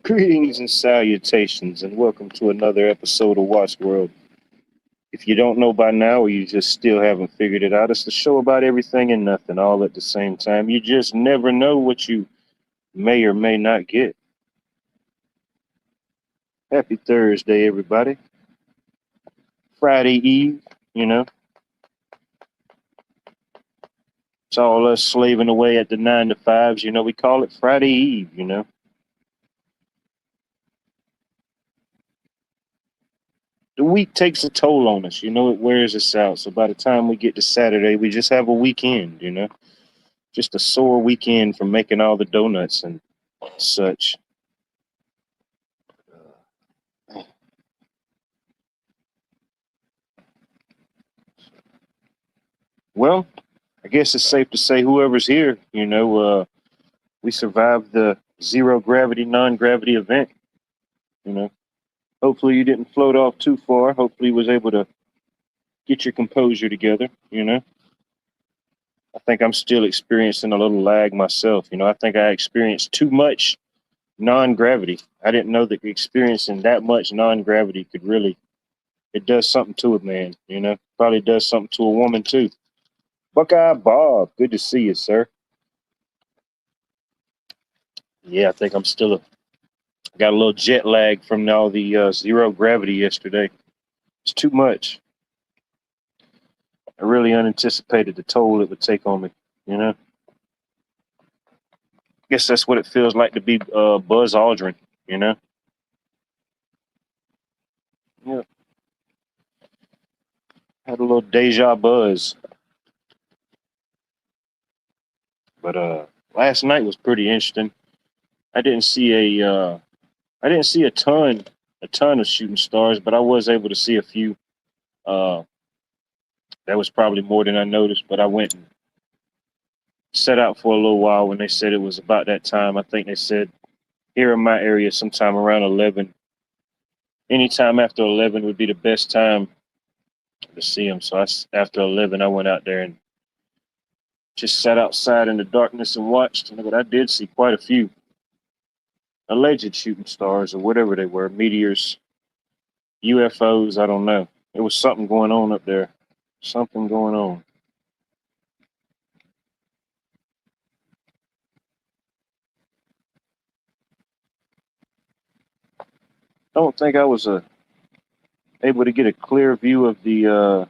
Greetings and salutations, and welcome to another episode of Watch World. If you don't know by now, or you just still haven't figured it out, it's the show about everything and nothing all at the same time. You just never know what you may or may not get. Happy Thursday, everybody. Friday Eve, you know, it's all us slaving away at the 9 to 5s. We call it Friday Eve. The week takes a toll on us, it wears us out. So by the time we get to Saturday, we just have a weekend. Just a sore weekend from making all the donuts and such. Well, I guess it's safe to say whoever's here, we survived the zero gravity, non gravity event. You know, hopefully you didn't float off too far. Hopefully you was able to get your composure together. I think I'm still experiencing a little lag myself. I think I experienced too much non gravity. I didn't know that experiencing that much non gravity could really, it does something to a man. Probably does something to a woman too. Buckeye Bob, good to see you, sir. Yeah, I think I'm still got a little jet lag from all the zero gravity yesterday. It's too much. I really unanticipated the toll it would take on me. I guess that's what it feels like to be Buzz Aldrin. You know. Yeah. Had a little deja buzz, but last night was pretty interesting. I didn't see I didn't see a ton of shooting stars, but I was able to see a few. Uh, that was probably more than I noticed, but I went and set out for a little while when they said it was about that time. I think they said here in my area sometime around 11. Anytime after 11 would be the best time to see them. So after 11, I went out there and just sat outside in the darkness and watched. But I did see quite a few alleged shooting stars or whatever they were, meteors, UFOs. I don't know. There was something going on up there. Something going on. I don't think I was able to get a clear view of the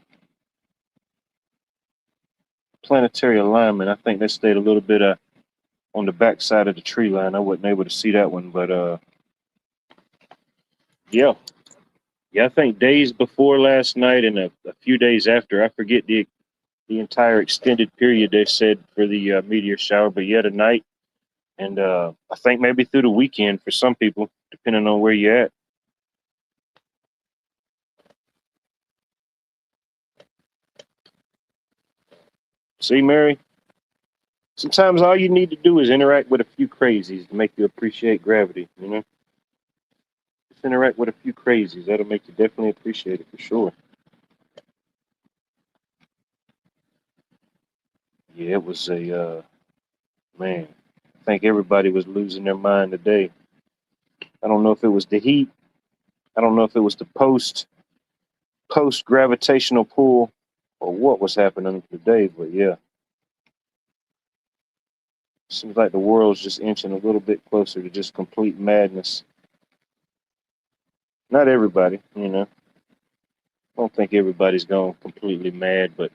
planetary alignment. I think they stayed a little bit on the back side of the tree line. I wasn't able to see that one, but yeah, yeah. I think days before last night and a few days after, I forget the entire extended period they said for the meteor shower, but yeah, tonight and I think maybe through the weekend for some people, depending on where you're at. See, Mary, sometimes all you need to do is interact with a few crazies to make you appreciate gravity. Just interact with a few crazies. That'll make you definitely appreciate it for sure. Yeah, it was man. I think everybody was losing their mind today. I don't know if it was the heat. I don't know if it was the post gravitational pull or what was happening today, but yeah, seems like the world's just inching a little bit closer to just complete madness. Not everybody. I don't think everybody's gone completely mad, but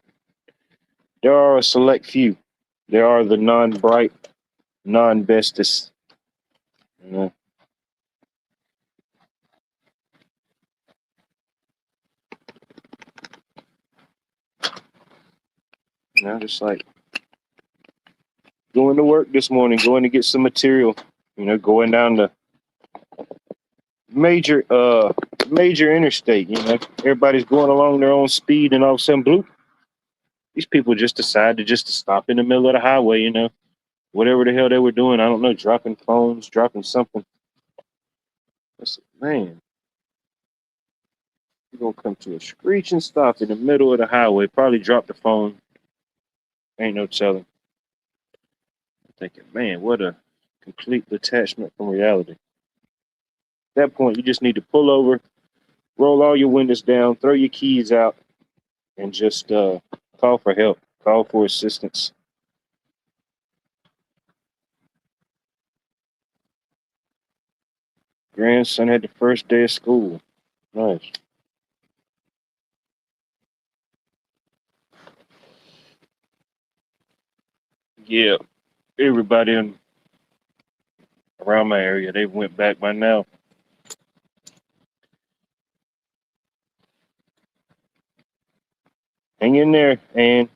there are a select few. There are the non-bright, non-bestest. You know, just like going to work this morning, going to get some material. Going down the major major interstate. Everybody's going along their own speed, and all of a sudden, bloop, these people just decide to stop in the middle of the highway. Whatever the hell they were doing, I don't know, dropping phones, dropping something. I said, man, you're gonna come to a screeching stop in the middle of the highway. Probably drop the phone. Ain't no telling. I'm thinking, man, what a complete detachment from reality. that point, you just need to pull over, roll all your windows down, throw your keys out, and just call for help, call for assistance. Grandson had the first day of school. Nice. Yeah, everybody around my area, they went back by now. Hang in there, and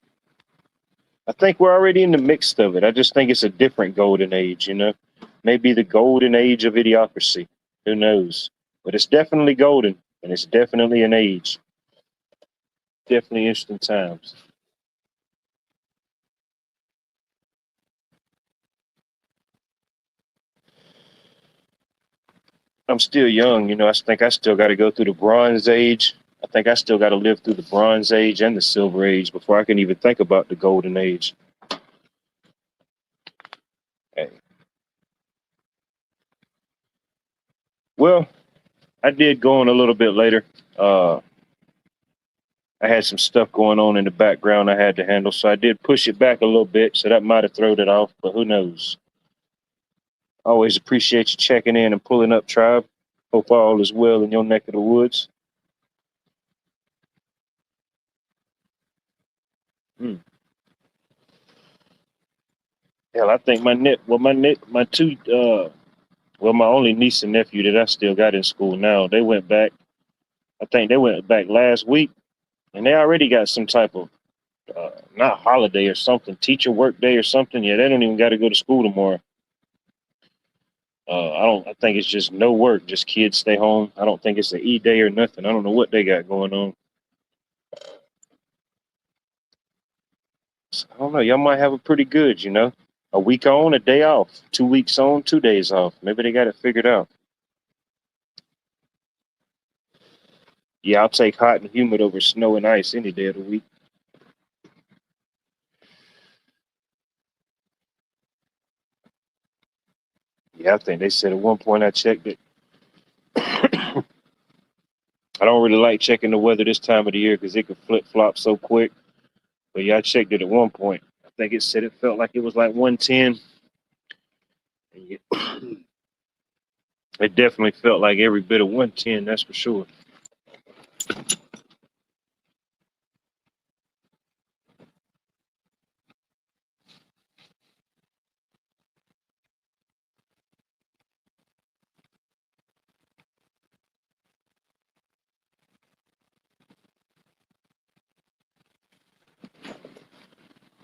I think we're already in the mix of it. I just think it's a different golden age, maybe the golden age of idiocracy. Who knows? But it's definitely golden, and it's definitely an age. Definitely interesting times. I'm still young, I think I still got to go through the Bronze Age. I think I still got to live through the Bronze Age and the Silver Age before I can even think about the Golden Age. Hey. Well, I did go on a little bit later. I had some stuff going on in the background I had to handle, so I did push it back a little bit, so that might have thrown it off, but who knows? Always appreciate you checking in and pulling up, Tribe. Hope all is well in your neck of the woods. Hmm. Hell, I think my two, my only niece and nephew that I still got in school now, they went back. I think they went back last week, and they already got some type of not holiday or something, teacher work day or something. Yeah, they don't even got to go to school tomorrow. I don't. I think it's just no work, just kids stay home. I don't think it's an E day or nothing. I don't know what they got going on. So, I don't know. Y'all might have it pretty good, A week on, a day off. 2 weeks on, 2 days off. Maybe they got it figured out. Yeah, I'll take hot and humid over snow and ice any day of the week. Yeah, I think they said at one point I checked it. I don't really like checking the weather this time of the year because it could flip flop so quick. But yeah, I checked it at one point. I think it said it felt like it was like 110. And it definitely felt like every bit of 110, that's for sure.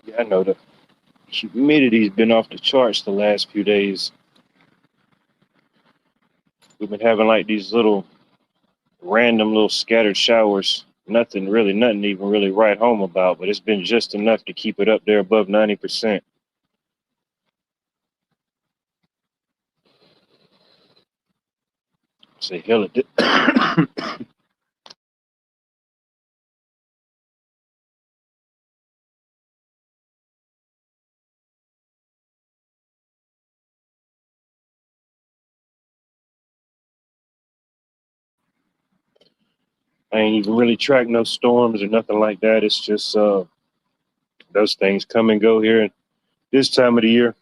Yeah, I know the humidity's been off the charts the last few days. We've been having like these little random little scattered showers. Nothing even really write home about, but it's been just enough to keep it up there above 90%. Say hell it did. I ain't even really tracked no storms or nothing like that. It's just those things come and go here this time of the year.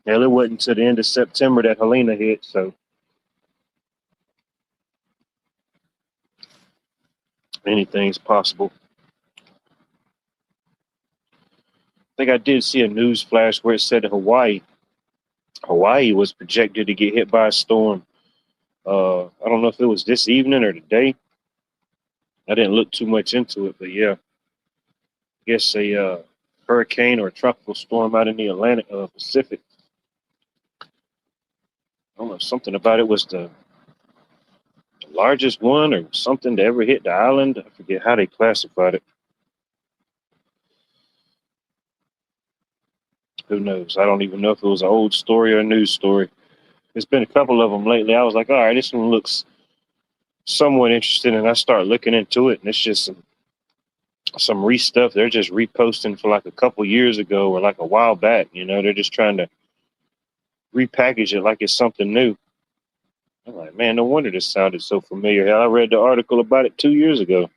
Hell, it wasn't until the end of September that Helena hit, so anything's possible. I think I did see a news flash where it said Hawaii was projected to get hit by a storm. I don't know if it was this evening or today. I didn't look too much into it, but yeah, I guess a hurricane or a tropical storm out in the Atlantic Pacific. I don't know, something about it was the largest one or something to ever hit the island. I forget how they classified it. Who knows? I don't even know if it was an old story or a news story. There's been a couple of them lately. I was like, all right, this one looks somewhat interesting, and I start looking into it, and it's just some stuff they're just reposting for like a couple years ago or like a while back. They're just trying to repackage it like it's something new. I'm like, man, no wonder this sounded so familiar. Hell, I read the article about it 2 years ago.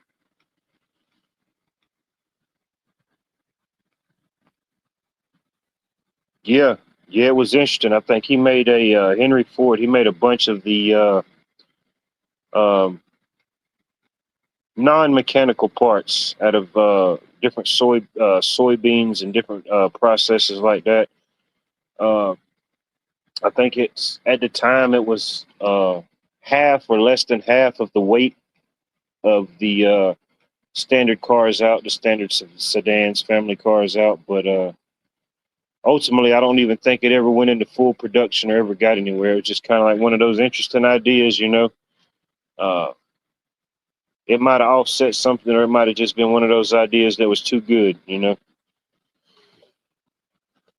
Yeah, yeah, it was interesting. I think he made a Henry Ford. He made a bunch of the um, non-mechanical parts out of different soybeans and different processes like that. Uh, I think it's at the time it was half or less than half of the weight of the standard cars out, the standard sedans, family cars out. But ultimately, I don't even think it ever went into full production or ever got anywhere. It was just kind of like one of those interesting ideas, you know. Uh, it might have offset something, or it might have just been one of those ideas that was too good, you know.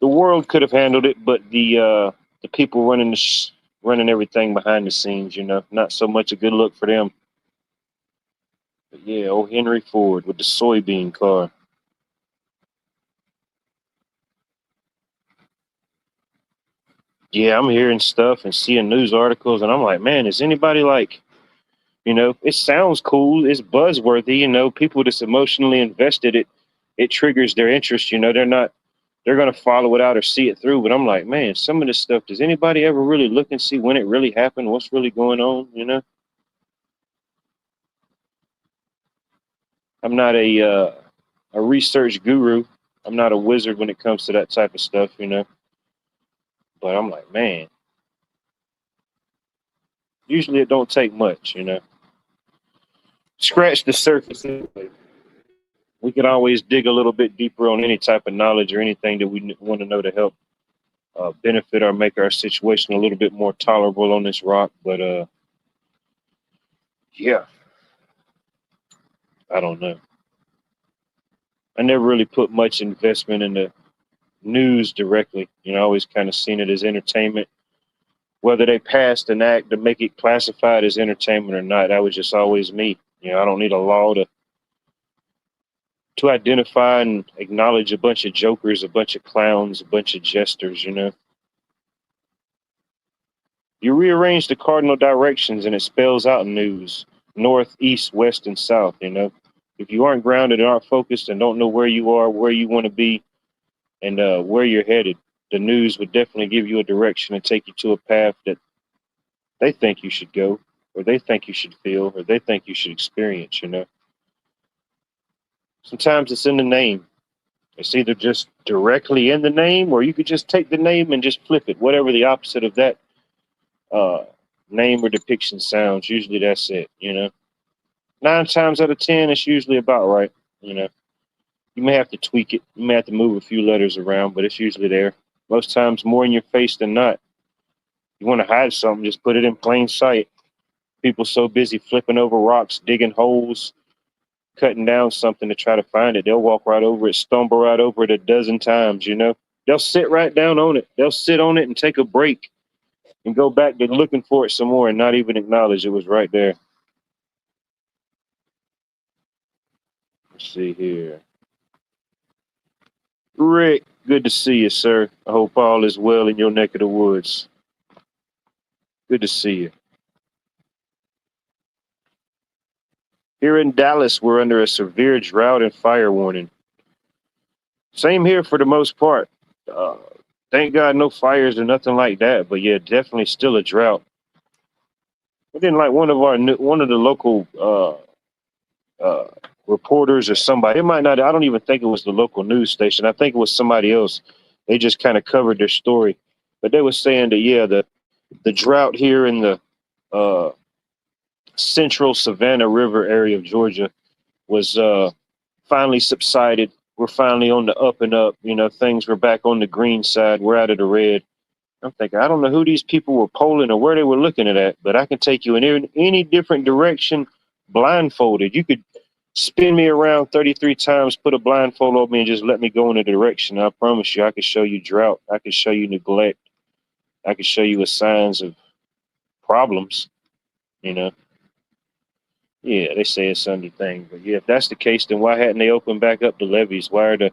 The world could have handled it, but the people running running everything behind the scenes, you know, not so much a good look for them. But yeah, old Henry Ford with the soybean car. Yeah, I'm hearing stuff and seeing news articles, and I'm like, man, is anybody like, you know, it sounds cool, it's buzzworthy, you know, people that's emotionally invested, it triggers their interest, you know, they're gonna follow it out or see it through. But I'm like, man, some of this stuff, does anybody ever really look and see when it really happened, what's really going on, you know? I'm not a research guru. I'm not a wizard when it comes to that type of stuff, you know. But I'm like, man, usually it don't take much, you know. Scratch the surface. Anyway. We can always dig a little bit deeper on any type of knowledge or anything that we want to know to help benefit or make our situation a little bit more tolerable on this rock. But yeah, I don't know. I never really put much investment in the news directly. You know, I always kind of seen it as entertainment. Whether they passed an act to make it classified as entertainment or not, that was just always me. You know, I don't need a law to identify and acknowledge a bunch of jokers, a bunch of clowns, a bunch of jesters, you know. You rearrange the cardinal directions and it spells out news, north, east, west, and south, you know. If you aren't grounded and aren't focused and don't know where you are, where you want to be, and where you're headed, the news would definitely give you a direction and take you to a path that they think you should go, or they think you should feel, or they think you should experience, you know. Sometimes it's in the name. It's either just directly in the name, or you could just take the name and just flip it, whatever the opposite of that uh, name or depiction sounds. Usually that's it, you know. 9 times out of 10, it's usually about right, you know. You may have to tweak it, you may have to move a few letters around, but it's usually there. Most times, more in your face than not. You want to hide something, just put it in plain sight. People so busy flipping over rocks, digging holes, cutting down something to try to find it. They'll walk right over it, stumble right over it a dozen times, you know. They'll sit right down on it. They'll sit on it and take a break and go back to looking for it some more and not even acknowledge it was right there. Let's see here. Rick, good to see you, sir. I hope all is well in your neck of the woods. Good to see you. Here in Dallas, we're under a severe drought and fire warning. Same here for the most part. Uh, thank God no fires or nothing like that, but yeah, definitely still a drought. And then like one of the local uh, reporters or somebody, it might not. I don't even think it was the local news station. I think it was somebody else. They just kind of covered their story, but they were saying that yeah, the drought here in the uh, central Savannah River area of Georgia was finally subsided. We're finally on the up and up. You know, things were back on the green side. We're out of the red. I'm thinking, I don't know who these people were polling or where they were looking at, but I can take you in any different direction blindfolded. You could spin me around 33 times, put a blindfold on me, and just let me go in a direction. I promise you, I can show you drought. I can show you neglect. I can show you the signs of problems, you know. Yeah, they say it's Sunday thing, but yeah, if that's the case, then why hadn't they opened back up the levees? Why are the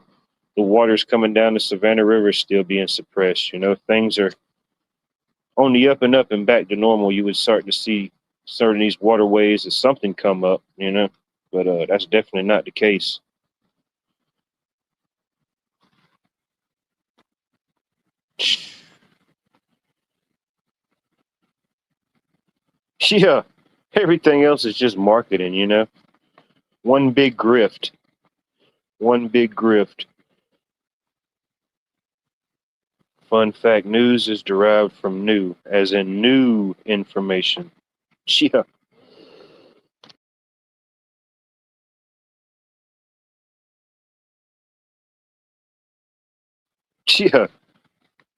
waters coming down the Savannah River still being suppressed? You know, things are on the up and up and back to normal, you would start to see certain these waterways or something come up, you know. But that's definitely not the case. Yeah, everything else is just marketing, you know. One big grift. One big grift. Fun fact: news is derived from new, as in new information. Yeah, yeah.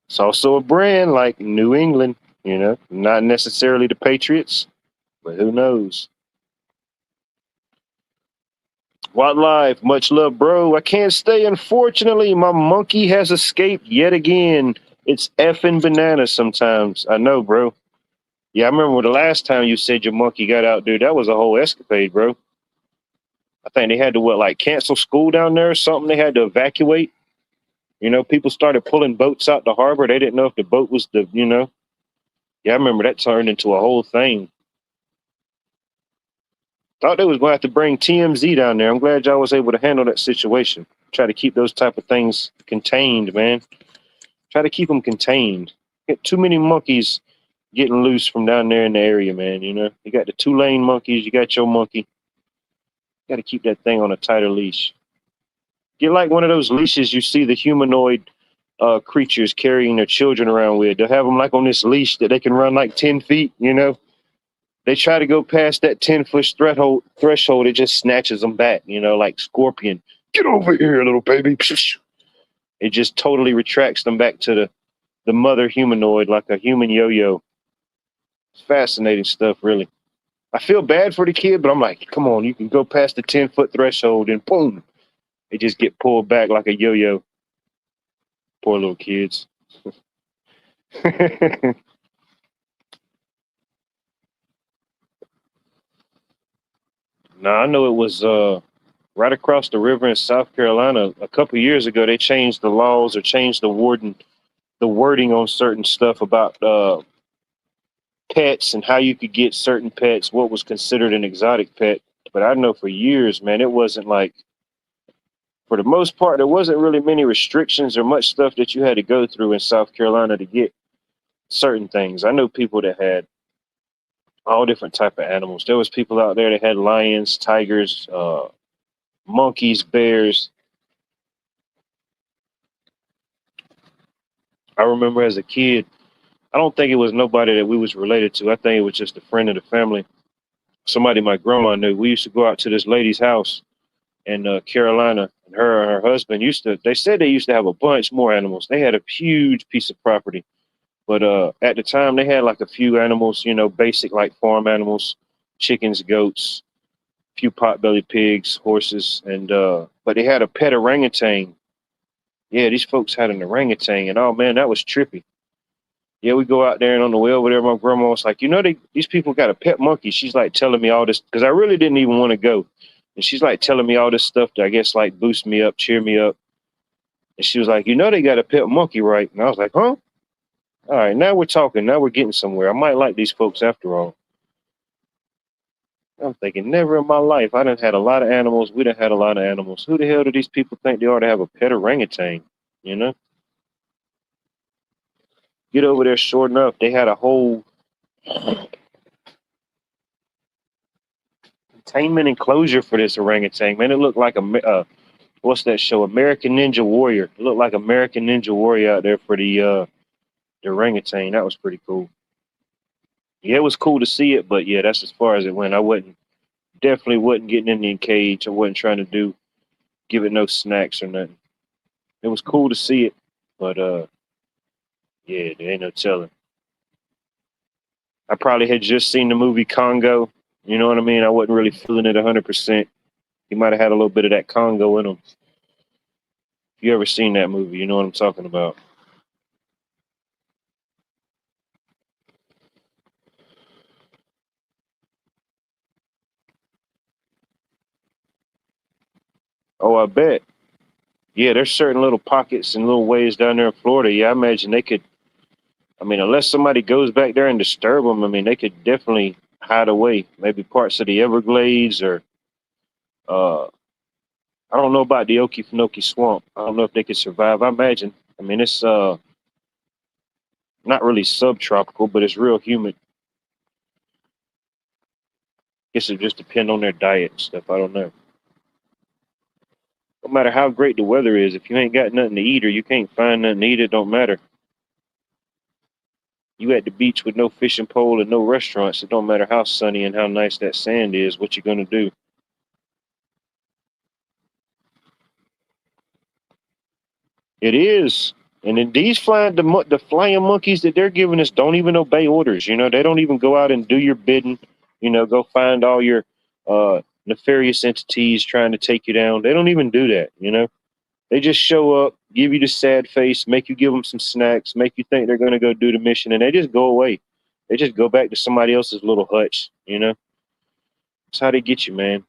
It's also a brand like New England, you know, not necessarily the Patriots, but who knows? What live? Much love, bro. I can't stay, unfortunately. My monkey has escaped yet again. It's effing bananas sometimes. I know, bro. Yeah, I remember the last time you said your monkey got out, dude. That was a whole escapade, bro. I think they had to, what, like cancel school down there or something? They had to evacuate. You know, people started pulling boats out the harbor. They didn't know if the boat was the, you know. Yeah, I remember that turned into a whole thing. Thought they was going to have to bring TMZ down there. I'm glad y'all was able to handle that situation. Try to keep those type of things contained, man. Try to keep them contained. Get too many monkeys getting loose from down there in the area, man. You know, you got the Tulane monkeys, you got your monkey. You got to keep that thing on a tighter leash. Get like one of those leashes you see the humanoid creatures carrying their children around with. They'll have them like on this leash that they can run like 10 feet, you know. They try to go past that 10-foot threshold, it just snatches them back, you know, like Scorpion. Get over here, little baby. It just totally retracts them back to the mother humanoid like a human yo-yo. It's fascinating stuff, really. I feel bad for the kid, but I'm like, come on, you can go past the 10-foot threshold and boom, they just get pulled back like a yo-yo. Poor little kids. Now I know it was right across the river in South Carolina a couple years ago. They changed the laws or changed the wording on certain stuff about pets and how you could get certain pets, what was considered an exotic pet. But I know for years, man, it wasn't like, for the most part, there wasn't really many restrictions or much stuff that you had to go through in South Carolina to get certain things. I know people that had all different type of animals. There was people out there that had lions, tigers, monkeys, bears. I remember as a kid, I don't think it was nobody that we was related to. I think it was just a friend of the family, somebody my grandma knew. We used to go out to this lady's house in Carolina, and her and her husband used to. They said they used to have a bunch more animals. They had a huge piece of property, but at the time they had like a few animals, you know, basic like farm animals, chickens, goats, few potbelly pigs, horses, and but they had a pet orangutan. Yeah, these folks had an orangutan, and oh man, that was trippy. Yeah, we go out there, and on the way over there, my grandma was like, you know, these people got a pet monkey. She's like telling me all this because I really didn't even want to go, and she's like telling me all this stuff that I guess like boost me up, cheer me up. And she was like, you know, they got a pet monkey, right? And I was like, huh? All right, now we're talking. Now we're getting somewhere. I might like these folks after all. I'm thinking, never in my life. I done had a lot of animals. We done had a lot of animals. Who the hell do these people think they are to have a pet orangutan? You know, get over there short enough. They had a whole containment enclosure for this orangutan. Man, it looked like what's that show? American Ninja Warrior. It looked like American Ninja Warrior out there for the orangutan. That was pretty cool. Yeah, it was cool to see it, but yeah, that's as far as it went. I wasn't definitely wasn't getting in the cage. I wasn't trying to give it no snacks or nothing. It was cool to see it, but yeah, there ain't no telling. I probably had just seen the movie Congo. You know what I mean? I wasn't really feeling it 100%. He might have had a little bit of that Congo in him. If you ever seen that movie, you know what I'm talking about. Oh, I bet. Yeah, there's certain little pockets and little ways down there in Florida. Yeah, I imagine they could I mean, unless somebody goes back there and disturb them, I mean, they could definitely hide away. Maybe parts of the Everglades or uh, I don't know about the Okefenokee Swamp. I don't know if they could survive. I imagine. I mean, it's not really subtropical, but it's real humid. Guess it just depend on their diet and stuff. I don't know. No matter how great the weather is, if you ain't got nothing to eat or you can't find nothing to eat, it don't matter. You at the beach with no fishing pole and no restaurants, it don't matter how sunny and how nice that sand is, what you gonna do. It is. And then these the flying monkeys that they're giving us don't even obey orders. You know, they don't even go out and do your bidding. You know, go find all your nefarious entities trying to take you down. They don't even do that. You know, they just show up, give you the sad face, make you give them some snacks, make you think they're gonna go do the mission, and they just go away. They just go back to somebody else's little hutch. You know, that's how they get you, man.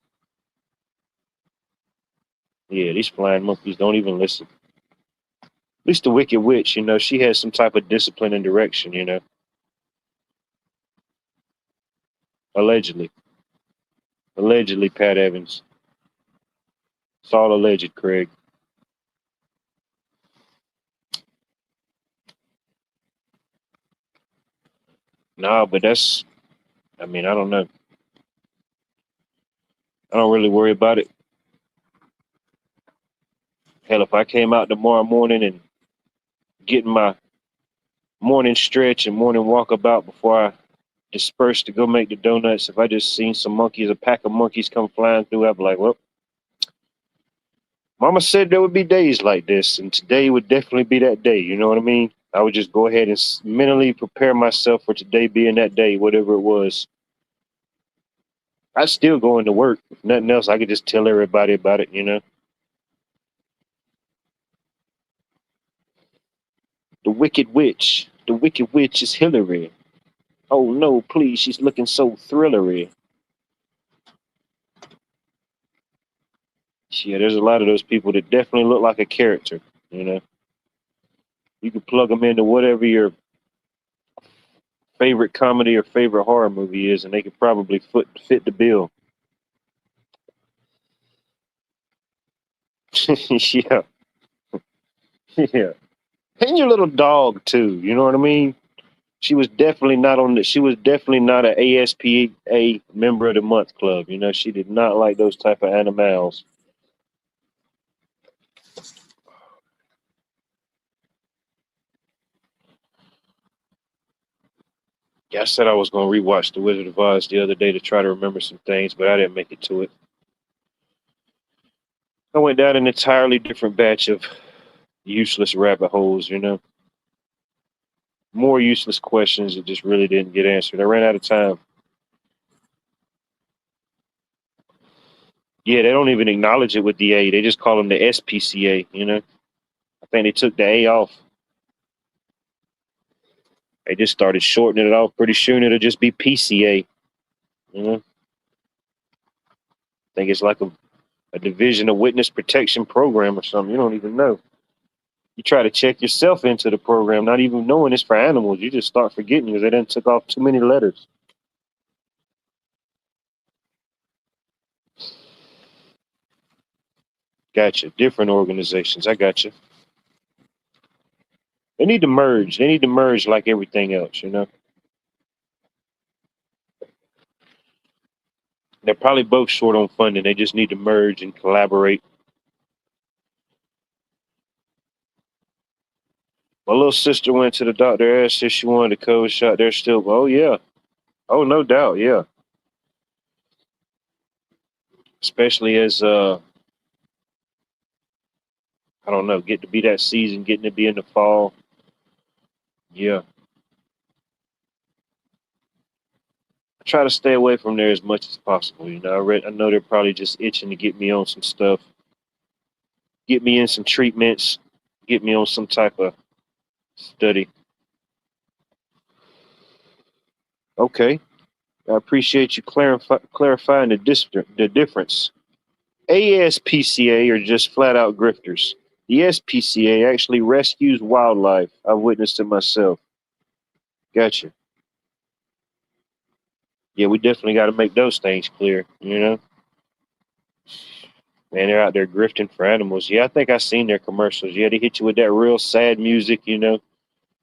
Yeah, these flying monkeys don't even listen. At least the Wicked Witch, you know, she has some type of discipline and direction. You know, allegedly. Allegedly, Pat Evans. It's all alleged, Craig. No, but that's, I mean, I don't know. I don't really worry about it. Hell, if I came out tomorrow morning and getting my morning stretch and morning walkabout before I disperse to go make the donuts, if I just seen some monkeys, a pack of monkeys come flying through, I'd be like, well, Mama said there would be days like this, and today would definitely be that day. You know what I mean? I would just go ahead and mentally prepare myself for today being that day, whatever it was. I'd still go into work. If nothing else, I could just tell everybody about it, you know? The Wicked Witch. The Wicked Witch is Hillary. Oh no, please, she's looking so thrillery. Yeah, there's a lot of those people that definitely look like a character, you know? You can plug them into whatever your favorite comedy or favorite horror movie is, and they could probably fit the bill. Yeah, yeah. And your little dog too. You know what I mean? She was definitely not on the. She was definitely not an ASPA member of the month club. You know, she did not like those type of animals. Yeah, I said I was going to rewatch The Wizard of Oz the other day to try to remember some things, but I didn't make it to it. I went down an entirely different batch of useless rabbit holes. You know, more useless questions that just really didn't get answered. I ran out of time. Yeah, they don't even acknowledge it with the A. They just call them the SPCA. You know, I think they took the A off. They just started shortening it off. Pretty soon it'll just be PCA. You know, I think it's like a division of witness protection program or something. You don't even know. You try to check yourself into the program, not even knowing it's for animals. You just start forgetting because they done took off too many letters. Gotcha. Different organizations. I gotcha. They need to merge. They need to merge like everything else, you know? They're probably both short on funding. They just need to merge and collaborate. My little sister went to the doctor, asked if she wanted a COVID shot. They're still, oh, yeah. Oh, no doubt. Yeah. Especially as, I don't know, get to be that season, getting to be in the fall. Yeah. I try to stay away from there as much as possible. You know, I know they're probably just itching to get me on some stuff, get me in some treatments, get me on some type of study. Okay. I appreciate you clarifying the difference. ASPCA are just flat out grifters. The SPCA actually rescues wildlife. I've witnessed it myself. Gotcha. Yeah, we definitely got to make those things clear. You know, man, they're out there grifting for animals. Yeah, I think I seen their commercials. Yeah, they hit you with that real sad music. You know,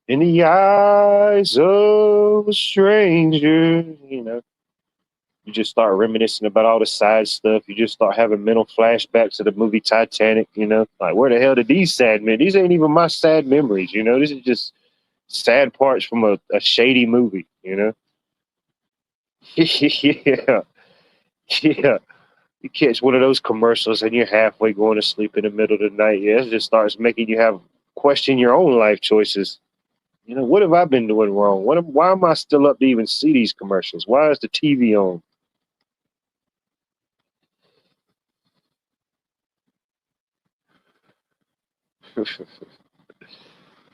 in the eyes of a stranger. You know, you just start reminiscing about all the sad stuff. You just start having mental flashbacks to the movie Titanic. You know, like where the hell did these sad men? These ain't even my sad memories. You know, this is just sad parts from a shady movie. You know. Yeah, yeah. You catch one of those commercials and you're halfway going to sleep in the middle of the night. Yeah, it just starts making you have question your own life choices. You know, what have I been doing wrong? Why am I still up to even see these commercials? Why is the TV on?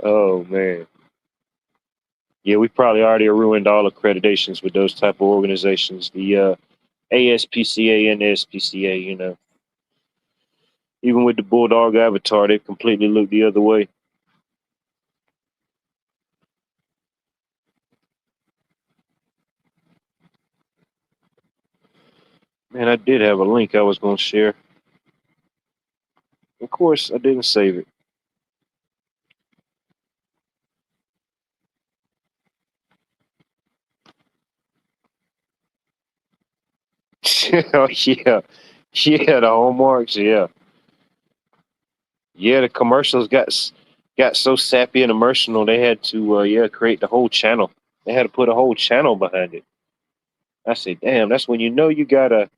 Oh man, yeah, we probably already ruined all accreditations with those type of organizations. The ASPCA and the SPCA. You know, even with the Bulldog Avatar, they completely looked the other way. Man, I did have a link I was going to share. Of course, I didn't save it. Oh, yeah, yeah, the hallmarks, yeah, yeah. The commercials got so sappy and emotional. They had to, yeah, create the whole channel. They had to put a whole channel behind it. I said, damn, that's when you know you got a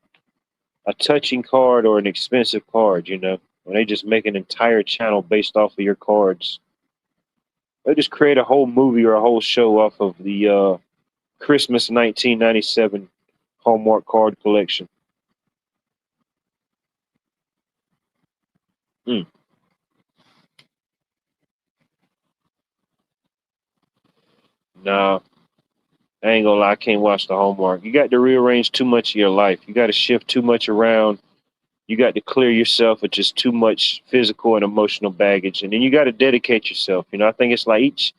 touching card or an expensive card. You know, when they just make an entire channel based off of your cards. They just create a whole movie or a whole show off of the Christmas 1997 Hallmark card collection. Mm. Nah, I ain't gonna lie, I can't watch the Hallmark. You got to rearrange too much of your life. You got to shift too much around. You got to clear yourself of just too much physical and emotional baggage, and then you got to dedicate yourself. You know, I think it's like each.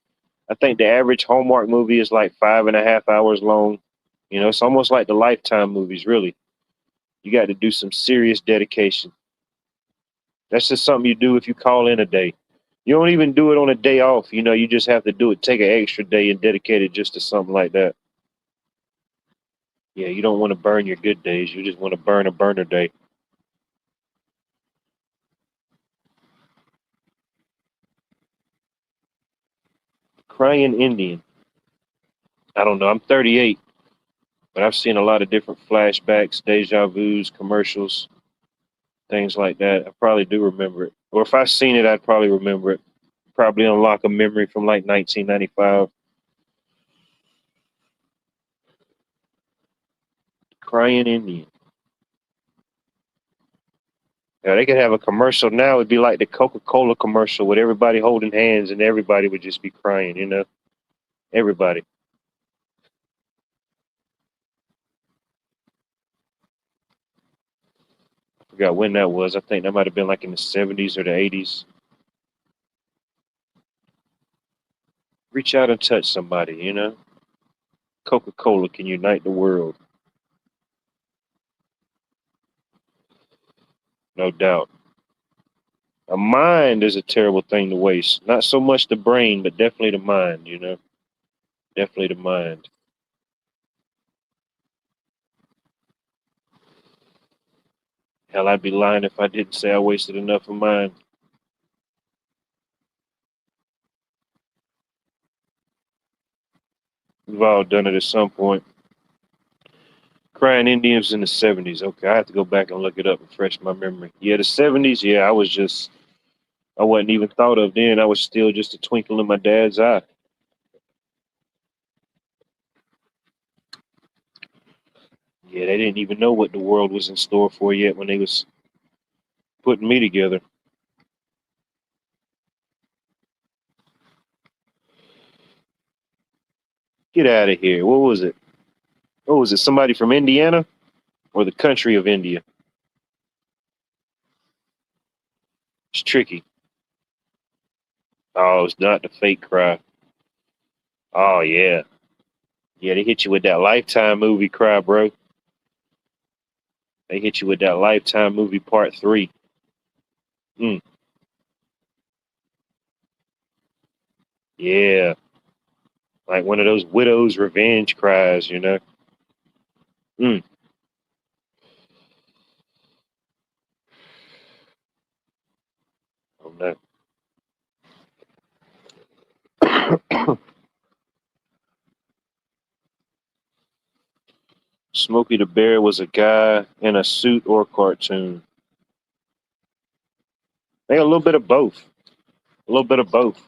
I think the average Hallmark movie is like 5.5 hours long. You know, it's almost like the Lifetime movies. Really, you got to do some serious dedication. That's just something you do if you call in a day. You don't even do it on a day off. You know, you just have to do it. Take an extra day and dedicate it just to something like that. Yeah, you don't want to burn your good days. You just want to burn a burner day. Crying Indian. I don't know. I'm 38, but I've seen a lot of different flashbacks, deja vus, commercials, things like that. I probably do remember it. Or if I've seen it, I'd probably remember it. Probably unlock a memory from like 1995. Crying Indian. Yeah, they could have a commercial now. It'd be like the Coca-Cola commercial with everybody holding hands and everybody would just be crying, you know? Everybody. I forgot when that was. I think that might have been like in the 70s or the 80s. Reach out and touch somebody, you know? Coca-Cola can unite the world, no doubt. A mind is a terrible thing to waste. Not so much the brain, but definitely the mind, you know? Definitely the mind. Hell, I'd be lying if I didn't say I wasted enough of mine. We've all done it at some point. Crying Indians in the 70s. Okay, I have to go back and look it up and refresh my memory. Yeah, the 70s, yeah, I wasn't even thought of then. I was still just a twinkle in my dad's eye. Yeah, they didn't even know what the world was in store for yet when they was putting me together. Get out of here. What was it? What was it? Somebody from Indiana or the country of India? It's tricky. Oh, it's not the fake cry. Oh yeah. Yeah, they hit you with that Lifetime movie cry, bro. They hit you with that Lifetime movie part 3. Mm, yeah, like one of those widow's revenge cries, you know. Mm, oh no. Smokey the Bear was a guy in a suit or cartoon. They a little bit of both. A little bit of both.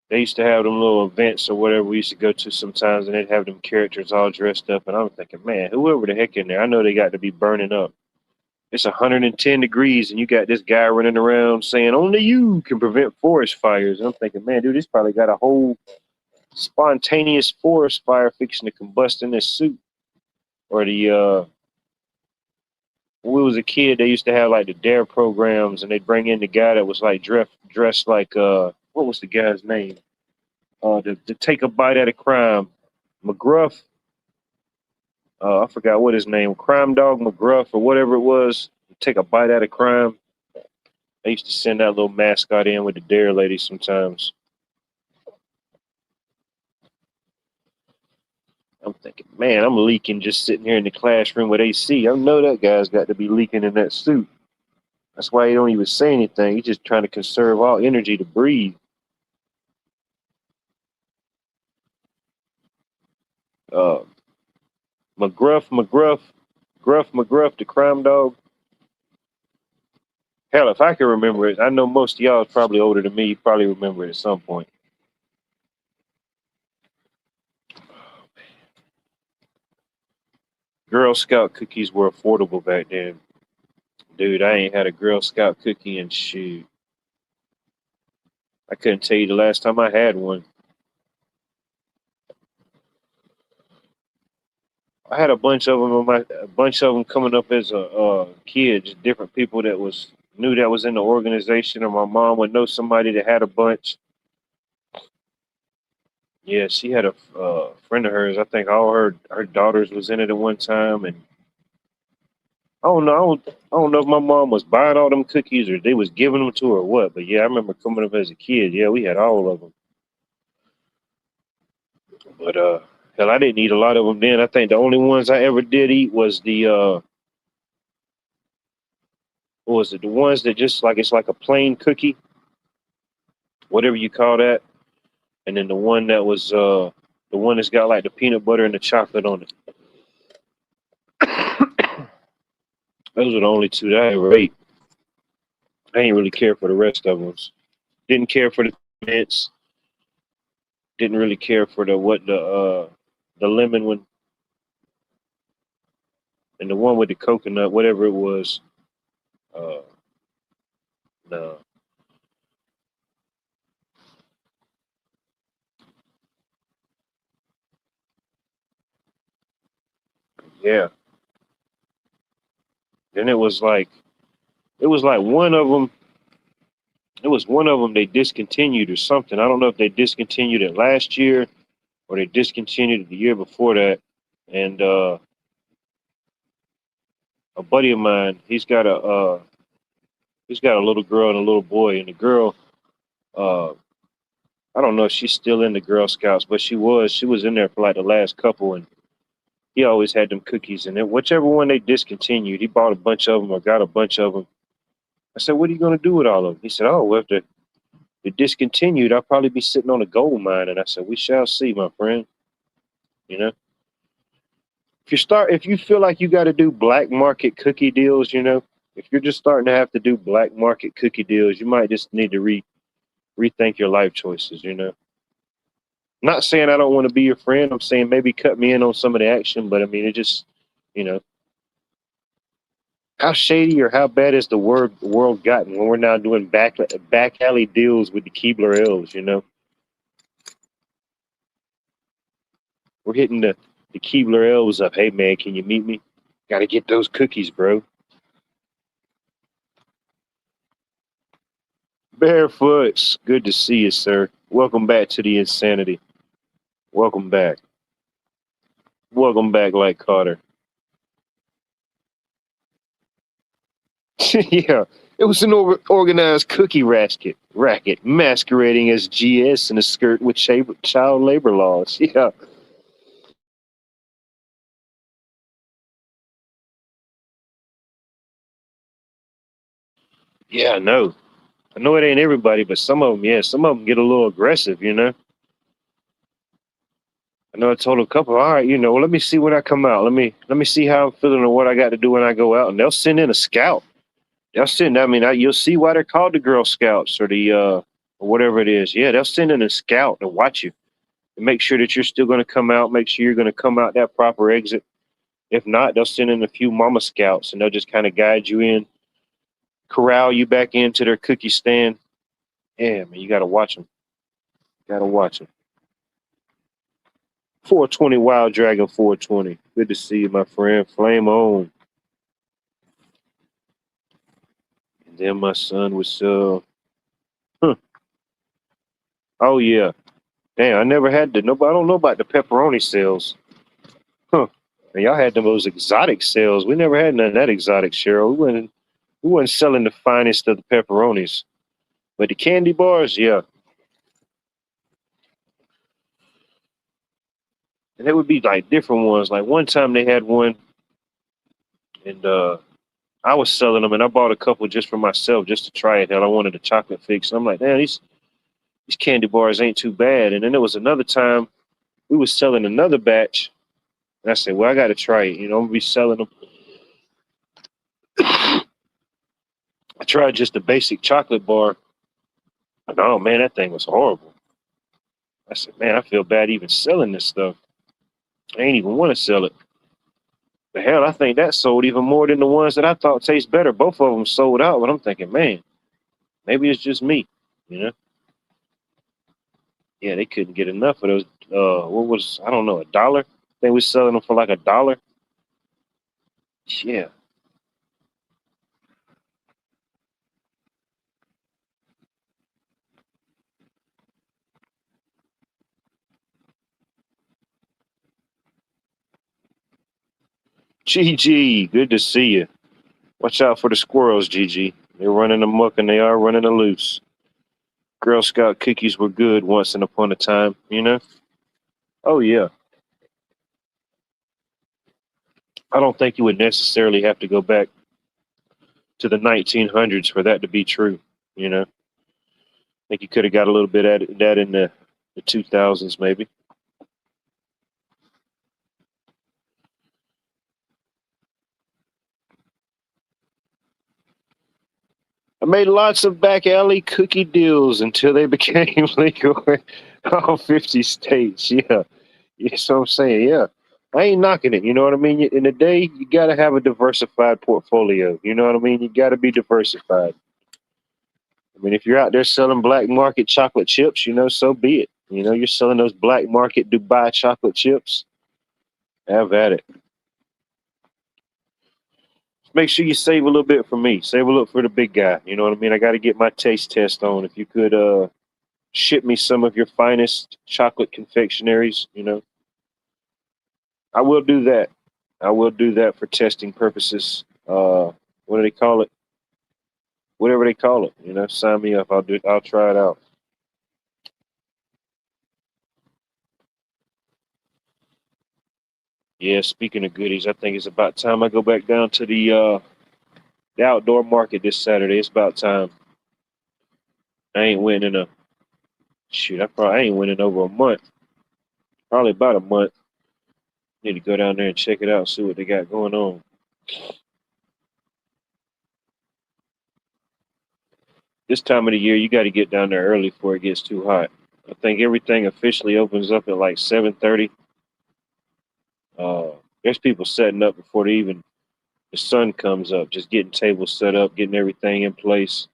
They used to have them little events or whatever we used to go to sometimes, and they'd have them characters all dressed up. And I'm thinking, man, whoever the heck in there, I know they got to be burning up. It's 110 degrees, and you got this guy running around saying only you can prevent forest fires. And I'm thinking, man, dude, this probably got a whole spontaneous forest fire fixing to combust in this suit. Or the when we was a kid, they used to have like the Dare programs, and they'd bring in the guy that was like dressed like what was the guy's name? To take a bite at a crime, McGruff. I forgot what his name, Crime Dog McGruff or whatever it was. Take a bite at a crime. I used to send that little mascot in with the Dare lady sometimes. I'm thinking, man, I'm leaking just sitting here in the classroom with AC. I know that guy's got to be leaking in that suit. That's why he don't even say anything. He's just trying to conserve all energy to breathe. Uh, Gruff, the crime dog. Hell, if I can remember it, I know most of y'all is probably older than me. You probably remember it at some point. Girl Scout cookies were affordable back then. Dude, I ain't had a Girl Scout cookie in shoot. I couldn't tell you the last time I had one. I had a bunch of them a bunch of them coming up as a kid, just different people that was knew that was in the organization, or my mom would know somebody that had a bunch. Yeah, she had a friend of hers. I think all her daughters was in it at one time, and I don't know. I don't know if my mom was buying all them cookies or they was giving them to her or what. But yeah, I remember coming up as a kid. Yeah, we had all of them. But hell, I didn't eat a lot of them then. I think the only ones I ever did eat was the what was it? The ones that just like it's like a plain cookie, whatever you call that, and then the one that was the one that's got like the peanut butter and the chocolate on it. Those were the only two that I ever ate. I didn't really care for the rest of them. Didn't care for the mints. Didn't really care for the lemon one and the one with the coconut, whatever it was. Uh, no, yeah. Then it was like one of them. It was one of them they discontinued or something. I don't know if they discontinued it last year or they discontinued it the year before that. And a buddy of mine, he's got a little girl and a little boy, and the girl, uh, I don't know if she's still in the Girl Scouts, but she was in there for like the last couple, and he always had them cookies. And then whichever one they discontinued, he bought a bunch of them or got a bunch of them. I said, "What are you going to do with all of them?" He said, "Oh, well, if they're discontinued, I'll probably be sitting on a gold mine." And I said, "We shall see, my friend." You know, if you feel like you got to do black market cookie deals, you know, if you're just starting to have to do black market cookie deals, you might just need to rethink your life choices. You know, not saying I don't want to be your friend. I'm saying maybe cut me in on some of the action, but I mean, it just, you know, how shady or how bad is the world gotten when we're now doing back alley deals with the Keebler elves? You know, we're hitting the Keebler elves up. Hey man, can you meet me? Got to get those cookies, bro. Barefoots, good to see you, sir. Welcome back to the insanity. Welcome back. Welcome back, like Carter. Yeah, it was an organized cookie racket masquerading as GS in a skirt with child labor laws. Yeah. Yeah, I know. I know it ain't everybody, but some of them, yeah, some of them get a little aggressive, you know. I know I told a couple, all right, let me see when I come out. Let me see how I'm feeling or what I got to do when I go out, and they'll send in a scout. They'll send. I mean, you'll see why they're called the Girl Scouts or the or whatever it is. Yeah, they'll send in a scout to watch you and make sure that you're still going to come out. Make sure you're going to come out that proper exit. If not, they'll send in a few mama scouts and they'll just kind of guide you in, corral you back into their cookie stand. Yeah, man, you got to watch them. Got to watch them. 420 Wild Dragon 420. Good to see you, my friend. Flame on. And then my son was huh. Oh yeah. Damn, I never had the nobody. I don't know about the pepperoni sales. Huh. And y'all had those exotic sales. We never had none of that exotic, Cheryl. We weren't selling the finest of the pepperonis. But the candy bars, yeah. And they would be like different ones. Like one time they had one and I was selling them and I bought a couple just for myself just to try it. Hell, I wanted a chocolate fix. And I'm like, man, these candy bars ain't too bad. And then there was another time we was selling another batch. And I said, well, I gotta try it. I'm gonna be selling them. I tried just a basic chocolate bar. Oh man, that thing was horrible. I said, man, I feel bad even selling this stuff. I ain't even want to sell it. The hell, I think that sold even more than the ones that I thought taste better. Both of them sold out, but I'm thinking, man, maybe it's just me, you know? Yeah, they couldn't get enough of those. What was, I don't know, a dollar? They was selling them for like a dollar. Yeah. GG, good to see you. Watch out for the squirrels, GG. They're running amok and they are running loose. Girl Scout cookies were good once and upon a time, you know? Oh, yeah. I don't think you would necessarily have to go back to the 1900s for that to be true, you know? I think you could have got a little bit at that in the 2000s, maybe. I made lots of back alley cookie deals until they became legal in all 50 states. Yeah. Yeah, so I'm saying, yeah. I ain't knocking it. You know what I mean? In the day, you got to have a diversified portfolio. You know what I mean? You got to be diversified. I mean, if you're out there selling black market chocolate chips, so be it. You're selling those black market Dubai chocolate chips. Have at it. Make sure you save a little bit for me. Save a little for the big guy. You know what I mean? I got to get my taste test on. If you could ship me some of your finest chocolate confectionaries, I will do that. I will do that for testing purposes. What do they call it? Whatever they call it. Sign me up. I'll try it out. Yeah, speaking of goodies, I think it's about time I go back down to the outdoor market this Saturday. It's about time. I ain't went in a shoot. I ain't went in over a month. Probably about a month. Need to go down there and check it out, see what they got going on. This time of the year, you got to get down there early before it gets too hot. I think everything officially opens up at like 7:30. Uh, there's people setting up before the sun comes up, just getting tables set up, getting everything in place.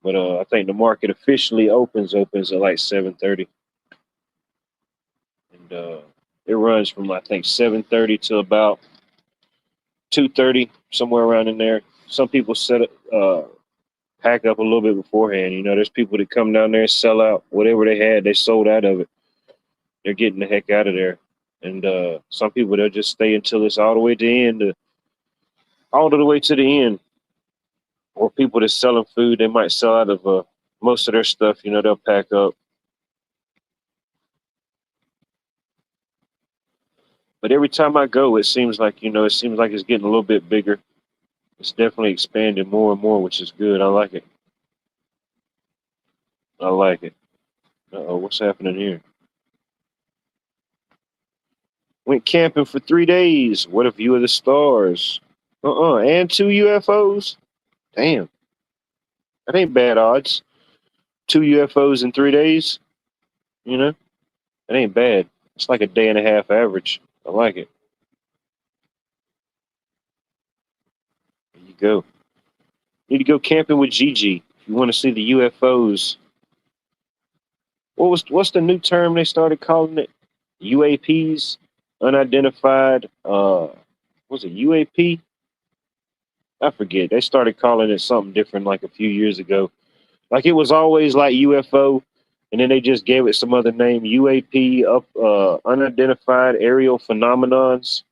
But I think the market officially opens at like 7:30, and it runs from I think 7:30 to about 2:30, somewhere around in there. Some people set up, pack up a little bit beforehand. There's people that come down there and sell out whatever they had. They sold out of it. They're getting the heck out of there. And some people they'll just stay until it's all the way to the end, all the way to the end. Or people that's selling food, they might sell out of most of their stuff. You know, they'll pack up. But every time I go, it seems like it seems like it's getting a little bit bigger. It's definitely expanding more and more, which is good. I like it. I like it. Uh-oh, what's happening here? Went camping for 3 days. What a view of the stars. And two UFOs. Damn, that ain't bad odds. Two UFOs in 3 days. You know, that ain't bad. It's like a day and a half average. I like it. There you go. Need to go camping with Gigi if you want to see the UFOs. What's the new term they started calling it? UAPs, unidentified. Was it UAP? I forget. They started calling it something different like a few years ago. Like it was always like UFO, and then they just gave it some other name, UAP, unidentified aerial phenomenons.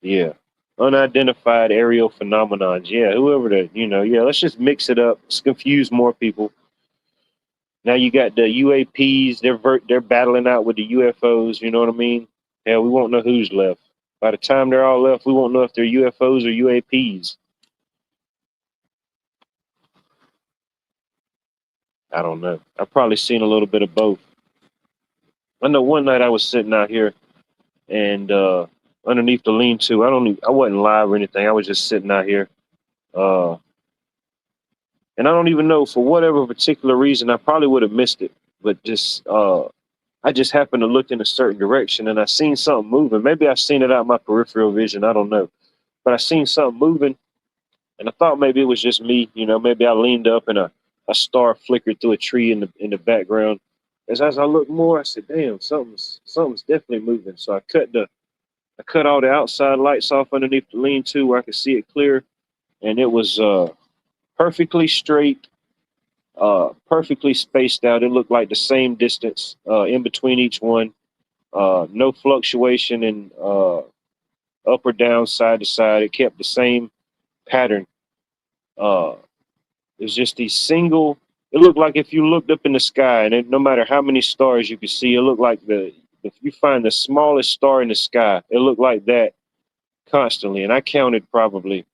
Yeah, unidentified aerial phenomenons. Yeah, whoever yeah. Let's just mix it up. Let's confuse more people. Now you got the UAPs. They're battling out with the UFOs. You know what I mean? Hell, we won't know who's left. By the time they're all left, we won't know if they're UFOs or UAPs. I don't know. I've probably seen a little bit of both. I know one night I was sitting out here and underneath the lean-to. I wasn't live or anything. I was just sitting out here. Uh, and I don't even know for whatever particular reason I probably would have missed it, but just I just happened to look in a certain direction and I seen something moving. Maybe I seen it out my peripheral vision. I don't know, but I seen something moving, and I thought maybe it was just me. You know, maybe I leaned up and a star flickered through a tree in the background. As I looked more, I said, "Damn, something's definitely moving." So I cut all the outside lights off underneath the lean-to where I could see it clear, and it was perfectly straight, perfectly spaced out. It looked like the same distance in between each one. No fluctuation in up or down, side to side. It kept the same pattern. Uh, it was just these single. It looked like if you looked up in the sky, and no matter how many stars you could see, it looked like if you find the smallest star in the sky, it looked like that constantly. And I counted probably,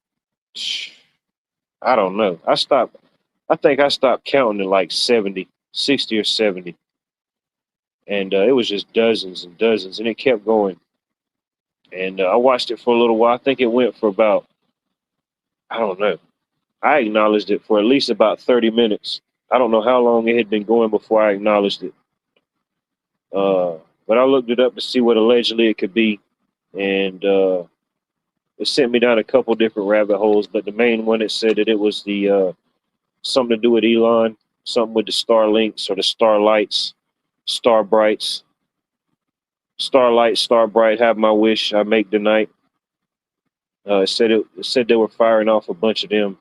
I don't know. I think I stopped counting at like 70, 60 or 70. And it was just dozens and dozens, and it kept going. And I watched it for a little while. I think it went for about, I don't know. I acknowledged it for at least about 30 minutes. I don't know how long it had been going before I acknowledged it. But I looked it up to see what allegedly it could be. And it sent me down a couple different rabbit holes. But the main one, it said that it was the something to do with Elon, something with the Starlinks or the Starlights, Starbrights. Starlight, Starbright, have my wish, I make the night. It said they were firing off a bunch of them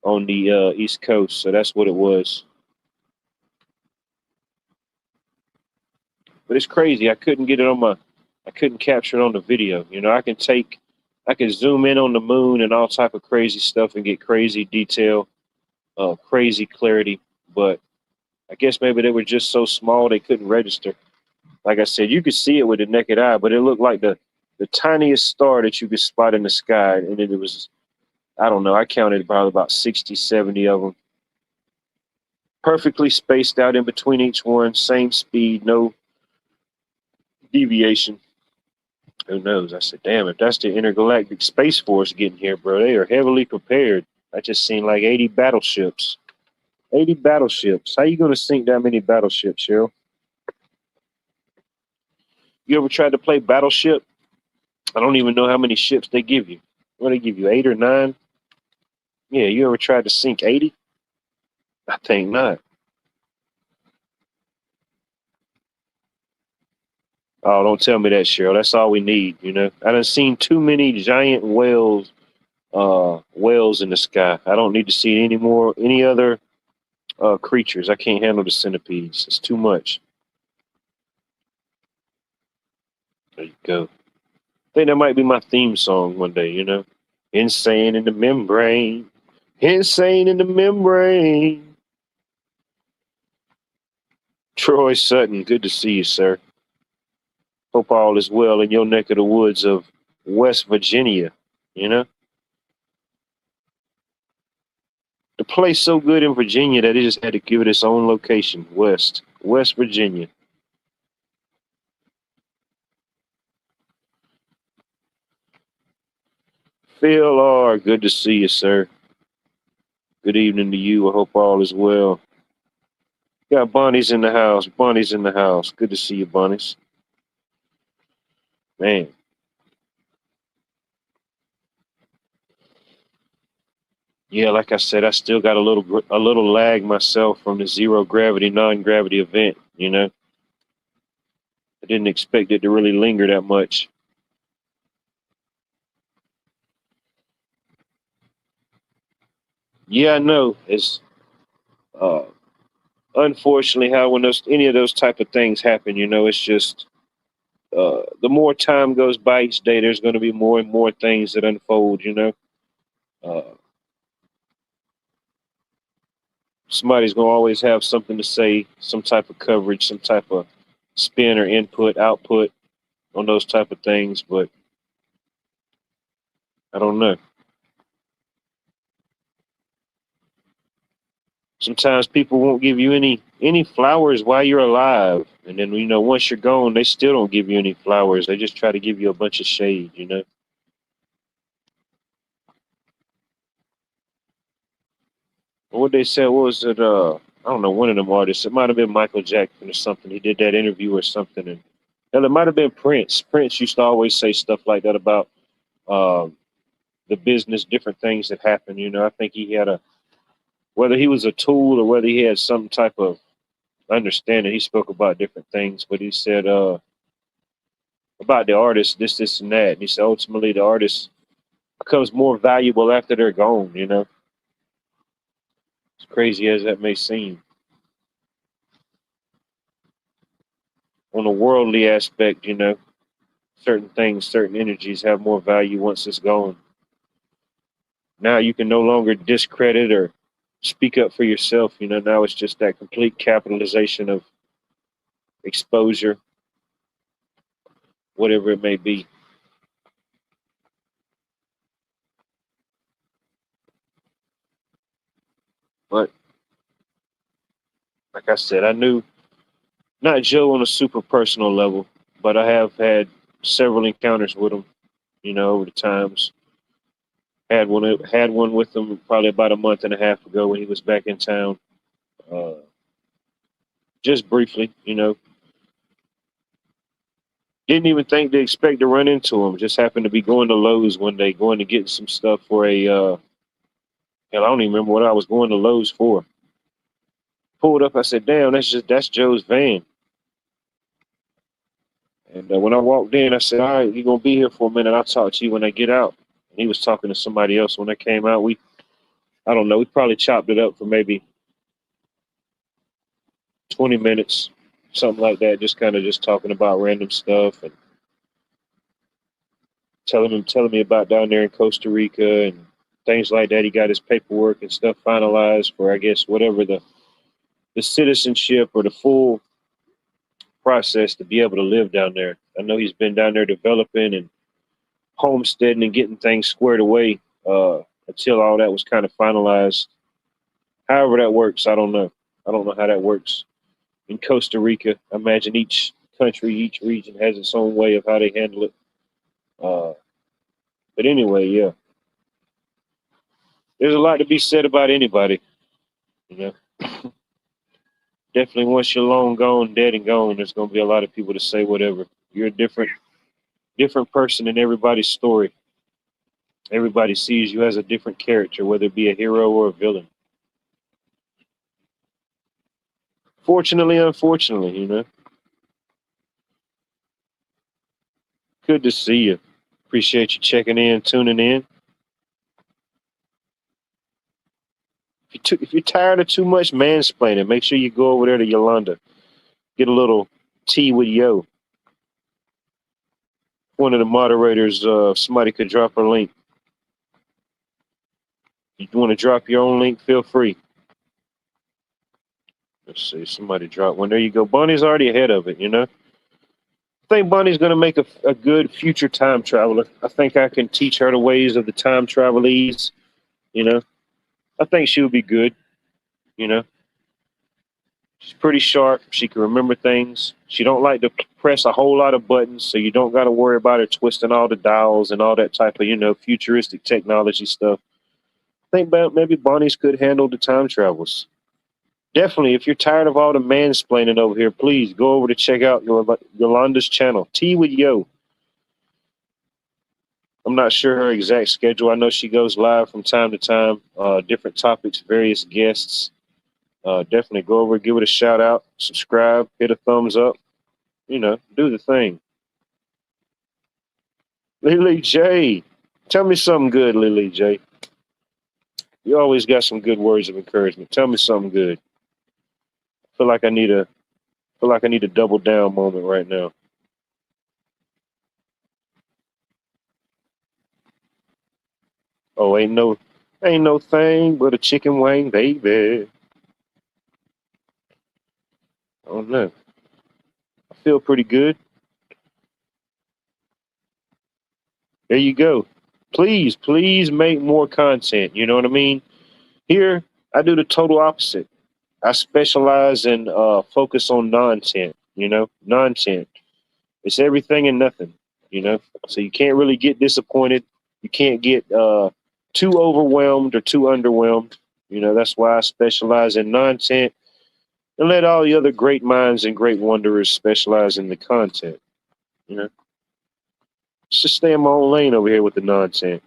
on the East Coast, so that's what it was. But it's crazy. I couldn't capture it on the video. You know, I can zoom in on the moon and all type of crazy stuff and get crazy detail, crazy clarity. But I guess maybe they were just so small they couldn't register. Like I said, you could see it with the naked eye, but it looked like the tiniest star that you could spot in the sky. And it was, I don't know, I counted probably about 60, 70 of them. Perfectly spaced out in between each one, same speed, no deviation. Who knows? I said, damn, if that's the intergalactic space force getting here, bro, they are heavily prepared. I just seen like 80 battleships. 80 battleships. How you gonna sink that many battleships, Cheryl? You ever tried to play Battleship? I don't even know how many ships they give you. What they give you, 8 or 9? Yeah, you ever tried to sink 80? I think not. Oh, don't tell me that, Cheryl. That's all we need, you know. I done seen too many giant whales in the sky. I don't need to see any other creatures. I can't handle the centipedes. It's too much. There you go. I think that might be my theme song one day, you know? Insane in the membrane. Insane in the membrane. Troy Sutton, good to see you, sir. Hope all is well in your neck of the woods of West Virginia, you know? The place so good in Virginia that it just had to give it its own location, West Virginia. Phil R., good to see you, sir. Good evening to you. I hope all is well. Got Bonnie's in the house. Bonnie's in the house. Good to see you, Bonnie's. Man. Yeah, like I said, I still got a little lag myself from the zero gravity, non-gravity event, you know. I didn't expect it to really linger that much. Yeah, I know. It's uh unfortunately how when those any of those type of things happen, you know, it's just the more time goes by each day, there's going to be more and more things that unfold, you know. Uh, Somebody's going to always have something to say, some type of coverage, some type of spin or input, output on those type of things, but I don't know. Sometimes people won't give you any flowers while you're alive, and then you know once you're gone, they still don't give you any flowers. They just try to give you a bunch of shade, you know. What they said, what was it? I don't know, one of them artists. It might have been Michael Jackson or something. He did that interview or something, and hell, it might have been Prince. Prince used to always say stuff like that about um, the business, different things that happen. You know, I think he had a whether he was a tool or whether he had some type of understanding. He spoke about different things, but he said about the artist, this, and that. And he said ultimately the artist becomes more valuable after they're gone. You know, as crazy as that may seem. On a worldly aspect, you know, certain things, certain energies have more value once it's gone. Now you can no longer discredit or speak up for yourself. You know, now it's just that complete capitalization of exposure, whatever it may be. But like I said, I knew not Joe on a super personal level, but I have had several encounters with him, you know, over the times. Had one with him probably about a month and a half ago when he was back in town. Uh, just briefly, you know, didn't even think to expect to run into him. Just happened to be going to Lowe's one day, going to get some stuff for a. Hell, I don't even remember what I was going to Lowe's for. Pulled up, I said, "Damn, that's Joe's van." And when I walked in, I said, "All right, you're gonna be here for a minute. I'll talk to you when I get out." And he was talking to somebody else. When I came out, I don't know, we probably chopped it up for maybe 20 minutes, something like that. Just kind of just talking about random stuff and telling me about down there in Costa Rica and things like that. He got his paperwork and stuff finalized for, I guess, whatever the citizenship or the full process to be able to live down there. I know he's been down there developing and homesteading and getting things squared away until all that was kind of finalized. However that works, I don't know. I don't know how that works in Costa Rica. I imagine each country, each region has its own way of how they handle it. Uh, but anyway, yeah, there's a lot to be said about anybody. You know, definitely once you're long gone, dead and gone, there's gonna be a lot of people to say whatever. You're a different person in everybody's story. Everybody sees you as a different character, whether it be a hero or a villain. Fortunately, unfortunately, you know. Good to see you. Appreciate you checking in, tuning in. If you're tired of too much mansplaining, make sure you go over there to Yolanda. Get a little tea with Yo. one of the moderators, somebody could drop a link. If you want to drop your own link, feel free. Let's see, somebody drop one. There you go. Bonnie's already ahead of it, you know. I think Bonnie's going to make a good future time traveler. I think I can teach her the ways of the time travelese, you know. I think she would be good, you know. She's pretty sharp. She can remember things. She don't like to press a whole lot of buttons, so you don't got to worry about her twisting all the dials and all that type of, you know, futuristic technology stuff. I think about maybe Bonnie's could handle the time travels. Definitely, if you're tired of all the mansplaining over here, please go over to check out Yolanda's channel, Tea with Yo. I'm not sure her exact schedule. I know she goes live from time to time, different topics, various guests. Definitely go over, give it a shout out, subscribe, hit a thumbs up, you know, do the thing. Lily J, tell me something good, Lily J. You always got some good words of encouragement. Tell me something good. Feel like I need a double down moment right now. Oh, ain't no thing but a chicken wing, baby. I don't know. I feel pretty good. There you go. Please make more content. You know what I mean? Here, I do the total opposite. I specialize in focus on nontent, you know, nontent. It's everything and nothing, you know. So you can't really get disappointed. You can't get too overwhelmed or too underwhelmed. You know, that's why I specialize in nontent and let all the other great minds and great wanderers specialize in the content. You know, just stay in my own lane over here with the nonsense.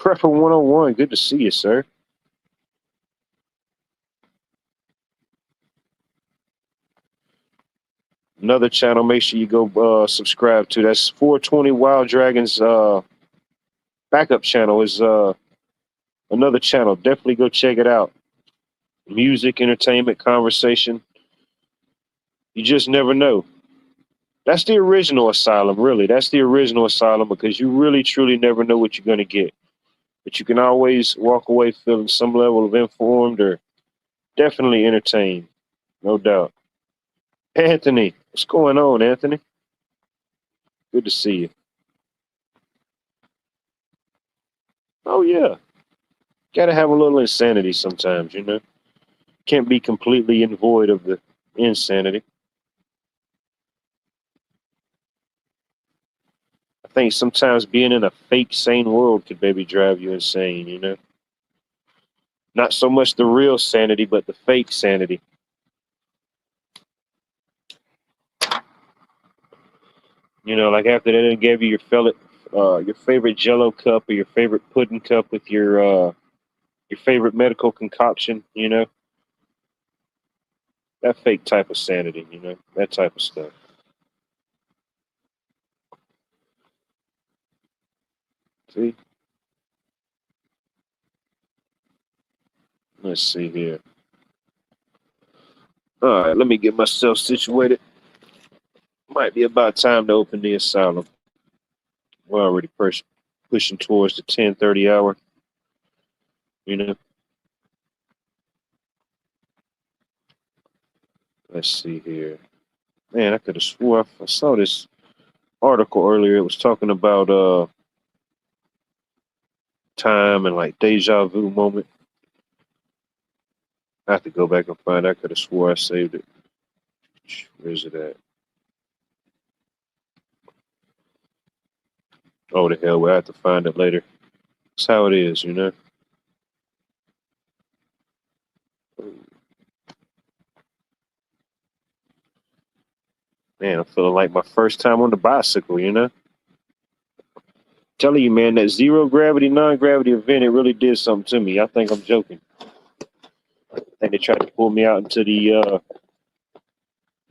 Prepper 101, good to see you, sir. Another channel, make sure you go subscribe to. That's 420 Wild Dragons backup channel is another channel. Definitely go check it out. Music, entertainment, conversation. You just never know. That's the original Asylum, really. That's the original Asylum because you really, truly never know what you're going to get. But you can always walk away feeling some level of informed or definitely entertained. No doubt. Anthony, what's going on, Anthony? Good to see you. Oh, yeah. Got to have a little insanity sometimes, you know? Can't be completely void of the insanity. I think sometimes being in a fake sane world could maybe drive you insane, you know? Not so much the real sanity, but the fake sanity. You know, like after they gave you your favorite Jello cup or your favorite pudding cup with your favorite medical concoction, you know, that fake type of sanity, you know, that type of stuff. See, let's see here. All right, let me get myself situated. Might be about time to open the asylum. We're already pushing towards the 10:30 hour, you know. Let's see here. Man, I could have swore I saw this article earlier. It was talking about time and like deja vu moment. I have to go back and find it. I could have swore I saved it. Where's it at? Oh, the hell, we'll have to find it later. That's how it is, you know? Man, I'm feeling like my first time on the bicycle, you know? Telling you, man, that zero gravity, non-gravity event, it really did something to me. I think I'm joking. I think they tried to pull me out into the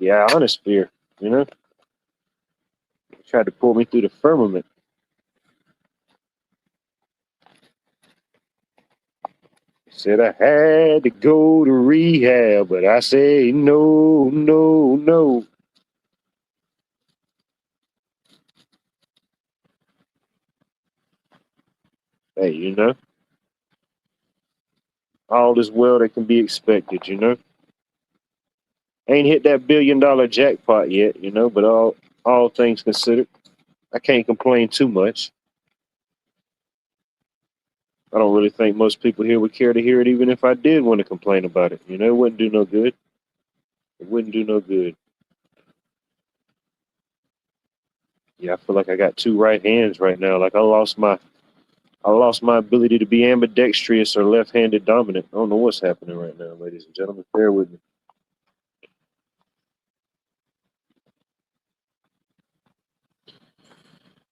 ionosphere, you know? They tried to pull me through the firmament. Said I had to go to rehab, but I say no, no, no. Hey, all is well that can be expected. Ain't hit that $1 billion jackpot yet. But all things considered, I can't complain too much. I don't really think most people here would care to hear it, even if I did want to complain about it. It wouldn't do no good. It wouldn't do no good. Yeah, I feel like I got two right hands right now. Like I lost my ability to be ambidextrous or left-handed dominant. I don't know what's happening right now, ladies and gentlemen. Bear with me.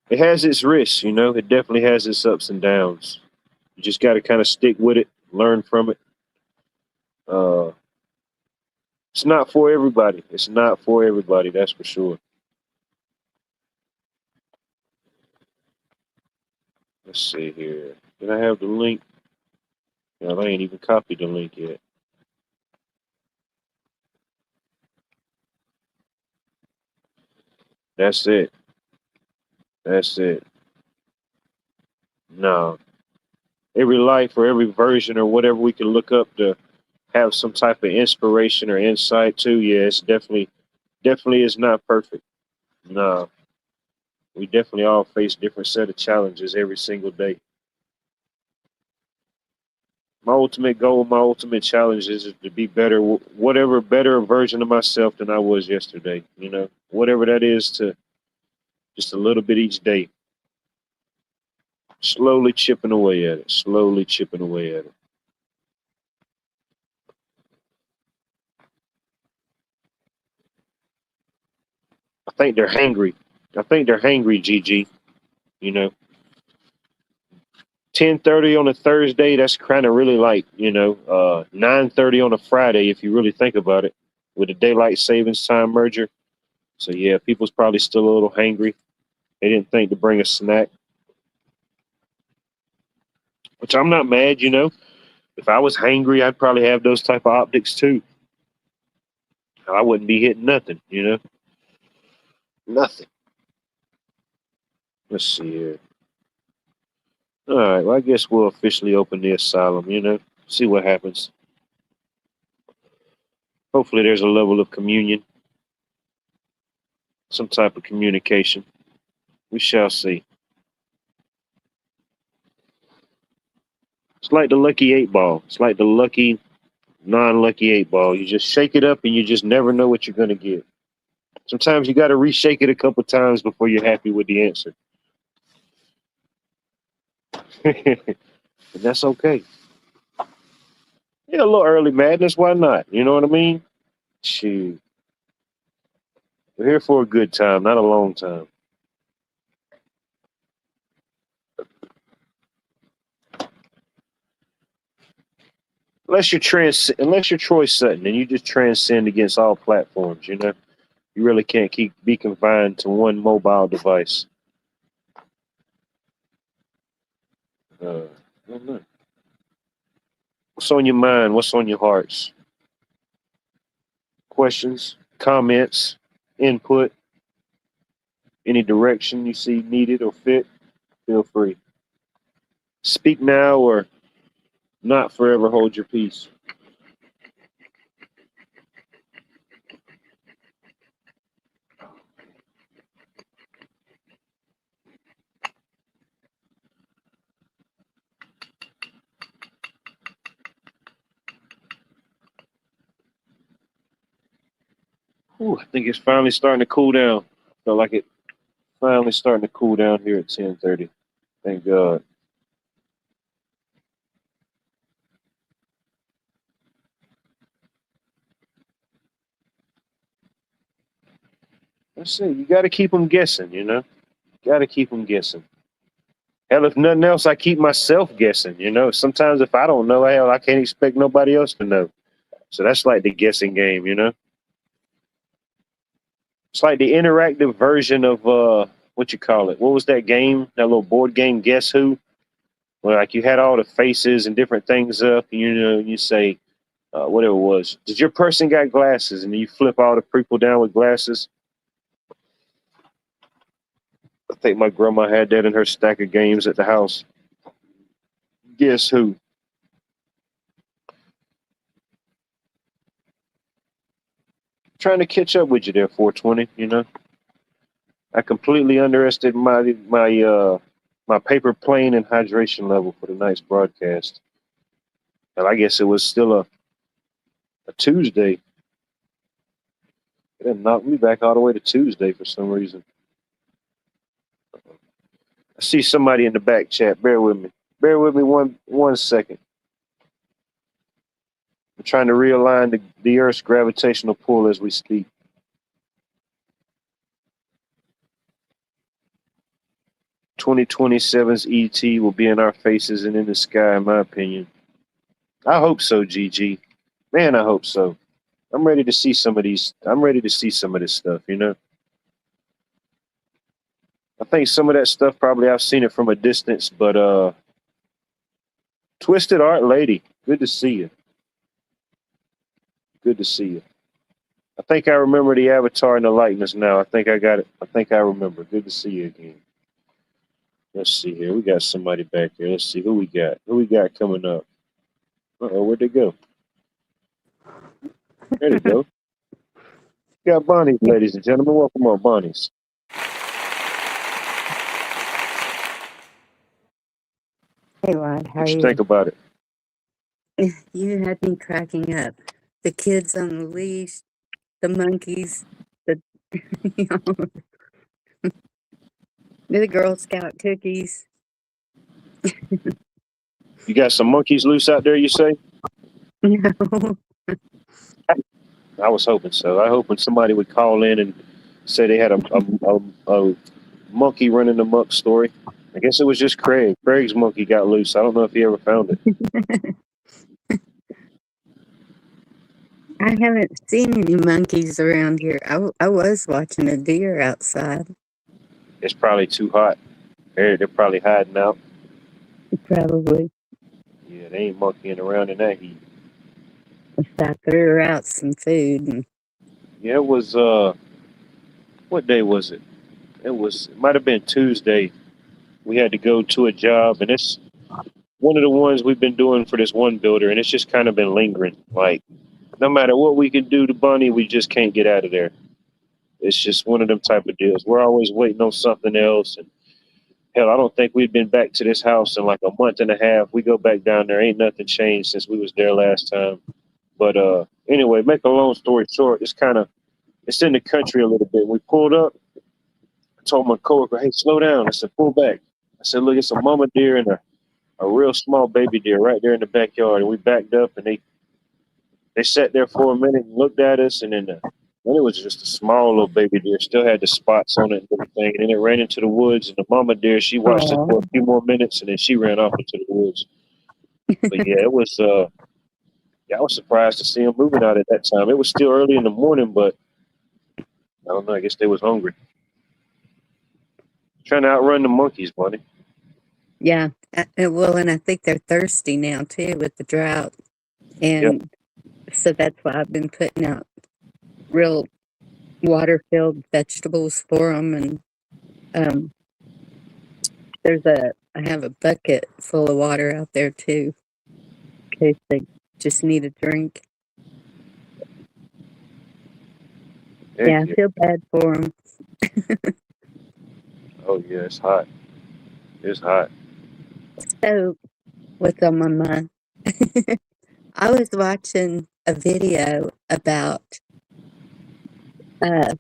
It has its risks. It definitely has its ups and downs. You just got to kind of stick with it, learn from it. Uh, it's not for everybody. It's not for everybody. That's for sure. Let's see here. Did I have the link? No, I ain't even copied the link yet. That's it. That's it. No. Every life or every version or whatever we can look up to have some type of inspiration or insight to, yeah, it's definitely is not perfect. No. We definitely all face different set of challenges every single day. My ultimate goal, my ultimate challenge is to be better, whatever better version of myself than I was yesterday. Whatever that is, to just a little bit each day, slowly chipping away at it, slowly chipping away at it. I think they're hangry. I think they're hangry, GG. You know, 10:30 on a Thursday. That's kind of really like 9:30 on a Friday if you really think about it, with the daylight savings time merger. So yeah, people's probably still a little hangry. They didn't think to bring a snack, which I'm not mad. If I was hangry, I'd probably have those type of optics too. I wouldn't be hitting nothing. Nothing. Let's see here. All right, well, I guess we'll officially open the asylum. See what happens. Hopefully, there's a level of communion, some type of communication. We shall see. It's like the lucky eight ball. It's like the lucky, non-lucky eight ball. You just shake it up and you just never know what you're going to get. Sometimes you got to reshake it a couple times before you're happy with the answer. And that's okay. Yeah, a little early madness. Why not? You know what I mean? Shoot. We're here for a good time, not a long time. Unless you're Troy Sutton and you just transcend against all platforms. You really can't be confined to one mobile device. I don't know. What's on your mind? What's on your hearts? Questions, comments, input, any direction you see needed or fit, feel free. Speak now or not forever hold your peace. Ooh, I think it's finally starting to cool down. Felt like it finally starting to cool down here at 10:30. Thank God. That's it. You got to keep them guessing. Got to keep them guessing. Hell, if nothing else, I keep myself guessing. Sometimes if I don't know, hell, I can't expect nobody else to know. So that's like the guessing game. It's like the interactive version of what you call it. What was that game? That little board game, Guess Who? Where like you had all the faces and different things up, and you say whatever it was. Did your person got glasses? And then you flip all the people down with glasses. I think my grandma had that in her stack of games at the house. Guess who? Trying to catch up with you there, 420. You know, I completely underestimated my paper plane and hydration level for the night's broadcast, and I guess it was still a Tuesday. It knocked me back all the way to Tuesday for some reason. I see somebody in the back chat. Bear with me. Bear with me one second. I'm trying to realign the Earth's gravitational pull as we speak. 2027's ET will be in our faces and in the sky, in my opinion. I hope so, GG. Man, I hope so. I'm ready to see some of these. I'm ready to see some of this stuff, you know? I think some of that stuff probably I've seen it from a distance, but Twisted Art Lady, good to see you. Good to see you. I think I remember the avatar and the likeness now. I think I got it. I think I remember. Good to see you again. Let's see here. We got somebody back here. Let's see who we got. Who we got coming up? Uh-oh, where'd they go? There they go. We got Bonnie, ladies and gentlemen. Welcome on, Bonnie's. Hey, Rod, how What are you you? think about it? You had me cracking up. The kids on the leash, the monkeys, the you know, the Girl Scout cookies. You got some monkeys loose out there, you say? No. I was hoping so. I hoping somebody would call in and say they had a monkey running amok story. I guess it was just Craig. Craig's monkey got loose. I don't know if he ever found it. I haven't seen any monkeys around here. I was watching a deer outside. It's probably too hot. They're probably hiding out. Probably. Yeah, they ain't monkeying around in that heat. I threw her out some food. And Yeah, it was what day was it? It might have been Tuesday. We had to go to a job, and it's one of the ones we've been doing for this one builder, and it's just kind of been lingering. Like, no matter what we can do to Bunny, we just can't get out of there. It's just one of them type of deals. We're always waiting on something else, and hell, I don't think we've been back to this house in like a month and a half. We go back down there, ain't nothing changed since we was there last time. But anyway, make a long story short, it's in the country a little bit. We pulled up. I told my coworker, "Hey, slow down." I said, "Pull back." I said, "Look, it's a mama deer and a real small baby deer right there in the backyard." And we backed up, and they sat there for a minute and looked at us, and then it was just a small little baby deer, still had the spots on it and everything. And then it ran into the woods, and the mama deer, she watched it for a few more minutes, and then she ran off into the woods. But yeah, it was. Yeah, I was surprised to see them moving out at that time. It was still early in the morning, but I don't know. I guess they was hungry. Trying to outrun the monkeys, buddy. yeah, well, and I think they're thirsty now too with the drought, and so that's why I've been putting out real water-filled vegetables for them. And I have a bucket full of water out there too, in case they just need a drink. Yeah, I feel bad for them. Oh yeah, it's hot. It's hot. So, what's on my mind? I was watching a video about, and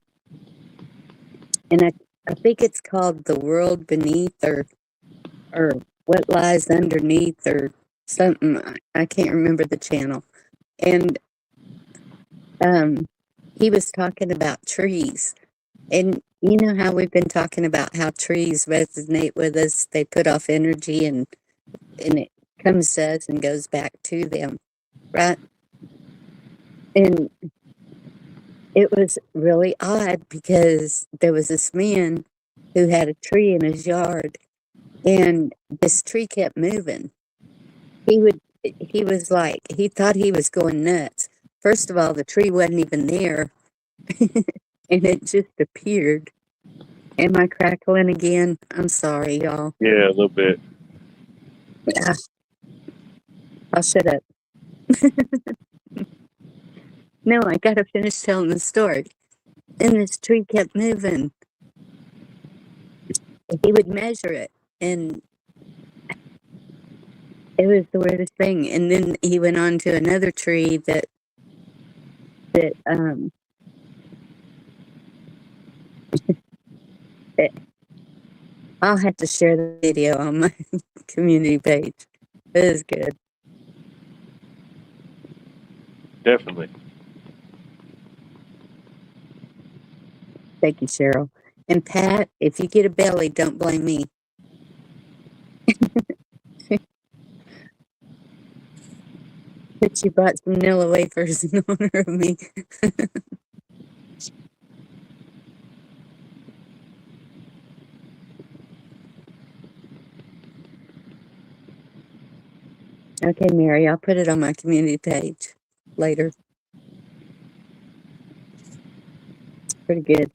I think it's called "The World Beneath" or "What Lies Underneath" or something. I can't remember the channel, and he was talking about trees. And you know how we've been talking about how trees resonate with us, they put off energy and it comes to us and goes back to them, right? And it was really odd because there was this man who had a tree in his yard, and this tree kept moving. He was like, he thought he was going nuts. First of all, the tree wasn't even there, and it just appeared. Am I crackling again? I'm sorry, y'all. Yeah, a little bit. Yeah. I'll shut up. No, I gotta finish telling the story. And this tree kept moving. He would measure it, and it was the weirdest thing. And then he went on to another tree that I'll have to share the video on my community page. It is good. Definitely. Thank you, Cheryl. And Pat, if you get a belly, don't blame me. But you bought some vanilla wafers in honor of me. Okay, Mary, I'll put it on my community page later. Pretty good.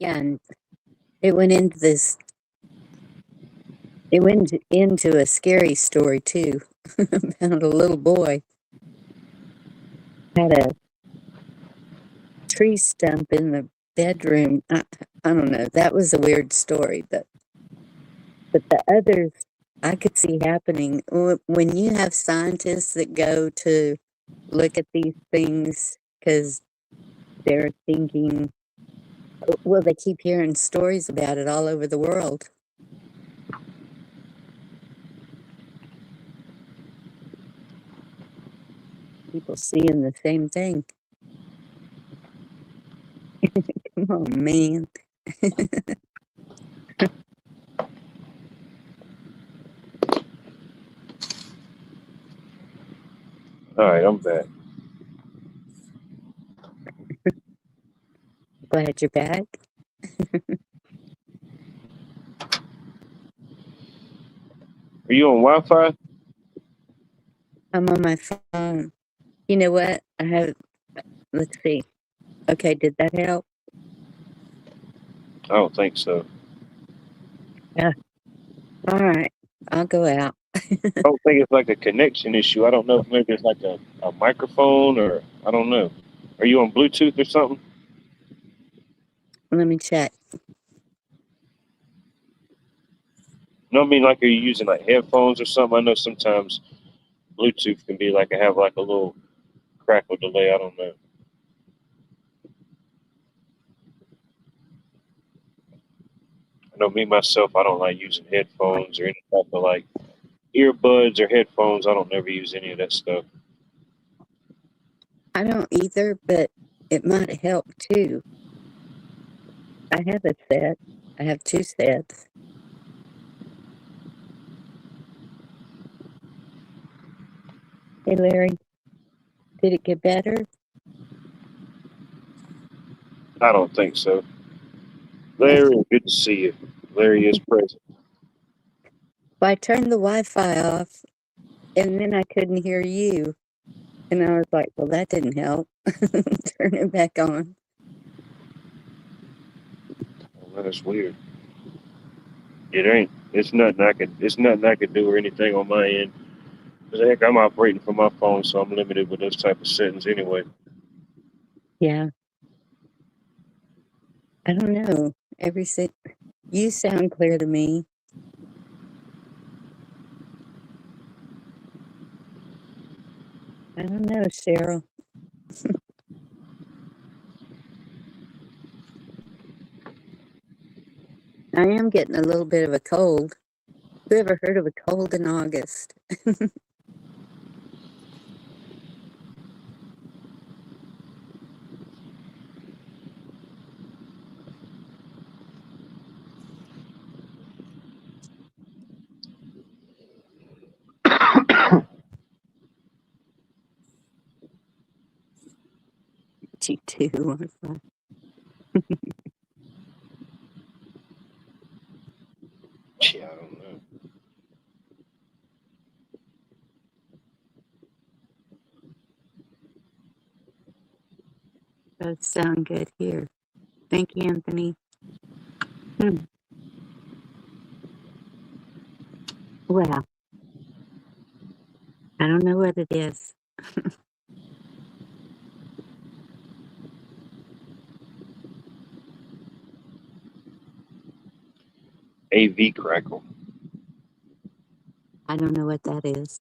Yeah, and it went into this. It went into a scary story too about a little boy had a tree stump in the bedroom. I don't know. That was a weird story, but the others I could see happening when you have scientists that go to look at these things because they're thinking, well, they keep hearing stories about it all over the world. People seeing the same thing. Come on, man. All right, I'm back. Glad you're back. Are you on Wi-Fi? I'm on my phone. You know what? Let's see. Okay, did that help? I don't think so. Yeah. All right. I'll go out. I don't think it's like a connection issue. I don't know if maybe it's like a microphone or I don't know. Are you on Bluetooth or something? Let me check. No, I mean like are you using like headphones or something? I know sometimes Bluetooth can be like have like a little crackle delay. I don't know. I know me myself. I don't like using headphones or any type of like earbuds or headphones. I don't never use any of that stuff. I don't either, but it might help too. I have a set. I have two sets. Hey, Larry, did it get better? I don't think so. Larry, good to see you. Larry is present. Well, I turned the Wi-Fi off, and then I couldn't hear you. And I was like, well, that didn't help. Turn it back on. Oh, that's weird. It ain't. It's nothing I could. It's nothing I could do or anything on my end. 'Cause heck, I'm operating from my phone, so I'm limited with those type of settings anyway. Yeah. I don't know. You sound clear to me. I don't know, Cheryl. I am getting a little bit of a cold. Who ever heard of a cold in August? You too. Yeah, I don't know. does sound good here. Thank you, Anthony. Well, I don't know what it is. AV crackle. I don't know what that is.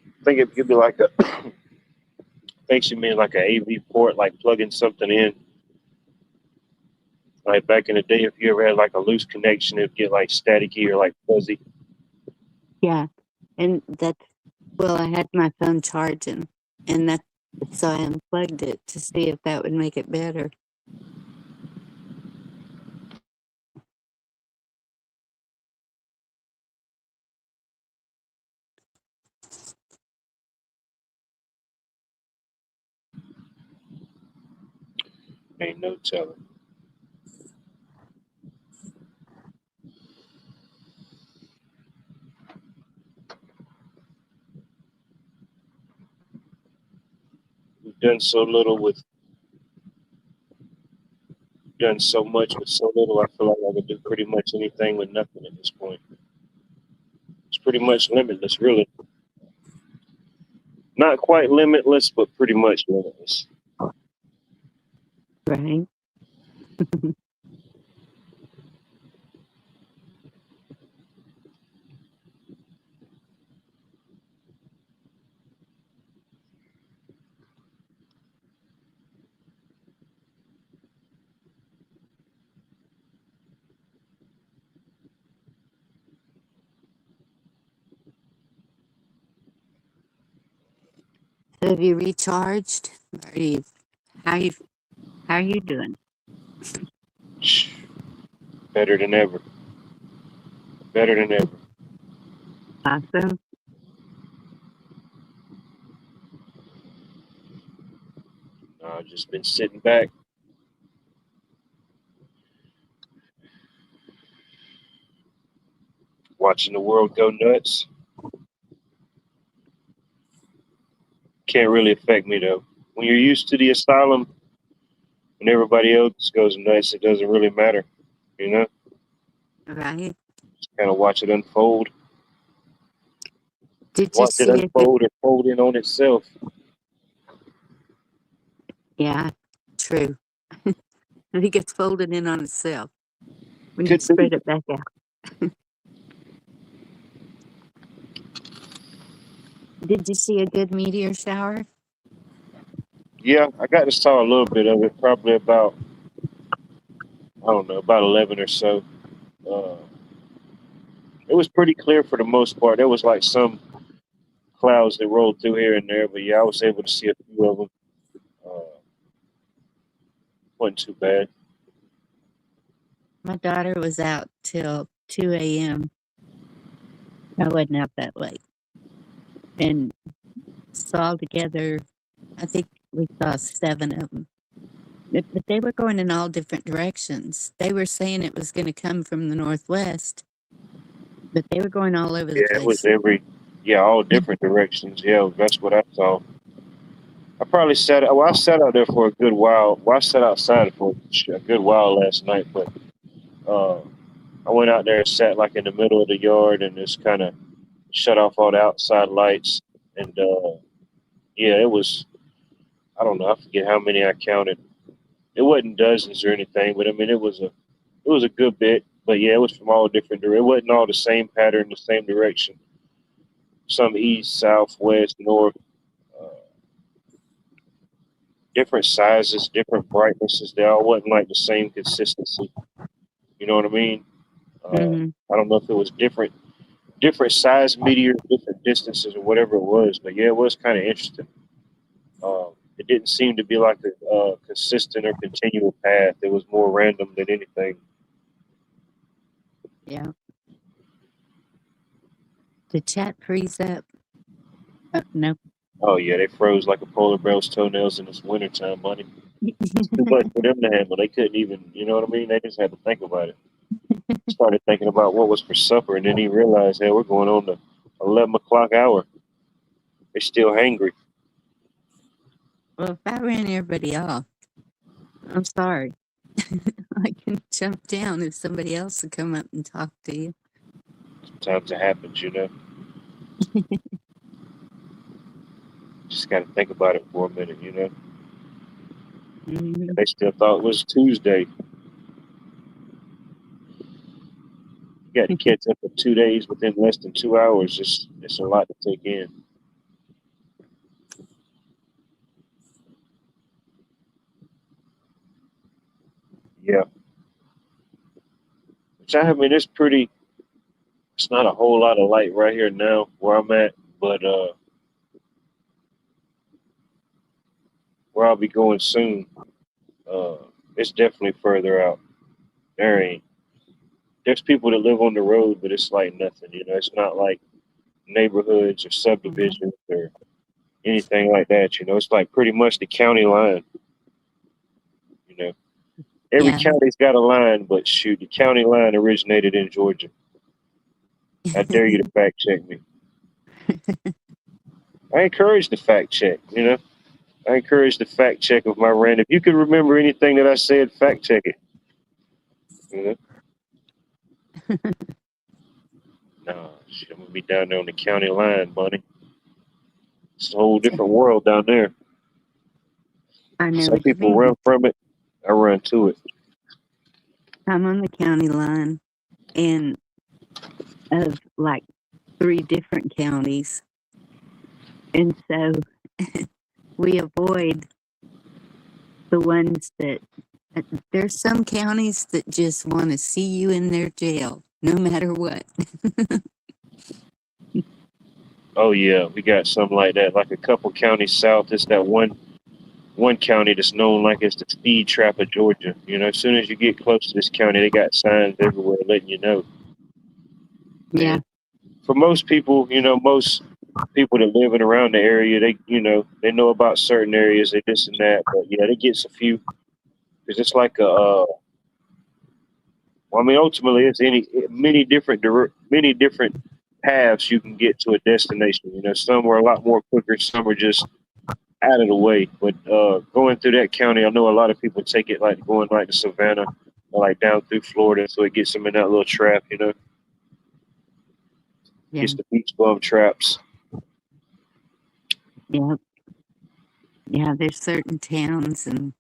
I think it could be like a. I think she means like an AV port, like plugging something in. Like back in the day, if you ever had like a loose connection, it'd get like staticky or like fuzzy. Yeah, and well, I had my phone charging, and so I unplugged it to see if that would make it better. Ain't no telling. We've done so little with, done so much with so little. I feel like I could do pretty much anything with nothing at this point. It's pretty much limitless, really. Not quite limitless, but pretty much limitless. Right? So have you recharged? Are you, how you how are you doing? Better than ever. Better than ever. Awesome. I've just been sitting back, watching the world go nuts. Can't really affect me though. When you're used to the asylum and everybody else goes nuts, it doesn't really matter. You know, Right? just kind of watch it unfold. Did you Watch it see a good? unfold and fold in on itself. Yeah, true. And it gets folded in on itself when you Could be. spread it back out. Did you see a good meteor shower? Yeah, I got to saw a little bit of it. Probably about, I don't know, about 11 or so. Uh, it was pretty clear for the most part. There was like some clouds that rolled through here and there, but yeah, I was able to see a few of them. Uh, wasn't too bad. My daughter was out till 2 a.m. I wasn't out that late. And saw together, I think we saw 7 of them. But they were going in all different directions. They were saying it was going to come from the northwest, but they were going all over the Yeah, it was place. yeah, all different directions. Yeah, that's what I saw. I probably sat, well, I sat out there for a good while. Well, I sat outside for a good while last night, but uh, I went out there and sat like in the middle of the yard and just kind of shut off all the outside lights. And yeah, it was, I don't know, I forget how many I counted. It wasn't dozens or anything, but I mean, it was a good bit. But yeah, it was from all different directions. It wasn't all the same pattern, the same direction. Some east, south, west, north, uh, different sizes, different brightnesses. They all wasn't like the same consistency. You know what I mean? Hmm. I don't know if it was different size meteors, different distances, or whatever it was. But yeah, it was kind of interesting. It didn't seem to be like a consistent or continual path. It was more random than anything. Yeah. The chat freeze up. No. Oh yeah, they froze like a polar bear's toenails in this wintertime, buddy. It's too much for them to handle. They couldn't even, you know what I mean? They just had to think about it. Started thinking about what was for supper, and then he realized, hey, we're going on the 11 o'clock hour. They're still hangry. Well, if I ran everybody off, I'm sorry. I can jump down if somebody else would come up and talk to you. Sometimes it happens, Just got to think about it for a minute. Mhm. They still thought it was Tuesday. You got to catch up for 2 days within less than 2 hours. It's a lot to take in. Yeah. Which I mean, it's pretty. It's not a whole lot of light right here now where I'm at, but where I'll be going soon, uh, it's definitely further out. There ain't. There's people that live on the road, but it's like nothing. It's not like neighborhoods or Mhm. subdivisions or anything like that. It's like pretty much the county line. You know, every Yeah. county's got a line, but shoot, the county line originated in Georgia. I dare you to fact check me. I encourage the fact check. I encourage the fact check of my rant. If you can remember anything that I said, fact check it. You know? No, shit, I'm gonna be down there on the county line, buddy. It's a whole different world down there. I know Some what you people mean. run from it. I run to it. I'm on the county line and of like 3 different counties. And so we avoid the ones that there's some counties that just want to see you in their jail no matter what. Oh yeah, we got something like that. Like a couple counties south, it's that one county that's known like it's the speed trap of Georgia. As soon as you get close to this county, they got signs everywhere letting you know. Yeah. And for most people, most people that live in around the area, they know about certain areas, they this and that. But yeah, they gets a few because it's like well, I mean, ultimately, it's many different paths you can get to a destination. Some are a lot more quicker, some are just out of the way. But going through that county, I know a lot of people take it like going like to Savannah or like down through Florida, so it gets them in that little trap. Yeah. Gets the beach bum traps. Yeah. Yeah. There's certain towns and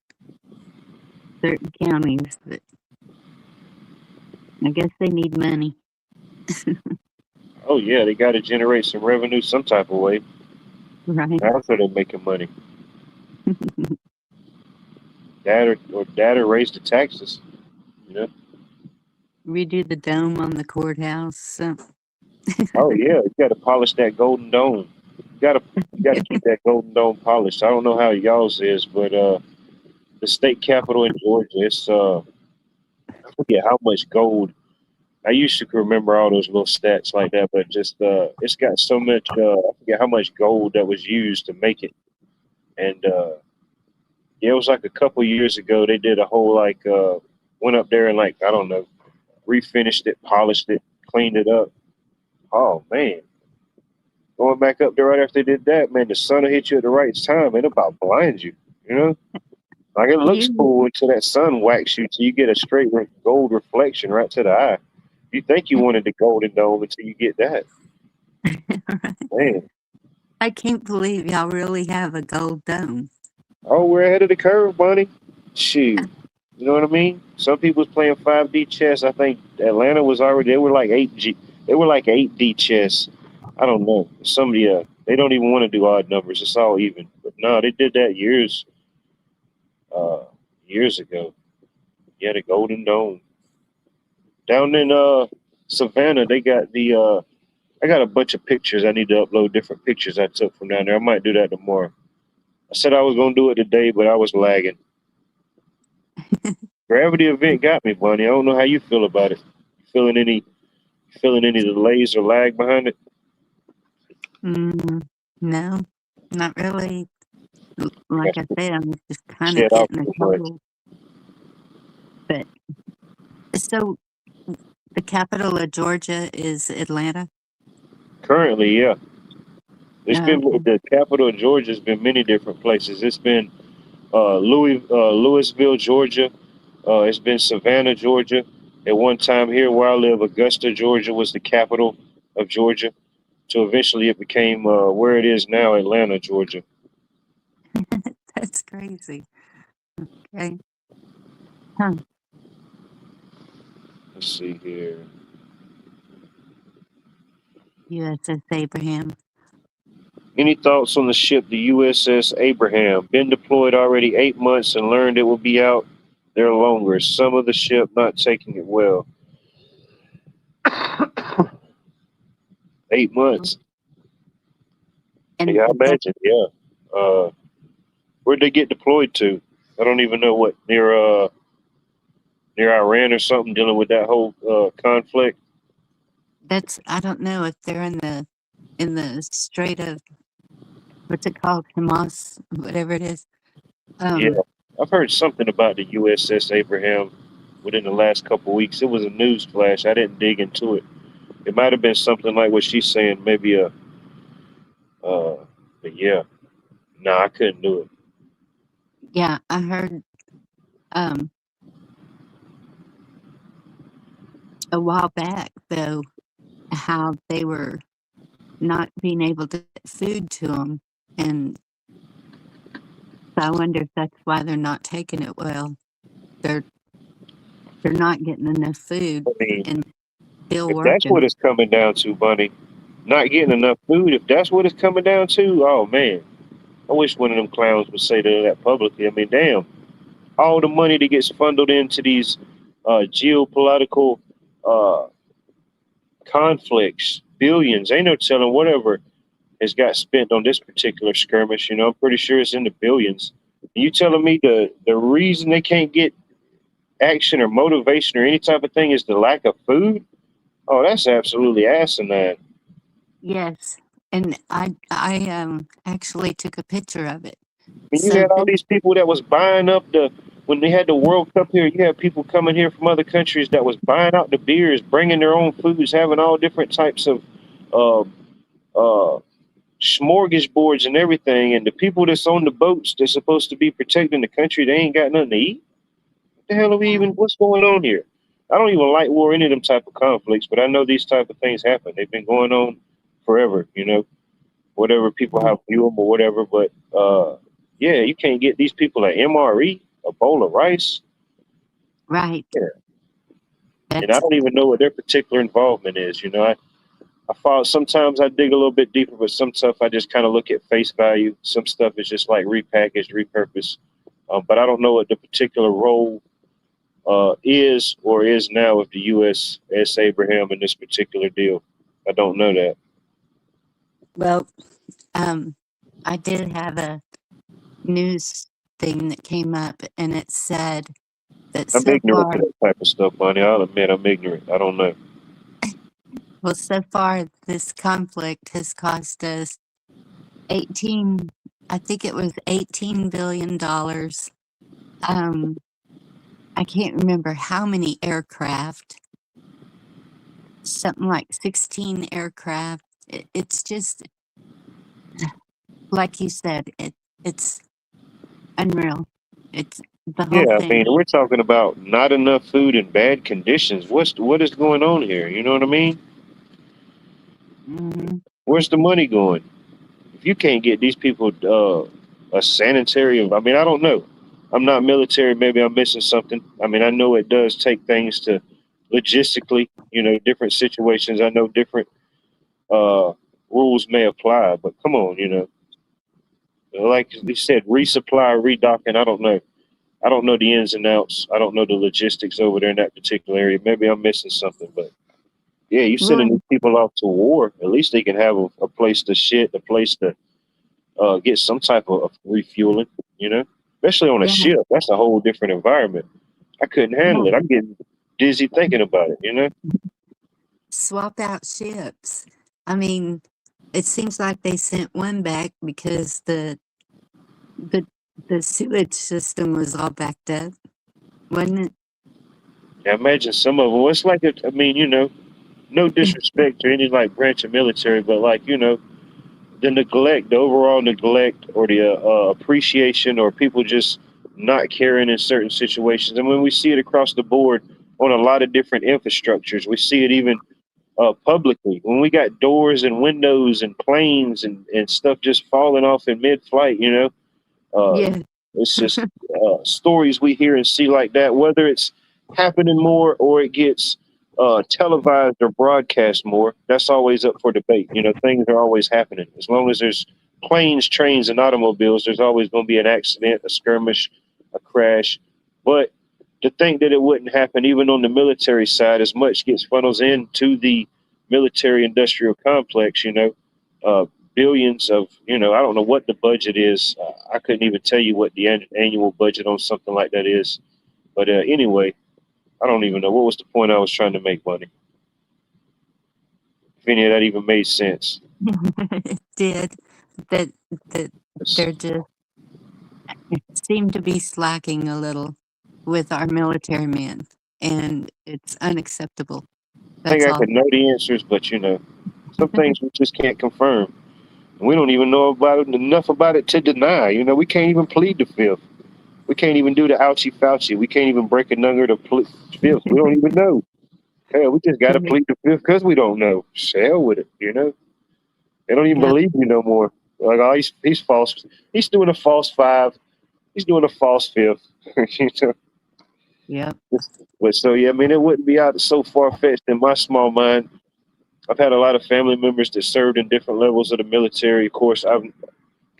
certain counties that I guess they need money. Oh yeah, they got to generate some revenue some type of way. Right. That's how they're making money. Dad or raise the taxes. You know. Redo the dome on the courthouse. Oh yeah, you got to polish that golden dome. You got to keep that golden dome polished. I don't know how y'all's is, but the state capitol in Georgia, it's I forget how much gold. I used to remember all those little stats like that, but just it's got so much. I forget how much gold that was used to make it, and yeah, it was like a couple years ago. They did a whole like went up there and like I don't know, refinished it, polished it, cleaned it up. Oh man, going back up there right after they did that, man, the sun will hit you at the right time and about blind you. You know, like it looks You, cool until that sun whacks you, till you get a straight gold reflection right to the eye. You think you wanted the golden dome until you get that. Man, I can't believe y'all really have a gold dome. oh, we're ahead of the curve, buddy. Shoot, you know what I mean? Some people's playing 5D chess. I think Atlanta was already. They were like 8G. They were like 8D chess. I don't know. Somebody, they don't even want to do odd numbers. It's all even. But no, they did that uh, years ago. Yeah, the Golden Dome down in Savannah. They got the. I got a bunch of pictures. I need to upload different pictures I took from down there. I might do that tomorrow. I said I was gonna do it today, but I was lagging. Gravity event got me, Bunny. I don't know how you feel about it. Feeling any feeling any delays or lag behind it? Mm, no, not really. I Like got I to said, I'm just kind of shut off getting a too much. total. But so the capital of Georgia is Atlanta. Currently, yeah. It's been No, the capital of Georgia has been many different places. It's been Louisville, Georgia. It's been Savannah, Georgia. At one time here where I live, Augusta, Georgia was the capital of Georgia. So eventually it became where it is now, Atlanta, Georgia. that's crazy. Okay. Huh. Let's see here. USS Abraham. Any thoughts on the ship, the USS Abraham? Been deployed already 8 months and learned it will be out there longer. Some of the ship not taking it well. 8 months. And Yeah, I that, imagine. Yeah. Where'd they get deployed to? I don't even know what near Iran or something, dealing with that whole conflict. that's I don't know if they're in the Strait of what's it called, Hamas, whatever it is. Yeah, Um, I've heard something about the USS Abraham within the last couple of weeks. It was a news flash. I didn't dig into it. It might have been something like what she's saying, maybe but yeah, no, I couldn't do it. yeah, I heard um a while back though how they were not being able to get food to them, and so I wonder if that's why they're not taking it well. They're they're not getting enough food I mean, and still if that's what working. it's coming down to, Bunny, not getting enough food, if that's what it's coming down to, oh man, I wish one of them clowns would say that publicly. I mean, damn, all the money that gets funneled into these geopolitical uh, conflicts, billions, ain't no telling whatever has got spent on this particular skirmish. You know, I'm pretty sure it's in the billions. You telling me the reason they can't get action or motivation or any type of thing is the lack of food? Oh, that's absolutely asinine. Yes, and I actually took a picture of it. I mean, you So had all this, these people that was buying up the when they had the World Cup here. You had people coming here from other countries that was buying out the beers, bringing their own foods, having all different types of uh, uh, smorgasbords and everything. And the people that's on the boats that's supposed to be protecting the country, they ain't got nothing to eat. What the hell are we yeah, even? What's going on here? I don't even like war, any of them type of conflicts, but I know these type of things happen. They've been going on forever. You know, whatever people mm, have view them or whatever. But yeah, you can't get these people an MRE, a bowl of rice. right. Yeah. And I That's don't even know what their particular involvement is. You know, I follow, sometimes I dig a little bit deeper, but some stuff I just kind of look at face value. Some stuff is just like repackaged, repurposed. But I don't know what the particular role is or is now with the USS Abraham in this particular deal. I don't know that. well, um, I did have a news thing that came up, and it said that I'm so ignorant to far, that type of stuff, Bonnie. I'll admit I'm ignorant. I don't know. well, so far this conflict has cost us 18, I think it was $18 billion. Um, I can't remember how many aircraft, something like 16 aircraft. It's just like you said, it's unreal. It's the whole Yeah, I mean, thing. we're talking about not enough food in bad conditions. What is going on here? You know what I mean? Hmm. Where's the money going? If you can't get these people a sanitary, I mean, I don't know. I'm not military. Maybe I'm missing something. I mean, I know it does take things to logistically, you know, different situations. I know different uh, rules may apply, but come on, you know, like you said, resupply, redocking. I don't know. I don't know the ins and outs. I don't know the logistics over there in that particular area. Maybe I'm missing something, but yeah, you sending Well, these people off to war. At least they can have a place to shit, a place to get some type of refueling. You know, especially on a yeah, ship. That's a whole different environment. I couldn't handle yeah. it. I'm getting dizzy thinking about it. You know. Swap out ships. I mean, it seems like they sent one back because the the sewage system was all backed up, wasn't I imagine some of them. It's I mean, you know, no it? disrespect to any like branch of military, but like you know, the neglect, the overall neglect, or the appreciation, or people just not caring in certain situations. And when we see it across the board on a lot of different infrastructures, we see it even publicly when we got doors and windows and planes and stuff just falling off in mid-flight. Uh, Yeah. it's just stories we hear and see like that, whether it's happening more or it gets televised or broadcast more. That's always up for debate. Things are always happening. As long as there's planes, trains, and automobiles, there's always going to be an accident, a skirmish, a crash. But to think that it wouldn't happen even on the military side, as much gets funnels into the military industrial complex, billions of, I don't know what the budget is. I couldn't even tell you what the annual budget on something like that is. But anyway, I don't even know. What was the point I was trying to make, Bunny? If any of that even made sense. It did. That they're just seem to be slacking a little with our military men, and it's unacceptable. I think That's I all. could know the answers, but some things we just can't confirm. We don't even know enough about it to deny. We can't even plead the fifth. We can't even do the ouchie Fauci. We can't even break a nugget of fifth. We don't even know. Hell, we just got to plead the fifth because we don't know. Hell with it, They don't even Yep. believe you no more. Like, oh, he's false. He's doing a false five. He's doing a false fifth. Yep. But so, yeah, I mean, it wouldn't be out so far-fetched in my small mind. I've had a lot of family members that served in different levels of the military. Of course,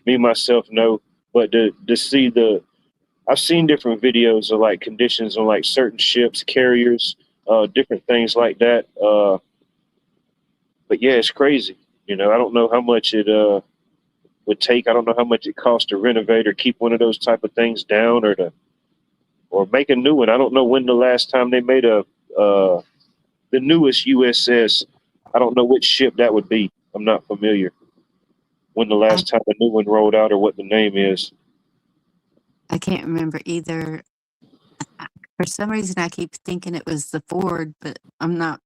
me myself know, but to see I've seen different videos of like conditions on like certain ships, carriers, different things like that. But yeah, it's crazy. I don't know how much it would take. I don't know how much it costs to renovate or keep one of those type of things down or make a new one. I don't know when the last time they made the newest USS. I don't know which ship that would be. I'm not familiar. When the last time a new one rolled out or what the name is. I can't remember either. For some reason, I keep thinking it was the Ford, but I'm not.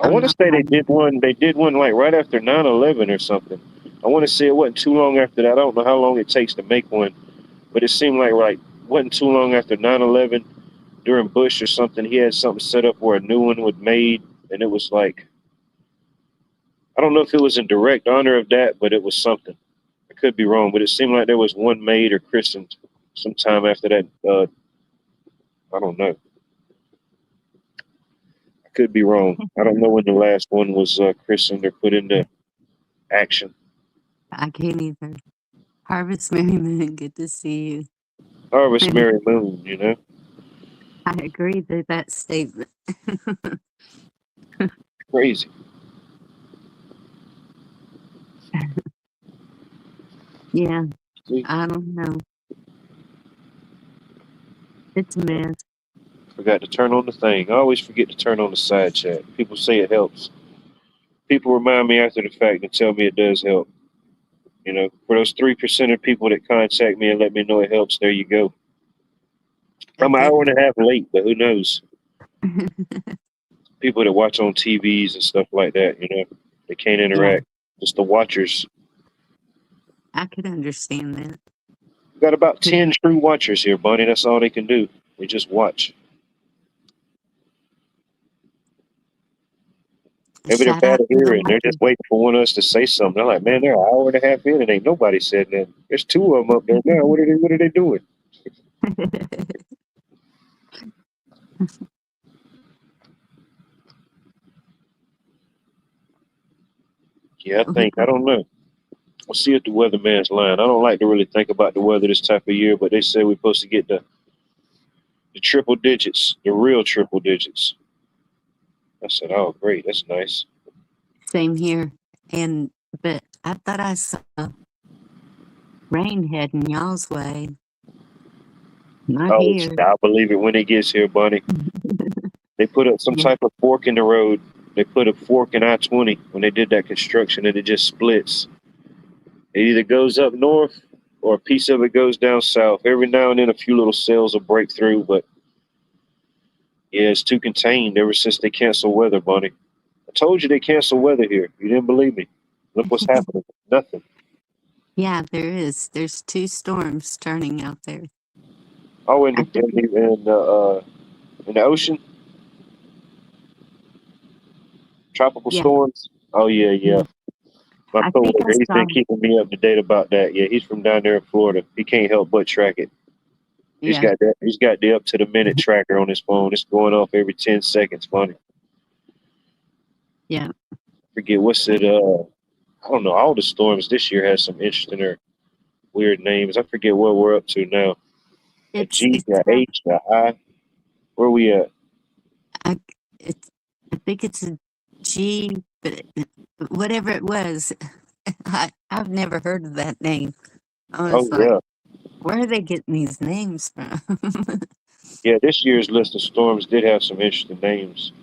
I want to say they did one. They did one like right after 9/11 or something. I want to say it wasn't too long after that. I don't know how long it takes to make one, but it seemed like wasn't too long after 9/11 during Bush or something. He had something set up where a new one was made, and it was like, I don't know if it was in direct honor of that, but it was something. I could be wrong, but it seemed like there was one made or christened sometime after that. I don't know. I could be wrong. I don't know when the last one was christened or put into action. I can't either. Harvest Merry Moon, good to see you. Harvest Merry Moon, I agree with that statement. Crazy. Yeah, See? I don't know. It's a mess. Forgot to turn on the thing. I always forget to turn on the side chat. People say it helps. People remind me after the fact and tell me it does help. For those 3% of people that contact me and let me know it helps, there you go. I'm an hour and a half late, but who knows? People that watch on TVs and stuff like that, they can't interact. Yeah. Just the watchers. I could understand that. We've got about 10 true watchers here, Bunny. That's all they can do. They just watch. Maybe they're bad of hearing. They're just waiting for one of us to say something. They're like, man, they're an hour and a half in and ain't nobody said that. There's 2 of them up there now. What are they doing? Yeah, I don't know. We'll see if the weatherman's lying. I don't like to really think about the weather this type of year, but they say we're supposed to get the triple digits, the real triple digits. I said, oh, great. That's nice. Same here. But I thought I saw rain heading y'all's way. Not here. I'll believe it when it gets here, Bunny. They put up some type of fork in the road. They put a fork in I-20 when they did that construction, and it just splits. It either goes up north or a piece of it goes down south. Every now and then a few little cells will break through, but yeah, it's too contained ever since they canceled weather, Bunny. I told you they canceled weather here. You didn't believe me. Look what's happening. Nothing. Yeah, there is. There's two storms turning out there. Oh, in I the think in the in the, uh, in the ocean, tropical yeah, storms. Oh yeah, yeah. yeah. My I think I coworker, he's saw been keeping me up to date about that. Yeah, he's from down there in Florida. He can't help but track it. He's yeah. got that. He's got the up to the minute tracker on his phone. It's going off every 10 seconds. Funny. Yeah. Forget what's it. I don't know. All the storms this year has some interesting or weird names. I forget what we're up to now. A It's G, it's a H, a I. Where we at? I it's I think it's a G, but whatever it was, I've never heard of that name. I Oh was like, yeah, where are they getting these names from? yeah. This year's list of storms did have some interesting names.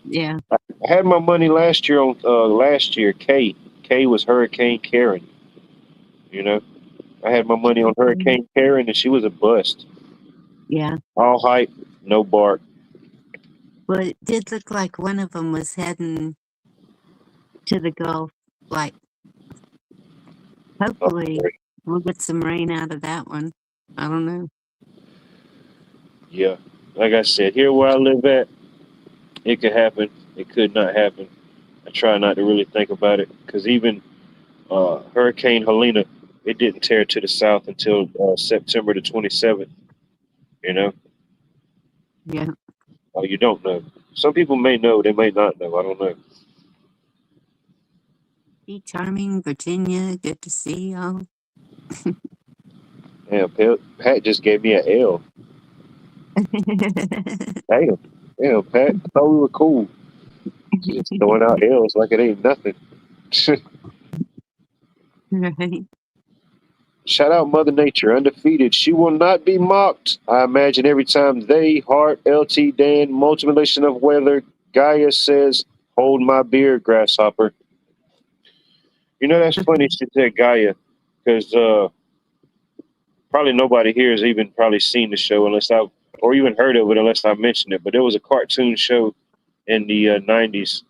Yeah. I had my money last year on last year. K. K was Hurricane Karen. You know, I had my money on Hurricane Karen, and she was a bust. Yeah. All hype, no bark. Well, it did look like one of them was heading to the Gulf. Like, Oh, hopefully, we'll get some rain out of that one. I don't know. yeah, like I said, here where I live at, it could happen. It could not happen. I try not to really think about it because even Hurricane Helena, it didn't tear to the south until September the 27th. You know, Yeah. oh, you don't know. Some people may know, they may not know. I don't know. Be charming, Virginia. Good to see y'all. Damn, Pat just gave me an L. Damn, damn, Pat. I thought we were cool. She's just throwing out L's like it ain't nothing. Right. Shout out Mother Nature, undefeated. She will not be mocked. I imagine every time they, Hart, LT, Dan, multimillion of weather, Gaia says, hold my beer, grasshopper. You know, that's funny she said Gaia, because probably nobody here has even probably seen the show unless I, or even heard of it unless I mentioned it. But there was a cartoon show in the 90s.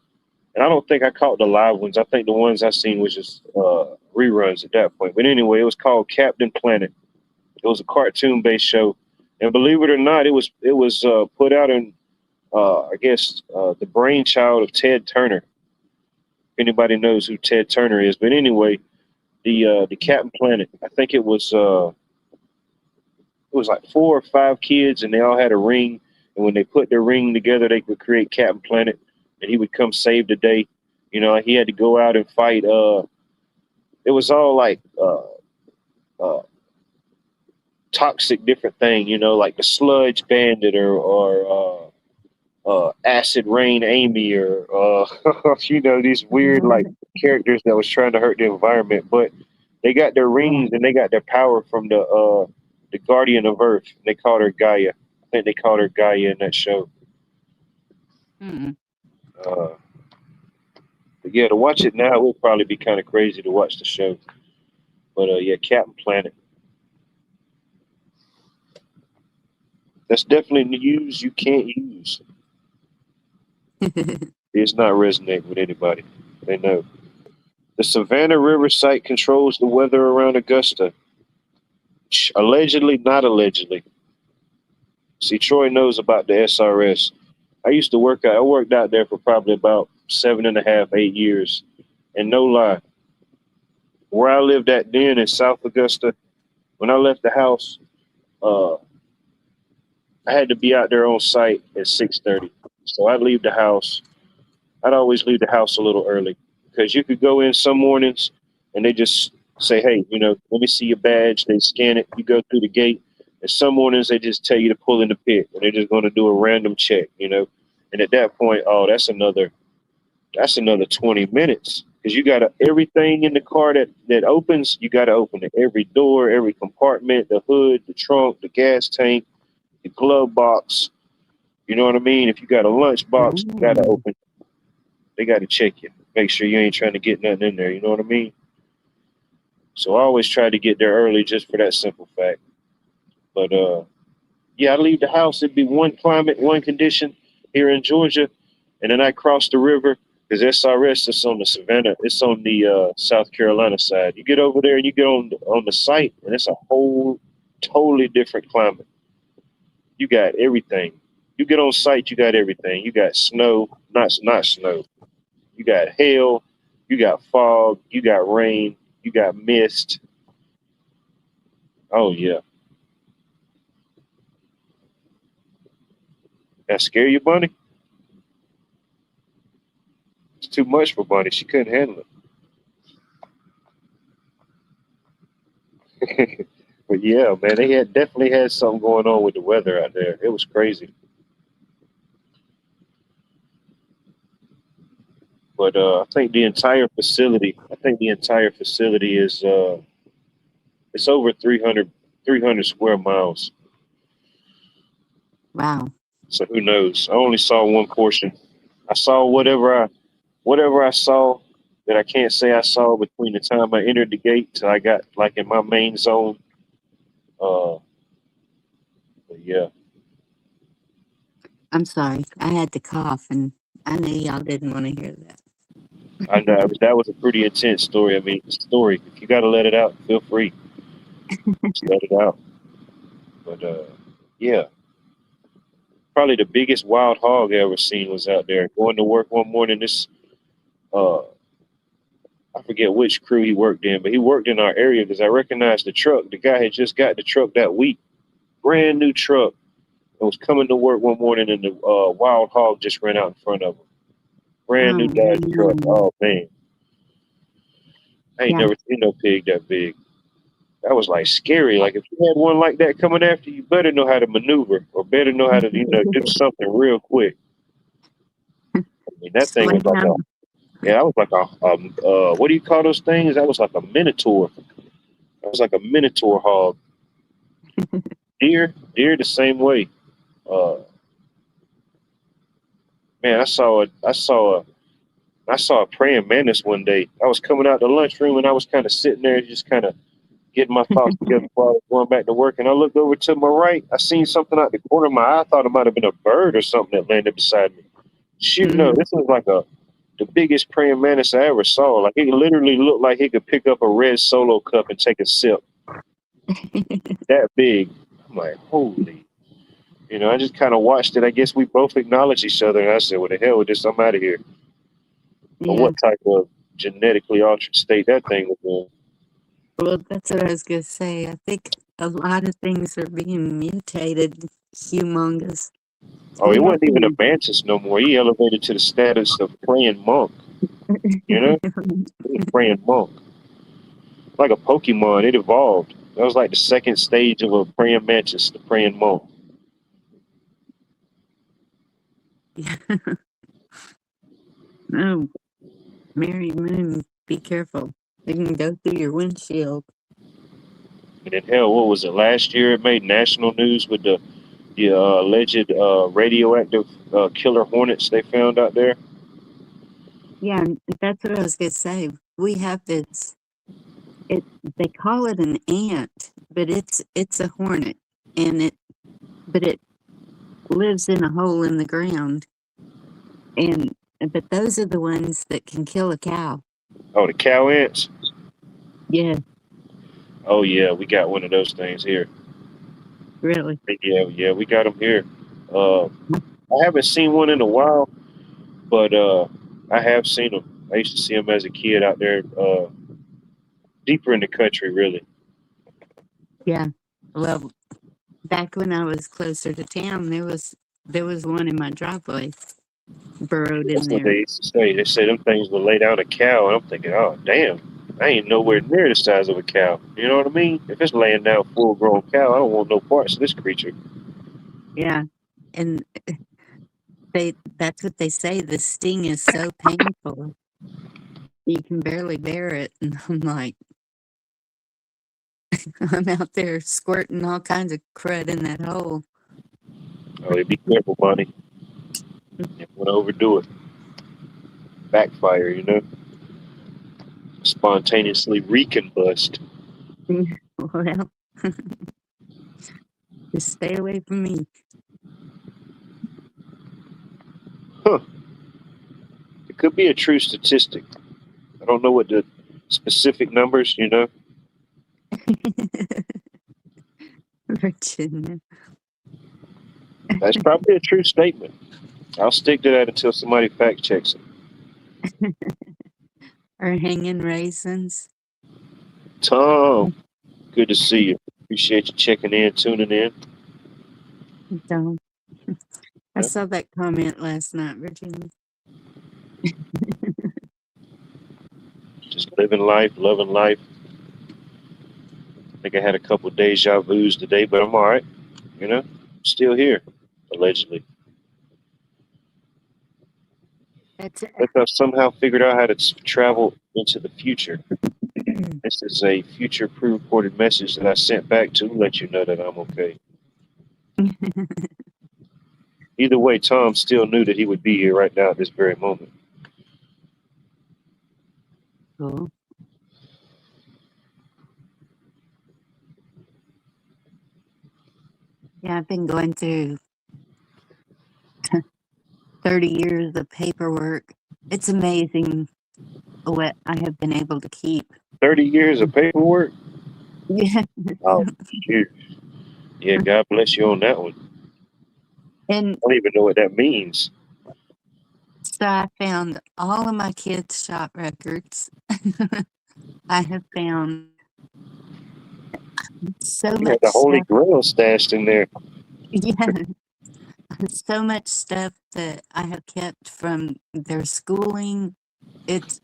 And I don't think I caught the live ones. I think the ones I seen was just reruns at that point. But anyway, it was called Captain Planet. It was a cartoon based show, and believe it or not, it was put out in I guess the brainchild of Ted Turner. If anybody knows who Ted Turner is, but anyway, the Captain Planet. I think it was like 4 or 5 kids, and they all had a ring. And when they put their ring together, they could create Captain Planet, and he would come save the day. You know, he had to go out and fight. It was all like uh, toxic different thing. You know, like the Sludge Bandit or Acid Rain Amy or you know these weird like characters that was trying to hurt the environment, but they got their Yeah. rings and they got their power from the Guardian of Earth. They called her Gaia. I think they called her Gaia in that show. Mm. Uh, but yeah, to watch it now, it would probably be kind of crazy to watch the show. But yeah, Captain Planet. That's definitely news you can't use. It's not resonating with anybody. They know. The Savannah River site controls the weather around Augusta. Allegedly, not allegedly. See, Troy knows about the SRS. I used to work out. I worked out there for probably about 7.5, 8 years, and no lie, where I lived at then in South Augusta, when I left the house, uh, I had to be out there on site at 6:30. So I'd leave the house. I'd always leave the house a little early because you could go in some mornings and they just say, "Hey, you know, let me see your badge." They scan it. You go through the gate. And some mornings they just tell you to pull in the pit, and they're just going to do a random check, you know. And at that point, oh, that's another 20 minutes because you got to everything in the car that opens. You got to open it. Every door, every compartment, the hood, the trunk, the gas tank, the glove box. You know what I mean? If you got a lunch box, you got to Mm. open. They got to check you, make sure you ain't trying to get nothing in there. You know what I mean? So I always try to get there early just for that simple fact. But yeah, I leave the house. It'd be one climate, one condition here in Georgia, and then I cross the river. Because SRS is on the Savannah, it's on the South Carolina side. You get over there and you get on the site, and it's a whole totally different climate. You got everything. You get on site, you got everything. You got snow, not snow. You got hail, you got fog, you got rain, you got mist. Oh yeah. That scare you, Bunny? It's too much for Bunny. She couldn't handle it. But yeah, man, they had definitely had something going on with the weather out there. It was crazy. But I think the entire facility is it's over 300 square miles. Wow. So who knows? I only saw one portion. I saw whatever I saw that I can't say I saw between the time I entered the gate till I got like in my main zone. But yeah, I'm sorry. I had to cough, and I knew y'all didn't want to hear that. I know that was a pretty intense story. I mean, story. If you got to let it out, feel free. Just let it out. But yeah, probably the biggest wild hog I ever seen was out there. Going to work one morning, this uh, I forget which crew he worked in, but he worked in our area because I recognized the truck. The guy had just got the truck that week, brand new truck. And was coming to work one morning, and the wild hog just ran out in front of him. Brand Oh, new Dodge truck. no. Oh man, I ain't Yeah. never seen no pig that big. That was like scary. Like if you had one like that coming after you, you better know how to maneuver or better know how to do something real quick. I mean, that thing Slow was like a down. yeah, that was like a what do you call those things? That was like a minotaur. That was like a minotaur hog. Deer the same way. Uh, man, I saw a praying mantis one day. I was coming out the lunchroom and I was kind of sitting there, just kind of getting my thoughts together before I was going back to work. And I looked over to my right. I seen something out the corner of my eye. I thought it might have been a bird or something that landed beside me. Shoot, no, this was like the biggest praying mantis I ever saw. Like it literally looked like he could pick up a red Solo cup and take a sip. That big. I'm like, holy. I just kind of watched it. I guess we both acknowledged each other, and I said, "What the hell with this? I'm out of here." Or Yeah. what type of genetically altered state that thing was in? Well, that's what I was going to say. I think a lot of things are being mutated humongous. Oh, he We have wasn't even a to. mantis no more. He elevated to the status of praying monk. You know, he was praying monk, like a Pokemon. It evolved. That was like the second stage of a praying mantis, the praying monk. Oh, Mary Moon, be careful. They can go through your windshield. And then hell, what was it? Last year, it made national news with the alleged radioactive killer hornets they found out there. Yeah, and that's what I was going to say. We have this. They call it an ant, but it's a hornet, and it lives in a hole in the ground, but those are the ones that can kill a cow. Oh, the cow ants. Yeah, Oh yeah, we got one of those things here. really. Yeah, we got them here. Uh, I haven't seen one in a while, but I have seen them. I used to see them as a kid out there, deeper in the country, really. Yeah. Well, back when I was closer to town, there was one in my driveway, burrowed in That's what there. they used to say. They say them things will lay down a cow, and I'm thinking, oh damn, I ain't nowhere near the size of a cow. You know what I mean? If it's laying down full grown cow, I don't want no parts of this creature. Yeah, and that's what they say. The sting is so painful you can barely bear it. And I'm like, I'm out there squirting all kinds of crud in that hole. Oh, be careful, Bonnie. You don't want to overdo it. Backfire, spontaneously recombust. Well, just stay away from me. Huh. could be a true statistic. I don't know what the specific numbers, Virginia. That's probably a true statement. I'll stick to that until somebody fact checks it. Or hanging raisins. Tom, good to see you. Appreciate you checking in, tuning in. Don't. I Yeah. saw that comment last night, Virginia. Just living life, loving life. I think I had a couple deja vus today, but I'm all right. Still here, allegedly. That's But I've somehow figured out how to travel into the future. This is a future pre-recorded message that I sent back to let you know that I'm okay. Either way, Tom still knew that he would be here right now at this very moment. cool. Yeah, I've been going through 30 years of paperwork. It's amazing what I have been able to keep. 30 years of paperwork? Yeah. Oh, shoot. Yeah, God bless you on that one. And I don't even know what that means. so I found all of my kids' shop records. I have found so You much had the Holy stuff. Grail stashed in there. Yeah. So much stuff that I have kept from their schooling. It's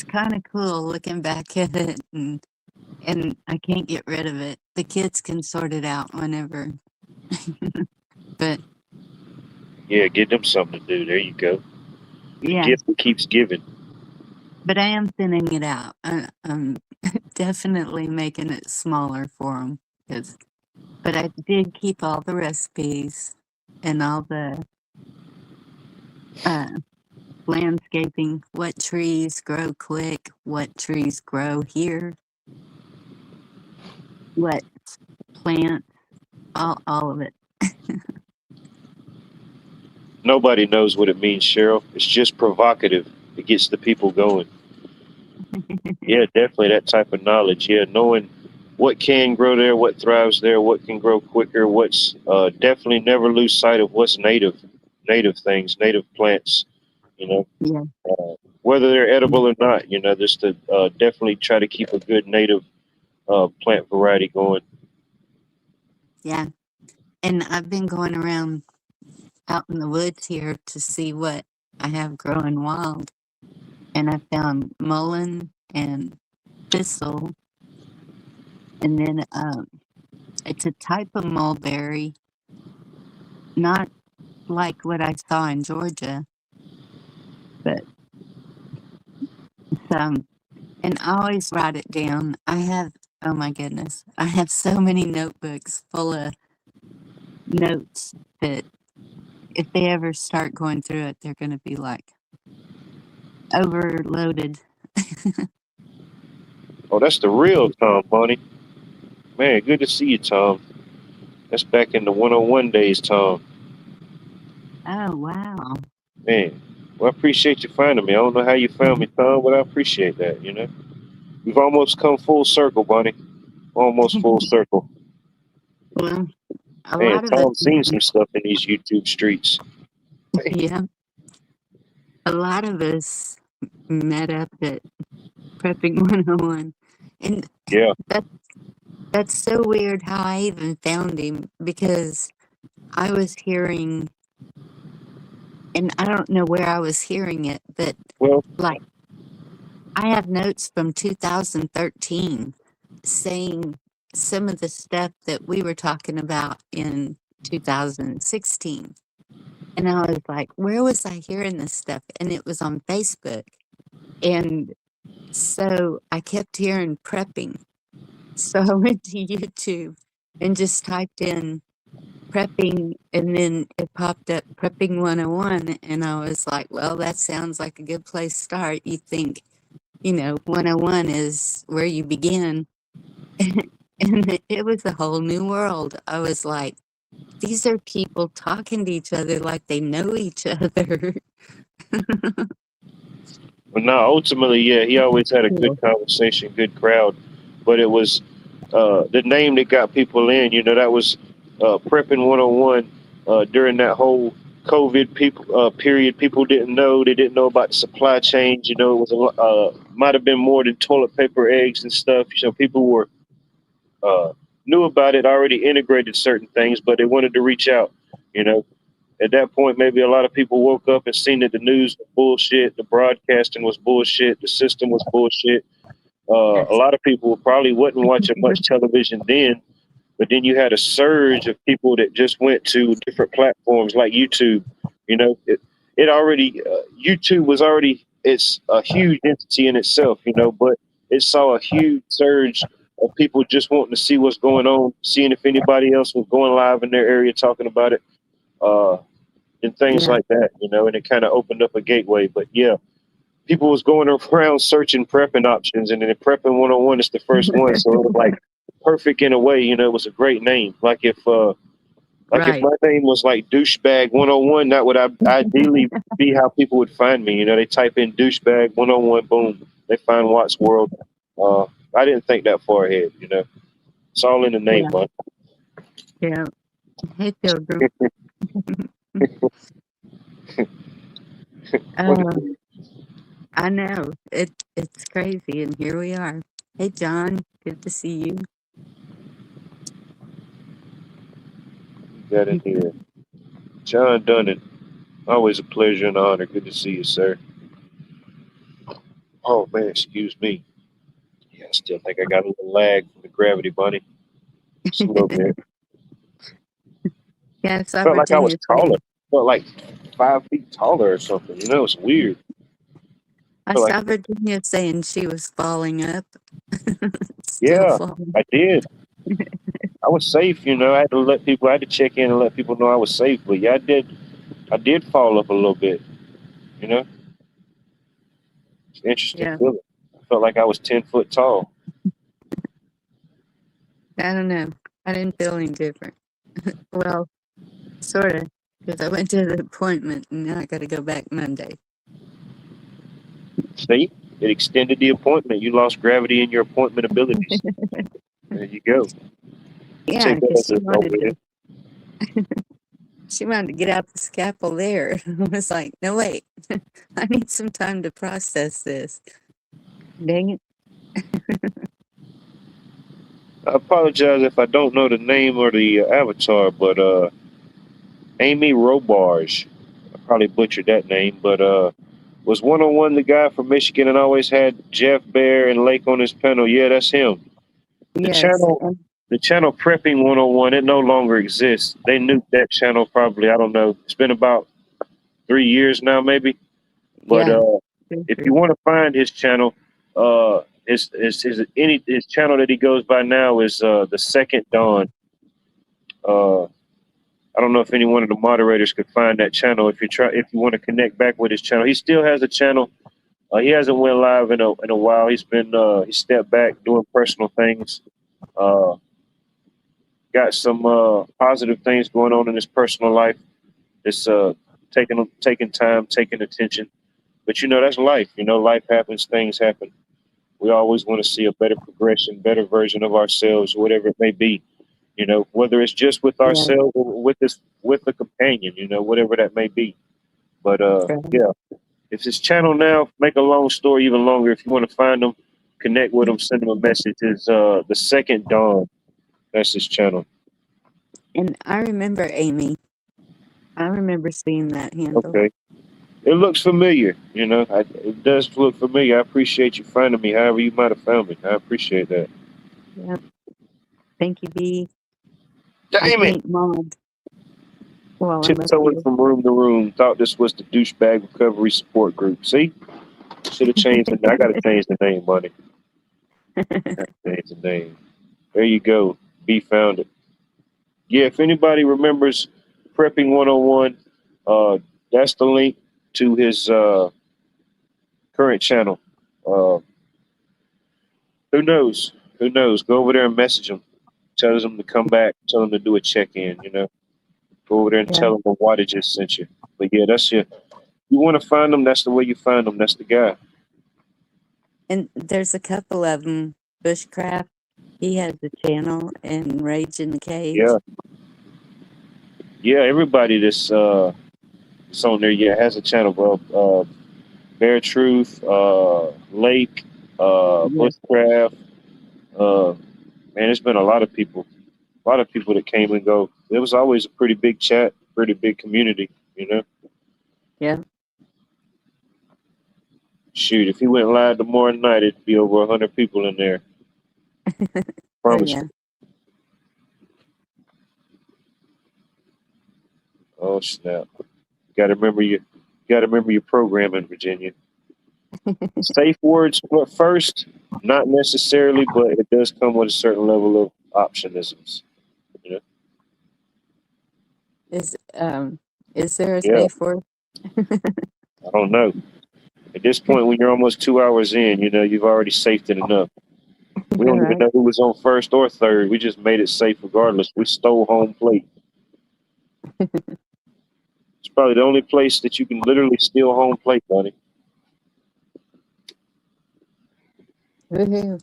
kind of cool looking back at it, and I can't get rid of it. The kids can sort it out whenever. But Yeah, give them something to do. There you go. The yeah, gift that keeps giving. but I am thinning it out. I'm definitely making it smaller for them. But I did keep all the recipes and all the landscaping, what trees grow quick, what trees grow here, what plants, all of it. Nobody knows what it means, Cheryl. It's just provocative. It gets the people going. Yeah, definitely that type of knowledge. Yeah, knowing what can grow there, what thrives there, what can grow quicker, what's definitely never lose sight of what's native things, native plants, Yeah. whether they're edible or not, just to definitely try to keep a good native plant variety going. Yeah. And I've been going around out in the woods here to see what I have growing wild. And I found mullein and thistle. And then it's a type of mulberry, not like what I saw in Georgia, but some. And I always write it down. Oh my goodness, I have so many notebooks full of notes that if they ever start going through it, they're going to be like overloaded. Oh, that's the real Tom Bunny. Man, good to see you, Tom. That's back in the 101 days, Tom. Oh, wow. Man, well, I appreciate you finding me. I don't know how you found me, Tom, but I appreciate that, We've almost come full circle, Bunny. Almost full circle. Well, a Man, lot of Tom's seen us, some stuff in these YouTube streets. yeah, a lot of us met up at Prepping 101. And Yeah. that's so weird how I even found him, because I was hearing, and I don't know where I was hearing it, but Well, like I have notes from 2013 saying some of the stuff that we were talking about in 2016. And I was like, where was I hearing this stuff? And it was on Facebook. And so I kept hearing prepping. So I went to YouTube and just typed in prepping, and then it popped up Prepping 101. And I was like, well, that sounds like a good place to start. You think, 101 is where you begin. And it was a whole new world. I was like, these are people talking to each other like they know each other. But no, ultimately, yeah, he always had a good Cool. conversation, good crowd. But it was the name that got people in. You know, that was Prepping 101 during that whole COVID period. People didn't know. They didn't know about the supply chains. You know, it was might have been more than toilet paper, eggs, and stuff. So people were uh, knew about it, already integrated certain things, but they wanted to reach out. You know, at that point, maybe a lot of people woke up and seen that the news was bullshit, the broadcasting was bullshit, the system was bullshit. A Yes. lot of people probably wasn't watching much television then, but then you had a surge of people that just went to different platforms like YouTube. You know, it already YouTube was already it's a huge entity in itself. You know, but it saw a huge surge of people just wanting to see what's going on, seeing if anybody else was going live in their area talking about it. Uh, and things Yeah. like that, you know, and it kind of opened up a gateway. But yeah, people was going around searching prepping options, and then Prepping 101 is the first one, so it was like perfect in a way. You know, it was a great name. Like if Right. my name was like douchebag 101, that would ideally be how people would find me. You know, they type in douchebag 101, boom, they find Watts World. Uh, I didn't think that far ahead. You know, it's all in the name, Yeah. bud. Yeah. Hey, Pilgrim. What Uh, I know it's crazy, and here we are. Hey, John. Good to see you. you got in here? John Dunnan. Always a pleasure and honor. Good to see you, sir. Oh man, excuse me. Yeah, I still think I got a little lag from the gravity bunny. Just a little bit. Yeah, I saw Felt like I was Virginia taller. saying. Felt like 5 feet taller or something. You know, it's weird. I Felt saw like Virginia saying she was falling up. Still yeah, falling. I did. I was safe, you know. I had to check in and let people know I was safe. But yeah, I did fall up a little bit, you know. It's an interesting Yeah, feeling. I felt like I was 10 foot tall. I don't know. I didn't feel any different. Well, sort of, because I went to the appointment and now I got to go back Monday. See? It extended the appointment. You lost gravity in your appointment abilities. There you go. Yeah, Take that because as a no win. she wanted to get out the scalpel there. I was like, no, wait, I need some time to process this. Dang it. I apologize if I don't know the name or the avatar, but Amy Robarge, I probably butchered that name, but was 101 the guy from Michigan and always had Jeff Bear and Lake on his panel? Yeah, that's him. The Yes. channel, the channel Prepping 101, it no longer exists. They nuked that channel probably, I don't know. It's been about 3 years now, maybe. But Yeah. if you want to find his channel, his channel that he goes by now is the Second Dawn. Uh, I don't know if any one of the moderators could find that channel. If you want to connect back with his channel, he still has a channel. He hasn't went live in a while. He stepped back doing personal things. Uh, got some positive things going on in his personal life. It's taking time, taking attention. But you know that's life. You know life happens, things happen. We always want to see a better progression, better version of ourselves, whatever it may be. You know, whether it's just with Yeah. ourselves or with a companion. You know, whatever that may be. But Right. yeah, it's his channel now. Make a long story even longer. If you want to find him, connect with him, send him a message. Is the Second Dawn? That's his channel. And I remember Amy. I remember seeing that handle. Okay, it looks familiar. You know, it does look familiar. I appreciate you finding me. However, you might have found me. I appreciate that. Yep. Thank you, B. I Damn it! can't mod while I'm up Tiptoeing here. from room to room. Thought this was the douchebag recovery support group. See, should have changed the. I got to change the name, buddy. Change the name. There you go. Be found it. Yeah, if anybody remembers Prepping 101, that's the link to his current channel. Uh, who knows? Who knows? Go over there and message him. Tell him to come back. Tell him to do a check in. You know, go over there and Yeah. tell him the Water just sent you. But yeah, You want to find them, that's the way you find them. That's the guy. And there's a couple of them. Bushcraft, he has a channel, and Rage in the Yeah, Cage. yeah. Everybody that's on there, yeah, has a channel, bro. Bear Truth, Lake, Yeah, Bushcraft. Uh, man, it's been a lot of people that came and go. It was always a pretty big chat, pretty big community. You know, yeah. shoot, if he went live tomorrow night, it'd be over 100 people in there. Oh, Promise yeah. you. Oh snap! Got to remember your, got to remember your programming, Virginia. Safe words first, not necessarily, but it does come with a certain level of optionisms. You know? Is um is there a Yeah, safe word? I don't know. At this point, when you're almost 2 hours in, you know you've already safed it enough. We All don't even right. know who was on first or third. We just made it safe regardless. We stole home plate. It's probably the only place that you can literally steal home plate, buddy. Woohoo.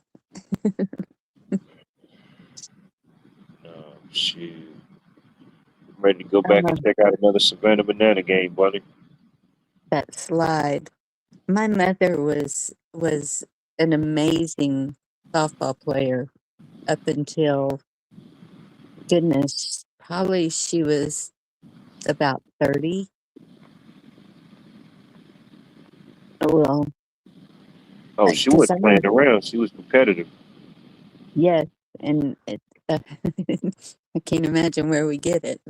Shoot. I'm ready to go back and Um, check out another Savannah Banana game, buddy. that slide. My mother was an amazing softball player up until, goodness, probably she was about 30. Oh, well, Oh, she because I wasn't playing know, around. She was competitive. yes, and I can't imagine where we get it,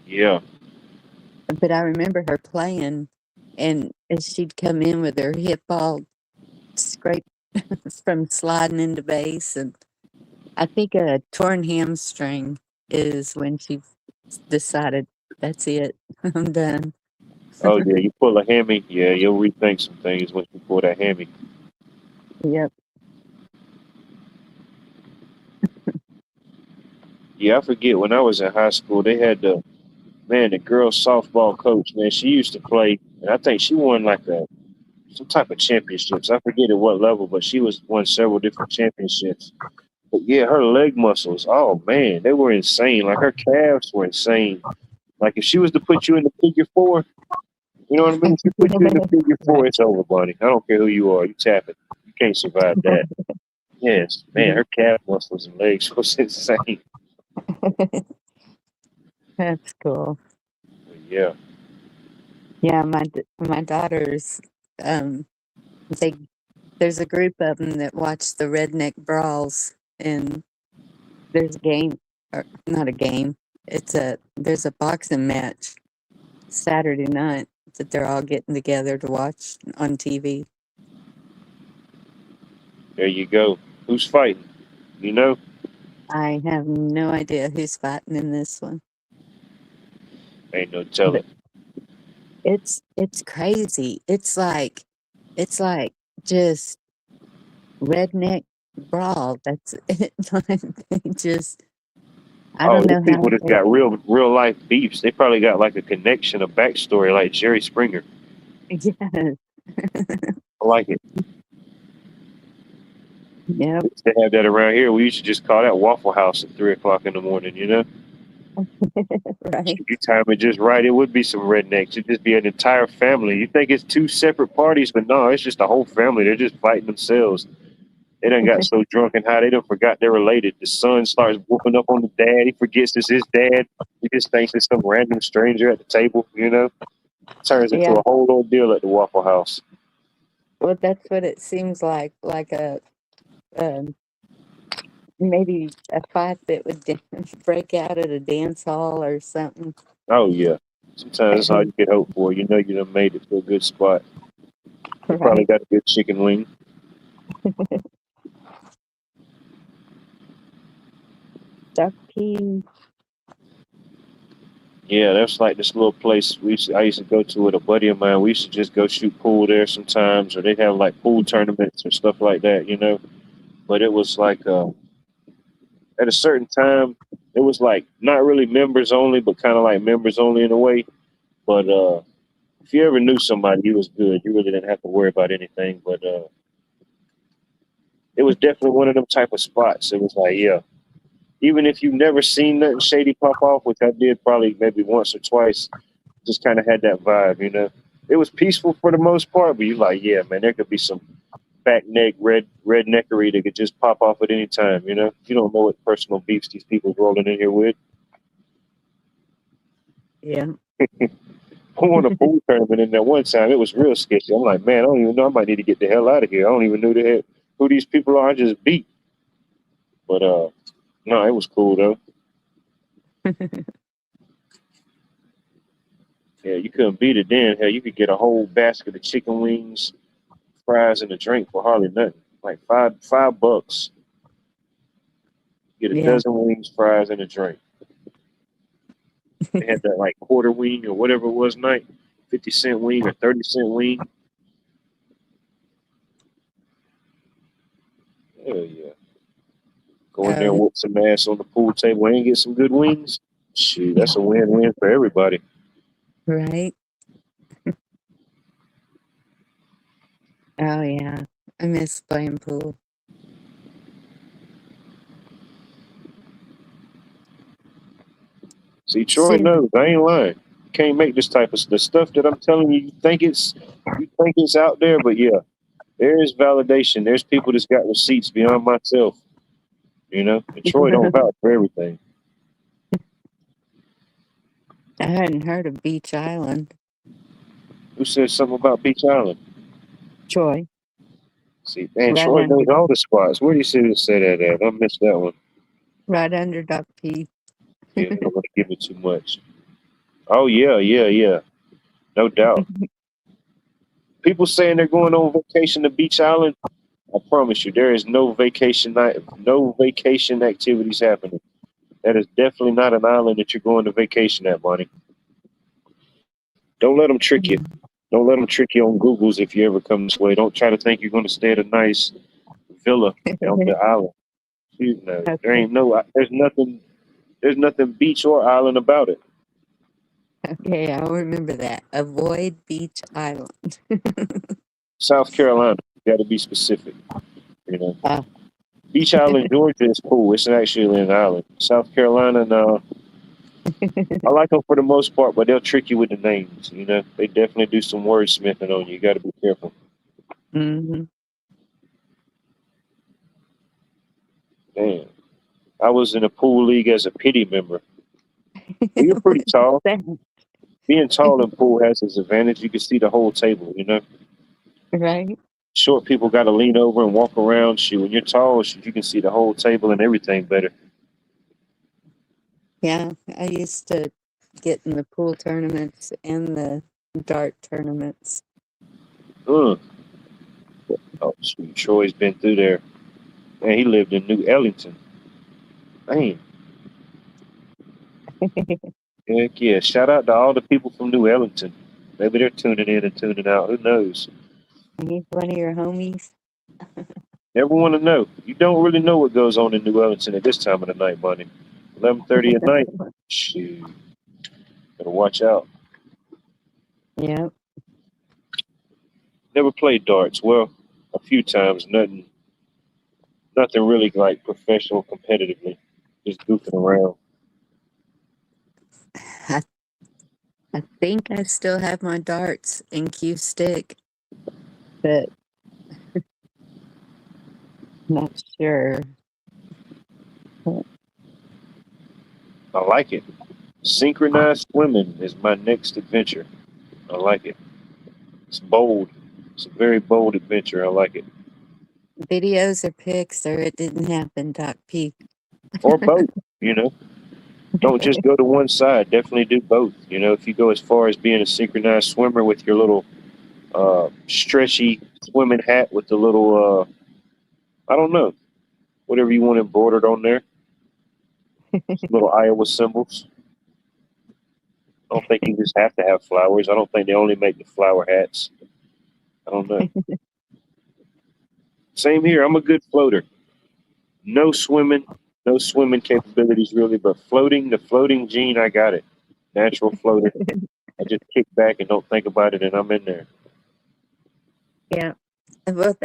Yeah. but I remember her playing, and she'd come in with her hip all scraped from sliding into base, and I think a torn hamstring is when she decided, "That's it, I'm done." Oh, yeah. You pull a hammy. Yeah, you'll rethink some things once you pull that hammy. Yep. Yeah, I forget when I was in high school, they had the girls softball coach, man. She used to play, and I think she won like some type of championships. I forget at what level, but she was won several different championships. But yeah, her leg muscles, oh man, they were insane. Like her calves were insane. Like if she was to put you in the figure four, you know what I mean? If she put you in the figure four, Right. it's over, buddy. I don't care who you are. You tap it. You can't survive that. Yes, man, her calf muscles and legs was insane. That's cool. But yeah. Yeah, my daughters, um, they there's a group of them that watch the Redneck Brawls, and there's a game, or not a game. There's a boxing match Saturday night that they're all getting together to watch on TV. There you go. Who's fighting? You know? I have no idea who's fighting in this one, Ain't no but telling. it's crazy. It's like just redneck brawl. That's it. Like, they just I Oh, don't these know people how just they. got real life beefs. They probably got like a connection, a backstory like Jerry Springer. Yes. I like it. Yep. We used to have that around here. We used to just call that Waffle House at 3 o'clock in the morning, you know? Right. If you time it just right, it would be some rednecks. It'd just be an entire family. You think it's two separate parties, but no, it's just a whole family. They're just fighting themselves. They done got so drunk and high, they done forgot they're related. The son starts whooping up on the dad. He forgets it's his dad. He just thinks it's some random stranger at the table, you know? Turns into Yeah. a whole ordeal at the Waffle House. Well, that's what it seems like a um, maybe a fight that would break out at a dance hall or something. Oh, yeah. Sometimes that's all you can hope for. You know you done made it to a good spot. They probably Right. got a good chicken wing. Ducky. Yeah, that's like this little place I used to go to with a buddy of mine. We used to just go shoot pool there sometimes, or they'd have like pool tournaments or stuff like that, you know. But it was like at a certain time, it was like not really members only, but kind of like members only in a way. But If you ever knew somebody, he was good. You really didn't have to worry about anything. But it was definitely one of them type of spots. It was like, yeah, even if you've never seen nothing shady pop off, which I did probably maybe once or twice, just kind of had that vibe, you know. It was peaceful for the most part, but you're like, yeah, man, there could be some back neck redneckery that could just pop off at any time, you know. You don't know what personal beefs these people rolling in here with. Yeah. I won a pool tournament in there one time. It was real sketchy. I'm like, man, I don't even know. I might need to get the hell out of here. I don't even know who these people are. I just beat. But no, it was cool though. Yeah, you couldn't beat it then. Hell, you could get a whole basket of chicken wings, fries, and a drink for hardly nothing. Like $5. Get a Yeah. dozen wings, fries, and a drink. They had that like quarter wing or whatever it was night, 50-cent wing or 30-cent wing. Hell yeah. Go in there and Oh, whoop some ass on the pool table and get some good wings. Shoot, that's a win-win for everybody. right. Oh yeah. I miss playing pool. See, Troy Soon. knows. I ain't lying. You can't make this type of the stuff that I'm telling you. You think it's out there, but yeah, there is validation. There's people that's got receipts beyond myself. You know, and Troy don't vouch for everything. I hadn't heard of Beach Island. Who said something about Beach Island? Troy. See, man, Right Troy knows under all the spots. Where do you say that at? I missed that one. right under Doc P. Yeah, they don't want to give me too much. Oh yeah. No doubt. People saying they're going on vacation to Beach Island. I promise you, there is no vacation night, no vacation activities happening. That is definitely not an island that you're going to vacation at, Bonnie. Don't let them trick you. Don't let them trick you on Google's if you ever come this way. Don't try to think you're going to stay at a nice villa on the island. Shoot, no, there Okay. ain't no. There's nothing. There's nothing beach or island about it. Okay, I'll remember that. Avoid Beach Island. South Carolina. You got to be specific. You know, Ah, Beach Island, Georgia is cool. It's actually an island. South Carolina, no. I like them for the most part, but they'll trick you with the names. You know, they definitely do some wordsmithing on you. You got to be careful. mm-hmm. Damn, I was in a pool league as a pity member. Well, you're pretty tall. Being tall in pool has its advantage. You can see the whole table. You know, Right? short people got to lean over and walk around. Shoot, when you're tall, shoot, you can see the whole table and everything better. Yeah, I used to get in the pool tournaments and the dart tournaments. Oh, shoot, Troy's been through there. Man, he lived in New Ellington. Man, heck yeah. Shout out to all the people from New Ellington. Maybe they're tuning in and tuning out. Who knows? He's one of your homies. Never want to know. You don't really know what goes on in New Ellington at this time of the night, Bunny. 11:30 at night. Shoot, better watch out. Yeah. Never played darts. Well, a few times. Nothing really like professional competitively. Just goofing around. I, I think I still have my darts in Q stick, but not sure. I like it. Synchronized swimming is my next adventure. I like it. It's bold. It's a very bold adventure. I like it. Videos or pics or it didn't happen, Doc P. Or both, you know. Don't just go to one side. Definitely do both. You know, if you go as far as being a synchronized swimmer with your little stretchy swimming hat with the little I don't know, whatever you want embroidered on there, little Iowa symbols. I don't think you just have to have flowers. I don't think they only make the flower hats. I don't know. Same here. I'm a good floater. No swimming, no swimming capabilities really, but floating, the floating gene, I got it. Natural floater. I just kick back and don't think about it, and I'm in there. Yeah. Well,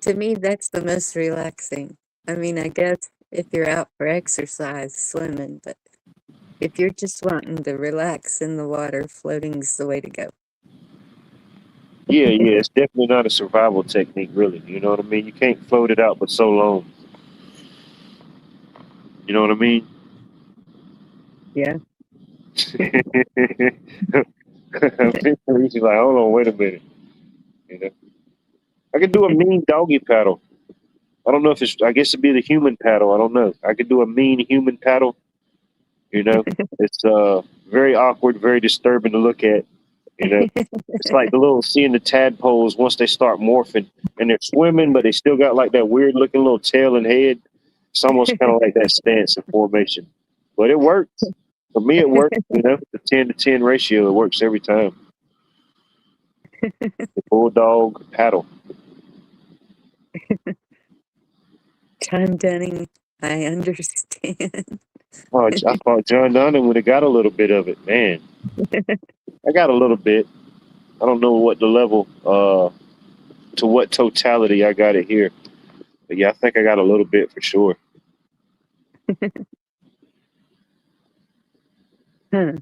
to me, that's the most relaxing. I mean, I guess if you're out for exercise, swimming, but if you're just wanting to relax in the water, floating's the way to go. Yeah, yeah, it's definitely not a survival technique, really. You know what I mean? You can't float it out but so long. You know what I mean? Yeah. He's like, hold on, wait a minute. You know, I could do a mean doggy paddle. I don't know if it's. I guess it'd be the human paddle. I don't know. I could do a mean human paddle. You know, it's very awkward, very disturbing to look at. You know, it's like the little seeing the tadpoles once they start morphing and they're swimming, but they still got like that weird looking little tail and head. It's almost kind of like that stance and formation, but it works. For me, it works. You know, the 10-to-10 ratio, it works every time. The bulldog paddle. Time Dunning, I understand. Oh, I thought John Donnan would have got a little bit of it. Man, I got a little bit. I don't know what the level, to what totality I got it here. But yeah, I think I got a little bit for sure. Huh.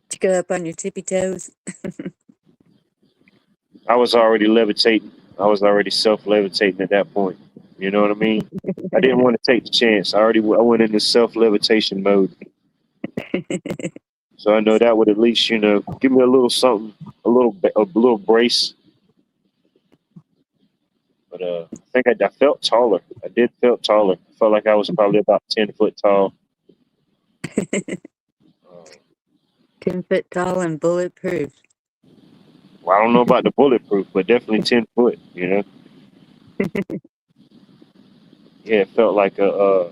Did you go up on your tippy toes? I was already levitating. I was already self-levitating at that point. You know what I mean? I didn't want to take the chance. I went into self-levitation mode. So I know that would at least, give me a little something, a little brace. But I think I felt taller. I did felt taller. I felt like I was probably about 10 foot tall. 10 foot tall and bulletproof. Well, I don't know about the bulletproof, but definitely 10 foot. Yeah, it felt like what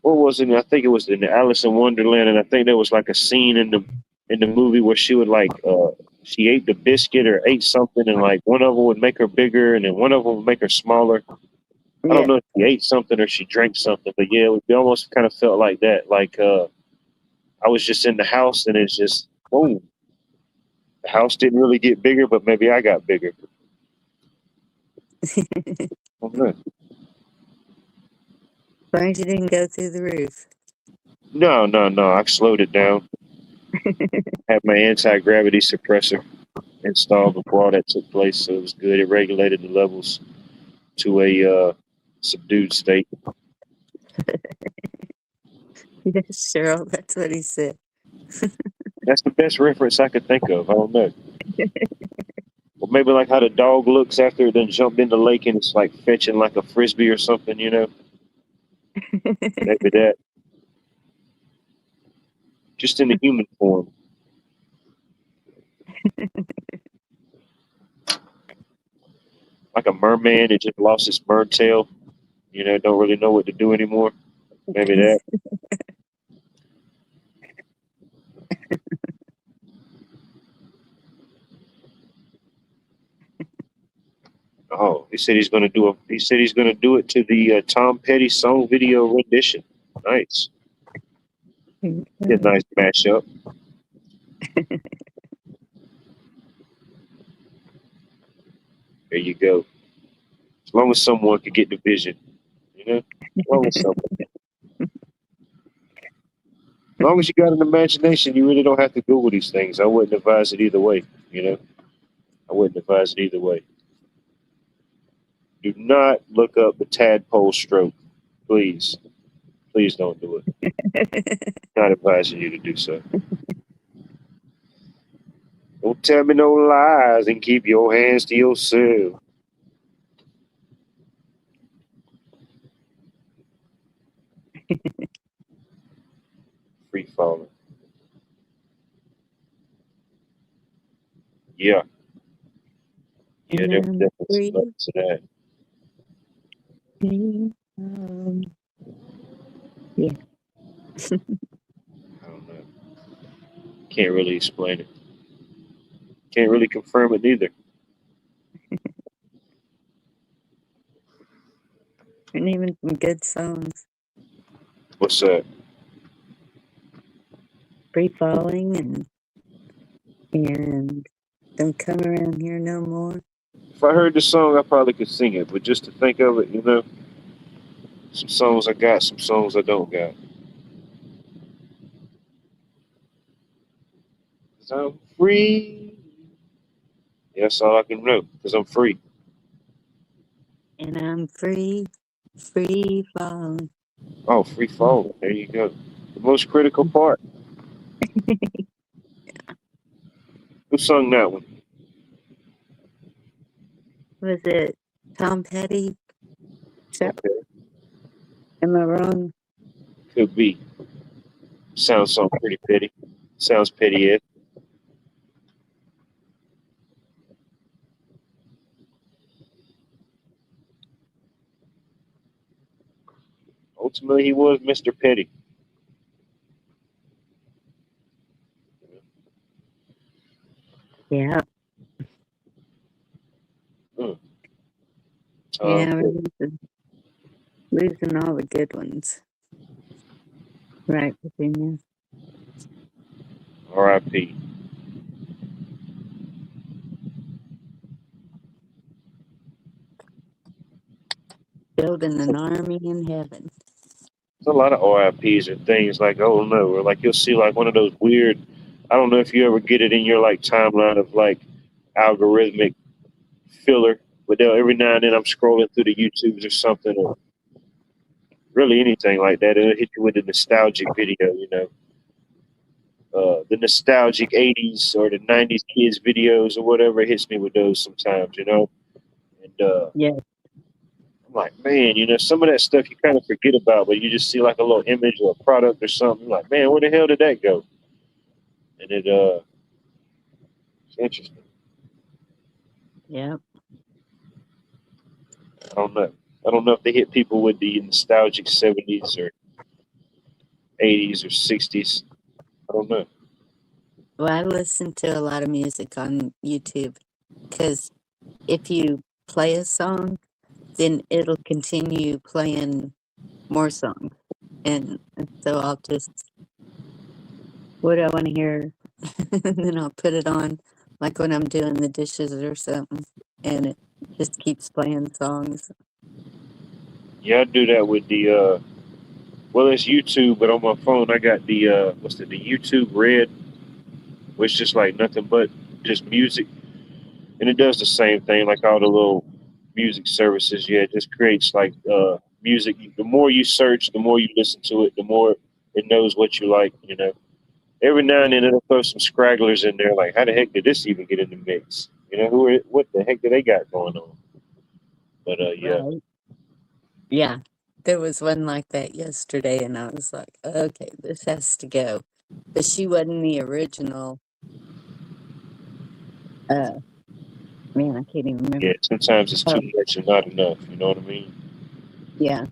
was it? I think it was in the Alice in Wonderland, and I think there was like a scene in the movie where she would she ate the biscuit or ate something, and like one of them would make her bigger, and then one of them would make her smaller. I don't Yeah. know if she ate something or she drank something, but yeah, it almost kind of felt like that. Like I was just in the house, and it's just boom. The house didn't really get bigger, but maybe I got bigger. Oh, no, Glad you didn't go through the roof. no, no, no. I slowed it down. Had my anti-gravity suppressor installed before all that took place, so it was good. It regulated the levels to a subdued state. Yes, Cheryl, that's what he said. That's the best reference I could think of. I don't know. Or maybe like how the dog looks after it then jumped in the lake and it's like fetching like a frisbee or something, Maybe that. Just in the human form. Like a merman that just lost its bird tail, don't really know what to do anymore. Maybe that. Oh, he said he's gonna do it to the Tom Petty song video rendition. Nice. Yeah, nice mashup. There you go. As long as someone could get the vision, As long as someone. As long as you got an imagination, you really don't have to Google these things. I wouldn't advise it either way, I wouldn't advise it either way. Do not look up the tadpole stroke. Please. Please don't do it. Not advising you to do so. Don't tell me no lies and keep your hands to yourself. Free falling. Yeah. Yeah, there was And definitely some level to that. Yeah. I don't know. Can't really explain it. Can't really confirm it neither. And even some good songs. What's that? Free Falling and Don't Come Around Here No More. If I heard the song, I probably could sing it, but just to think of it, some songs I got, some songs I don't got. 'Cause I'm free. Yeah, that's all I can know, because I'm free. And I'm free falling. Oh, free fall. There you go. The most critical part. Who sung that one? Was it Tom Petty? Okay, Am I wrong? could be. Sounds something pretty petty. Sounds petty, Ed. Ultimately, he was Mr. Petty. Yeah. Mm. Yeah, we're losing all the good ones. Right, Virginia. R.I.P. Building an army in heaven. There's a lot of RIPs or things like, oh no, or like you'll see like one of those weird, I don't know if you ever get it in your like timeline of like algorithmic filler, but they'll, every now and then I'm scrolling through the YouTubes or something, or really anything like that. It'll hit you with a nostalgic video, the nostalgic 80s or the 90s kids videos or whatever. It hits me with those sometimes. And Yeah. I'm like, man, some of that stuff you kind of forget about, but you just see like a little image or a product or something. Like, man, where the hell did that go? And it's interesting. Yeah. I don't know. I don't know if they hit people with the nostalgic 70s or 80s or 60s. I don't know. Well, I listen to a lot of music on YouTube because if you play a song, then it'll continue playing more songs. And so I'll just, what do I want to hear? And then I'll put it on, like when I'm doing the dishes or something, and it just keeps playing songs. Yeah, I do that with well, it's YouTube, but on my phone I got the YouTube Red, which is just like nothing but just music, and it does the same thing like all the little music services. Yeah, it just creates like music. The more you search, the more you listen to it, the more it knows what you like. Every now and then it'll throw some scragglers in there, like how the heck did this even get in the mix? What the heck do they got going on? But yeah, Right. Yeah. There was one like that yesterday, and I was like, okay, this has to go. But she wasn't the original. Uh, Man, I can't even yeah. remember. Sometimes it's too Um, much and not enough. You know what I mean? yeah.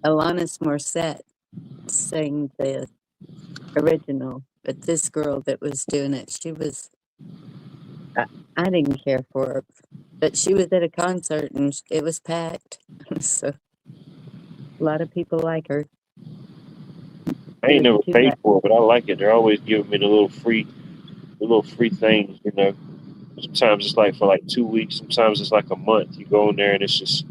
Alanis Morissette sang the original, but this girl that was doing it, I, I didn't care for her, but she was at a concert and it was packed. So a lot of people like her. I It ain't was never too paid bad. for it, but I like it. They're always giving me the little free things. Sometimes it's like for like 2 weeks. Sometimes it's like a month. You go in there and it's just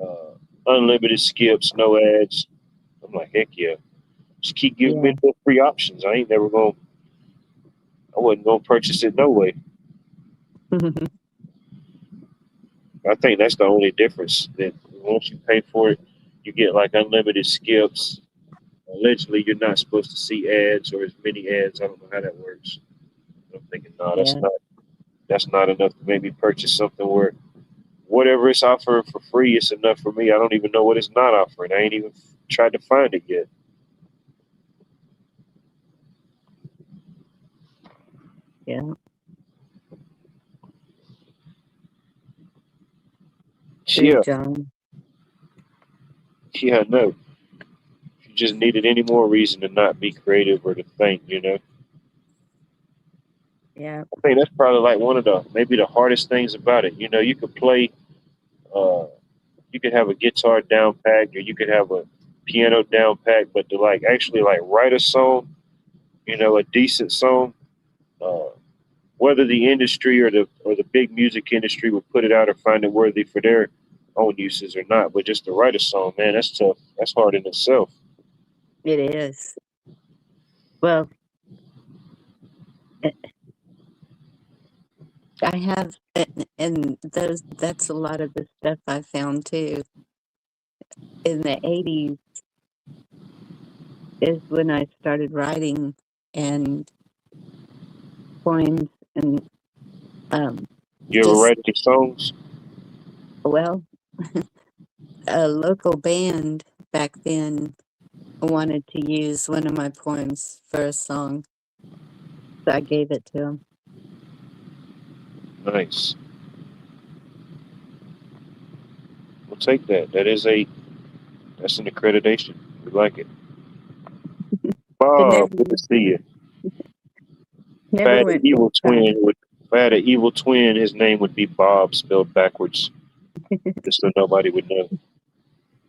uh, unlimited skips, no ads. I'm like, heck yeah. Just keep giving me Yeah. the free options. I wasn't gonna purchase it no way. I think that's the only difference. That once you pay for it, you get like unlimited skips. Allegedly, you're not supposed to see ads or as many ads. I don't know how that works. I'm thinking, no, that's Yeah. not enough to make me purchase something where whatever it's offering for free, it's enough for me. I don't even know what it's not offering. I ain't even tried to find it yet. Yeah. True, Yeah, John. yeah, no. If you just needed any more reason to not be creative or to think. Yeah. I think that's probably like one of the maybe the hardest things about it. You could play, uh, you could have a guitar down pack, or you could have a piano down pack, but to like actually like write a song, a decent song, uh, whether the industry or the big music industry would put it out or find it worthy for their own uses or not. But just to write a song, man, that's tough. That's hard in itself. It is. Well, eh, I have, and that's a lot of the stuff I found too. In the 80s is when I started writing and poems and um, You ever just, write any songs? well, a local band back then wanted to use one of my poems for a song, so I gave it to them. Nice. We'll take that. That's an accreditation. We like it. It Bob, never good to see you. If I never had an went evil full time. twin, if I had an evil twin, his name would be Bob, spelled backwards, just so nobody would know.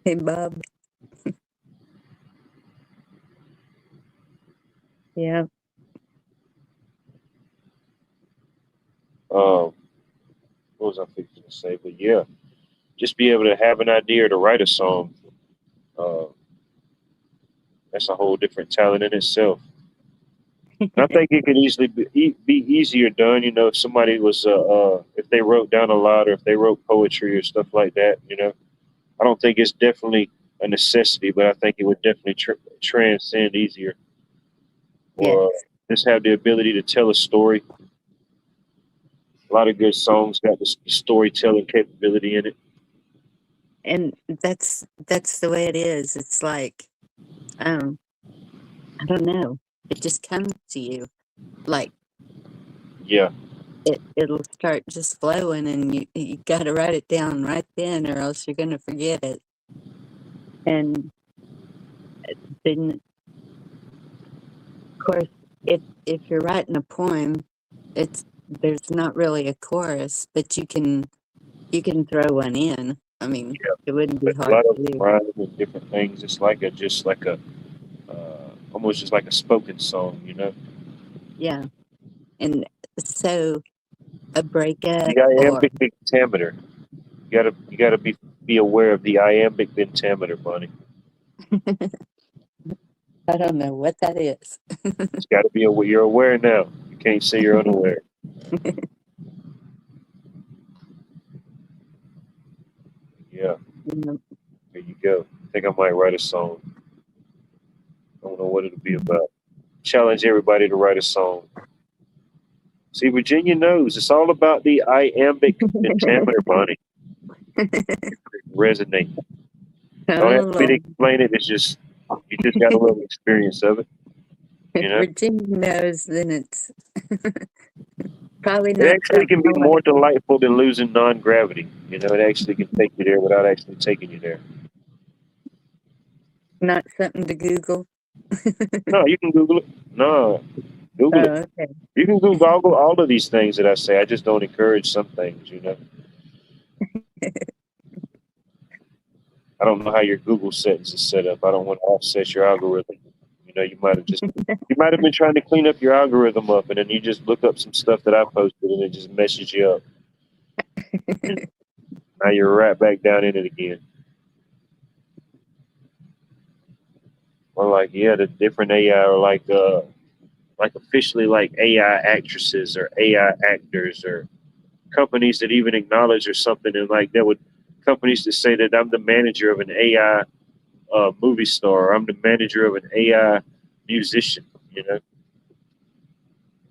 Hey, Bob. Yeah. Um, what was I fixing to say? But yeah, just be able to have an idea to write a song. Uh, that's a whole different talent in itself. And I think it could easily be easier done. If somebody was, if they wrote down a lot or if they wrote poetry or stuff like that. I don't think it's definitely a necessity, but I think it would definitely transcend easier, or Yes. just have the ability to tell a story. A lot of good songs got the storytelling capability in it. And that's the way it is. It's like, um, I don't know. It just comes to you. Like Yeah, it'll start just flowing and you gotta write it down right then or else you're gonna forget it. And then of course if you're writing a poem, it's there's not really a chorus, but you can throw one in. I mean, yeah. it wouldn't be But a hard lot of to them do. rhyme with different things. It's like almost just like a spoken song. Yeah. And so a breakup The or iambic pentameter. You gotta be aware of the iambic pentameter, Bunny. I don't know what that is. It's got to be aware. You're aware now. You can't say you're unaware. Yeah, You there you go. I think I might write a song. I don't know what it'll be about. Challenge everybody to write a song. See, Virginia knows it's all about the iambic pentameter, Bunny. Resonate. Don't Oh have me to Lord. explain it. It's just you just got a little experience of it. If You know, Virginia knows, then it's probably it not actually something can I be want more delightful than losing non-gravity. It actually can take you there without actually taking you there. not something to Google. No, you can Google it. No, Google it. Oh, okay. You can Google all of these things that I say. I just don't encourage some things. I don't know how your Google settings is set up. I don't want to offset your algorithm. You might have been trying to clean up your algorithm up, and then you just look up some stuff that I posted, and it just messes you up. Now you're right back down in it again. Or like, yeah, the different AI are like officially like AI actresses or AI actors or companies that even acknowledge or something, and like there would companies that say that I'm the manager of an AI movie star, or I'm the manager of an AI musician.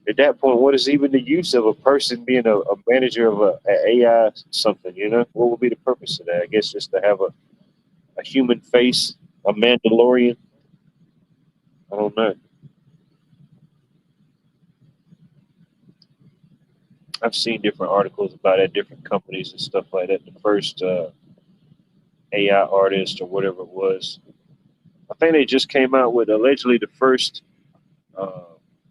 At that point, what is even the use of a person being a manager of a AI something? What would be the purpose of that? I guess just to have a human face, a Mandalorian. I don't know. I've seen different articles about it, different companies and stuff like that. The first AI artist or whatever it was, I think they just came out with allegedly the first, uh,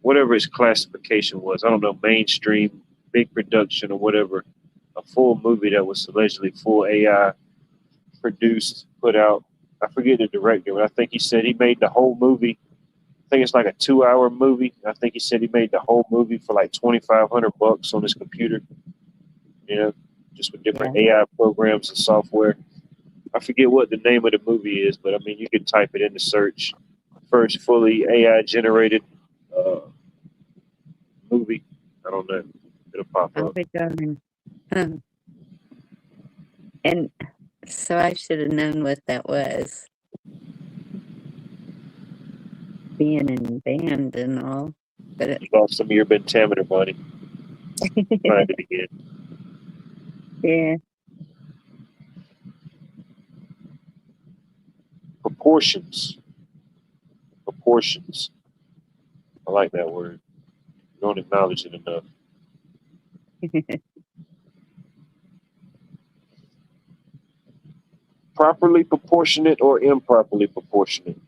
whatever his classification was. I don't know, mainstream, big production or whatever, a full movie that was allegedly full AI produced, put out. I forget the director, but I think he said he made the whole movie think it's like a 2 hour movie. I think he said he made the whole movie for like $2,500 on his computer. You know, just with different Yeah. AI programs and software. I forget what the name of the movie is, but I mean, you could type it into search. First fully AI generated uh, movie. I don't know. It'll pop I'll up. be darned. Huh. And so I should have known what that was. Being in band and all. But You lost some of your pentameter money. Find it again. yeah. Proportions. Proportions. I like that word. You don't acknowledge it enough. Properly proportionate or improperly proportionate?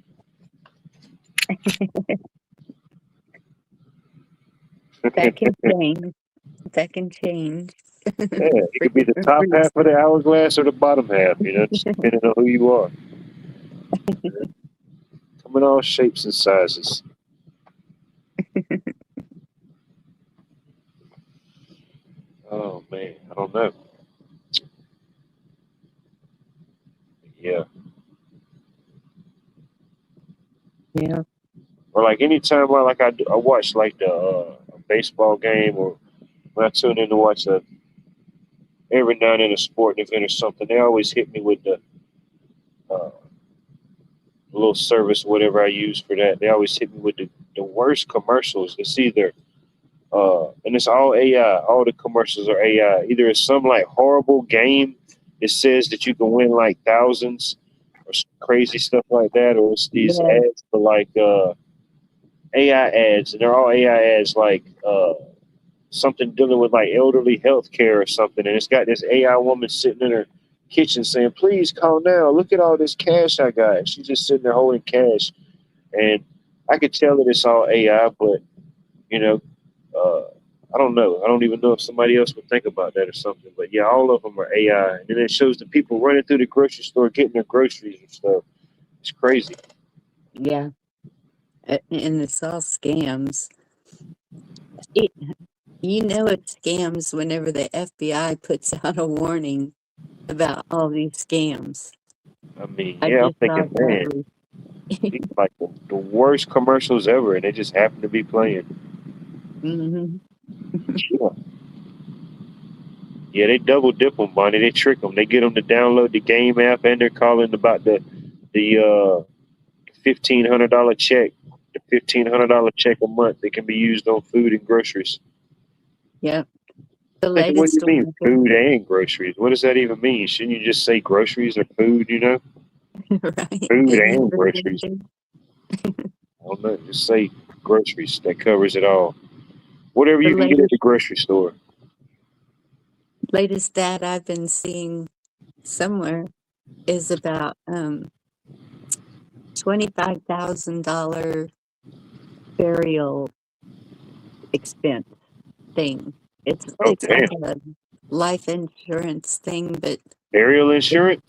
That can change. That can change. Yeah, it For could be the different top half of reasons. the hourglass or the bottom half, just depending on who you are. Come in all shapes and sizes. Oh man, I don't know. Yeah. Yeah. Or like anytime I watch like the a baseball game, or when I tune in to watch every now and then a sporting event or something, they always hit me with the uh, little service, whatever I use for that. They always hit me with the worst commercials. It's either and it's all AI. All the commercials are AI. Either it's some like horrible game that says that you can win like thousands or crazy stuff like that, or it's these Yeah. ads for like AI ads, and they're all AI ads like something dealing with like elderly health care or something, and it's got this AI woman sitting in her kitchen saying, "Please call now. Look at all this cash I got." She's just sitting there holding cash, and I could tell that it's all AI, but you know, uh, I don't know. I don't even know if somebody else would think about that or something. But yeah, all of them are AI, and then it shows the people running through the grocery store getting their groceries and stuff. It's crazy. Yeah. And it's all scams. It, it's scams whenever the FBI puts out a warning about all these scams. I mean, I yeah, I'm just saw thinking, man, that. these are like the worst commercials ever, and they just happen to be playing. Hmm. Yeah. Yeah, they double dip them, Bonnie. They trick them. They get them to download the game app, and they're calling about the $1,500 check, the $1,500 check a month that can be used on food and groceries. Yep. The Thinking, what do latest you mean, one. food and groceries? What does that even mean? Shouldn't you just say groceries or food? Right? Food Isn't that and the same groceries. thing? I don't know. Just say groceries. That covers it all. Whatever The you can get at latest the grocery store. latest stat I've been seeing somewhere is about $25,000 burial expense thing. Oh It's like damn! a life insurance thing, but Burial insurance.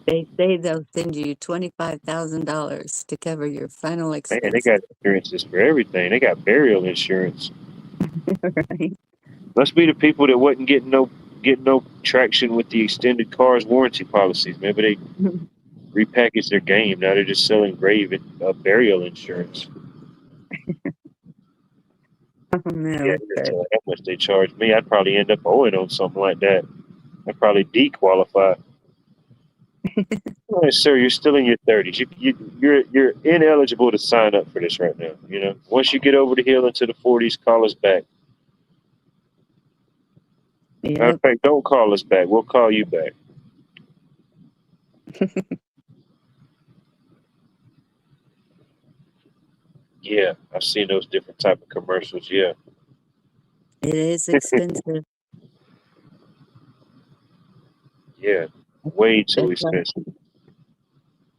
they say they'll send you $25,000 to cover your final Man, they expenses. got insurances for everything. They got burial insurance. Right? Must be the people that wasn't getting no traction with the extended cars warranty policies. Maybe they repackaged their game. Now they're just selling grave burial insurance. I don't Yeah, know, you can but tell how much they charge me. I'd probably end up owing on something like that. I'd probably dequalify. Oh, sir, you're still in your 30s. You're ineligible to sign up for this right now. Once you get over the hill into the 40s, call us back. Matter of yep. fact, don't call us back. We'll call you back. Yeah, I've seen those different type of commercials. Yeah, It is expensive. yeah, way too That's why, expensive.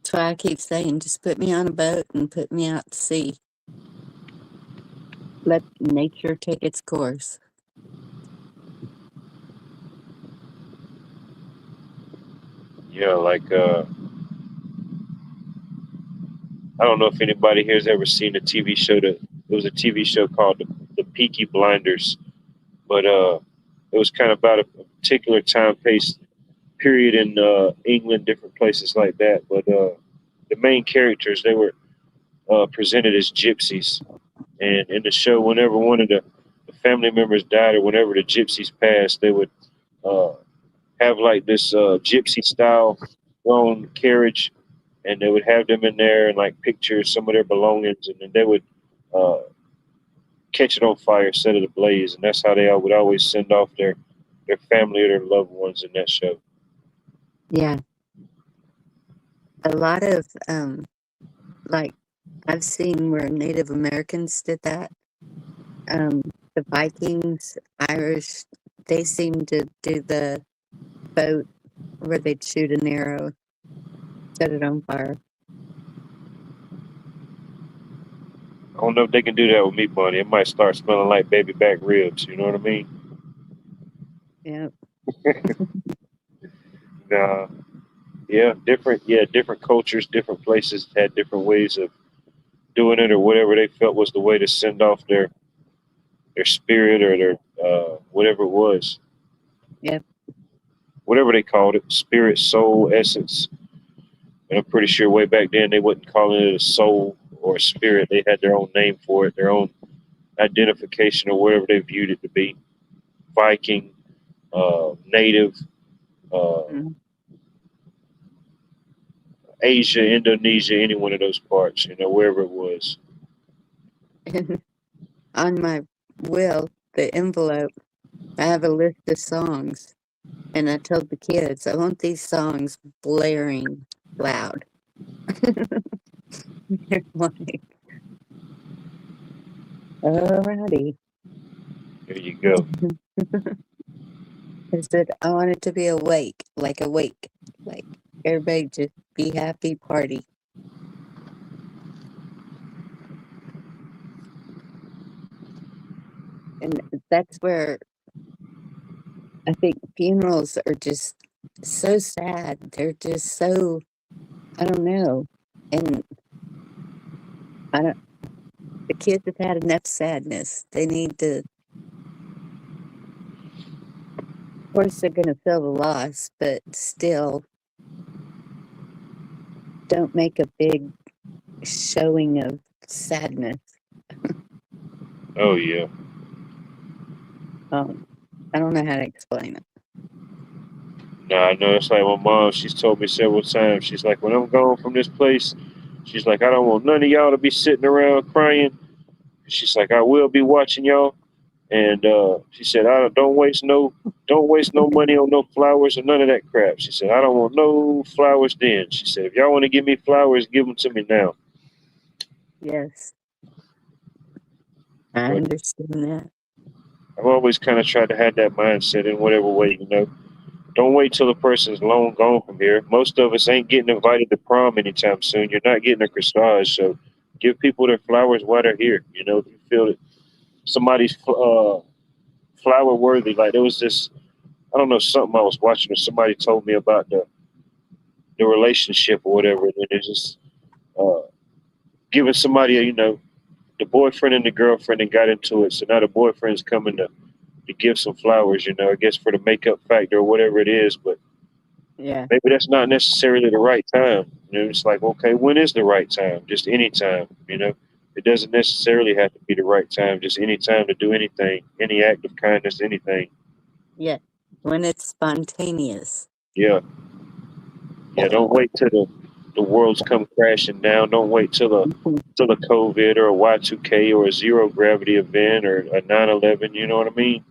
that's why I keep saying, just put me on a boat and put me out to sea. Let nature take its course. Yeah, like I don't know if anybody here has ever seen a TV show that it was a TV show called the Peaky Blinders, but it was kind of about a particular time paced period in England, different places like that. But the main characters they were presented as gypsies, and in the show, whenever one of the family members died or whenever the gypsies passed, they would uh, have like this gypsy style own carriage, and they would have them in there and like picture some of their belongings, and then they would uh, catch it on fire, set it ablaze, and that's how they would always send off their family or their loved ones in that show. Yeah. A lot of, like, I've seen where Native Americans did that. The Vikings, Irish, they seem to do the boat where they'd shoot an arrow, set it on fire. I don't know if they can do that with me, Bunny. It might start smelling like baby back ribs. You know what I mean? Yeah. Nah, yeah, different cultures, different places had different ways of doing it or whatever they felt was the way to send off their spirit or their whatever it was. Yep. Whatever they called it, spirit, soul, essence. And I'm pretty sure way back then they wasn't calling it a soul or a spirit. They had their own name for it, their own identification or whatever they viewed it to be. Viking, native, uh, Mhm. Asia, Indonesia, any one of those parts, wherever it was. And on my will, the envelope, I have a list of songs. And I told the kids, I want these songs blaring loud. They're like, alrighty. There you go. I said, I want it to be awake. Like everybody just be happy, party. And that's where I think funerals are just so sad. They're just so, I don't know. And I don't, the kids have had enough sadness. They need to, of course, they're going to feel the loss, but still don't make a big showing of sadness. Oh yeah. I don't know how to explain it. Nah, I know it's like my mom, she's told me several times. She's like, when I'm gone from this place, she's like, I don't want none of y'all to be sitting around crying. She's like, I will be watching y'all. And she said, don't waste no money on no flowers or none of that crap. She said, I don't want no flowers then. She said, if y'all want to give me flowers, give them to me now. Yes, I But understand that. I've always kind of tried to have that mindset in whatever way. Don't wait till the person's long gone from here. Most of us ain't getting invited to prom anytime soon. You're not getting a corsage, so give people their flowers while they're here. If you feel that somebody's flower worthy, like there was this, I don't know, something I was watching or somebody told me about the relationship or whatever, and it's just uh, giving somebody, the boyfriend and the girlfriend and got into it, so now the boyfriend's coming to give some flowers, I guess for the makeup factor or whatever it is, but Yeah, maybe that's not necessarily the right time. It's like, okay, when is the right time? Just any time. It doesn't necessarily have to be the right time, just any time to do anything, any act of kindness, anything. yeah. When it's spontaneous. Yeah. Yeah, don't wait till the world's come crashing down. Don't wait till a COVID or a Y2K or a zero gravity event or a 9/11. You know what I mean?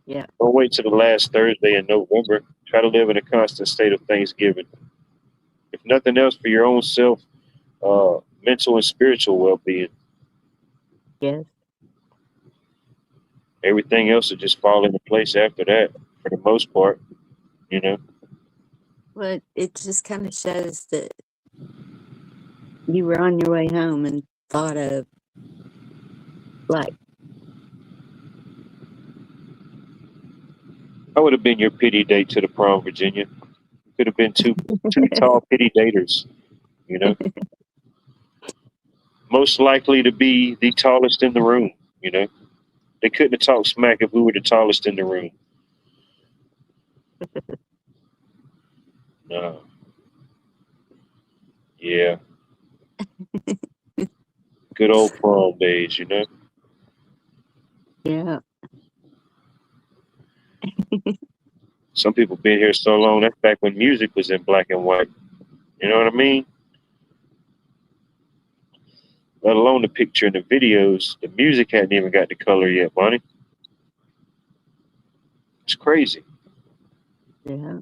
Yeah, Don't wait till the last Thursday in November. Try to live in a constant state of Thanksgiving. If nothing else, for your own self, mental and spiritual well-being. yes. Everything else will just fall into place after that, for the most part. You know. Well, it just kind of shows that you were on your way home and thought of, like, I would have been your pity date to the prom, Virginia. Could have been two tall pity daters. You know. most likely to be the tallest in the room. You know, they couldn't have talked smack if we were the tallest in the room. No. Yeah. Good old prom days, you know? Yeah. Some people been here so long, that's back when music was in black and white. You know what I mean? Let alone the picture and the videos. The music hadn't even got the color yet, Bonnie. It's crazy. Yeah.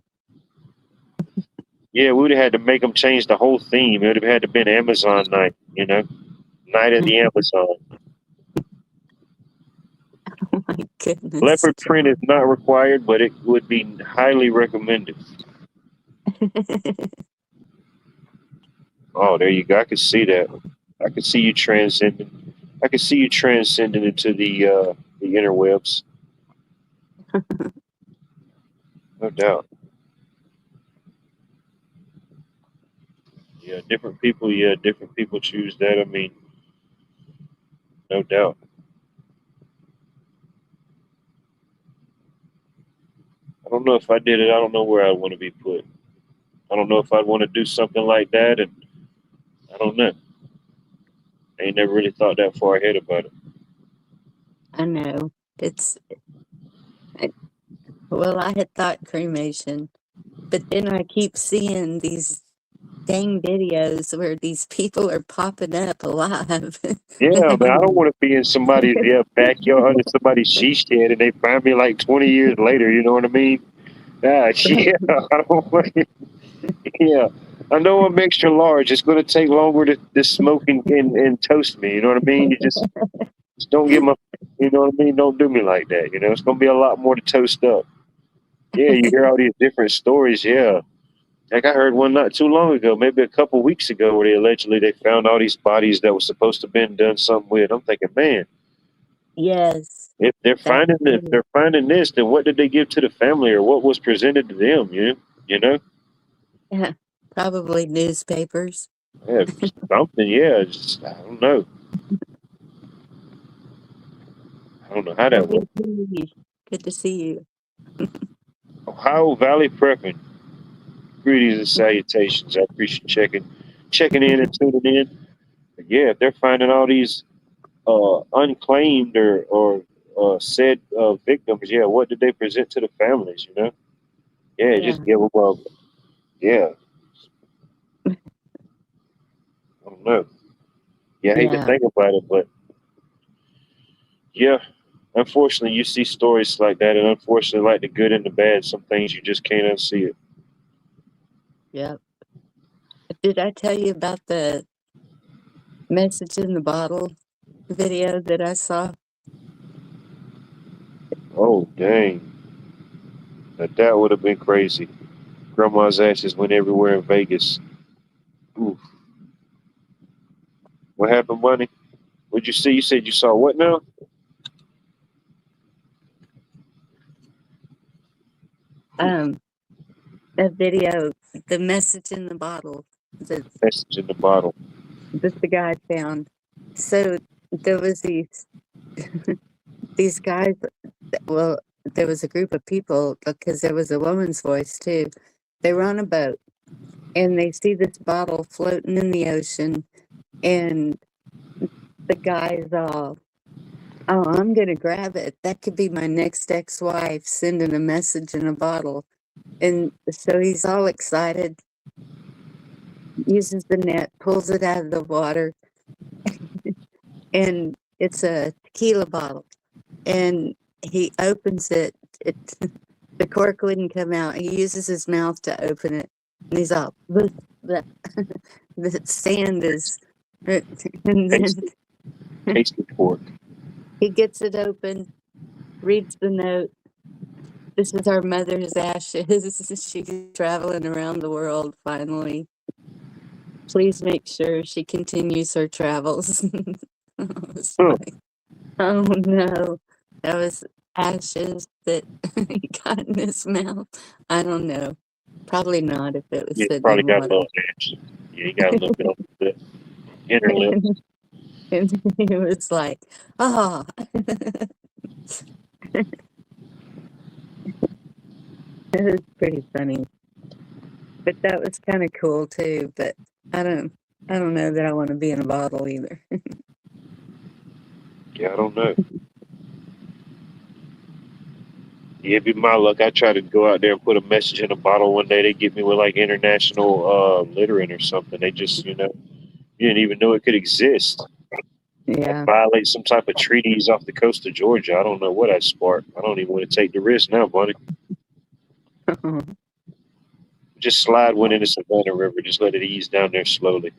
Yeah, we would have had to make them change the whole theme. It would have had to been Amazon night, you know? Night at the Amazon. Oh my goodness. Leopard print is not required, but it would be highly recommended. Oh, there you go. I could see that. I could see you transcending. I could see you transcending into the interwebs. No doubt. Yeah, different people. Yeah, different people choose that. I mean, no doubt. I don't know if I did it. I don't know where I want to be put. I don't know if I'd want to do something like that, and I don't know. I ain't never really thought that far ahead about it. I know. Well, I had thought cremation, but then I keep seeing these dang videos where these people are popping up alive. Yeah, man, I don't want to be in somebody's backyard in somebody's sheesh shed and they find me like 20 years later. You know what I mean? Yeah, I don't want. Yeah, I know I'm extra large. It's going to take longer to smoke and toast me. You know what I mean? You just don't get my. You know what I mean? Don't do me like that. You know, it's going to be a lot more to toast up. Yeah, you hear all these different stories. Yeah, like I heard one not too long ago, maybe a couple weeks ago, where they found all these bodies that was supposed to have been done something with. I'm thinking, man, Yes, if that's they're finding this, then what did they give to the family or what was presented to them? You know, yeah, probably newspapers. yeah, something. Yeah, just, I don't know. I don't know how Well, that works. good to see you. Ohio Valley Prepping. Greetings and salutations. I appreciate checking in and tuning in. But yeah, if they're finding all these unclaimed or said victims, yeah, what did they present to the families? You know, yeah, Yeah, just give them a yeah. I don't know. Yeah, I hate to yeah, think about it, but yeah, unfortunately, you see stories like that, and unfortunately, like the good and the bad, some things you just can't unsee it. yeah. Did I tell you about the message in the bottle video that I saw? Oh dang, that would have been crazy. Grandma's ashes went everywhere in Vegas. Oof. What happened, Bunny? What'd you see? You said you saw what now? Um, that video, the message in the bottle that Message in the bottle. the guy found. So there was these guys. Well, there was a group of people because there was a woman's voice too. They were on a boat and they see this bottle floating in the ocean, and the guy's all, "Oh, I'm gonna grab it. That could be my next ex-wife sending a message in a bottle." And so he's all excited, uses the net, pulls it out of the water, and it's a tequila bottle. And he opens it. The cork wouldn't come out. He uses his mouth to open it, and he's all, the sand is, and then Tasted pork. he gets it open, reads the note. This is our mother's ashes. She's traveling around the world finally. Please make sure she continues her travels. I was Huh. like, oh no, that was ashes that he got in his mouth. I don't know. Probably not if it was Yeah, sitting probably in got a water. little ash. Yeah, you got a little bit on the inner lips. And it was like, oh, it was pretty funny. But that was kind of cool too. But I don't, I don't know that I want to be in a bottle either. Yeah, I don't know. Yeah, it'd be my luck. I try to go out there and put a message in a bottle one day. They get me with like international littering or something. They just, you didn't even know it could exist. I'd Yeah. violate some type of treaties off the coast of Georgia. I don't know what I'd spark. I don't even want to take the risk now, buddy. Just slide one in the Savannah River. Just let it ease down there slowly.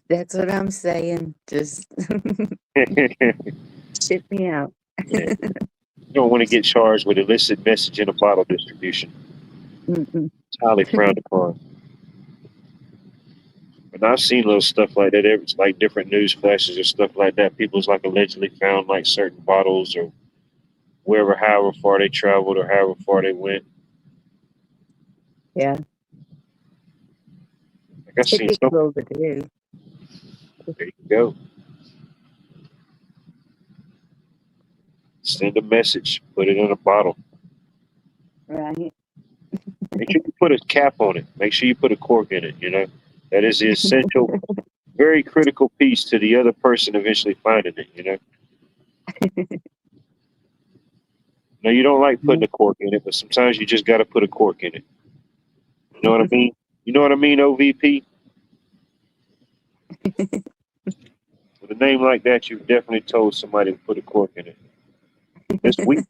That's what I'm saying. Just Yeah. ship me out. You don't want to get charged with illicit message in a bottle distribution. Mm-mm. It's highly frowned upon. And I've seen little stuff like that. It's like different news flashes or stuff like that. People's like allegedly found like certain bottles or wherever, however far they traveled or however far they went. Yeah. Like I seen some. Typical to do. There you go. Send a message. Put it in a bottle. Right. Make sure you put a cap on it. Make sure you put a cork in it. That is the essential, very critical piece to the other person eventually finding it. No, you don't like putting a cork in it, but sometimes you just got to put a cork in it. You know what I mean? You know what I mean, OVP? With a name like that, you've definitely told somebody to put a cork in it. This week,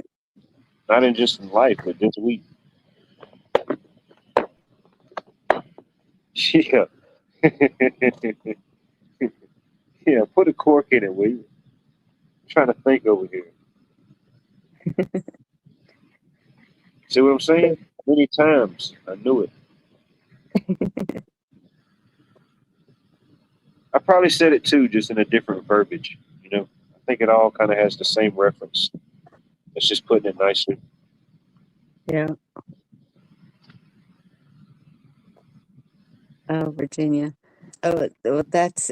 not in just in life, but this week. Yeah. Yeah, put a cork in it, will you? I'm trying to think over here. See what I'm saying? Many times. I knew it. I probably said it too, just in a different verbiage. I think it all kind of has the same reference. It's just putting it nicely. Yeah. Oh, Virginia. Oh, well, that's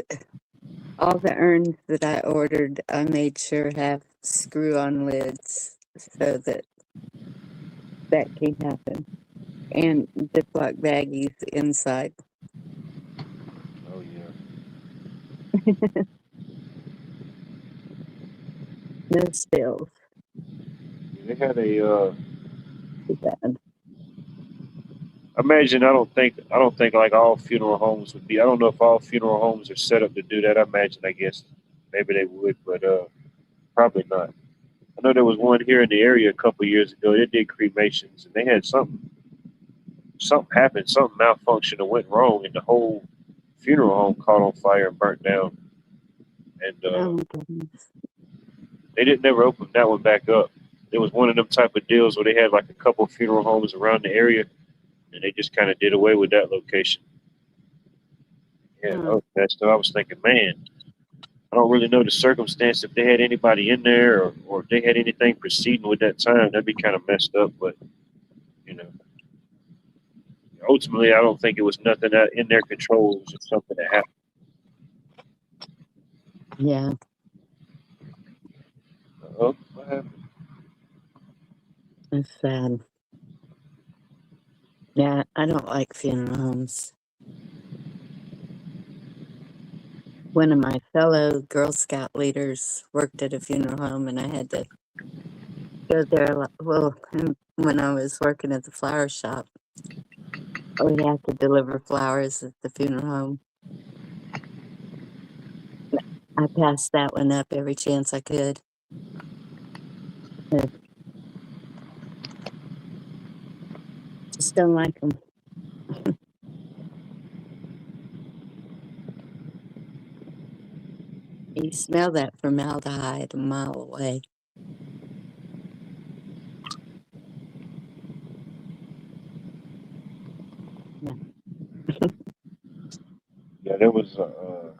all the urns that I ordered. I made sure have screw-on lids so that that can happen, and Ziploc baggies inside. Oh yeah. No spills. They had a. Too bad. Imagine. I don't think like all funeral homes would be. I don't know if all funeral homes are set up to do that. I imagine. I guess maybe they would, but probably not. I know there was one here in the area a couple years ago. They did cremations, and they had something happened, something malfunctioned and went wrong, and the whole funeral home caught on fire and burnt down. And Oh my goodness. they didn't never open that one back up. It was one of them type of deals where they had like a couple funeral homes around the area, and they just kind of did away with that location. Yeah, Huh. oh, that's so I was thinking, man, I don't really know the circumstance if they had anybody in there or if they had anything proceeding with that time. That'd be kind of messed up, but you know, ultimately, I don't think it was nothing that in their control. It was just something that happened. Yeah, Oh, what happened? it's sad. Yeah, I don't like funeral homes. One of my fellow Girl Scout leaders worked at a funeral home, and I had to go there a lot. Well, when I was working at the flower shop, we had to deliver flowers at the funeral home. I passed that one up every chance I could. I just don't like them. You smell that formaldehyde a mile away. Yeah. Yeah, there was a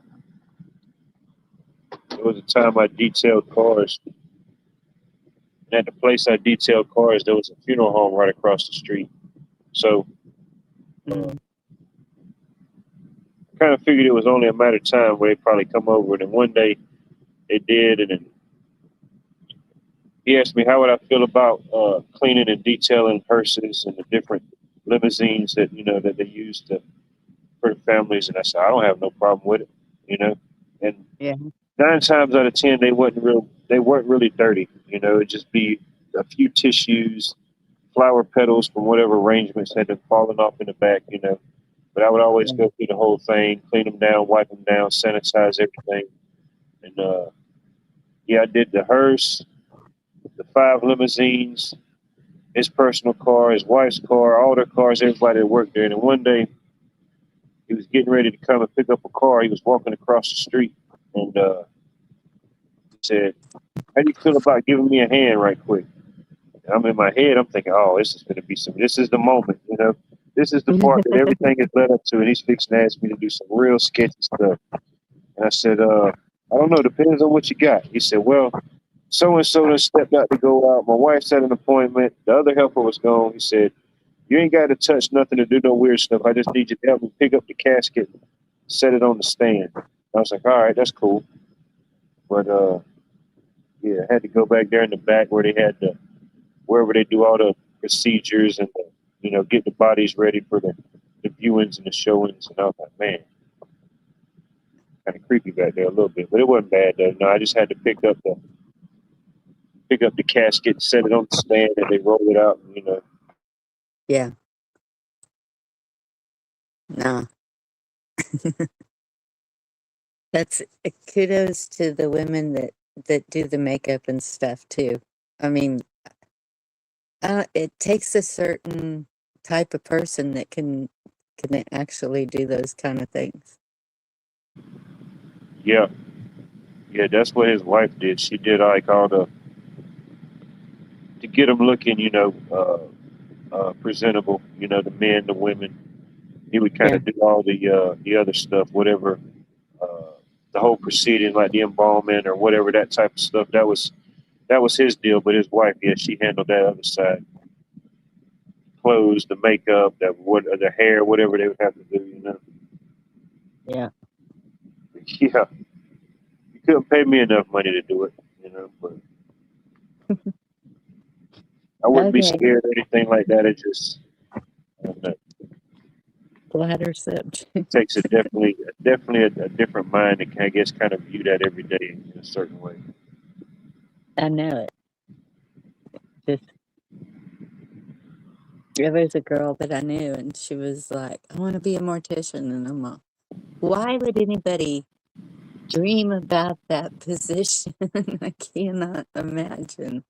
time I detailed cars, and at the place I detailed cars, there was a funeral home right across the street. So Mm. kind of figured it was only a matter of time where they probably come over. And then one day they did, and then he asked me how would I feel about cleaning and detailing hearses and the different limousines that that they use to for the families. And I said I don't have no problem with it, you know. And Yeah. 9 times out of 10 they weren't really dirty, It'd just be a few tissues, flower petals from whatever arrangements had been falling off in the back, But I would always Yeah. go through the whole thing, clean them down, wipe them down, sanitize everything. And yeah, I did the hearse, the 5 limousines, his personal car, his wife's car, all their cars, everybody that worked there. And then one day he was getting ready to come and pick up a car. He was walking across the street and he said, how do you feel about giving me a hand right quick? And I'm in my head, I'm thinking, oh, this is the moment, This is the part that everything is led up to, and he's fixing to ask me to do some real sketchy stuff. And I said, I don't know, depends on what you got. He said, well, so and so done stepped out to go out. My wife's had an appointment. The other helper was gone. He said, you ain't got to touch nothing to do no weird stuff. I just need you to help me pick up the casket, set it on the stand. I was like, all right, that's cool. But yeah, I had to go back there in the back where they had wherever they do all the procedures and get the bodies ready for the viewings and the showings. And I was like, man, kind of creepy back there a little bit, but it wasn't bad though. No, I just had to pick up the casket, set it on the stand, and they roll it out. Yeah. No. That's kudos to the women that do the makeup and stuff too. I mean, it takes a certain type of person that can actually do those kind of things. Yeah, yeah, that's what his wife did. She did like all to get them looking, presentable. The men, the women. He would kind Yeah. of do all the other stuff, whatever uh, the whole proceeding, like the embalming or whatever that type of stuff. That was his deal. But his wife, yeah, she handled that other side. Clothes, the makeup, the hair, whatever they would have to do. Yeah. Yeah, you couldn't pay me enough money to do it. But I wouldn't be Okay. scared or anything like that. It just I don't know, Bladder subject. takes definitely a different mind that I guess kind of view that every day in a certain way. I know it. Just there was a girl that I knew, and she was like, "I want to be a mortician," and I'm like, "Why would anybody dream about that position?" I cannot imagine.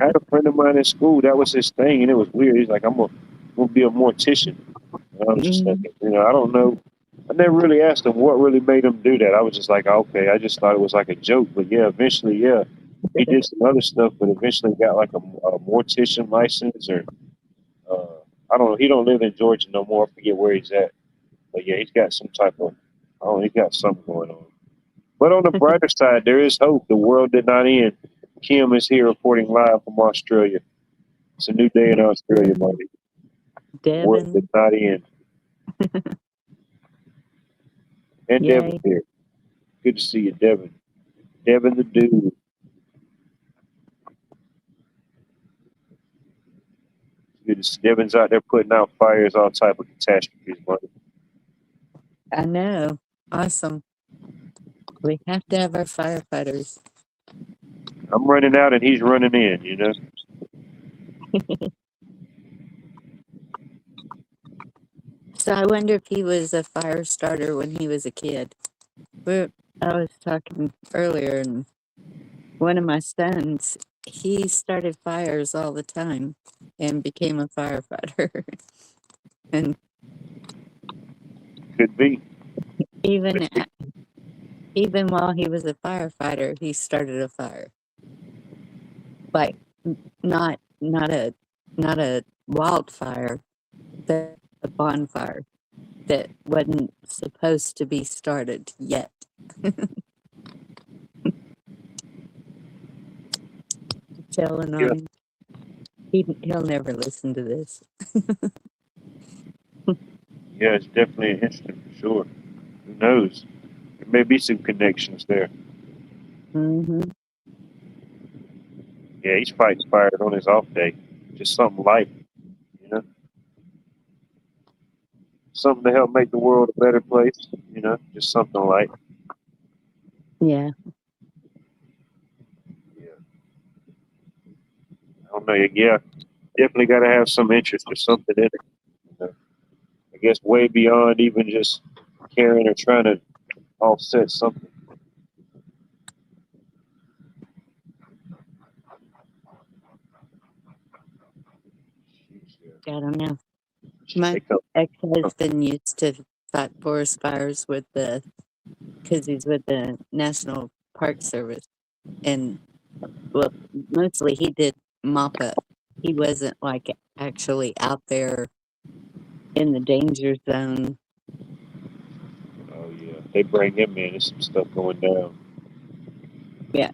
I had a friend of mine in school, that was his thing, and it was weird. He's like, I'm gonna be a mortician. And I was just Mhm. thinking, I don't know. I never really asked him what really made him do that. I was just like, okay, I just thought it was like a joke. But yeah, eventually, yeah, he did some other stuff, but eventually got like a mortician license or uh, I don't know. He don't live in Georgia no more. I forget where he's at. But yeah, he's got some type of, he's got something going on. But on the brighter side, there is hope. The world did not end. Kim is here reporting live from Australia. It's a new day in Australia, buddy. The world Devin, did not end. And Devin's yay! here. Good to see you, Devin. Devin the dude. Good to see Devin's out there putting out fires, all type of catastrophes, buddy. I know, awesome. We have to have our firefighters. I'm running out and he's running in. So I wonder if he was a fire starter when he was a kid. I was talking earlier, and one of my sons, he started fires all the time and became a firefighter. And Could be. even even while he was a firefighter, he started a fire. Like not a wildfire, but a bonfire that wasn't supposed to be started yet. Telling Yeah. on him. He'll never listen to this. Yeah, it's definitely interesting for sure. Who knows? There may be some connections there. Hmm. Yeah, he's fighting fires on his off day. Just something light, you know, something to help make the world a better place. You know, just something light. Yeah. Yeah, I don't know. Yeah, definitely got to have some interest or something in it. You know? I guess way beyond even just caring or trying to offset something. I don't know. They My come, ex-husband used to fight forest fires because he's with the National Park Service. And, well, mostly he did mop up. He wasn't like actually out there in the danger zone. oh yeah, they bring him in. There's some stuff going down. Yeah.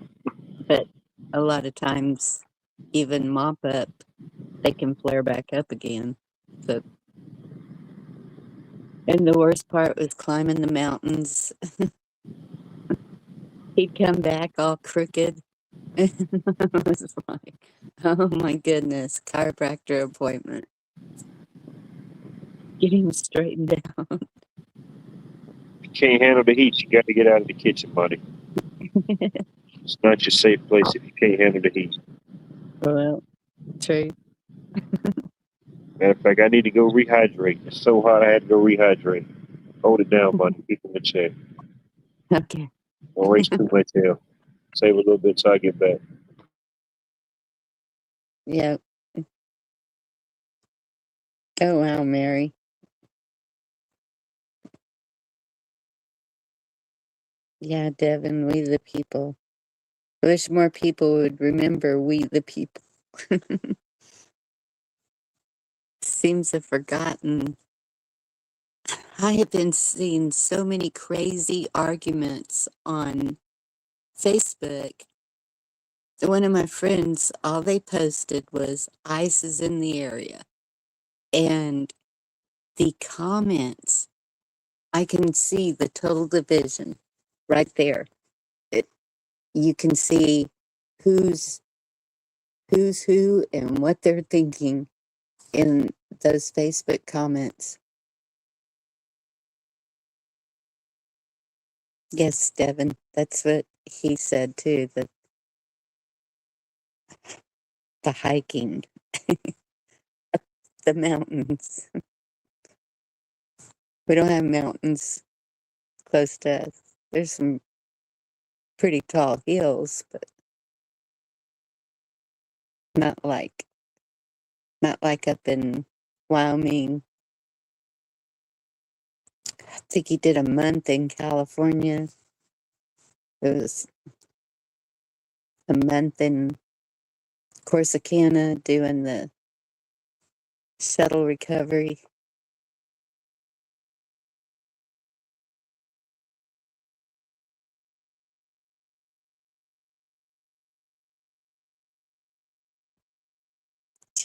But a lot of times, even mop up, they can flare back up again. So, and the worst part was climbing the mountains. He'd come back all crooked. I was like, oh my goodness, chiropractor appointment. Get him straightened out. If you can't handle the heat, you got to get out of the kitchen, buddy. It's not your safe place if you can't handle the heat. Well, true. Matter of fact, I need to go rehydrate. It's so hot, I had to go rehydrate. Hold it down, buddy. Keep in the check. Okay. Don't race too much tail. Save a little bit till I get back. Yeah. Oh, wow, Mary. Yeah, Devin, we the people. I wish more people would remember we the people. Seems to have forgotten. I have been seeing so many crazy arguments on Facebook. One of my friends, all they posted was ICE is in the area. And the comments, I can see the total division right there. It, you can see who's who and what they're thinking in those Facebook comments. Yes, Devin, that's what he said too, the hiking, the mountains. We don't have mountains close to us. There's some pretty tall hills, but not like not like up in Wyoming. I think he did a month in California. It was a month in Corsicana doing the shuttle recovery.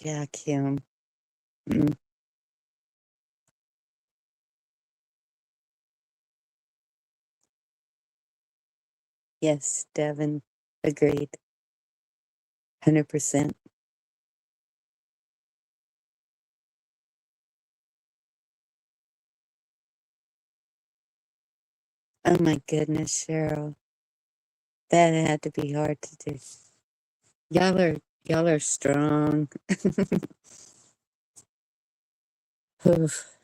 Yeah, Kim. Mm. Yes, Devin. Agreed. 100%. Oh my goodness, Cheryl. That had to be hard to do. Y'all are strong. Oof.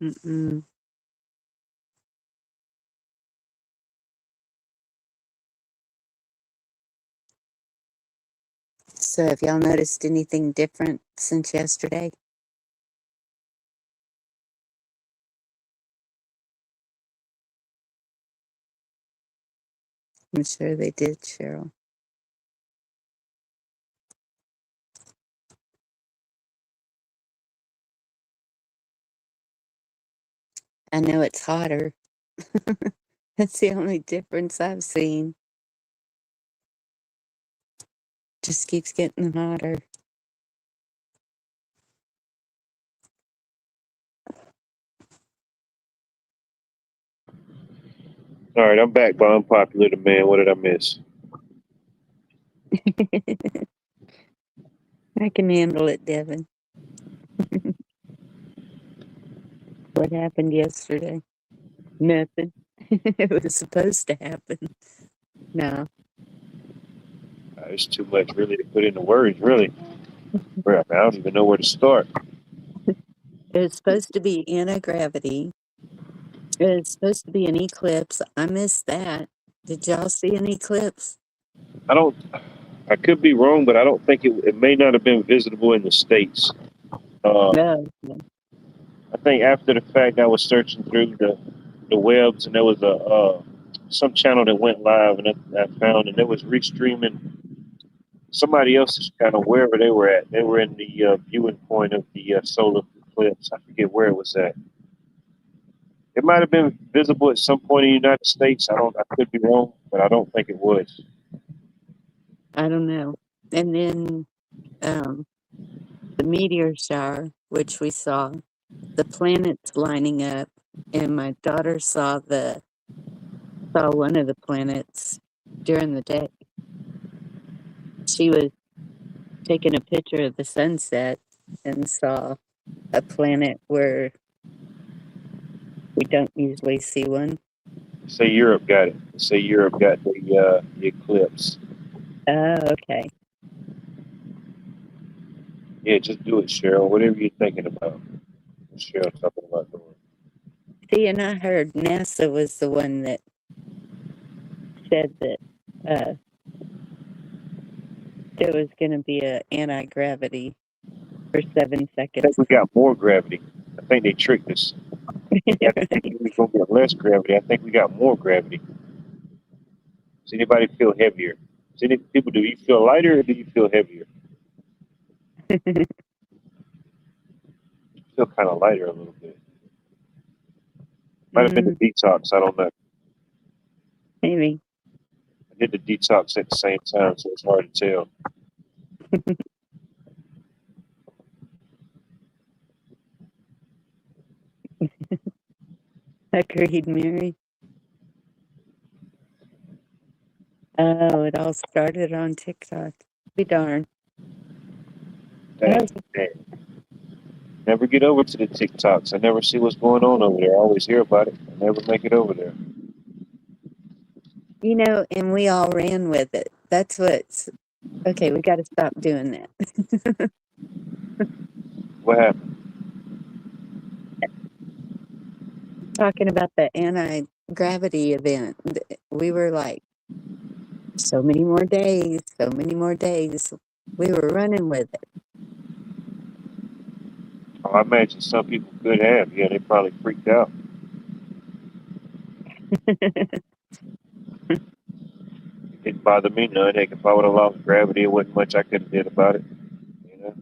Mm-mm. So have y'all noticed anything different since yesterday? I'm sure they did, Cheryl. I know it's hotter. That's the only difference I've seen. just keeps getting hotter. All right, I'm back by Unpopular Demand. What did I miss? I can handle it, Devin. What happened yesterday? Nothing. It was supposed to happen. No. It's too much really to put into words, really. I don't even know where to start. It was supposed to be anti-gravity. It was supposed to be an eclipse. I missed that. Did y'all see an eclipse? I could be wrong, but I don't think it may not have been visible in the States. No. I think after the fact, I was searching through the webs, and there was some channel that went live, and I found, and it was restreaming somebody else's channel wherever they were at. They were in the viewing point of the solar eclipse. I forget where it was at. It might have been visible at some point in the United States. I could be wrong, but I don't think it was. I don't know. And then the meteor shower, which we saw, the planets lining up, and my daughter saw one of the planets during the day. She was taking a picture of the sunset and saw a planet where we don't usually see one. Say Europe got it. Say Europe got the eclipse. Oh, okay. Yeah, just do it, Cheryl. Whatever you're thinking about. Cheryl's talking about doing. See, and I heard NASA was the one that said that there was going to be an anti-gravity for 7 I seconds. think we got more gravity. I think they tricked us. I think we're going to get less gravity. I think we got more gravity. Does anybody feel heavier? Do you feel lighter or do you feel heavier? I feel kind of lighter a little bit. Might have been the detox. I don't know. Maybe. I did the detox at the same time, so it's hard to tell. Agreed, Mary. Oh, it all started on TikTok. Be darn. Dang. Never get over to the TikToks. I never see what's going on over there. I always hear about it. I never make it over there. You know, and we all ran with it. That's what's okay. We got to stop doing that. What happened? Talking about the anti-gravity event, we were like, so many more days, so many more days. We were running with it. Oh, I imagine some people could have. Yeah, they probably freaked out. It didn't bother me none. Heck, if I would have lost gravity, it wasn't much I could have did about it. You know,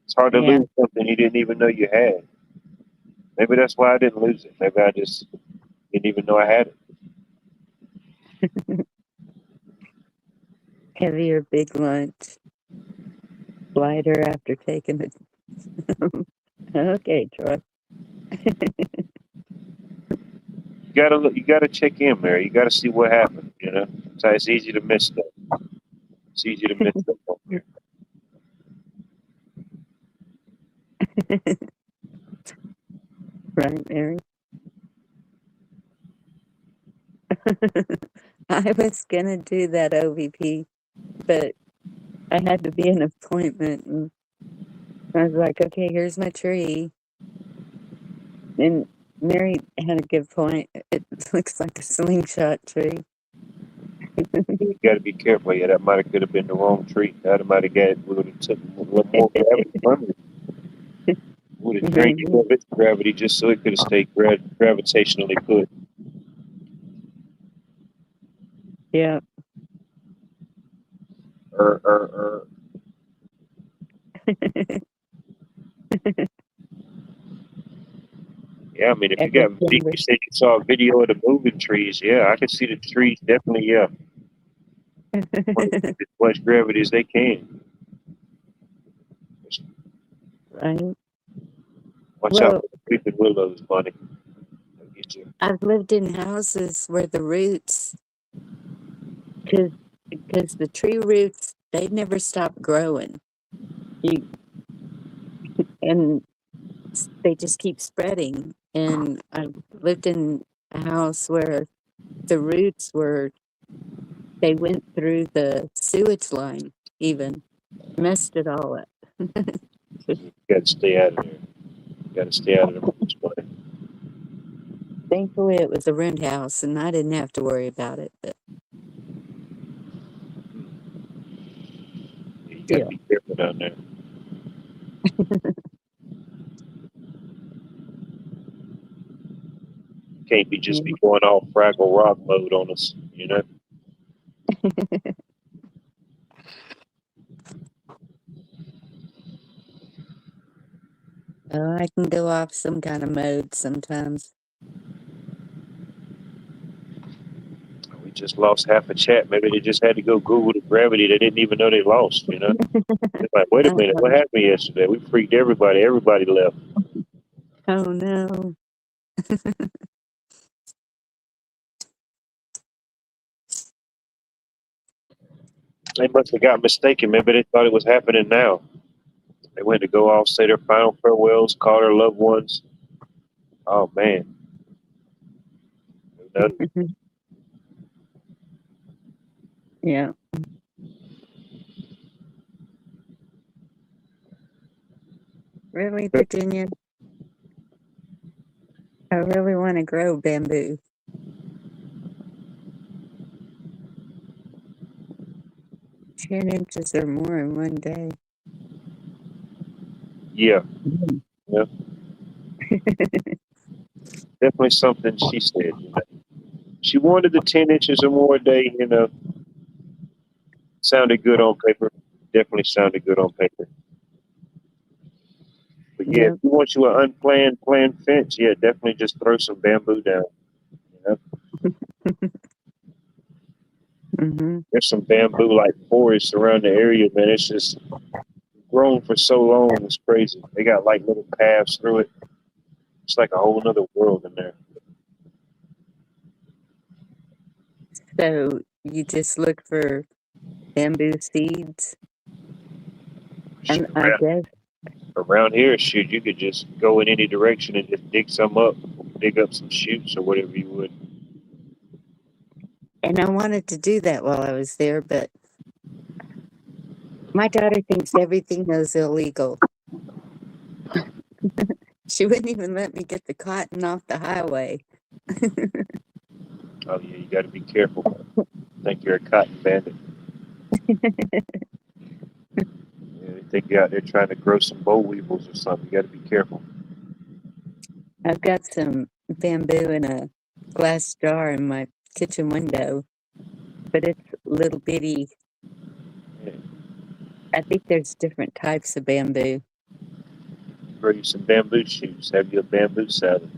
it's hard to Yeah. lose something you didn't even know you had. Maybe that's why I didn't lose it. Maybe I just didn't even know I had it. Heavier big lunch. Lighter after taking it. Okay, Troy. You gotta check in, Mary. You gotta see what happened. You know, so it's easy to miss stuff. It's easy to miss stuff on here. Right, Mary? I was going to do that OVP, but I had to be an appointment. And I was like, okay, here's my tree. And Mary had a good point. It looks like a slingshot tree. You got to be careful. Yeah, that could have been the wrong tree. That might have got would have took a little more gravity from it. Would have drained you of its gravity just so it could have stayed gravitationally put. Yeah. Yeah, I mean, if you said you saw a video of the moving trees, yeah, I could see the trees definitely, yeah. Want to keep as much gravity as they can. Right. Watch out Well, for the creeping willows, Bunny. They'll get you. I've lived in houses where the roots, because the tree roots, they never stop growing. You and they just keep spreading. And I lived in a house where the roots were, they went through the sewage line, even messed it all up. You got to stay out of there. You got to stay out of the roots, Bunny. Thankfully, it was a rent house, and I didn't have to worry about it. But Yeah, you got to still, be careful down there. Can't be just yeah. be going all Fraggle Rock mode on us, you know? Oh, I can go off some kind of mode sometimes. We just lost half a chat. Maybe they just had to go Google the gravity. They didn't even know they lost, you know? It's like, wait a minute, what happened yesterday? We freaked everybody. Everybody left. Oh no. They must have got mistaken. Maybe they thought it was happening now. They went to go off, say their final farewells, call their loved ones. Oh, man. Who knows? Yeah. Really, Virginia? I really want to grow bamboo. 10 inches or more in one day. Yeah, Mm. yeah. Definitely something she said, you know. She wanted the 10 inches or more a day, you know. Sounded good on paper. Definitely sounded good on paper. But yeah, if Yep. you want you an unplanned planned fence, yeah, definitely just throw some bamboo down. You know? Mm-hmm. There's some bamboo like forests around the area, man. It's just grown for so long. It's crazy. They got like little paths through it. It's like a whole other world in there. So you just look for bamboo seeds, and Shoot, I guess, around here, shoot, you could just go in any direction and just dig some up, dig up some shoots or whatever you would. and I wanted to do that while I was there, but my daughter thinks everything is illegal. She wouldn't even let me get the cotton off the highway. Oh yeah, you got to be careful. Think you're a cotton bandit. Yeah, they think you're out there trying to grow some boll weevils or something. You got to be careful. I've got some bamboo in a glass jar in my kitchen window, but it's little bitty. Yeah. I think there's different types of bamboo. Grow you some bamboo shoots. Have you a bamboo salad.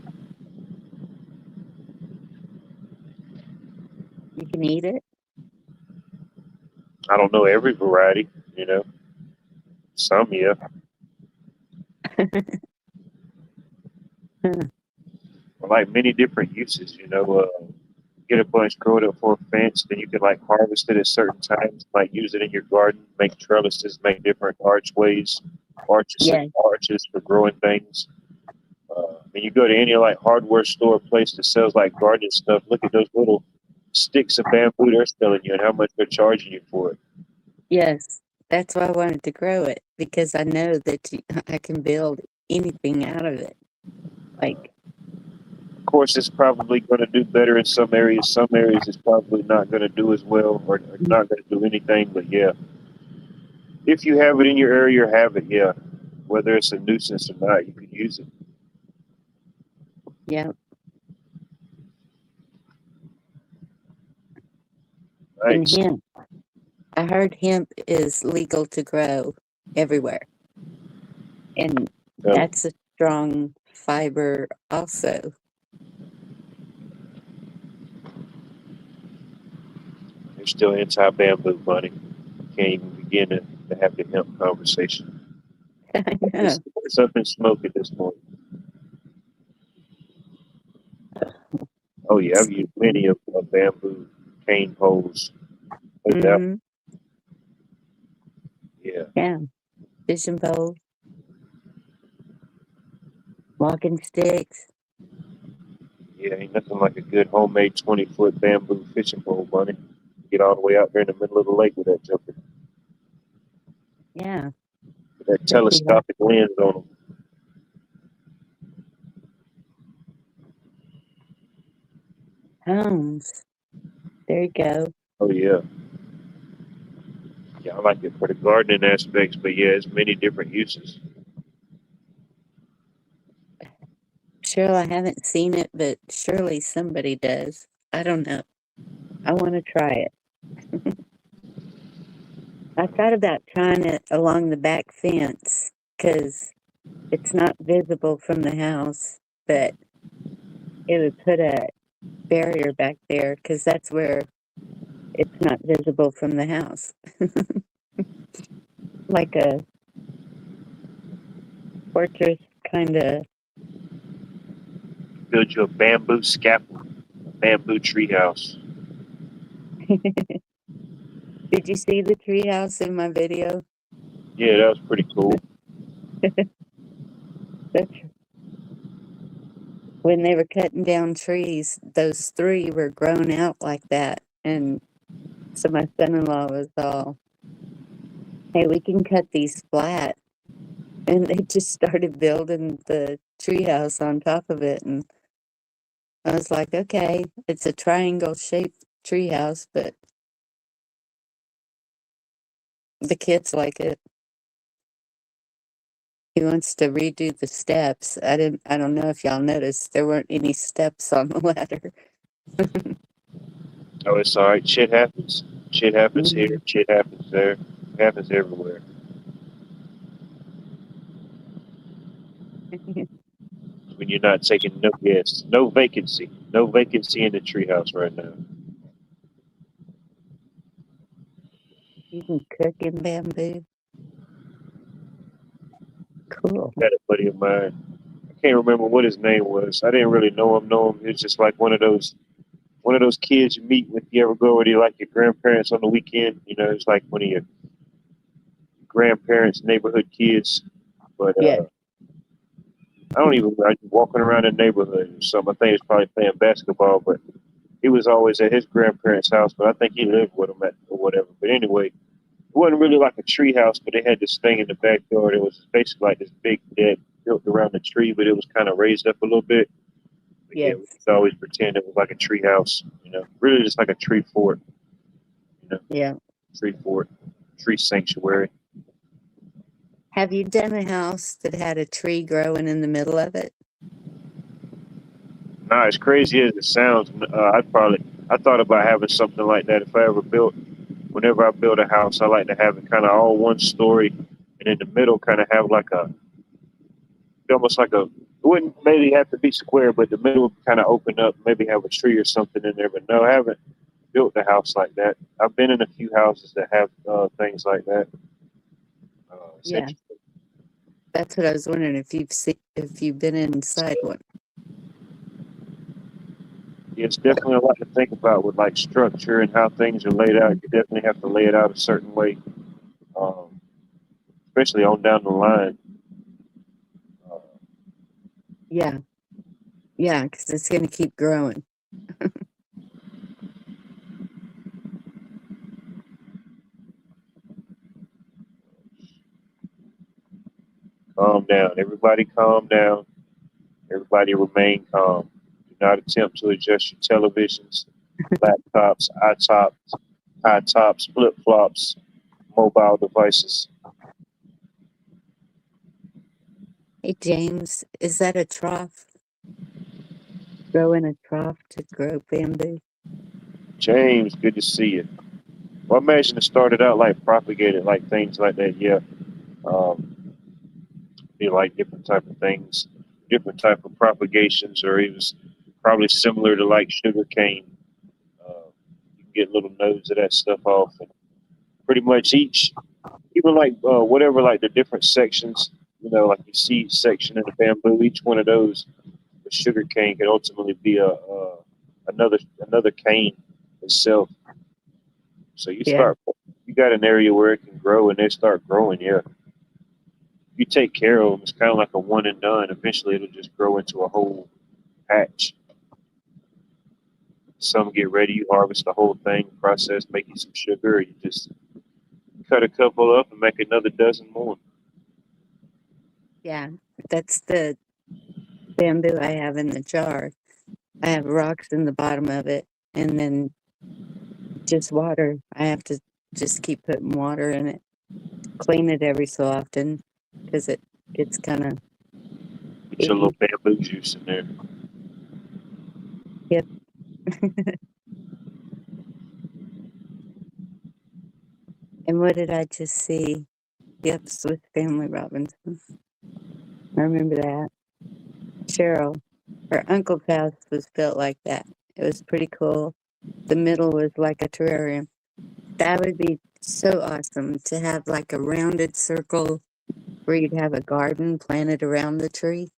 You can eat it. I don't know every variety, you know. Some, yeah. Like many different uses, you know. Get a bunch, grow it up for a fence, then you can like harvest it at certain times, like use it in your garden, make trellises, make different archways, Yeah. arches for growing things. When you go to any like hardware store place that sells like gardening stuff, look at those little sticks of bamboo they're selling you and how much they're charging you for it. Yes. That's why I wanted to grow it, because I know that I can build anything out of it. Like, Of course, it's probably going to do better in some areas. Some areas it's probably not going to do as well or not going to do anything. But yeah, if you have it in your area, have it. Yeah, whether it's a nuisance or not, you can use it. yeah. And Nice. hemp. I heard hemp is legal to grow everywhere. And that's a strong fiber also. You're still anti-bamboo, buddy. Can't even begin to have the hemp conversation. I know. It's up in smoke at this point. Oh yeah, I've used many of bamboo cane poles. No doubt. Hmm. Yeah. Yeah. Fishing pole, walking sticks. Yeah, ain't nothing like a good homemade 20-foot bamboo fishing pole, buddy. Get all the way out there in the middle of the lake with that joker. Yeah. With that Let's see what telescopic lens on them. homes. There you go. Oh yeah. Yeah, I like it for the gardening aspects, but yeah, it's many different uses. Cheryl, I haven't seen it, but surely somebody does. I don't know. I want to try it. I thought about trying it along the back fence because it's not visible from the house, but it would put a barrier back there because that's where it's not visible from the house. Like a fortress kind of. Build you a bamboo scaffold, bamboo treehouse. Did you see the treehouse in my video? Yeah, that was pretty cool. That's when they were cutting down trees, those three were grown out like that. And so my son-in-law was all, hey, we can cut these flat. And they just started building the treehouse on top of it. And I was like, okay, it's a triangle shaped treehouse, but the kids like it. He wants to redo the steps. I don't know if y'all noticed there weren't any steps on the ladder. Oh, it's all right. Shit happens. Shit happens here. Mhm. Shit happens there. It happens everywhere. When you're not taking no guests, no vacancy in the treehouse right now. You can cook in bamboo. Cool. Got a buddy of mine. I can't remember what his name was. I didn't really know him. It's just like one of those kids you meet when you ever go with your like your grandparents on the weekend. You know, it's like one of your grandparents' neighborhood kids. But Yeah. I don't even like walking around the neighborhood or something. I think he's probably playing basketball, but he was always at his grandparents' house. But I think he lived with them or whatever. But anyway, it wasn't really like a tree house, but they had this thing in the backyard. It was basically like this big deck built around the tree, but it was kind of raised up a little bit. But yeah, Yes. we used to always pretend it was like a tree house, you know, really just like a tree fort, you know, Yeah. tree fort, tree sanctuary. Have you done a house that had a tree growing in the middle of it? Nah, as crazy as it sounds, I thought about having something like that if I ever built. Whenever I build a house, I like to have it kind of all one story, and in the middle, kind of have like almost like it wouldn't maybe have to be square, but the middle would kind of open up, maybe have a tree or something in there. But no, I haven't built the house like that. I've been in a few houses that have things like that. It's Yeah. interesting. That's what I was wondering if you've been inside one. It's definitely a lot to think about with like structure and how things are laid out. You definitely have to lay it out a certain way, especially on down the line. Yeah. Yeah, because it's going to keep growing. Calm down, everybody. Calm down. Everybody remain calm. Do not attempt to adjust your televisions, laptops, iTops, flip flops, mobile devices. Hey, James, is that a trough? Grow in a trough to grow bamboo? James, good to see you. Well, imagine it started out like propagated, like things like that. Yeah, be like different type of things, different type of propagations, or it was probably similar to like sugar cane. You can get little nodes of that stuff off. And pretty much each, even like whatever, like the different sections, you know, like the seed section and the bamboo, each one of those, the sugar cane can ultimately be another cane itself. So Yeah. you got an area where it can grow and they start growing. Yeah, you take care of them. It's kind of like a one and done. Eventually, it'll just grow into a whole patch. Some get ready, you harvest the whole thing, process, make you some sugar, or you just cut a couple up and make another dozen more. Yeah. That's the bamboo I have in the jar. I have rocks in the bottom of it and then just water. I have to just keep putting water in it. Clean it every so often because it gets kind of Put your little bamboo juice in there. Yep. And what did I just see? Yep, Swiss Family Robinson. I remember that. Cheryl, her uncle's house was built like that. It was pretty cool. The middle was like a terrarium. That would be so awesome to have like a rounded circle where you'd have a garden planted around the tree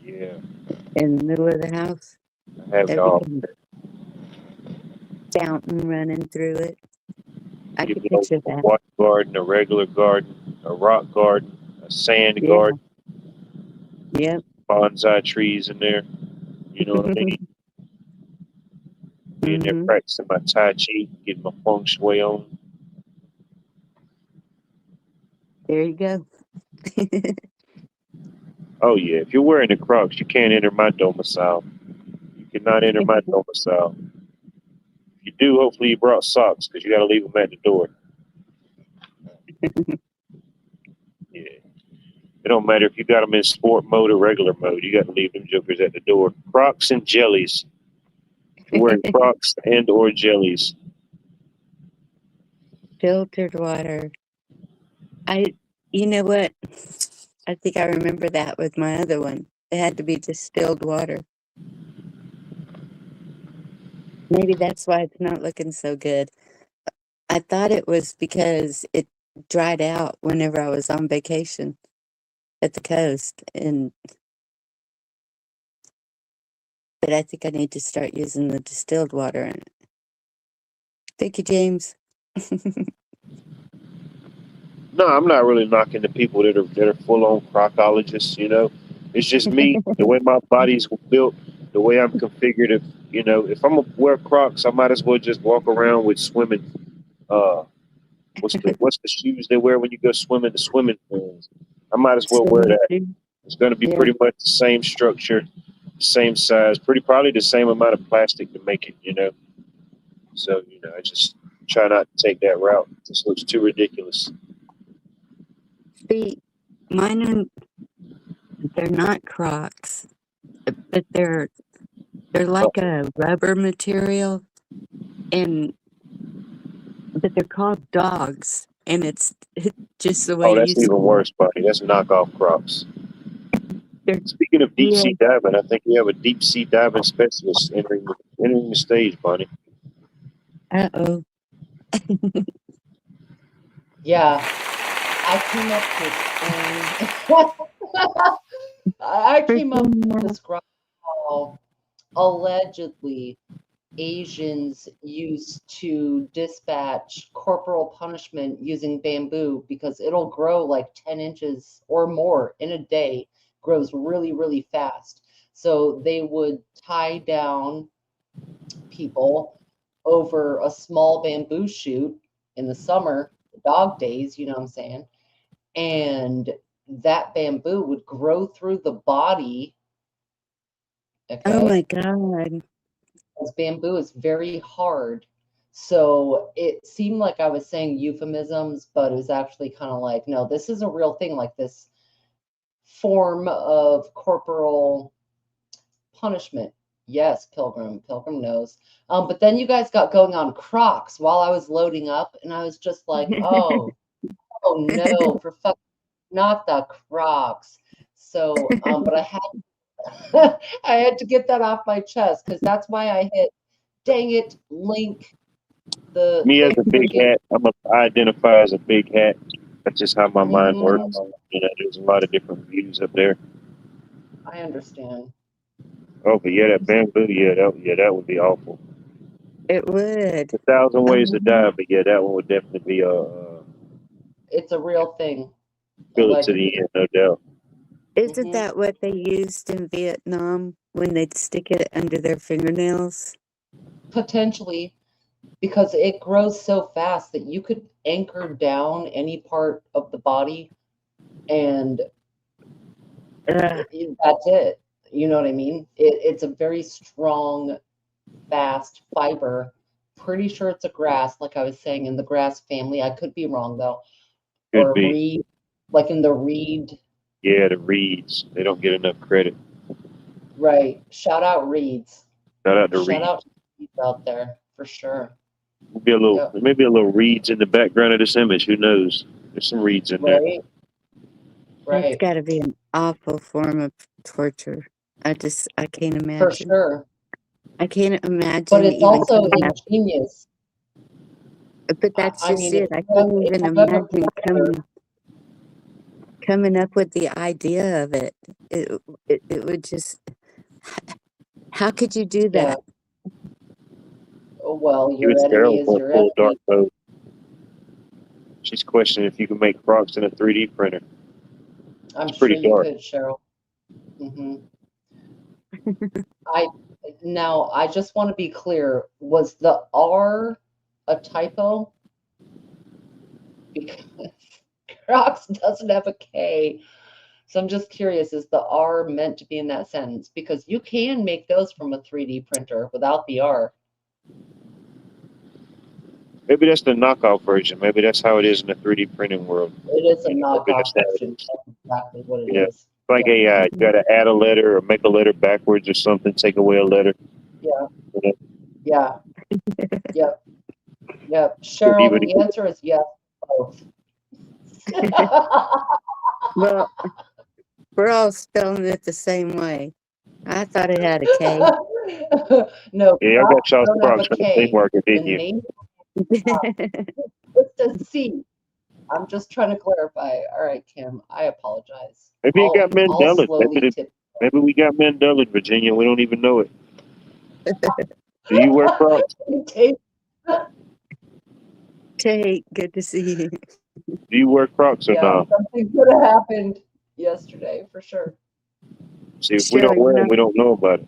Yeah, in the middle of the house. I have it That'd all. be fountain running through it. I You could know, picture a that. water garden, a regular garden, a rock garden, a sand Yeah. garden, Yep. bonsai trees in there. You know what I mean? Be in there Mhm. practicing my Tai Chi, getting my feng shui on. There you go. Oh yeah, if you're wearing the Crocs, you can't enter my domicile. You cannot enter my domicile. If you do, hopefully you brought socks because you got to leave them at the door. Yeah, it don't matter if you got them in sport mode or regular mode. You got to leave them jokers at the door. Crocs and jellies. If you're wearing Crocs and or jellies, Filtered water. You know what? I think I remember that with my other one. It had to be distilled water. Maybe that's why it's not looking so good. I thought it was because it dried out whenever I was on vacation at the coast, but I think I need to start using the distilled water in it. Thank you, James. no, I'm not really knocking the people that are full on Crocologists. You know, it's just me. The way my body's built, the way I'm configured. If I'm gonna wear Crocs, I might as well just walk around with swimming. Uh, what's the shoes they wear when you go swimming? The swimming pools. I might as well wear that. It's going to be Yeah. pretty much the same structure, same size, probably the same amount of plastic to make it. So I just try not to take that route. It just looks too ridiculous. See, mine they're not Crocs, but they're like a rubber material, but they're called dogs, and it's just the way Oh, you that's even say worse, buddy. That's knockoff Crocs. They're Speaking of deep yeah. sea diving, I think we have a deep sea diving specialist entering the stage, Bonnie. Uh-oh. Yeah, I came up with I came up with this graph how allegedly Asians used to dispatch corporal punishment using bamboo because it'll grow like 10 inches or more in a day, grows really, really fast. So they would tie down people over a small bamboo shoot in the summer, dog days, you know what I'm saying? And that bamboo would grow through the body. Oh Okay. my God. Because bamboo is very hard. So it seemed like I was saying euphemisms, but it was actually kind of like, no, this is a real thing, like this form of corporal punishment. Yes, Pilgrim. Pilgrim knows. But then you guys got going on Crocs while I was loading up, and I was just like, oh no, for fuck, not the Crocs. So, but I had I had to get that off my chest because that's why I hit dang it, link Me as the a big cricket. hat, I identify as a big hat. That's just how my mind Mhm, works. You know, there's a lot of different views up there. I understand. Oh, but yeah, that bamboo, that would be awful. It would. 1,000 ways to die, Um, but yeah, that one would definitely be It's a real thing, fill it to the allegedly. end, no doubt. isn't Hmm. that what they used in Vietnam when they'd stick it under their fingernails? Potentially, because it grows so fast that you could anchor down any part of the body and Ugh. that's it. You know what I mean? It's a very strong, fast fiber. Pretty sure it's a grass, like I was saying, in the grass family. I could be wrong though. Could Or be. reed, like in the reed. Yeah, the reeds. They don't get enough credit. Right. Shout out reeds. Shout out to Shout reeds. out to reeds out there for sure. Yep. Maybe a little reeds in the background of this image. Who knows? There's some reeds in there. Right. That's Right. got to be an awful form of torture. I can't For imagine. sure. I can't But imagine it's even also coming up. ingenious. But that's I just mean, it. I can't even if you've ever imagine coming up with the idea of it. It would just. How could you do yeah. that? Well, You your was enemy terrible is for your full dark enemy. mode. She's questioning if you can make Crocs in a 3D printer. I'm It's sure pretty you dark. could, Cheryl. Hmm. I just want to be clear. Was the R a typo? Because Crocs doesn't have a K. So I'm just curious, is the R meant to be in that sentence? Because you can make those from a 3D printer without the R. Maybe that's the knockoff version. Maybe that's how it is in the 3D printing world. It is a Maybe knockoff that's how it version. is. That's exactly what it Yeah. is. Like AI, you got to add a letter or make a letter backwards or something, take away a letter. Yeah. You know? Yeah. Yep. Yep. Cheryl, Even the answer is yes, both. Well, we're all spelling it the same way. I thought it had a K. No, yeah, I got Crocs y'all's don't have Crocs a from the flea K. market, The didn't you? name it's a C. I'm just trying to clarify. All right, Kim, I apologize. Maybe it got I'll Mandela. slowly tip. Maybe we got Mandela in Virginia. We don't even know it. Do you wear Crocs? Tate, good to see you. Do you wear Crocs or Yeah, not? something could have happened yesterday for sure. See, if we Cheryl, don't wear them, we don't know about it.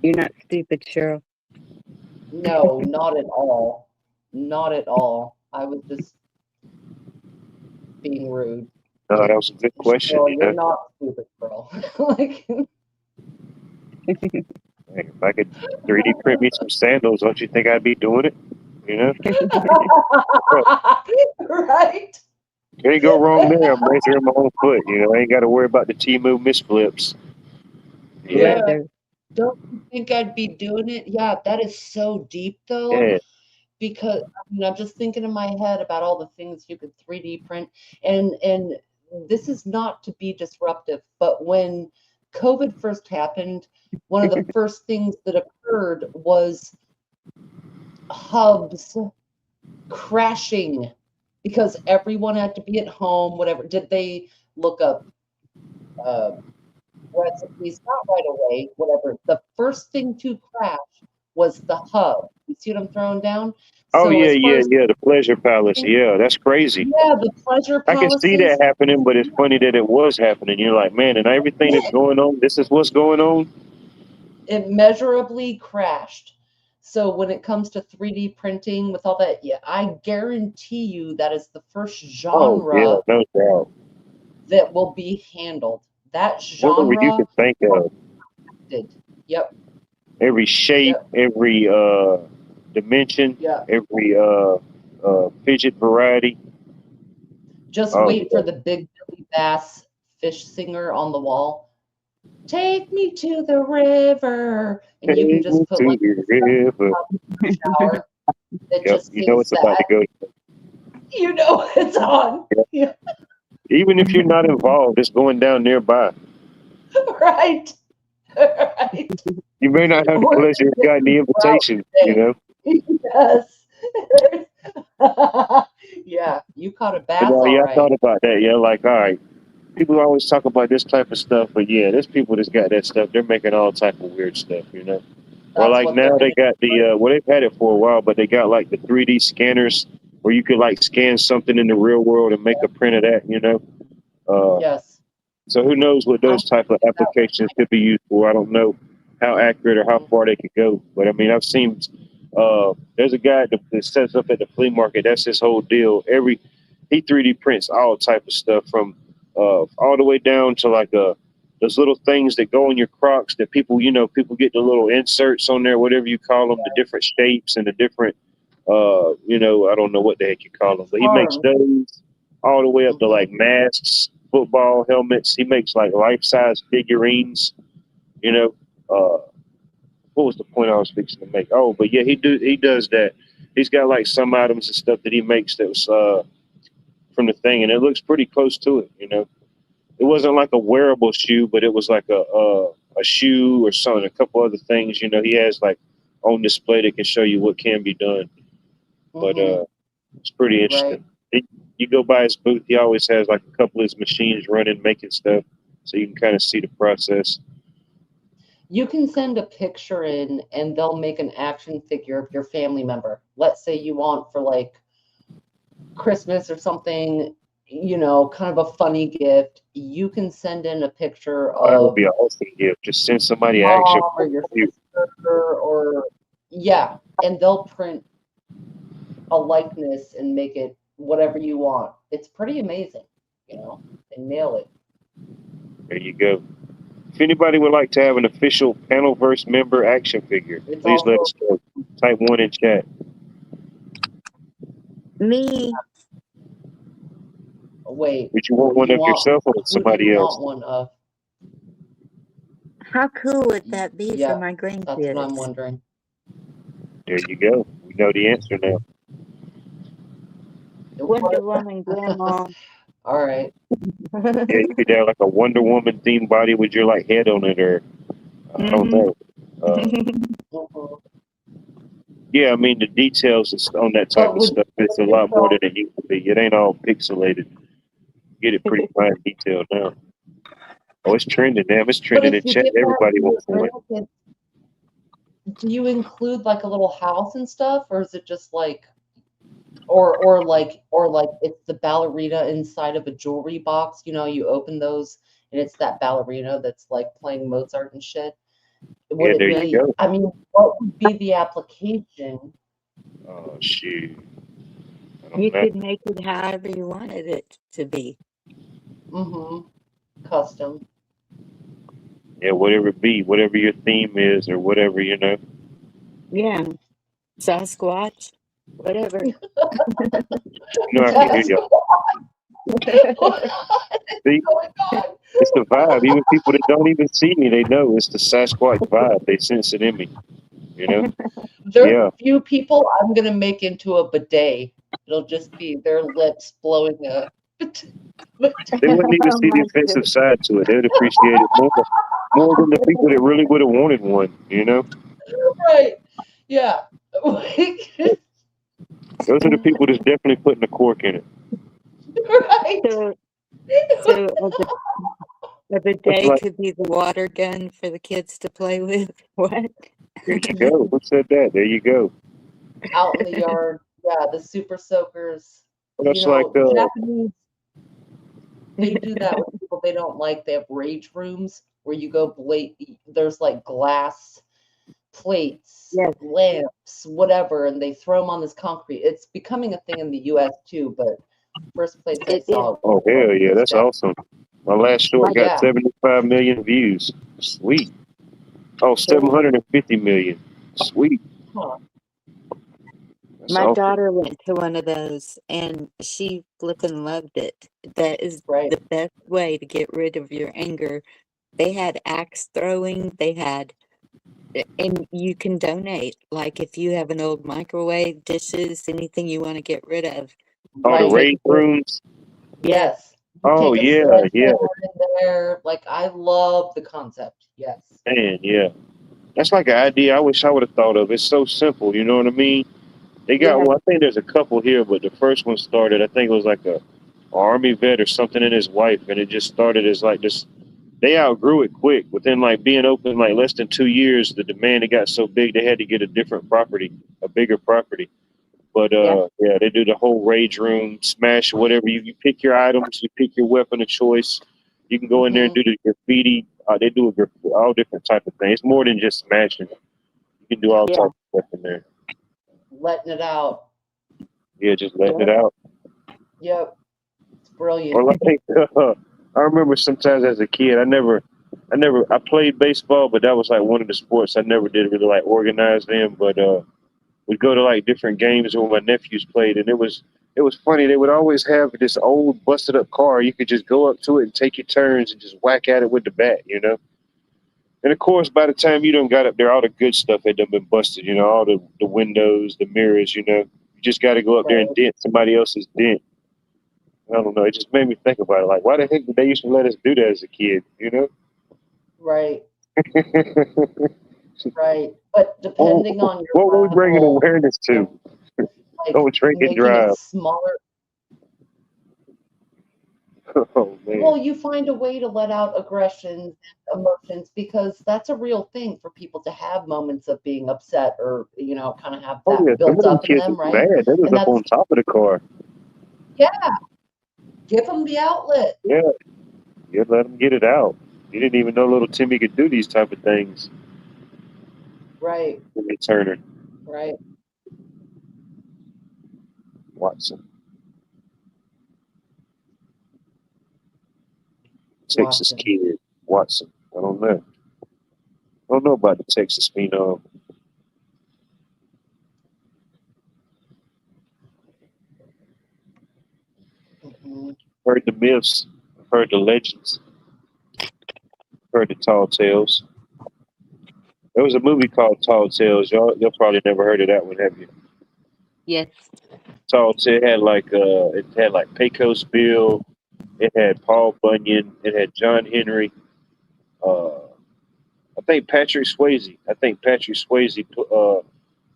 you're not stupid, Cheryl. No, not at all. Not at all. I was just being rude. No, that was a good question. Cheryl, You you're know? not stupid, girl. Like, Hey, if I could 3D print me some sandals, don't you think I'd be doing it? You know? right? Can't go wrong there. I'm measuring my own foot. You know, I ain't got to worry about the Temu misflips. Yeah. Weather. Don't you think I'd be doing it? Yeah, that is so deep though. Yeah. Because I mean, I'm just thinking in my head about all the things you could 3D print, and this is not to be disruptive, but when COVID first happened, one of the first things that occurred was hubs crashing because everyone had to be at home. Whatever, did they look up recipes? Not right away. Whatever. The first thing to crash was the hub. You see what I'm throwing down? Oh, So yeah, as far as the Pleasure Palace. Yeah, that's crazy. yeah, the pleasure I can see that palaces, happening, but it's funny that it was happening. You're like, man, and everything that's going on, this is what's going on? it measurably crashed. So when it comes to 3D printing with all that, yeah, I guarantee you that is the first Oh, genre yeah, no doubt. that will be handled. That Whatever you genre can think of. did. Yep. Every shape, every dimension, Yeah. every fidget variety. Just Oh, wait for the big Billy Bass fish singer on the wall. Take me to the river, and you can just put like a shower that just you know sings it's about to that. go. You know it's on. Yeah. Even if you're not involved, it's going down nearby. Right. Right. You may not have the Or pleasure of getting the invitation, you know. yes. Yeah, you caught a And, bass, all yeah, I right. thought about that. Yeah, like, all right, people always talk about this type of stuff, but yeah, there's people that's got that stuff. They're making all type of weird stuff, you know. Well, That's like what now they're they gonna got the well, they've had it for a while, but they got like the 3D scanners where you could like scan something in the real world and make a print of that, you know. yes. So who knows what those type of applications could be used for? I don't know how accurate or how far they could go, but I mean, I've seen there's a guy that sets up at the flea market. That's his whole deal. He 3D prints all type of stuff from all the way down to like those little things that go in your Crocs that people people get the little inserts on there, whatever you call them, the different shapes and the different I don't know what the heck you call them, but he makes those all the way up to like masks, football helmets. He makes like life-size figurines. You know, what was the point I was fixing to make? Oh, but yeah, he does that. He's got like some items and stuff that he makes that was from the thing, and it looks pretty close to it. You know, it wasn't like a wearable shoe, but it was like a shoe or something. A couple other things. You know, he has like on display that can show you what can be done. But it's pretty interesting. You go by his booth, he always has like a couple of his machines running, making stuff, so you can kind of see the process. You can send a picture in and they'll make an action figure of your family member. Let's say you want for like Christmas or something, kind of a funny gift. You can send in a picture Oh, that would of be an awesome gift. Just send somebody mom action. or your sister or and they'll print a likeness and make it whatever you want. It's pretty amazing, they nail it. There you go. If anybody would like to have an official Panelverse member action figure, please let us know. Type 1 in chat. Me. Wait. Would you want one of yourself or somebody else? Want one of? How cool would that be for my grandkids? That's what I'm wondering. There you go. We know the answer now. Wonder Woman grandma. All right. Yeah, you could have like a Wonder Woman themed body with your like head on it, or I don't know. Yeah, I mean the details on that type of stuff. It's a lot more than it used to be. It ain't all pixelated. Get it pretty fine detail now. Oh, it's trending. Damn, it's trending in chat. Everybody wants one. Do you include like a little house and stuff, or is it just like, or like it's the ballerina inside of a jewelry box? You open those and it's that ballerina that's like playing Mozart and shit. Yeah, there you go. I mean, what would be the application? Oh shoot. You could make it however you wanted it to be. Custom. Yeah, whatever it be, whatever your theme is, or whatever, Yeah. Sasquatch, whatever. I can hear y'all. See, it's the vibe. Even people that don't even see me, they know it's the Sasquatch vibe. They sense it in me. There are a few people I'm gonna make into a bidet. It'll just be their lips blowing a. They wouldn't even see the offensive side to it. They'd appreciate it more than the people that really would have wanted one. Right? Yeah. Those are the people that's definitely putting the cork in it. Right. So a bidet could be the water gun for the kids to play with. What? There you go. Who said that? There you go. Out in the yard. Yeah, the super soakers. Well, that's Japanese, they do that with people they don't like. They have rage rooms where you go there's like glass plates, lamps, whatever, and they throw them on this concrete. It's becoming a thing in the US too, but first place I saw. Oh hell yeah, that's awesome. My last short got 75 million views. Sweet. Oh, 750 million. Sweet. My daughter went to one of those and she flipping loved it. That is the best way to get rid of your anger. They had axe throwing, and you can donate. Like if you have an old microwave, dishes, anything you want to get rid of. Oh, the rage rooms? Yes. Oh, yeah. There. Like, I love the concept. Yes. Man, yeah. That's like an idea I wish I would have thought of. It's so simple, you know what I mean? They got Yeah. well, I think there's a couple here, but the first one started, I think it was like a army vet or something and his wife, and it just started as like this. They outgrew it quick. Within like being open like less than 2 years, the demand it got so big they had to get a different property, a bigger property. But yeah, they do the whole rage room, smash whatever you pick your items, you pick your weapon of choice. You can go in there and do the graffiti. They do all different type of things. It's more than just smashing. You can do all Yeah. types of stuff in there. Letting it out. Yeah, just letting it out. Yep. It's brilliant. Or like, I remember sometimes as a kid, I played baseball, but that was like one of the sports I never did really like organize in. But we'd go to like different games where my nephews played, and it was funny. They would always have this old busted up car. You could just go up to it and take your turns and just whack at it with the bat, you know. And of course, by the time you done got up there, all the good stuff had done been busted, you know, all the windows, the mirrors, you know. You just got to go up there and dent somebody else's dent. I don't know. It just made me think about it. Like, why the heck did they used to let us do that as a kid, you know? Right. Right. But depending on your what were we bringing level, awareness to? like Don't drink and making drive. it smaller. Oh, man. Well, you find a way to let out aggressions and emotions because that's a real thing for people to have moments of being upset or, you know, kind of have that Some built of them up in kids them, was right? mad. They was And up on top of the car. yeah, give them the outlet. Yeah. You let them get it out. You didn't even know little Timmy could do these type of things. Right. Timmy Turner, Right. Watson. Texas Watson. kid, Watson. I don't know. I don't know about the Texas phenom. Heard the myths, heard the legends, heard the tall tales. There was a movie called Tall Tales. Y'all probably never heard of that one, have you? Yes. Tall Tales it had like Pecos Bill, it had Paul Bunyan, it had John Henry. I think Patrick Swayze.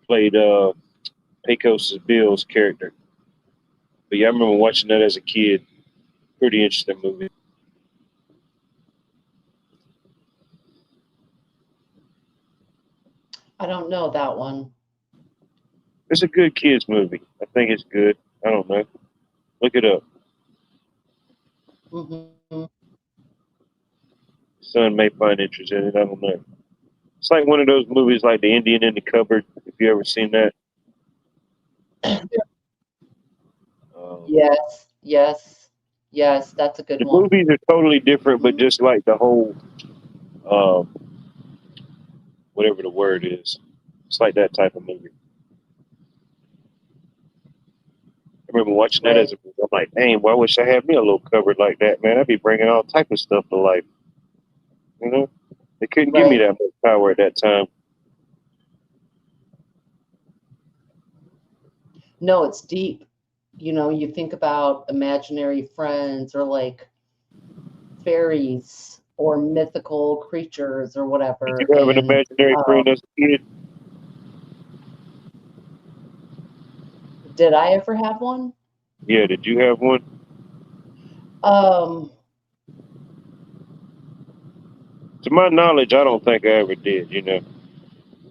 Played Pecos Bill's character. But yeah, I remember watching that as a kid. Pretty interesting movie. I don't know that one. It's a good kids movie. I think it's good. I don't know. Look it up. Mm-hmm. Son may find interest in it. I don't know. It's like one of those movies like The Indian in the Cupboard, if you ever seen that. Yes, that's a good The one. movies are totally different, but just like the whole, whatever the word is, it's like that type of movie. I remember watching that as a movie. I'm like, dang, well, I wish I had me a little cupboard like that, man. I'd be bringing all type of stuff to life. You know, they couldn't give me that much power at that time. No, it's deep. You know, you think about imaginary friends or like fairies or mythical creatures or whatever. Did you have an imaginary friend as a kid? Did I ever have one? Yeah, did you have one? To my knowledge, I don't think I ever did, you know.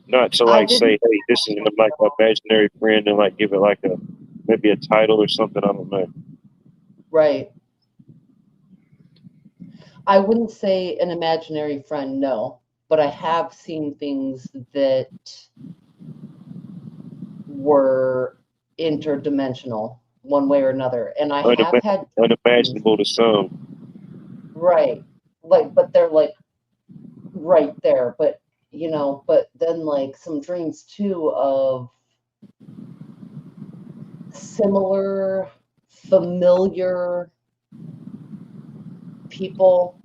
Not to like say, hey, this is like my imaginary friend and like give it like maybe a title or something. I don't know. Right. I wouldn't say an imaginary friend, no, but I have seen things that were interdimensional one way or another. And I have had unimaginable to some. Right. Like, but they're like right there. But you know, but then like some dreams too of similar, familiar people.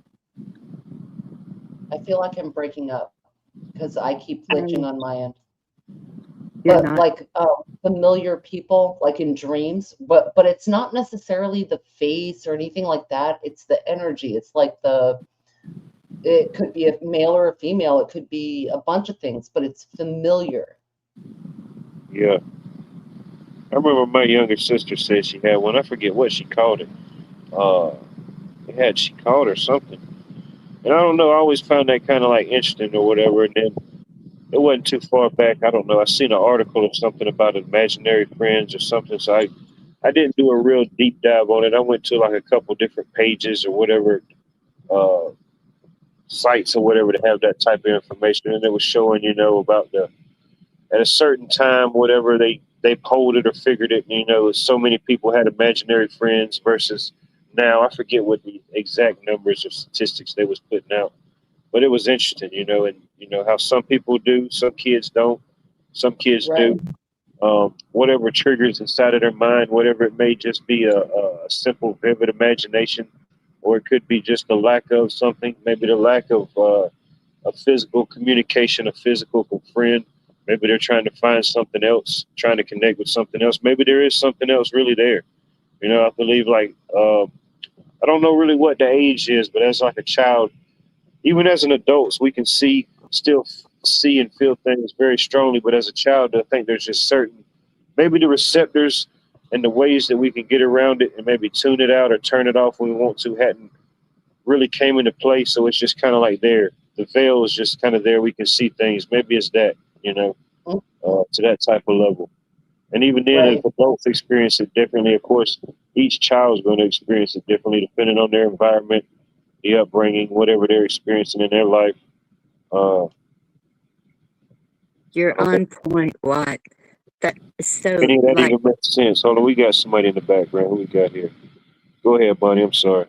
I feel like I'm breaking up because I keep glitching on my end. But like familiar people, like in dreams, but it's not necessarily the face or anything like that. It's the energy. It's like It could be a male or a female. It could be a bunch of things, but it's familiar. Yeah. I remember my younger sister said she had one. I forget what she called it. She called her something. And I don't know, I always found that kind of like interesting or whatever. And then it wasn't too far back. I don't know. I seen an article or something about imaginary friends or something. So I didn't do a real deep dive on it. I went to like a couple different pages or whatever, uh, sites or whatever to have that type of information. And it was showing, about at a certain time, whatever they polled it or figured it, so many people had imaginary friends versus now. I forget what the exact numbers or statistics they was putting out, but it was interesting, and how some people do, some kids don't, some kids Right. do. Whatever triggers inside of their mind, whatever it may just be a simple, vivid imagination, or it could be just the lack of something, maybe the lack of a physical communication, a physical friend. Maybe they're trying to find something else, trying to connect with something else. Maybe there is something else really there. I believe like I don't know really what the age is, but as like a child, even as an adult, we can still see and feel things very strongly. But as a child, I think there's just certain, maybe the receptors and the ways that we can get around it and maybe tune it out or turn it off when we want to hadn't really came into play. So it's just kind of like there. The veil is just kind of there. We can see things. Maybe it's that, to that type of level. And even then, Right. if adults experience it differently, of course, each child's going to experience it differently depending on their environment, the upbringing, whatever they're experiencing in their life. You're on point, Watt. That so Any of that like even makes sense. Hold on, we got somebody in the background. Who we got here? Go ahead, Bonnie. I'm sorry.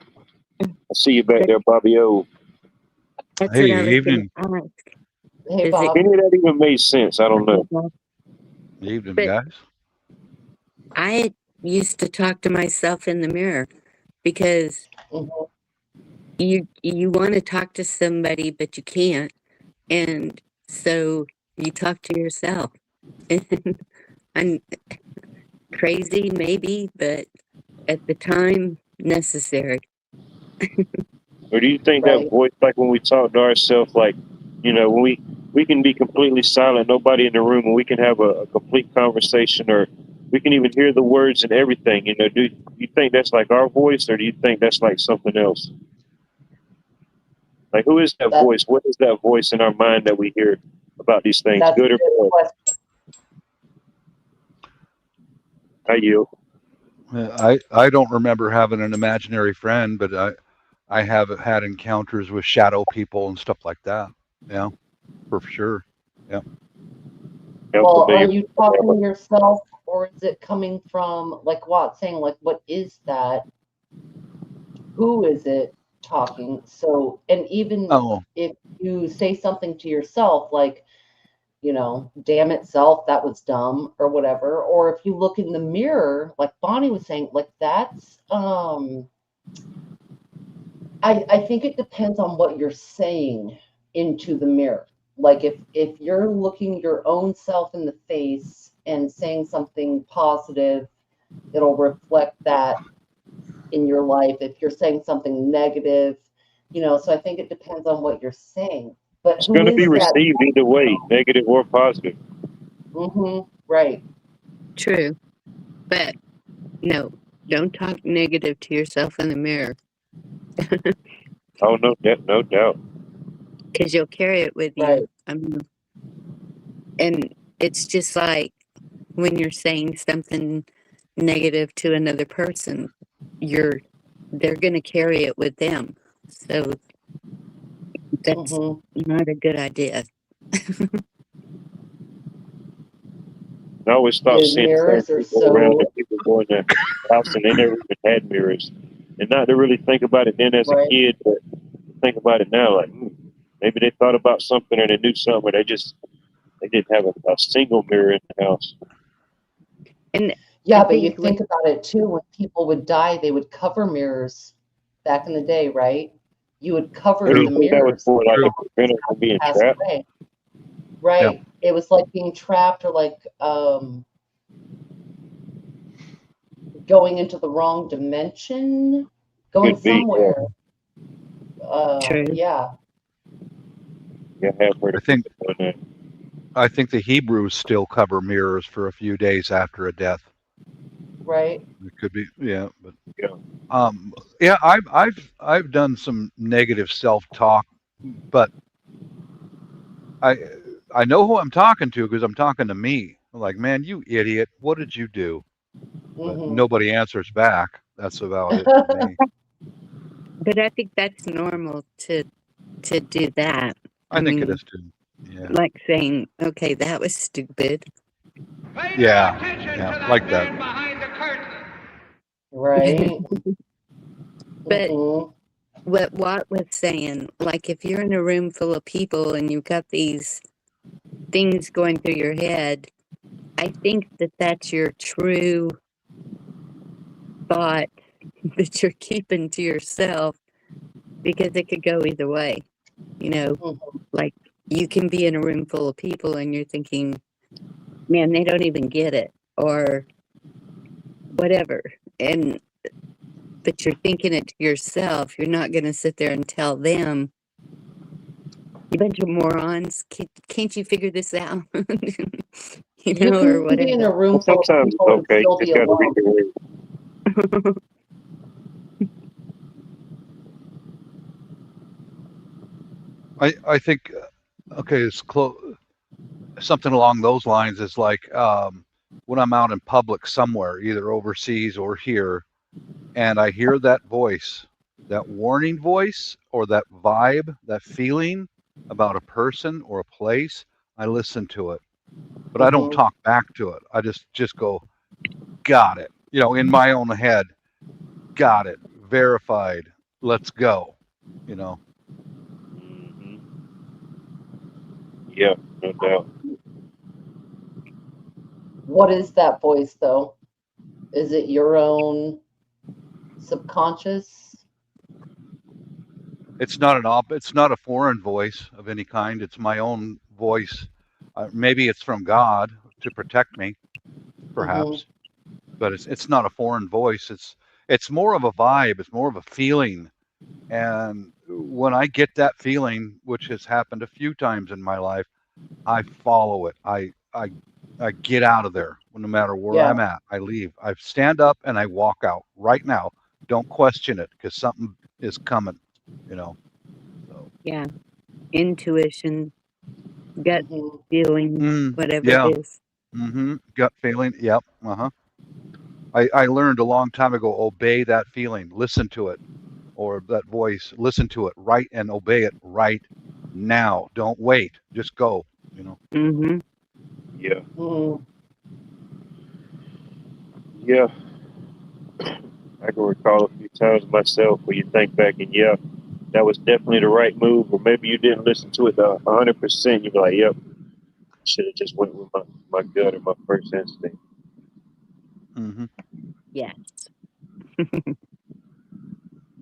I see you back that, there, Bobby O. that's Hey, what I was going evening, to ask. Hey, Is it? Bob. Any of that even made sense? I don't know. evening, But guys. I used to talk to myself in the mirror because Mhm. you want to talk to somebody but you can't, and so you talk to yourself. I'm crazy maybe, but at the time necessary. Or do you think that Right. voice, like when we talk to ourselves, like, when we can be completely silent, nobody in the room, and we can have a complete conversation, or we can even hear the words and everything, do you think that's like our voice, or do you think that's like something else? Like, who is that That voice? What is that voice in our mind that we hear about these things, that's a good or good bad? question. I yield. I don't remember having an imaginary friend, but I have had encounters with shadow people and stuff like that. Yeah, for sure. Yeah. I'm Well, are familiar you with talking that. to yourself, or is it coming from like what? Saying like, what is that? Who is it talking? So, and even Oh, if you say something to yourself, like, damn itself, that was dumb or whatever, or if you look in the mirror, like Bonnie was saying, like that's I think it depends on what you're saying into the mirror. Like if you're looking your own self in the face and saying something positive, it'll reflect that in your life. If you're saying something negative, so I think it depends on what you're saying. But It's who going to be is that? received either way, negative or positive. Right. True, but no, don't talk negative to yourself in the mirror Oh, no doubt. because you'll carry it with you. Right. And it's just like when you're saying something negative to another person, they're going to carry it with them. So that's hmm not a good idea. I always thought The seeing mirrors are family go around so and people go in their house and they never even had mirrors. And not to really think about it then as a right. kid, but think about it now, like maybe they thought about something or they knew something, or they didn't have a single mirror in the house. And I Yeah, but you think think about it too, when people would die, they would cover mirrors back in the day, right? You would cover Or do you the true, think that was mirrors for like true. a prevent from being pass trapped? away. Yeah. Right. It was like being trapped or like going into the wrong dimension, going Could be, yeah. somewhere. true. Yeah. Yeah, I have heard I of think people doing I think the Hebrews still cover mirrors for a few days after a death. Right. It could be, yeah, but that. Yeah. yeah, I've done some negative self-talk, but I I know who I'm talking to because I'm talking to me. I'm like, man, you idiot, what did you do? But Hmm. nobody answers back. That's about it for me. But I think that's normal to do that. I think it mean, is too. Yeah, like saying, okay, that was stupid. yeah, yeah, like that. Right. But Hmm. what Watt was saying, like if you're in a room full of people and you've got these things going through your head, I think that that's your true thought that you're keeping to yourself, because it could go either way. You know, like you can be in a room full of people and you're thinking, man, they don't even get it, or whatever. But you're thinking it to yourself. You're not going to sit there and tell them, you bunch of morons, can't you figure this out? You You know, or can be in whatever. a room Well, full of sometimes it's people and okay. You still be just got to read alone. the word. I think okay, it's close. Something along those lines is like when I'm out in public somewhere, either overseas or here, and I hear that voice, that warning voice, or that vibe, that feeling about a person or a place, I listen to it, but I don't Hmm. talk back to it. I just go, got it. You know, in my own head, got it, verified. Let's go. You know, Hmm. Yeah, no doubt. What is that voice, though? Is it your own subconscious? it's not a foreign voice of any kind. It's my own voice. Maybe it's from God to protect me, Hmm. perhaps, but it's not a foreign voice. It's more of a vibe. It's more of a feeling. And when I get that feeling, which has happened a few times in my life, I follow it. I get out of there. No matter where Yeah. I'm at, I leave. I stand up and I walk out right now. Don't question it because something is coming. You know. So. Yeah. Intuition, gut Hmm. feeling, whatever it Yeah. is. Mm-hmm. Gut feeling. Yep. Uh-huh. I learned a long time ago, obey that feeling, listen to it, or that voice, listen to it right and obey it right now. Don't wait. Just go, you know. Mm-hmm. Yeah, Hmm. yeah. I can recall a few times myself where you think back and yeah, that was definitely the right move, or maybe you didn't listen to it 100%. You'd be like, yep, should have just went with my gut or my first instinct. Mm-hmm. Yes.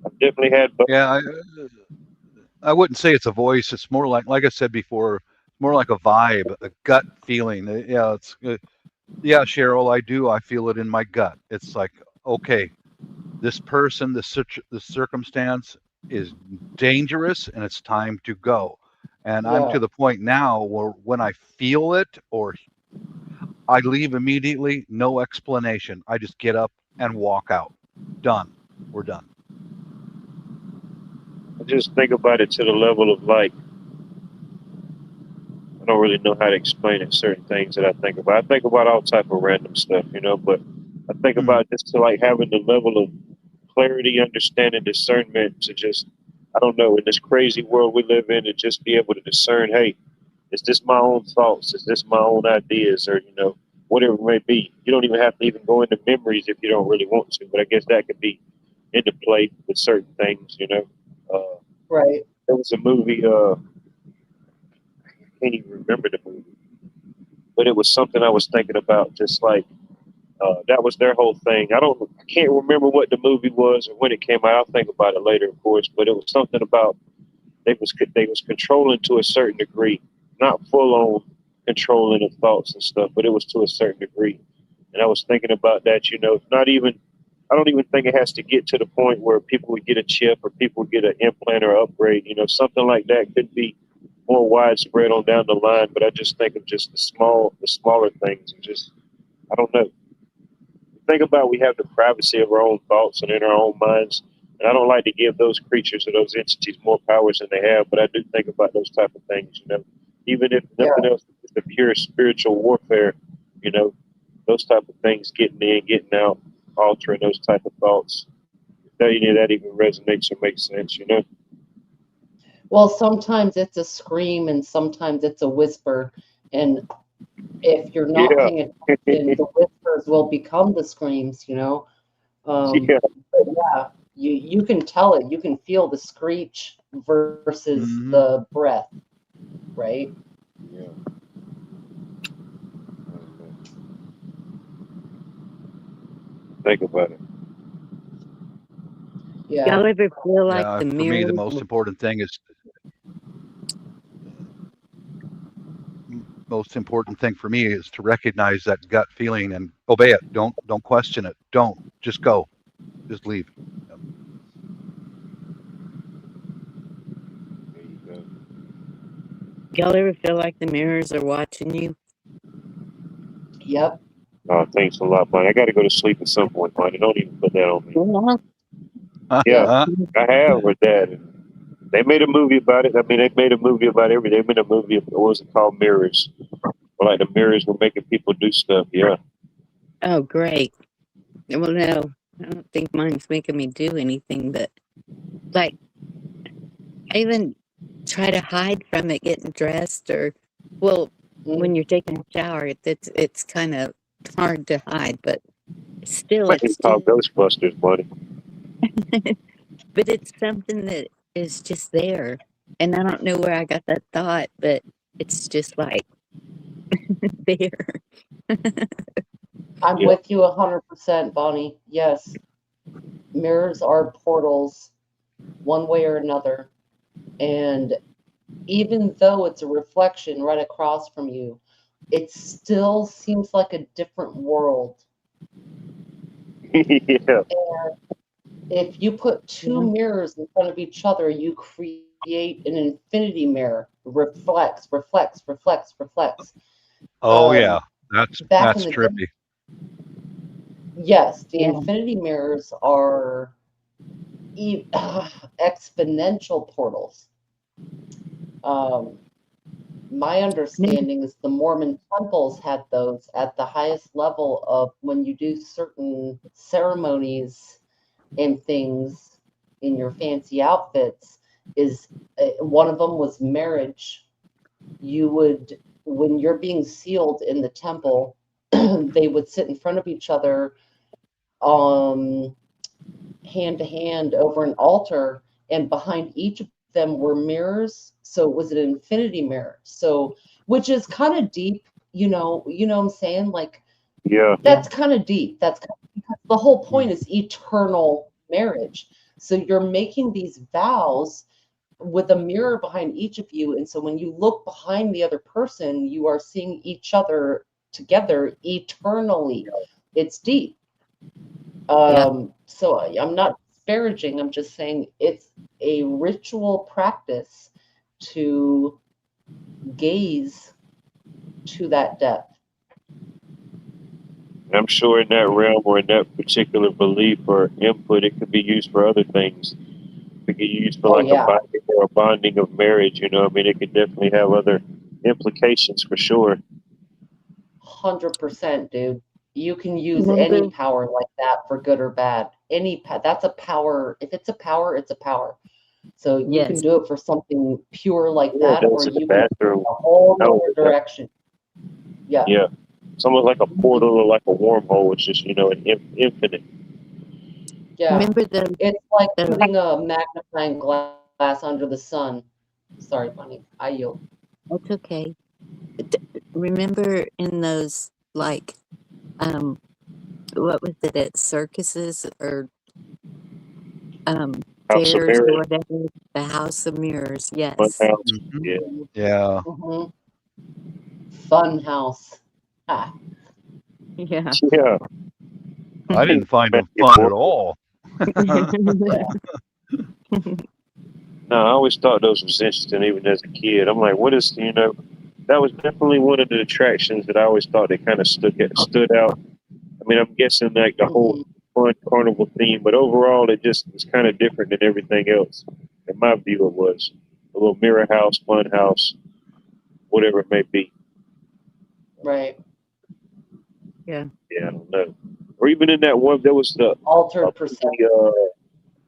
I've definitely had, but Yeah, I wouldn't say it's a voice. It's more like I said before, more like a vibe, a gut feeling. Yeah, it's yeah, Cheryl, I do. I feel it in my gut. It's like, okay, this person, this circumstance is dangerous and it's time to go. And I'm Yeah. to the point now where when I feel it or I leave immediately, no explanation. I just get up and walk out. Done. We're done. I just think about it to the level of like, I don't really know how to explain it. Certain things that I think about. I think about all type of random stuff, but I think Hmm. about just to like having the level of clarity, understanding, discernment to just, I don't know, in this crazy world we live in, to just be able to discern, hey, is this my own thoughts? Is this my own ideas? Or, whatever it may be. You don't even have to even go into memories if you don't really want to, but I guess that could be into play with certain things. Right. There was a movie, I can't even remember the movie, but it was something I was thinking about, just like, that was their whole thing. I can't remember what the movie was or when it came out. I'll think about it later, of course. But it was something about they was controlling to a certain degree, not full on controlling of thoughts and stuff, but it was to a certain degree. And I was thinking about that. Not even I don't even think it has to get to the point where people would get a chip or people would get an implant or upgrade. Something like that could be more widespread on down the line. But I just think of just the smaller things, and just I don't know. Think about we have the privacy of our own thoughts and in our own minds. And I don't like to give those creatures or those entities more powers than they have, but I do think about those type of things, you know. Even if nothing else, it's the pure spiritual warfare, you know, those type of things getting in, getting out, altering those type of thoughts. If any of that even resonates or makes sense, you know. Well, sometimes it's a scream and sometimes it's a whisper. And if you're not Yeah. paying attention, the whispers will become the screams, you know. Yeah. But yeah, you can tell it. You can feel the screech versus Mhm. the breath, right? Yeah. Think about it. Yeah. Y'all ever feel like Yeah, the for me, the mirrors? most important thing is for me is to recognize that gut feeling and obey it. Don't question it. Don't just go, just leave. There you go. Y'all ever feel like the mirrors are watching you? Yep. Oh, thanks a lot, Bonnie. I got to go to sleep at some point, Bonnie. Don't even put that on me. Yeah. I have with that. They made a movie about it. I mean, they made a movie about everything. They made a movie. What was it called? Mirrors. Like the mirrors were making people do stuff. Yeah. Oh, great. Well, no, I don't think mine's making me do anything, but like, I even try to hide from it getting dressed or, well, when you're taking a shower, it's kind of hard to hide, but still, Might be it's called just, Ghostbusters, Bonnie. but it's something that is just there. And I don't know where I got that thought, but it's just like there. I'm Yeah. with you 100%, Bonnie. Yes. Mirrors are portals one way or another. And even though it's a reflection right across from you, it still seems like a different world. Yeah. And if you put two mirrors in front of each other, you create an infinity mirror. Reflects, reflects, reflects, reflects. Oh yeah, that's Back in the day, trippy. yes, the Yeah. infinity mirrors are exponential portals. My understanding is the Mormon temples had those at the highest level of when you do certain ceremonies and things in your fancy outfits. Is one of them was marriage. You would, when you're being sealed in the temple, they would sit in front of each other, hand to hand over an altar, and behind each of them were mirrors. So it was an infinity mirror. So, which is kind of deep, what I'm saying? Like, Yeah. that's kind of deep. Because the whole point is eternal marriage. So you're making these vows with a mirror behind each of you. And so when you look behind the other person, you are seeing each other together eternally. It's deep. So I'm not disparaging, I'm just saying it's a ritual practice to gaze to that depth. I'm sure in that realm or in that particular belief or input, it could be used for other things. It could be used for a bonding of marriage. You know, I mean, it could definitely have other implications for sure. 100%, dude. You can use any power like that for good or bad. That's a power. If it's a power, it's a power. So you can do it for something pure like that, or you can go a whole other direction. Yeah. Yeah. It's almost like a portal or like a wormhole. It's just, an infinite. Yeah. It's like putting a magnifying glass under the sun. Sorry, Bunny. I yield. That's okay. Remember in those, like, what was it at circuses or fairs or whatever? The House of Mirrors. Yes. Yeah. Yeah. Fun house. Yeah. Yeah. I didn't find them fun at all. No, I always thought those was interesting, even as a kid. I'm like, what is, that was definitely one of the attractions that I always thought that kind of stood out. I mean, I'm guessing like the whole Mhm. fun carnival theme, but overall, it just was kind of different than everything else. In my view, it was a little mirror house, fun house, whatever it may be. Right. Yeah, I don't know. Or even in that one, there was the Altered perception.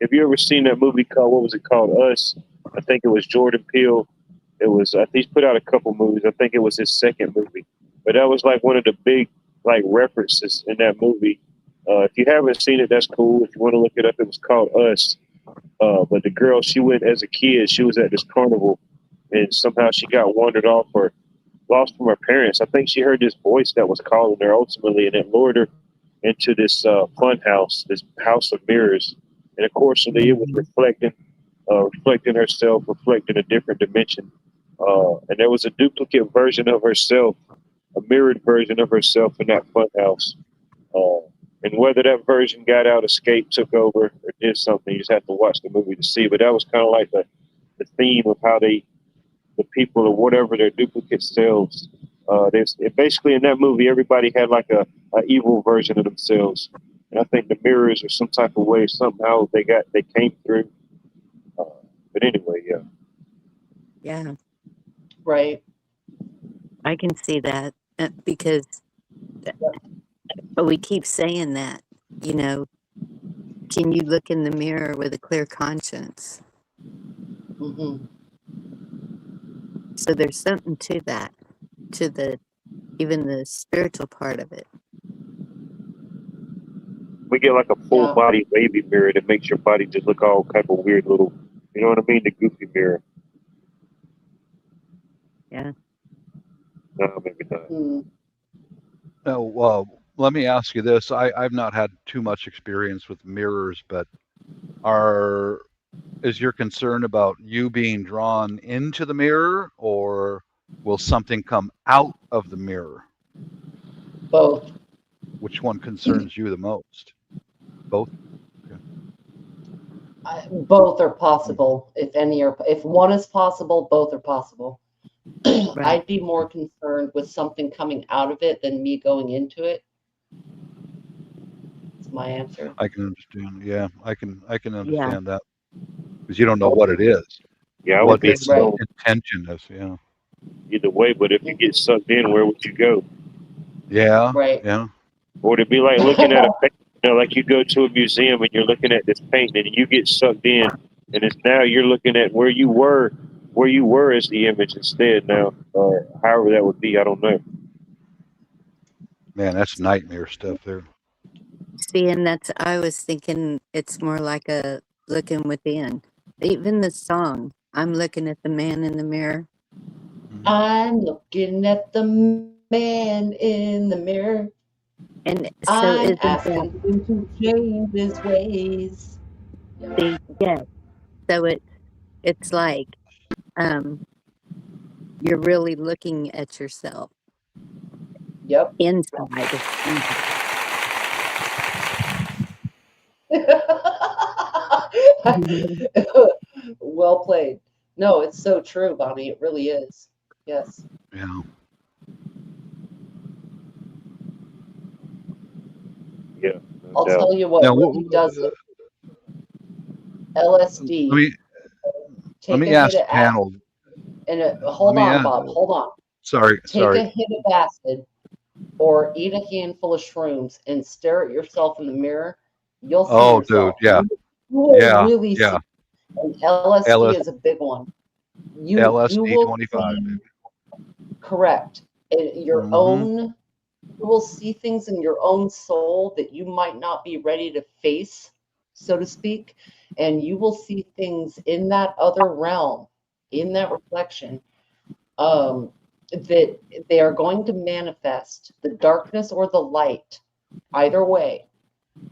have you ever seen that movie called, what was it called? Us. I think it was Jordan Peele. It was, I think he's put out a couple movies. I think it was his second movie, but that was like one of the big like references in that movie. If you haven't seen it, that's cool. If you want to look it up, it was called Us. But the girl, she went as a kid. She was at this carnival, and somehow she got wandered off or lost from her parents. I think she heard this voice that was calling her ultimately, and it lured her into this fun house, this house of mirrors. And of course, it was reflecting herself, reflecting a different dimension. And there was a duplicate version of herself, a mirrored version of herself in that fun house. Uh, and whether that version got out, escaped, took over, or did something, you just have to watch the movie to see. But that was kind of like the theme of how the people or whatever their duplicate selves. Basically in that movie, everybody had like a evil version of themselves, and I think the mirrors, or some type of way, somehow they came through. But anyway, yeah. Yeah, Right. I can see that because we keep saying that, you know, can you look in the mirror with a clear conscience? Hmm. So there's something to that, to even the spiritual part of it. We get like a full Yeah. body wavy mirror that makes your body just look all type of weird little, you know what I mean? The goofy mirror. Yeah. No, maybe not. Mm. Now, let me ask you this. I've not had too much experience with mirrors, but is your concern about you being drawn into the mirror, or will something come out of the mirror? Both. Which one concerns you the most? Both? Both are possible. If one is possible, both are possible. Right. I'd be more concerned with something coming out of it than me going into it. That's my answer. I can understand. Yeah, I can Yeah. understand that, because you don't know what it is, Yeah, I would what be its Right. intention is. Yeah. either way, but if you get sucked in, where would you go? Yeah. Right. Yeah. Or to be like looking at a paint, like you go to a museum and you're looking at this paint and you get sucked in, and it's now you're looking at where you were as the image instead now, or however that would be. I don't know. Man, that's nightmare stuff there. See, and I was thinking it's more like a looking within. Even the song, I'm looking at the man in the mirror. I'm looking at the man in the mirror. And so I'm isn't that, asking him to change his ways. see, yes. So it's like you're really looking at yourself Yep. inside. Well played. No, it's so true, Bonnie. It really is. Yes. Yeah. Yeah, no I'll doubt. tell you what Now, really does it. let LSD. me Take me a ask hit the of acid. panel. And hold me on, ask- Bob. Hold on. Sorry. Take a hit of acid or eat a handful of shrooms and stare at yourself in the mirror. You'll see Oh, yourself. dude. Yeah. You will Yeah. really Yeah. see. And LSD LS is a big one. You LSD will 25. see, correct. Your Mhm. own, you will see things in your own soul that you might not be ready to face, so to speak. And you will see things in that other realm, in that reflection, that they are going to manifest, the darkness or the light. Either way,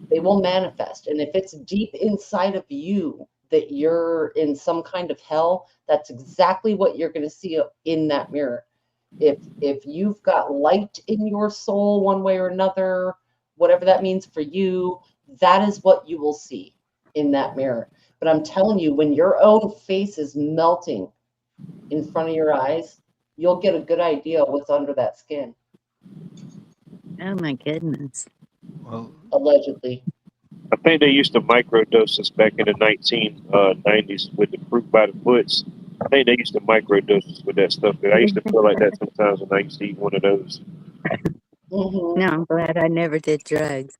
they will manifest. And if it's deep inside of you that you're in some kind of hell, that's exactly what you're going to see in that mirror. If you've got light in your soul one way or another, whatever that means for you, that is what you will see in that mirror. But I'm telling you, when your own face is melting in front of your eyes, you'll get a good idea of what's under that skin, Oh my goodness. Well, allegedly. I think they used to microdose us back in the 1990s with the fruit by the foots. I think they used to microdose us with that stuff. I used to feel like that sometimes when I used to eat one of those. Hmm. No, I'm glad I never did drugs.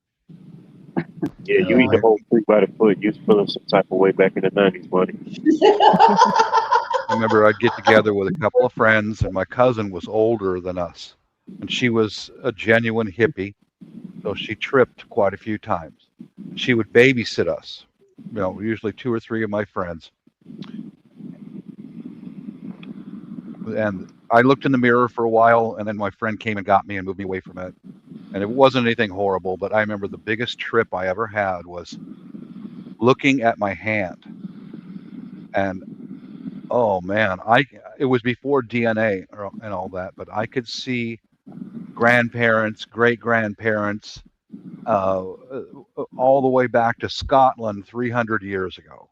Yeah, you eat the whole fruit by the foot. You was feeling some type of way back in the 90s, buddy. I remember I'd get together with a couple of friends, and my cousin was older than us, and she was a genuine hippie, so she tripped quite a few times. She would babysit us, usually 2 or 3 of my friends. And I looked in the mirror for a while, and then my friend came and got me and moved me away from it. And it wasn't anything horrible, but I remember the biggest trip I ever had was looking at my hand. And oh man, it was before DNA and all that, but I could see grandparents, great grandparents, all the way back to Scotland 300 years ago.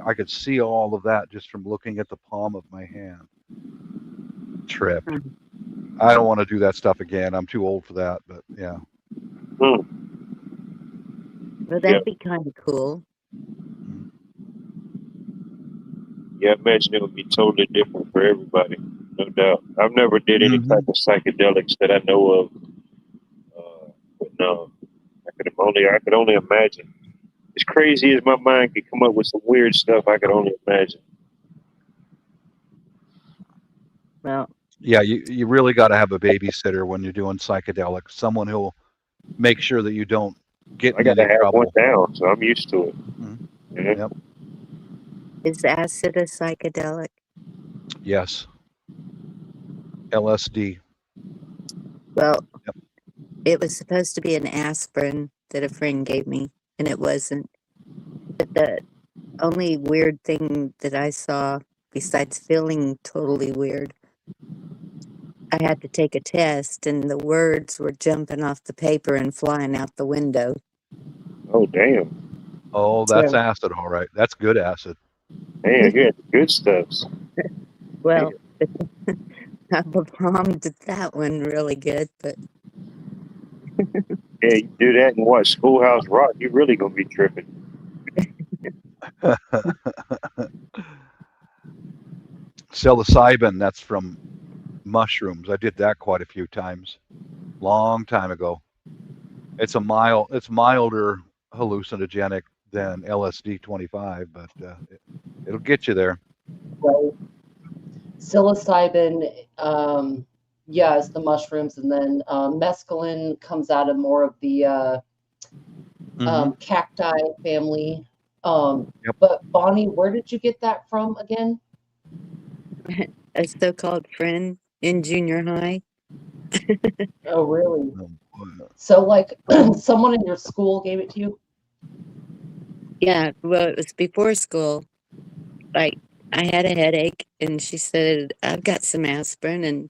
I could see all of that just from looking at the palm of my hand. Tripped. I don't want to do that stuff again. I'm too old for that, but yeah. Well, that'd be kind of cool. Yeah, I imagine it would be totally different for everybody, no doubt. I've never did any type of psychedelics that I know of, but no, I could only imagine. As crazy as my mind could come up with some weird stuff, I could only imagine. Well, Yeah, you really got to have a babysitter when you're doing psychedelics. Someone who'll make sure that you don't get I in got to any have trouble. one down, so I'm used to it. Yeah. Yep. is acid a psychedelic? Yes. LSD. Well, Yep. it was supposed to be an aspirin that a friend gave me, and it wasn't. But the only weird thing that I saw, besides feeling totally weird, I had to take a test, and the words were jumping off the paper and flying out the window. Oh, damn. Oh, that's So, acid, all right. That's good acid. Man, you had the good stuffs. well, I bombed that one really good, but Yeah, you do that and watch Schoolhouse Rock, you're really going to be tripping. Psilocybin, that's from mushrooms. I did that quite a few times. Long time ago. It's milder hallucinogenic than LSD 25, but it'll get you there. Right. Psilocybin, yeah, it's the mushrooms, and then mescaline comes out of more of the cacti family. Yep. But Bonnie, where did you get that from again? a so-called friend in junior high. Oh, really? Oh, So, like, someone in your school gave it to you? Yeah, well, it was before school. Like, I had a headache, and she said, I've got some aspirin. And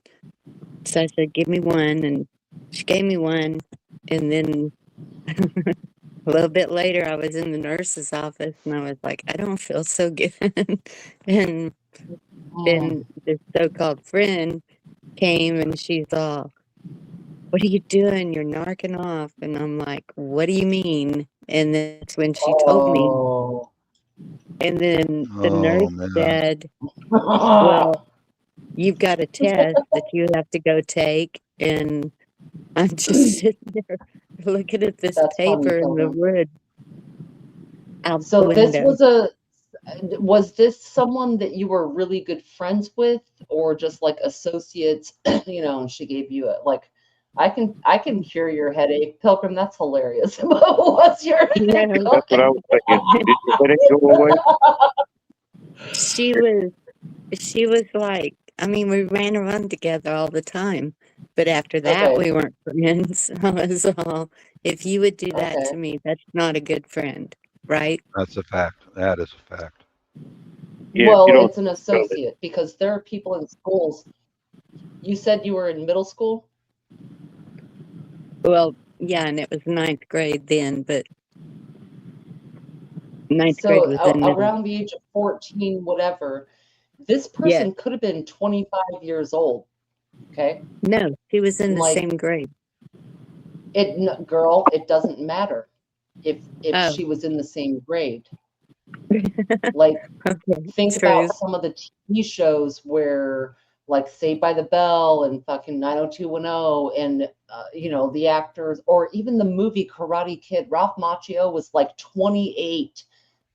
so I said, give me one. And she gave me one. And then a little bit later, I was in the nurse's office, and I was like, I don't feel so good. And then this so-called friend came, and she's all, what are you doing? You're narking off. And I'm like, what do you mean? And that's when she told me. Oh. And then the nurse man. said, well, you've got a test that you have to go take. And I'm just sitting there looking at this That's funny, paper in the Pilgrim. wood out the So this window. was this someone that you were really good friends with, or just like associates, and she gave you like, I can hear your headache, Pilgrim. That's hilarious. What's your headache? Yeah. That's what I was thinking. Did your headache go away? She was like, I mean, we ran around together all the time. But after that, Okay. we weren't friends. I was all, if you would do that Okay. to me, that's not a good friend, right? That's a fact. That is a fact. Yeah, Well, you don't it's an associate, because there are people in schools. You said you were in middle school? Well, yeah, and it was 9th grade then, but Ninth grade So was in middle. around the age of 14, whatever, this Yes. person could have been 25 years old. Okay. No, she was in the Like, same grade. Girl, it doesn't matter if Oh. she was in the same grade. Like, Okay. think True. about some of the TV shows where, like, Saved by the Bell and fucking 90210 and, you know, the actors, or even the movie Karate Kid. Ralph Macchio was like 28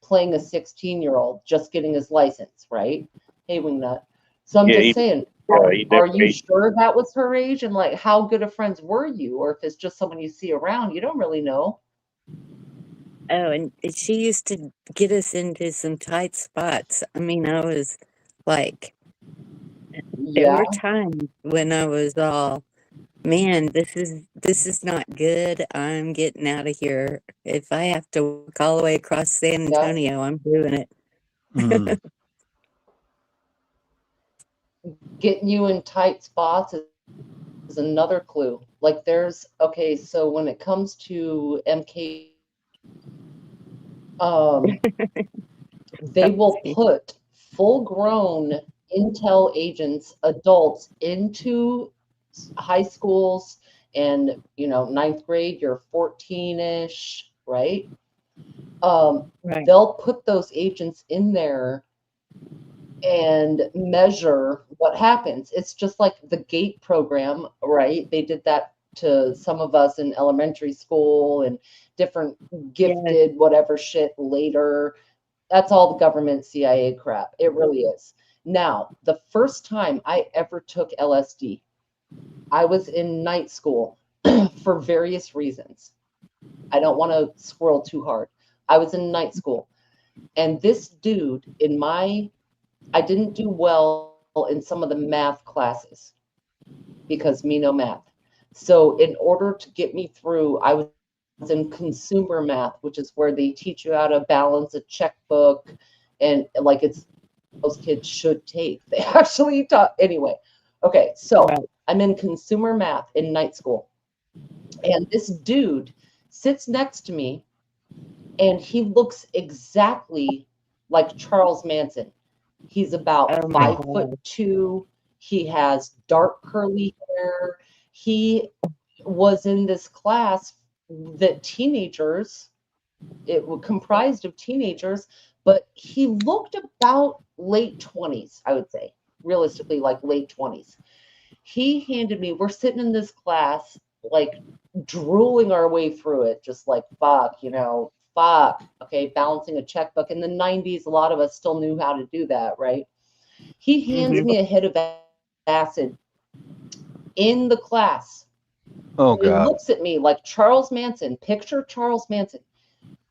playing a 16-year-old, just getting his license, right? Hey, Wingnut. So I'm Yeah, just he- saying, he are never you ate. sure that was her age? And like, how good of friends were you? Or if it's just someone you see around, you don't really know. Oh, and she used to get us into some tight spots. I mean, I was like, there Yeah. were times when I was all, man, this is not good. I'm getting out of here. If I have to walk all the way across San Yeah. Antonio, I'm doing it. Mm. Getting you in tight spots is another clue. Like, there's, okay, so when it comes to MK, they will put full-grown intel agents, adults, into high schools, and, you know, ninth grade, you're 14-ish, right? Right. They'll put those agents in there and measure what happens. It's just like the GATE program, right? They did that to some of us in elementary school and different gifted whatever shit later. That's all the government CIA crap. It really is. Now, the first time I ever took LSD, I was in night school for various reasons. I don't want to swirl too hard. I was in night school, and this dude I didn't do well in some of the math classes because me no math. So in order to get me through, I was in consumer math, which is where they teach you how to balance a checkbook, and like, it's most kids should take. They actually taught anyway. Okay, so Right. I'm in consumer math in night school, and this dude sits next to me, and he looks exactly like Charles Manson. He's about Oh my 5'2". He has dark curly hair. He was in this class that it was comprised of teenagers, but he looked about late 20s, I would say, realistically, like late 20s. He handed me, we're sitting in this class, like drooling our way through it, just like, fuck, you know, fuck. Okay, balancing a checkbook. In the 90s, a lot of us still knew how to do that, right? He hands me a hit of acid in the class. Oh He God. looks at me like Charles Manson. Picture Charles Manson.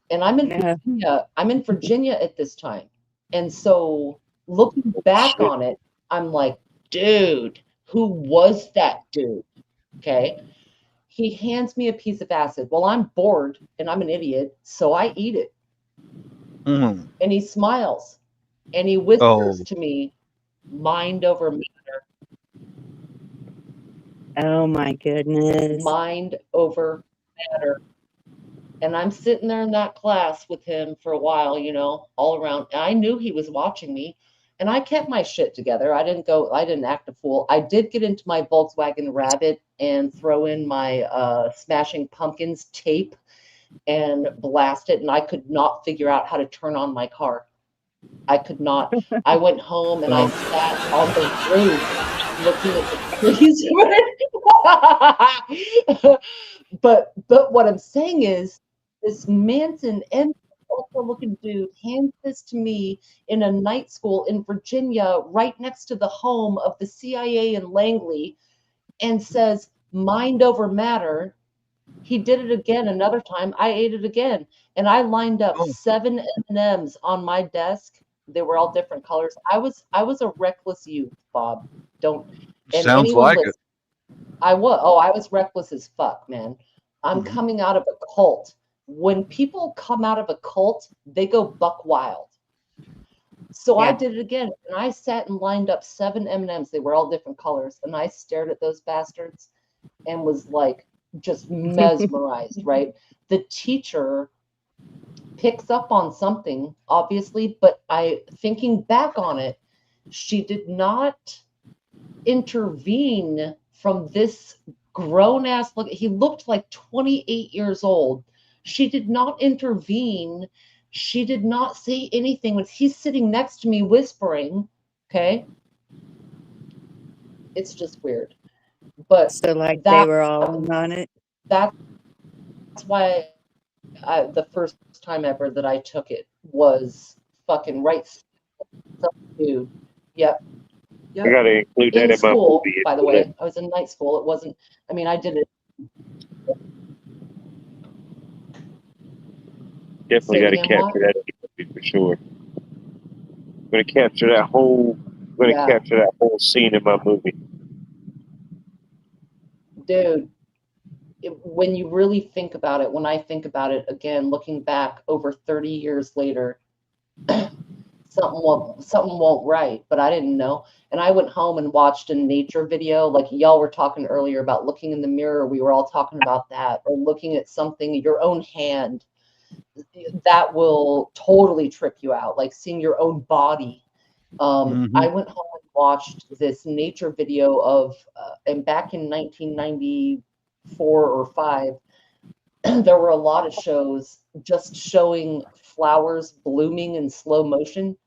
And I'm in Yeah. Virginia. I'm in Virginia at this time. And so looking back on it, I'm like, dude, who was that dude? Okay. He hands me a piece of acid. Well, I'm bored and I'm an idiot, so I eat it. Mm. And he smiles and he whispers to me, mind over matter. Oh my goodness. Mind over matter. And I'm sitting there in that class with him for a while, you know, all around. And I knew he was watching me, and I kept my shit together. I didn't act a fool. I did get into my Volkswagen Rabbit and throw in my Smashing Pumpkins tape and blast it, and I could not figure out how to turn on my car. I could not. I went home and I sat on the roof looking at the trees. But what I'm saying is, this Manson and ultra looking dude hands this to me in a night school in Virginia, right next to the home of the CIA in Langley, and says, mind over matter. He did it again another time. I ate it again. And I lined up 7 M&Ms on my desk. They were all different colors. I was a reckless youth, Bob. Sounds like it. I was reckless as fuck, man. I'm coming out of a cult. When people come out of a cult, they go buck wild. So I did it again, and I sat and lined up 7 M&Ms. They were all different colors, and I stared at those bastards and was like just mesmerized, right? The teacher picks up on something, obviously, but thinking back on it, she did not intervene from this grown ass look. He looked like 28 years old. She did not intervene. She did not say anything when he's sitting next to me whispering. Okay. It's just weird. But So like that- they were all in on it. that's why the first time ever that I took it was fucking right. Dude. Yep. I gotta include that In in my school, movie. by the way. I was in night school. It wasn't, I mean, I did it. Definitely Say got it to again, capture that in the movie for sure. I'm gonna capture that whole. Yeah. Capture that whole scene in my movie. Dude, when you really think about it, when I think about it again, looking back over 30 years later, something won't right, but I didn't know. And I went home and watched a nature video, like y'all were talking earlier about looking in the mirror. We were all talking about that, or looking at something, your own hand, that will totally trip you out, like seeing your own body. I went home and watched this nature video of, and back in 1994 or 5, there were a lot of shows just showing flowers blooming in slow motion.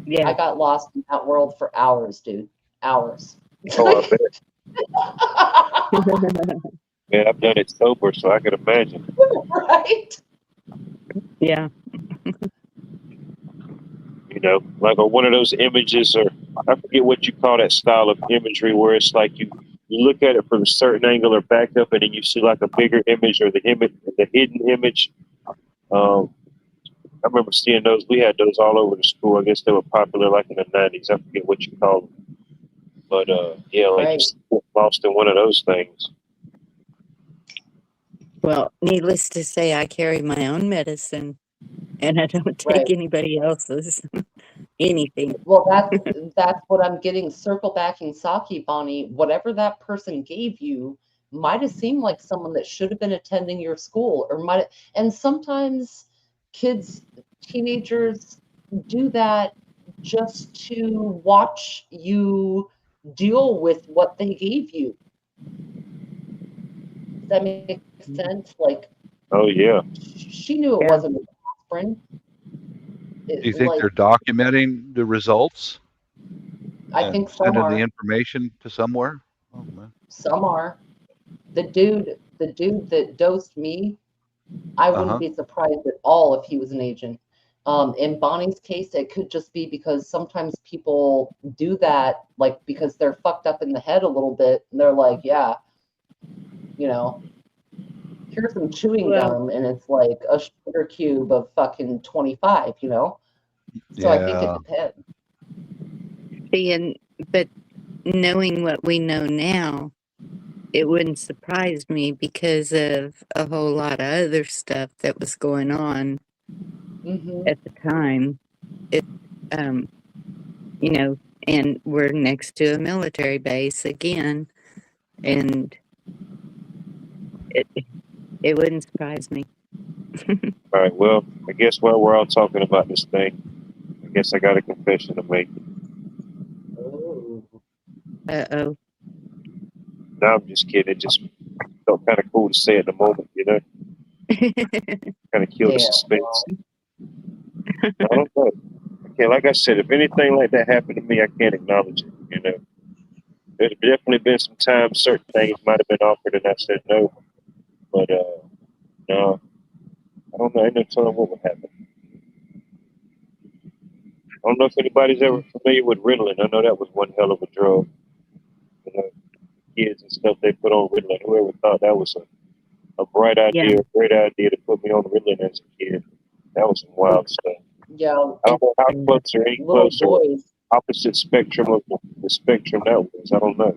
Yeah. I got lost in that world for hours, dude. Hours. Oh, I bet. Man, I've done it sober, so I can imagine. Right? Yeah. You know, like on one of those images, or I forget what you call that style of imagery, where it's like you look at it from a certain angle or back up, and then you see like a bigger image or the hidden image. I remember seeing those. We had those all over the school. I guess they were popular like in the 90s. I forget what you call them. But yeah, like Right. just lost in one of those things. Well, needless to say, I carry my own medicine, and I don't take Right. anybody else's anything. Well, that's what I'm getting. Circle backing Saki, Bonnie. Whatever that person gave you might have seemed like someone that should have been attending your school, or might. And sometimes kids, teenagers, do that just to watch you deal with what they gave you. Does that make sense? Like, Oh yeah. she knew it Yeah. wasn't aspirin. Do you think Like, they're documenting the results I and think some sending are. the information to somewhere? Oh, man. Some are. The dude that dosed me, I wouldn't Uh-huh. be surprised at all if he was an agent. In Bonnie's case, it could just be because sometimes people do that, like because they're fucked up in the head a little bit, and they're like, yeah, you know, here's some chewing Well- gum, and it's like a sugar cube of fucking 25, you know? So I think it Yeah. depends. But knowing what we know now, it wouldn't surprise me because of a whole lot of other stuff that was going on Hmm. at the time. You know, and we're next to a military base again, and it wouldn't surprise me. All right. Well, I guess while we're all talking about this thing, I guess I got a confession to make. Oh. Uh-oh. No, I'm just kidding. It just felt kind of cool to say at the moment, you know. Kind of kill the Yeah. suspense. I don't know. Okay, like I said, if anything like that happened to me, I can't acknowledge it. You know, there's definitely been some times certain things might have been offered and I said no. But no, I don't know. Ain't no telling what would happen. I don't know if anybody's ever familiar with Ritalin. I know that was one hell of a drug. You know, kids and stuff they put on Ritalin. Whoever thought that was a bright idea, a great idea to put me on Ritalin as a kid? That was some wild stuff. Yeah. I don't know how close or any Little closer boys. opposite spectrum of the spectrum that was. I don't know.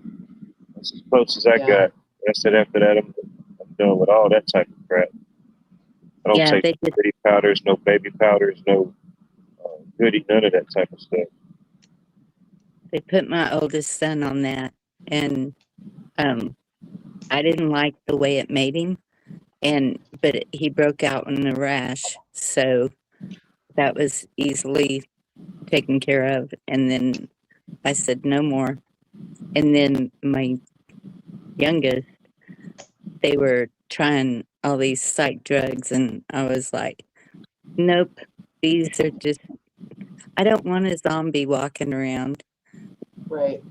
That's as close as I Yeah. got. I said after that, I'm done with all that type of crap. I don't Yeah, take they no goody powders, no baby powders, no goody, none of that type of stuff. They put my oldest son on that, and I didn't like the way it made him. but he broke out in a rash, so that was easily taken care of. And then I said no more. And then my youngest, they were trying all these psych drugs, and I was like, nope, these are just, I don't want a zombie walking around. Right.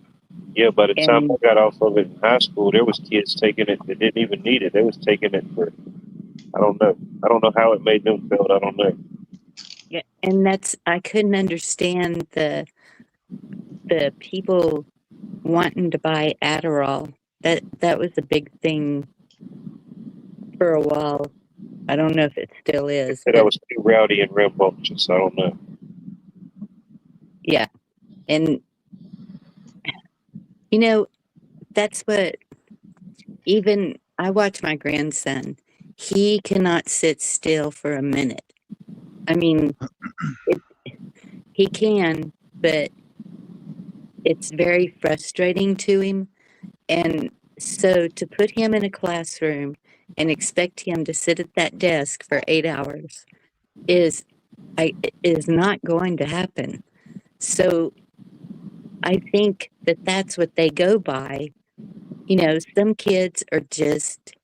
Yeah, by the time And I got off of it in high school, there was kids taking it that didn't even need it. They was taking it for, I don't know. I don't know how it made them feel. I don't know. yeah, and that's, I couldn't understand the people wanting to buy Adderall. That was a big thing for a while. I don't know if it still is, Said I but was too rowdy and rambunctious. I don't know. yeah. And you know, that's what, even I watch my grandson. He cannot sit still for a minute. I mean, he can, but it's very frustrating to him. And so to put him in a classroom and expect him to sit at that desk for 8 hours is not going to happen. So I think that that's what they go by. You know, some kids are just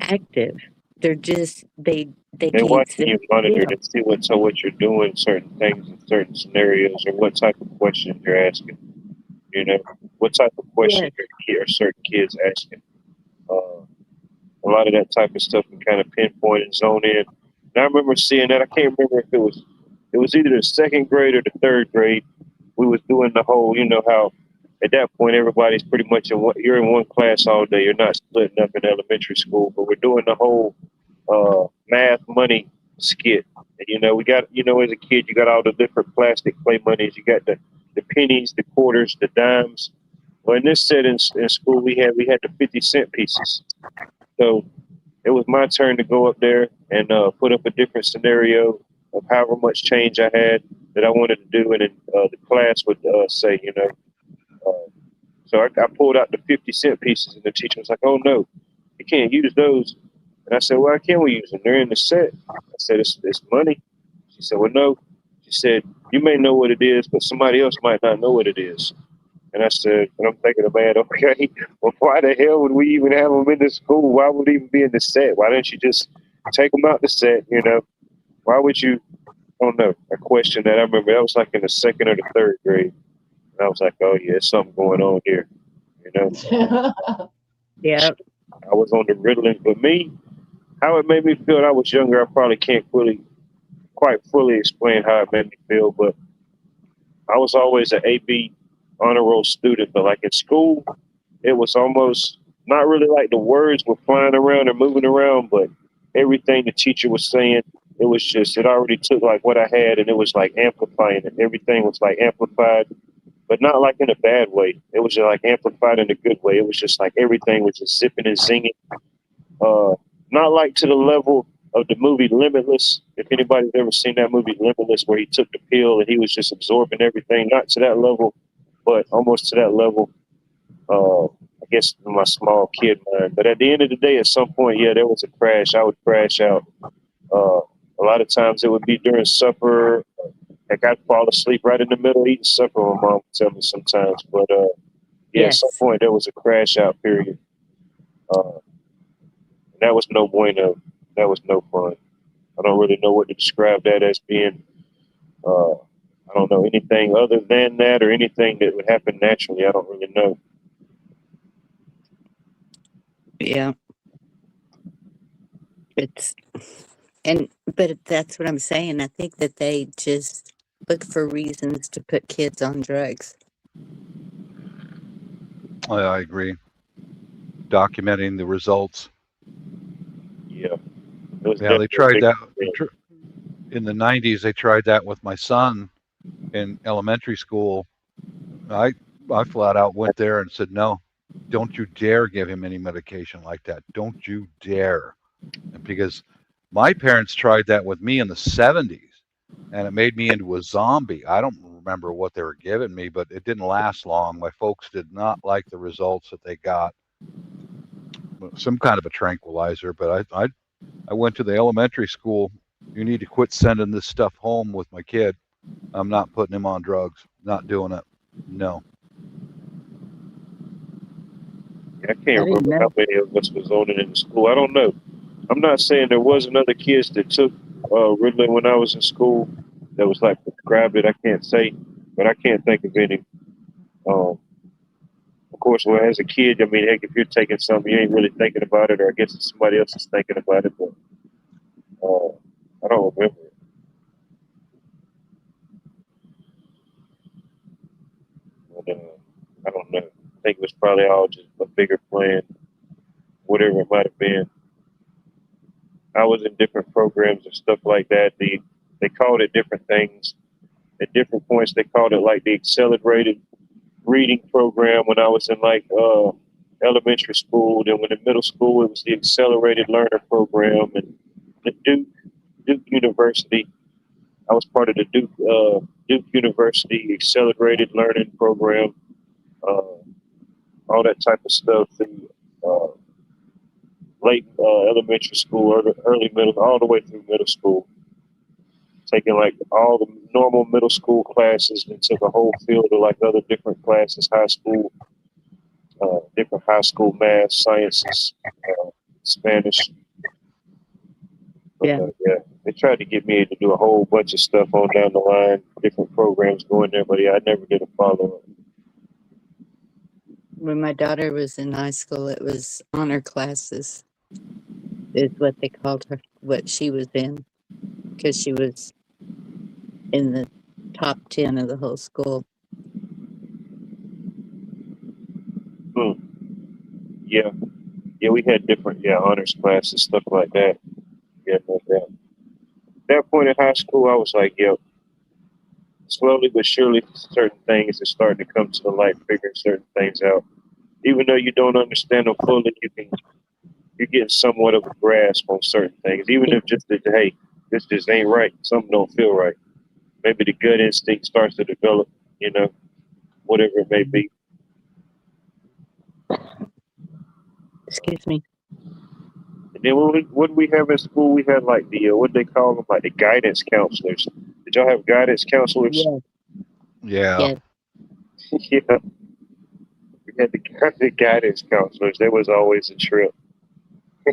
active. They're just they They're can't watching sit you monitor still. to see what you're doing, certain things in certain scenarios, or what type of questions you're asking. You know, what type of questions Yes, are certain kids asking. A lot of that type of stuff can kind of pinpoint and zone in. And I remember seeing that. I can't remember if it was either the second grade or the third grade. We was doing the whole, you know how at that point everybody's pretty much you're in one class all day. You're not splitting up in elementary school, but we're doing the whole math money skit. And, you know, we got, you know, as a kid, you got all the different plastic play monies. You got the pennies, the quarters, the dimes. Well, in this set in school, we had the 50-cent pieces. So it was my turn to go up there and put up a different scenario of however much change I had that I wanted to do, and then the class would say, you know. So I pulled out the 50-cent pieces, and the teacher was like, "Oh no, you can't use those." And I said, "Why can't we use them? They're in the set." I said, "It's money." She said, "Well, no." She said, "You may know what it is, but somebody else might not know what it is." And I said, and I'm thinking about, okay, well, why the hell would we even have them in the school? Why would it even be in the set? Why didn't you just take them out the set? You know, why would you? I don't know. A question that I remember, that was like in the second or the third grade. And I was like, oh, yeah, there's something going on here. You know, yeah, I was on the Ritalin. But me, how it made me feel when I was younger, I probably can't quite fully explain how it made me feel. But I was always an AB honor roll student. But like in school, it was almost not really like the words were flying around or moving around, but everything the teacher was saying, it was just, it already took like what I had and it was like amplifying it. Everything was like amplified, but not like in a bad way. It was just like amplified in a good way. It was just like everything was just zipping and zinging. Not like to the level of the movie Limitless. If anybody's ever seen that movie Limitless, where he took the pill and he was just absorbing everything, not to that level, but almost to that level. I guess in my small kid mind. But at the end of the day, at some point, yeah, there was a crash. I would crash out. A lot of times it would be during supper. Like I'd fall asleep right in the middle eating supper. My mom would tell me sometimes. But yeah, at some yes, point there was a crash out period. That was no bueno. That was no fun. I don't really know what to describe that as being. I don't know anything other than that or anything that would happen naturally. I don't really know. yeah. It's but that's what I'm saying. I think that they just look for reasons to put kids on drugs. I agree. Documenting the results. Yeah. It was Yeah, they definitely a tried big that thing. in the 90s. They tried that with my son in elementary school. I flat out went there and said, no, don't you dare give him any medication like that. Don't you dare. And because my parents tried that with me in the 70s and it made me into a zombie. I don't remember what they were giving me, but it didn't last long. My folks did not like the results that they got. Some kind of a tranquilizer, but I I went to the elementary school. You need to quit sending this stuff home with my kid. I'm not putting him on drugs. Not doing it. No. I can't didn't remember know. how many of us was on it in the school. I don't know. I'm not saying there wasn't other kids that took Ritalin when I was in school that was like prescribed it. I can't say, but I can't think of any. Of course, well, as a kid, I mean, heck, if you're taking something, you ain't really thinking about it, or I guess somebody else is thinking about it, but I don't remember it. But, I don't know. I think it was probably all just a bigger plan, whatever it might have been. I was in different programs and stuff like that. They called it different things. At different points, they called it like the accelerated reading program when I was in like elementary school. Then when in middle school, it was the accelerated learner program. And the Duke University, I was part of the Duke University accelerated learning program. All that type of stuff. Late elementary school, early middle, all the way through middle school. Taking like all the normal middle school classes and took a whole field of like other different classes, high school, different high school math, sciences, Spanish. But, Yeah. they tried to get me to do a whole bunch of stuff on down the line, different programs going there, but I never did a follow up. When my daughter was in high school, it was honor classes, is what they called her, what she was in, because she was in the top 10 of the whole school. Yeah, we had different honors classes, stuff like that. Yeah, no doubt. At that point in high school, I was like, slowly but surely, certain things are starting to come to the light, figuring certain things out. Even though you don't understand them fully, you're getting somewhat of a grasp on certain things. Even if just that, hey, this just ain't right. Something don't feel right. Maybe the gut instinct starts to develop. Whatever it may be. Excuse me. And then what did we have in school? We had like what they call them, like the guidance counselors. Did y'all have guidance counselors? Yeah. Yeah. We had the guidance counselors. There was always a trip. I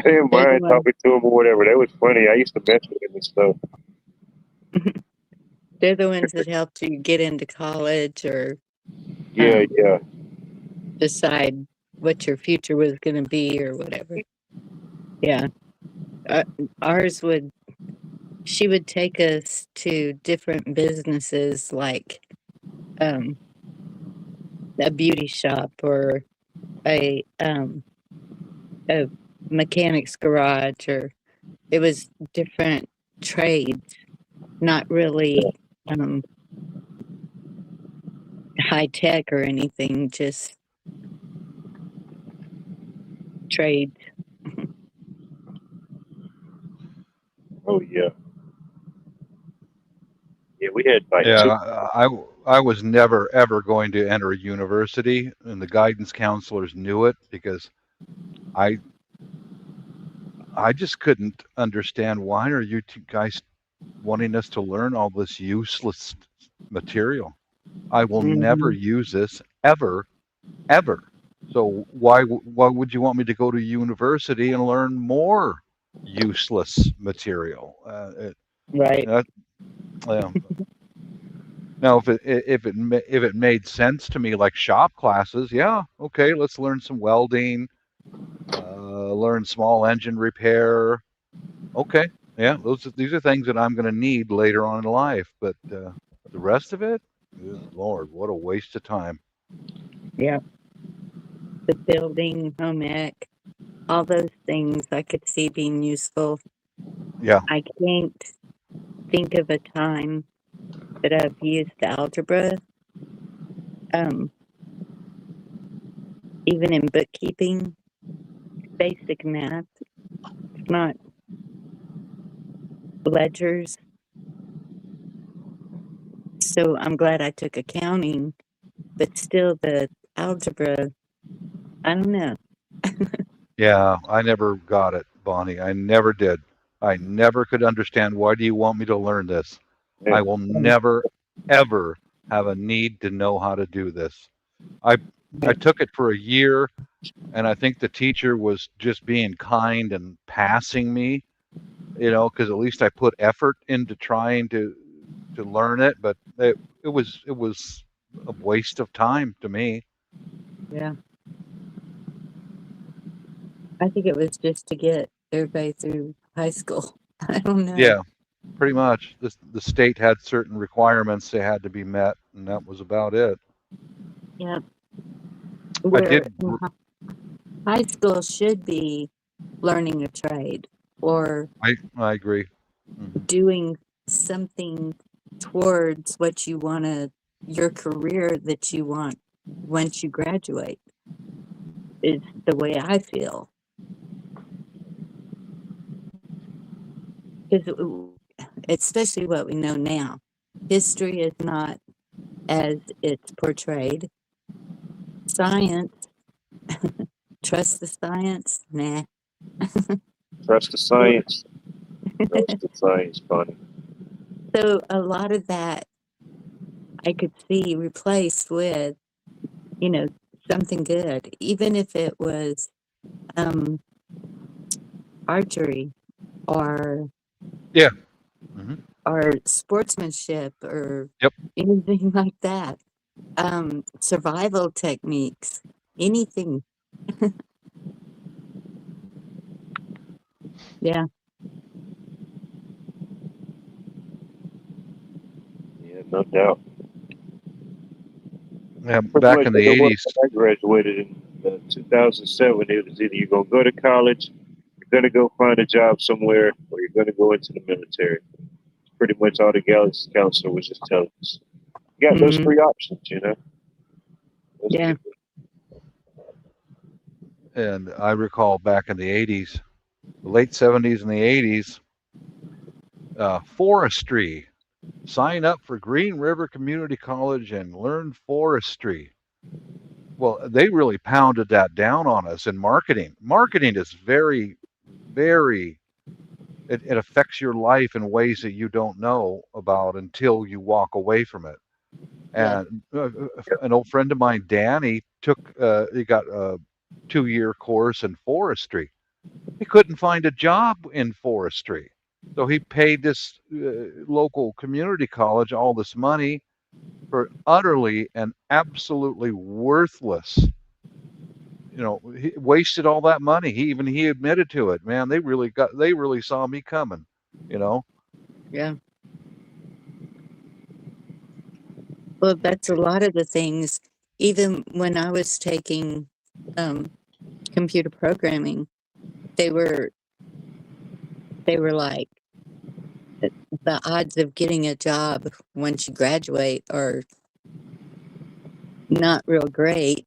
didn't mind talking to them or whatever. That was funny. I used to mess with them and stuff. They're the ones that helped you get into college or yeah. decide what your future was going to be or whatever. Yeah. She would take us to different businesses like a beauty shop or a mechanic's garage, or it was different trades, not really high tech or anything, just trades. Oh yeah. Yeah, we had like I was never ever going to enter a university, and the guidance counselors knew it because I just couldn't understand, why are you two guys wanting us to learn all this useless material? I will never use this ever. So why would you want me to go to university and learn more useless material? Right. Now, if it made sense to me, like shop classes, yeah, okay, let's learn some welding, learn small engine repair. Okay, yeah, these are things that I'm going to need later on in life. But the rest of it, good Lord, what a waste of time. Yeah. The building, home ec, all those things I could see being useful. Yeah. I can't think of a time that I've used algebra, even in bookkeeping, basic math, not ledgers. So I'm glad I took accounting, but still the algebra, I don't know. Yeah, I never got it, Bonnie. I never did. I never could understand, why do you want me to learn this? Yeah. I will never, ever have a need to know how to do this. I took it for a year, and I think the teacher was just being kind and passing me, because at least I put effort into trying to learn it, but it was a waste of time to me. Yeah. I think it was just to get everybody through high school. I don't know. Yeah, pretty much. The state had certain requirements they had to be met, and that was about it. Yeah. I Where did. high school should be learning a trade or I agree. Mhm. doing something towards what you want to, your career that you want once you graduate, is the way I feel. Because especially what we know now, history is not as it's portrayed. Science, trust the science? Nah. Trust the science. Trust the science, Bonnie. So a lot of that I could see replaced with, something good, even if it was archery or Yeah. Mhm. or sportsmanship or Yep. anything like that. Survival techniques, anything. Yeah. Yeah, no doubt. Yeah, Pretty back much in the it was 80s. when I graduated in 2007. It was either you're gonna go to college, you're gonna go find a job somewhere, or you're gonna go into the military. Pretty much all the Galaxy counselor was just telling us. You got those Mhm. three options, Those Yeah. three- And I recall back in the 80s, the late 70s and the 80s, forestry. Sign up for Green River Community College and learn forestry. Well, they really pounded that down on us in marketing. Marketing is very, very, it affects your life in ways that you don't know about until you walk away from it. Yeah. And an old friend of mine, Danny, he got a 2-year course in forestry. He couldn't find a job in forestry. So he paid this local community college all this money for utterly and absolutely worthless. He wasted all that money. He admitted to it. Man, they really saw me coming. Yeah. Well, that's a lot of the things. Even when I was taking computer programming, they were like, the odds of getting a job once you graduate are not real great,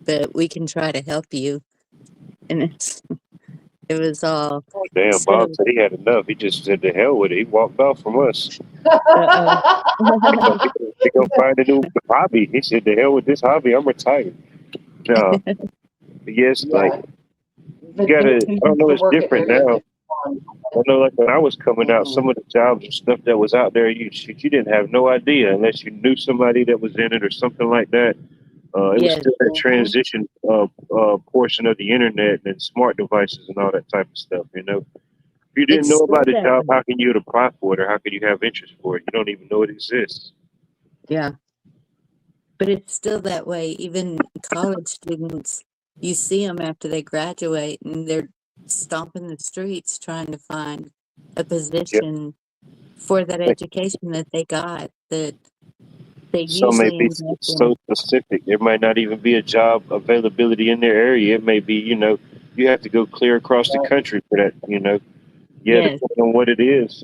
but we can try to help you. And it was all Oh, damn, so. Bob said he had enough. He just said to hell with it. He walked off from us. Uh-oh. He go find a new hobby. He said, "The hell with this hobby. I'm retired." No, yes, like The you gotta. dude I don't know. used to It's work at different Area now. 51. I know, like when I was coming out, Mhm. some of the jobs and stuff that was out there, you didn't have no idea unless you knew somebody that was in it or something like that. It was Yes. still that Mhm. transition portion of the internet and smart devices and all that type of stuff. If you didn't It's know still about the that job, way. how can you apply for it or how can you have interest for it? You don't even know it exists. Yeah. But it's still that way. Even college students, you see them after they graduate and they're stomping the streets trying to find a position for that education that they got, that they Some may usually be end up so in. specific. There might not even be a job availability in their area. It may be, you have to go clear across the country for that, Yeah, Yes, depending on what it is.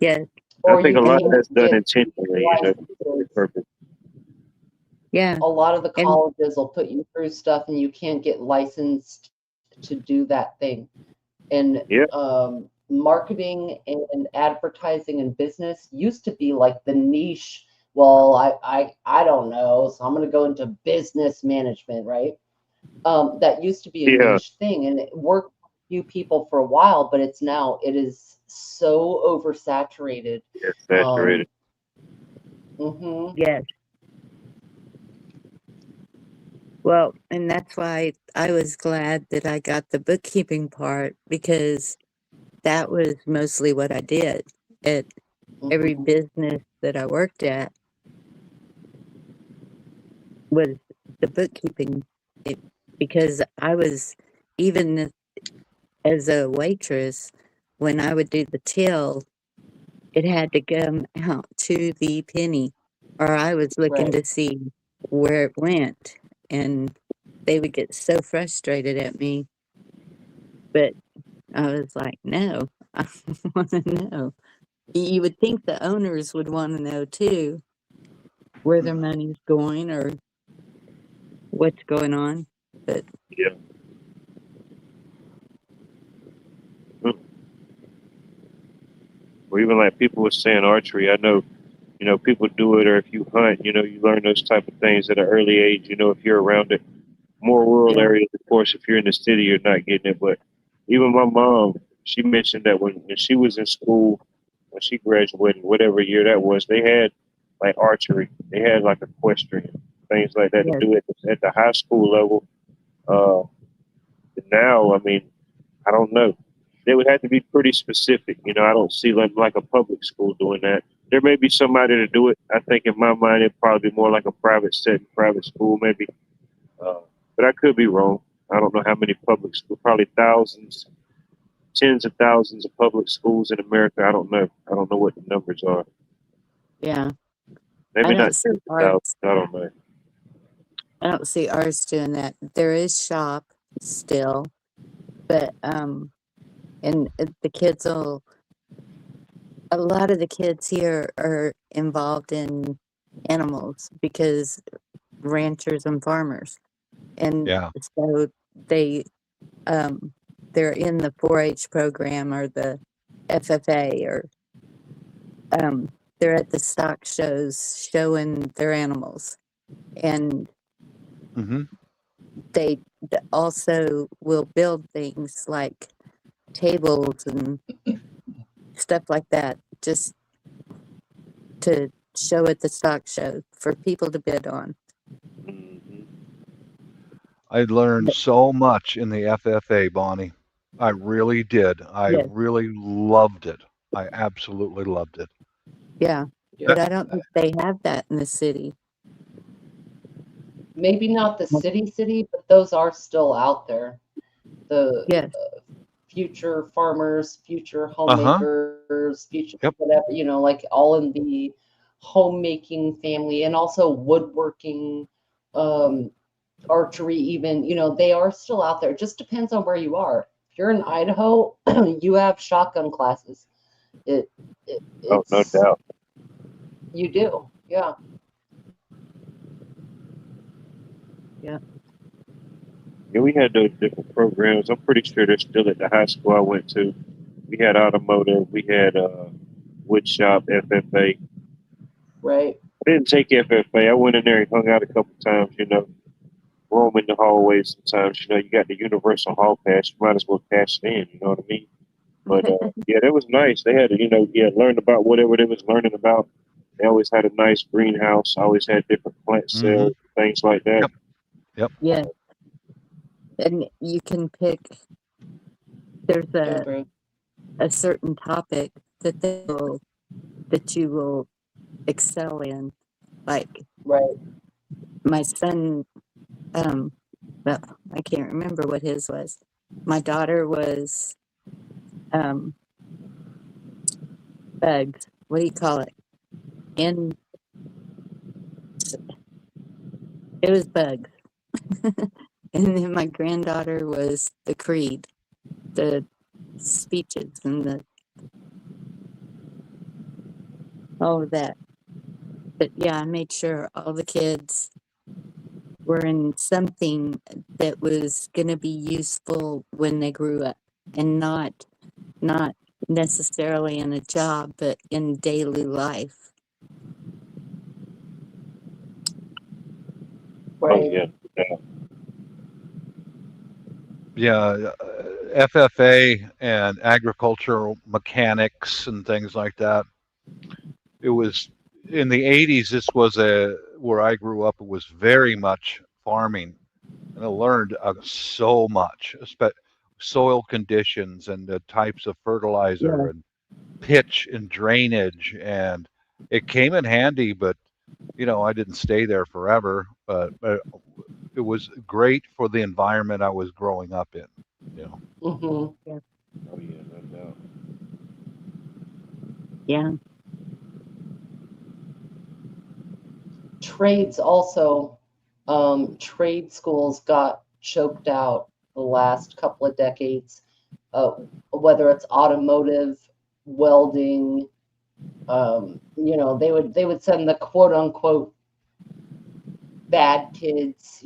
yes, I Or think you a lot and of that's done can't get intentionally, for licenses. purpose. yeah, A lot of the and colleges will put you through stuff and you can't get licensed to do that thing. And Yeah. marketing and advertising and business used to be like the niche. Well, I don't know, so I'm going to go into business management, right? That used to be a Yeah. niche thing, and it worked you people for a while, but it is so oversaturated. It's saturated. Mhm. Yes. Well, and that's why I was glad that I got the bookkeeping part, because that was mostly what I did at every Mhm. business that I worked at, was the bookkeeping. Because I was, even as a waitress, when I would do the till, it had to come out to the penny, or I was looking Right. to see where it went, and they would get so frustrated at me. But I was like, no, I want to know. You would think the owners would want to know too, where their money's going or what's going on. But Yeah. Or even like people were saying archery. I know, people do it, or if you hunt, you learn those type of things at an early age. If you're around it. More rural yeah, areas, of course, if you're in the city, you're not getting it. But even my mom, she mentioned that when she was in school, when she graduated, whatever year that was, they had like archery. They had like equestrian, things like that to yes, do at the high school level. Uh, Now, I mean, I don't know. They would have to be pretty specific. I don't see like a public school doing that. There may be somebody to do it. I think in my mind, it'd probably be more like a private setting, private school, maybe. But I could be wrong. I don't know how many public schools, probably thousands, tens of thousands of public schools in America. I don't know. I don't know what the numbers are. yeah. I Maybe don't not see tens of thousands. ours. I don't know. I don't see ours doing that. There is shop still, but and the kids will. A lot of the kids here are involved in animals because ranchers and farmers, and Yeah. so they they're in the 4-H program or the FFA, or they're at the stock shows showing their animals, and Hmm. they also will build things like tables and stuff like that, just to show at the stock show for people to bid on. Hmm. I learned so much in the FFA, Bonnie. I really did. I Yes, really loved it. I absolutely loved it. yeah, Yeah. but I don't think they have that in the city. Maybe not the city, but those are still out there. The Yes, future farmers, future Uh-huh. homemakers, future Yep. whatever, like all in the homemaking family, and also woodworking, um, archery, even, they are still out there. It just depends on where you are. If you're in Idaho, you have shotgun classes. It, Oh, no it's doubt. you do, yeah. yeah, Yeah, we had those different programs. I'm pretty sure they're still at the high school I went to. We had automotive. We had wood shop, FFA. Right. I didn't take FFA. I went in there and hung out a couple times. Roam in the hallways sometimes. You got the universal hall pass. You might as well cash it in. You know what I mean? But yeah, that was nice. They had to, learn about whatever they was learning about. They always had a nice greenhouse. Always had different plant Hmm. cells, things like that. Yep. Yep. yeah. And you can pick. There's Agree. a certain topic that you will excel in. Like Right. my son, um, well, I can't remember what his was. My daughter was um bugs. What do you call it? In It was bugs. And then my granddaughter was the creed, the speeches and all of that. But yeah, I made sure all the kids were in something that was going to be useful when they grew up, and not necessarily in a job, but in daily life. Oh Right. yeah, yeah. Yeah. FFA and agricultural mechanics and things like that. It was in the 80s. This was where I grew up. It was very much farming, and I learned so much, soil conditions and the types of fertilizer and pitch and drainage, and it came in handy. But I didn't stay there forever. But it was great for the environment I was growing up in. hmm Oh yeah, no doubt. Yeah. Trades also, trade schools got choked out the last couple of decades, whether it's automotive, welding, they would send the quote unquote bad kids,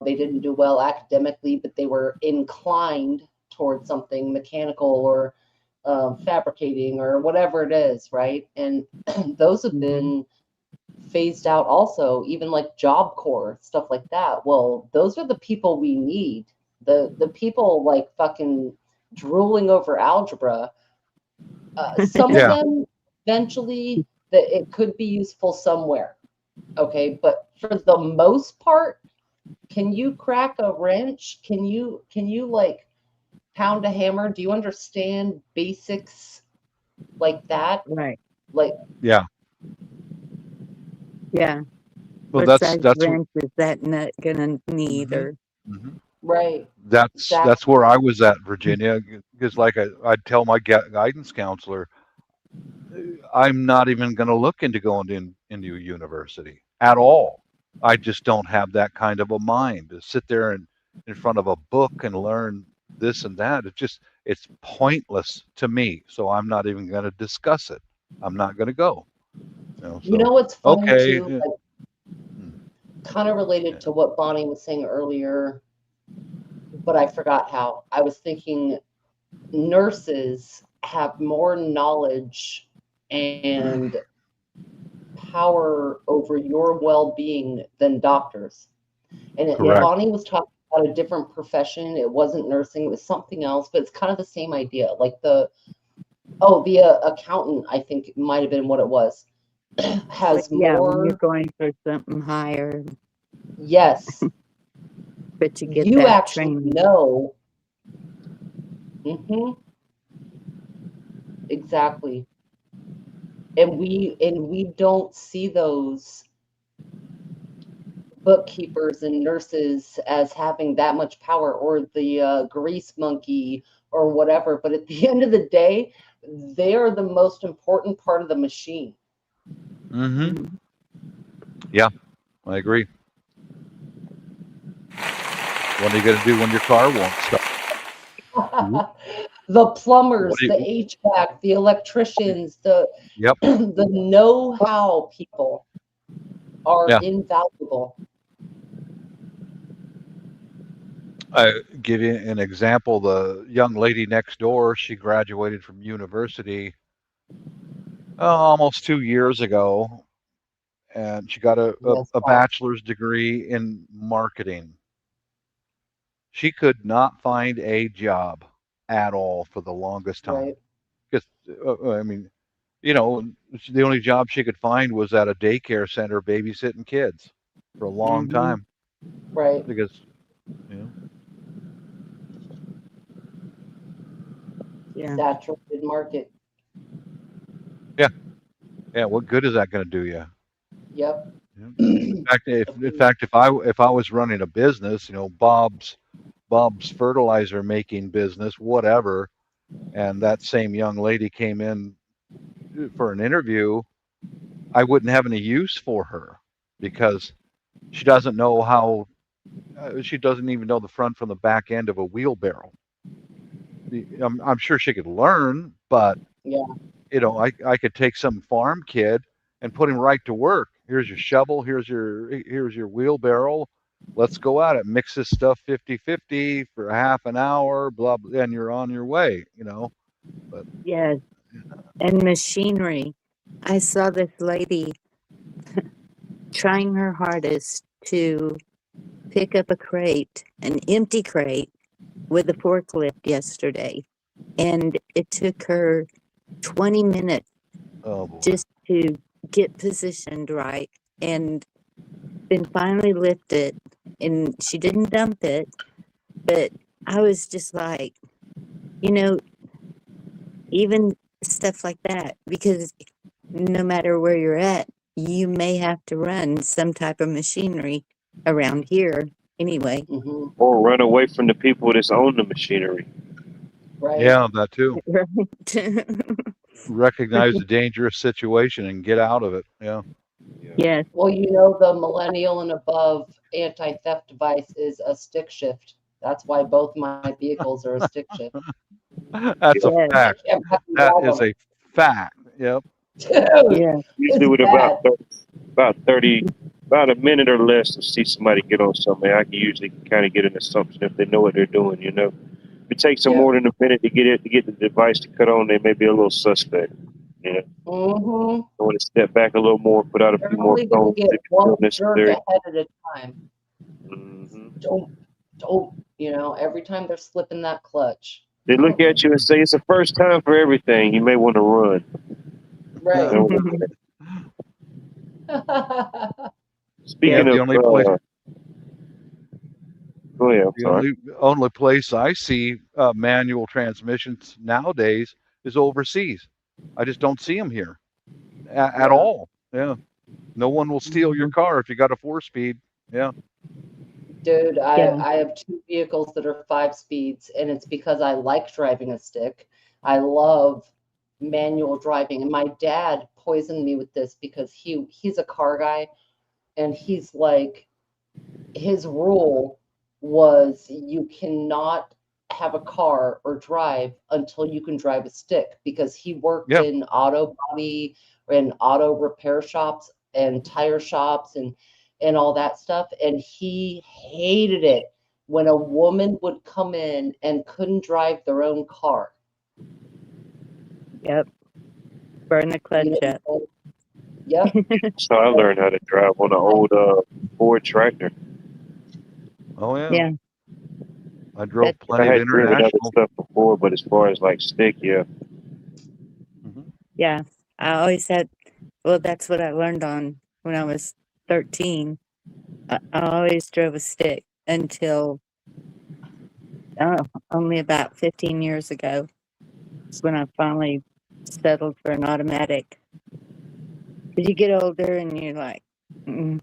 they didn't do well academically, but they were inclined towards something mechanical or fabricating or whatever it is, right? And those have been phased out also, even like Job Corps, stuff like that. Well, those are the people we need. The people like fucking drooling over algebra. Some Yeah. of them eventually that it could be useful somewhere. Okay, but for the most part, can you crack a wrench? Can you like pound a hammer? Do you understand basics like that? Right. Like Yeah. Yeah. Well, What that's size that's wrench is that nut gonna need? Mhm. Or Mhm. right. That's where I was at, Virginia, because like I'd tell my guidance counselor, I'm not even going to look into going into a university at all. I just don't have that kind of a mind to sit there and in front of a book and learn this and that. It's pointless to me. So I'm not even going to discuss it. I'm not going to go. You know what's funny okay. too? Like, kind of related to what Bonnie was saying earlier, but I forgot how. I was thinking nurses have more knowledge and power over your well-being than doctors. And Correct. Bonnie was talking about a different profession. It wasn't nursing, it was something else, but it's kind of the same idea. Like the accountant, I think it might have been what it was, has yeah, when more. you're going for something higher, Yes, but you get you that actually training. know. Exactly. And we don't see those bookkeepers and nurses as having that much power, or the grease monkey or whatever. But at the end of the day, they are the most important part of the machine. Mm-hmm. Yeah, I agree. What are you going to do when your car won't start? The plumbers, What do the you- HVAC, the electricians, the Yep. the know-how people are Yeah. invaluable. I give you an example. The young lady next door, she graduated from university almost 2 years ago, and she got a Yes, bachelor's degree in marketing. She could not find a job at all for the longest time. right. Because, I mean, the only job she could find was at a daycare center babysitting kids for a long time. Right. Because, Yeah. Saturated market. yeah, what good is that going to do you? Yep. In fact, if I was running a business, Bob's fertilizer making business, whatever, and that same young lady came in for an interview, I wouldn't have any use for her because she doesn't know how. She doesn't even know the front from the back end of a wheelbarrow. I'm sure she could learn, but Yeah. I could take some farm kid and put him right to work. Here's your shovel. Here's your wheelbarrow. Let's go at it. Mix this stuff 50-50 for a half an hour, blah, blah, and you're on your way, But Yes. And machinery. I saw this lady trying her hardest to pick up a crate, an empty crate, with a forklift yesterday, and it took her 20 minutes Oh boy. just to get positioned right, and then finally lift it, and she didn't dump it, but I was just like, you know, even stuff like that, because no matter where you're at, you may have to run some type of machinery around here anyway. Hmm. Or run away from the people that's own the machinery. Right. Yeah, that too. Right. Recognize the dangerous situation and get out of it. Yeah. Yes. Well, you know, the millennial and above anti-theft device is a stick shift. That's why both my vehicles are a stick shift. That's a Yes. I fact. can't fucking That drive is them. a fact. Yep. Dude, Yeah. Usually with bad. about a minute or less to see somebody get on something, I can usually kind of get an assumption if they know what they're doing. You know, if it takes them Yeah. more than a minute to get the device to cut on, they may be a little suspect. You know, Mm-hmm. I want to step back a little more, put out a They're few more only going cones to if get you one feel jerk necessary. ahead at a time. hmm Don't, you know, every time they're slipping that clutch. They look at you and say it's the first time for everything. You may want to run. Right. You know, speaking The of, only place, go ahead. I'm the sorry. only place I see manual transmissions nowadays is overseas. I just don't see them here at Yeah. all. Yeah. No one will steal your car if you got a 4-speed. Yeah. Dude, Yeah. I have two vehicles that are 5 speeds, and it's because I like driving a stick. I love manual driving, and my dad poisoned me with this because he's a car guy, and he's like, his rule was you cannot have a car or drive until you can drive a stick, because he worked Yeah. in auto body and auto repair shops and tire shops and all that stuff, and he hated it when a woman would come in and couldn't drive their own car. Yep. Burn the You clutch know up. what I'm saying? Yep. So I learned how to drive on an old Ford tractor. Oh yeah. Yeah. I drove That's- I plenty of had driven other international. stuff before, but as far as like stick, yeah. Mhm. Yeah. I always had, well, that's what I learned on when I was 13. I always drove a stick until only about 15 years ago. It's when I finally settled for an automatic. Because you get older and you're like, mm.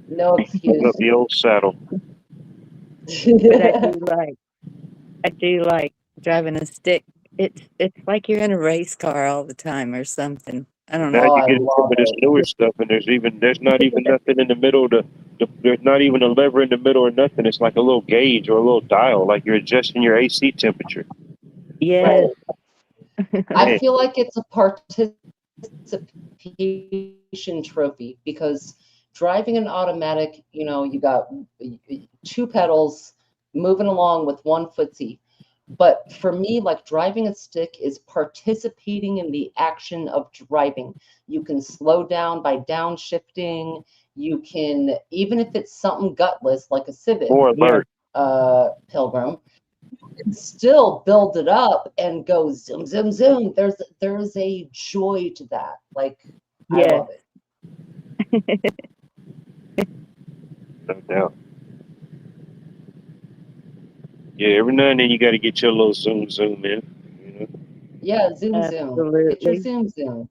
No excuse. Up the old saddle. But I do like driving a stick. It's like you're in a race car all the time or something. I don't Now know. Oh, you I get into some love of this it. newer stuff, and there's not even nothing in the middle. There's not even a lever in the middle or nothing. It's like a little gauge or a little dial, like you're adjusting your AC temperature. Yes. I feel like it's a participation trophy, because driving an automatic, you know, you got 2 pedals moving along with 1 footsie. But for me, like, driving a stick is participating in the action of driving. You can slow down by downshifting. You can, even if it's something gutless like a Civic, More alert. Pilgrim, still build it up and go zoom, zoom, zoom. There's a joy to that. Like, I Yes. love it. No doubt. Yeah, every now and then you got to get your little zoom in. You know? Yeah, zoom, zoom. Get your Absolutely. zoom, zoom.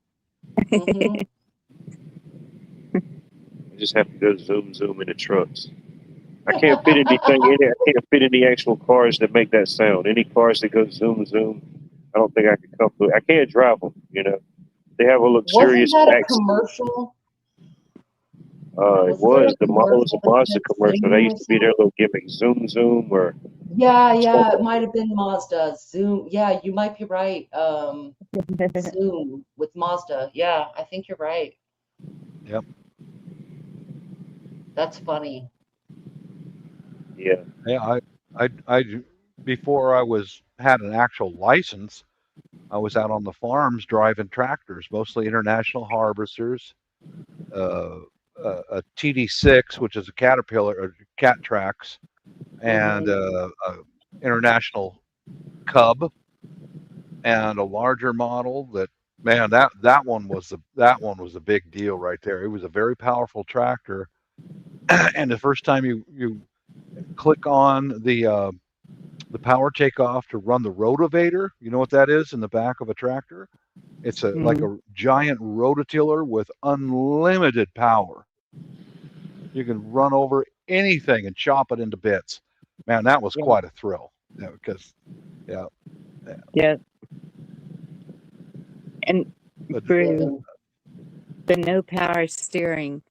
Mhm. You just have to go zoom in the trucks. I can't fit anything in it. I can't fit any actual cars that make that sound. Any cars that go zoom, I don't think I could come through. I can't drive them. You know, they have a Wasn't luxurious that a back. commercial? It was the Mazda commercial. They used to be their little gimmick, zoom, or Yeah, it might have been Mazda. Zoom. Yeah, you might be right. Zoom with Mazda. Yeah, I think you're right. Yep. That's funny. yeah. Yeah. I before I had an actual license, I was out on the farms driving tractors, mostly international harvesters, a TD6, which is a Caterpillar or Cat Trax, and International Cub and a larger model that, man, that one was a big deal right there. It was a very powerful tractor. And the first time you click on the power takeoff to run the rotavator, you know what that is in the back of a tractor? It's like a giant rototiller with unlimited power. You can run over anything and chop it into bits. Man, that was quite a thrill. Yeah, because Yeah. And But- for the no power steering,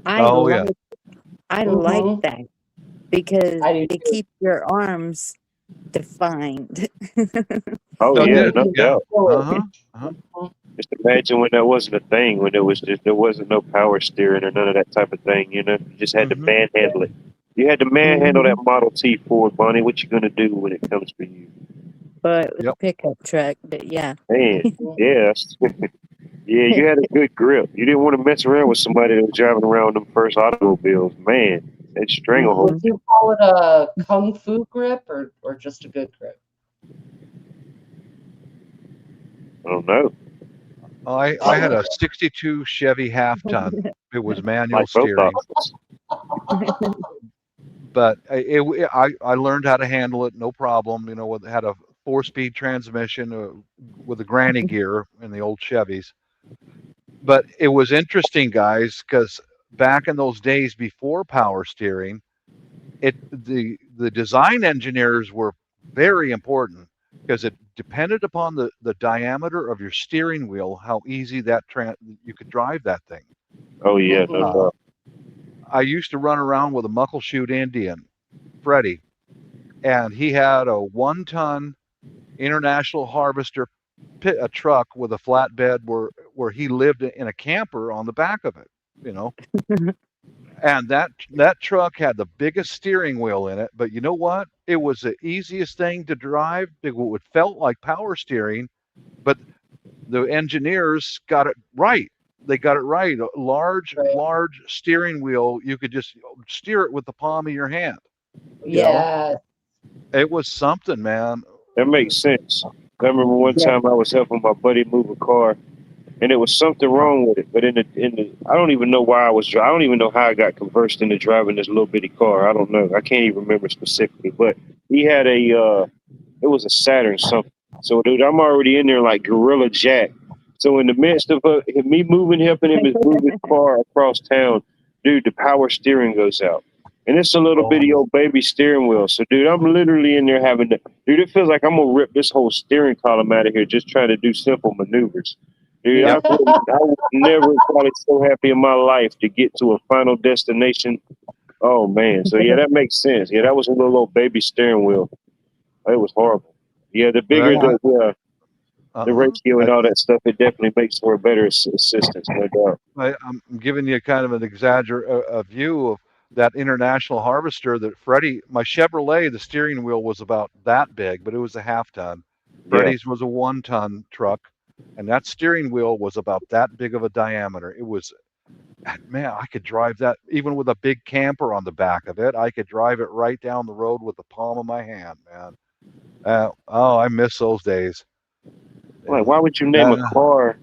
I Oh, yeah. like Mhm. that because I do it too. keeps your arms defined. Oh Oh, yeah, yeah, no yeah. doubt. Just imagine when that wasn't a thing, when there wasn't no power steering or none of that type of thing. You just had to Mhm. manhandle it. You had to manhandle that Model T Ford, Bonnie. What you gonna do when it comes for you? But it was a Yep. pickup truck, but yeah. Man, yes. Yeah, you had a good grip. You didn't want to mess around with somebody that was driving around them first automobiles. Man, that stranglehold. Would you call it a kung fu grip or just a good grip? I don't know. I had a 62 Chevy half ton. It was manual Like both steering, options. but I learned how to handle it, no problem. It had a 4-speed transmission with a granny gear in the old Chevys. But it was interesting, guys, because back in those days before power steering, the design engineers were very important because it depended upon the diameter of your steering wheel, how easy you could drive that thing. Oh yeah, no doubt. I used to run around with a Muckleshoot Indian, Freddie, and he had a 1-ton International Harvester a truck with a flatbed where he lived in a camper on the back of it, and that truck had the biggest steering wheel in it. But you know what? It was the easiest thing to drive. It felt like power steering, but the engineers got it right. They got it right. A large steering wheel, you could just steer it with the palm of your hand. Yeah. It was something, man. That makes sense. I remember one time I was helping my buddy move a car, and there was something wrong with it. But in the I don't even know why I don't even know how I got conversed into driving this little bitty car. I don't know. I can't even remember specifically. But he had it was a Saturn something. So dude, I'm already in there like Gorilla Jack. So in the midst of me helping him move his car across town, dude, the power steering goes out. And it's a little bitty old baby steering wheel. So, dude, I'm literally in there dude, it feels like I'm going to rip this whole steering column out of here just trying to do simple maneuvers. Dude, I was never probably so happy in my life to get to a final destination. Oh, man. So, yeah, that makes sense. Yeah, that was a little old baby steering wheel. It was horrible. Yeah, the bigger the ratio and all that stuff, it definitely makes for a better assistance, no doubt. I'm giving you kind of an a view of that International Harvester that Freddie, my Chevrolet, the steering wheel was about that big, but it was a half ton. Freddie's was a 1-ton truck, and that steering wheel was about that big of a diameter. It was, man, I could drive that even with a big camper on the back of it. I could drive it right down the road with the palm of my hand, man. I miss those days. Like, why would you name a car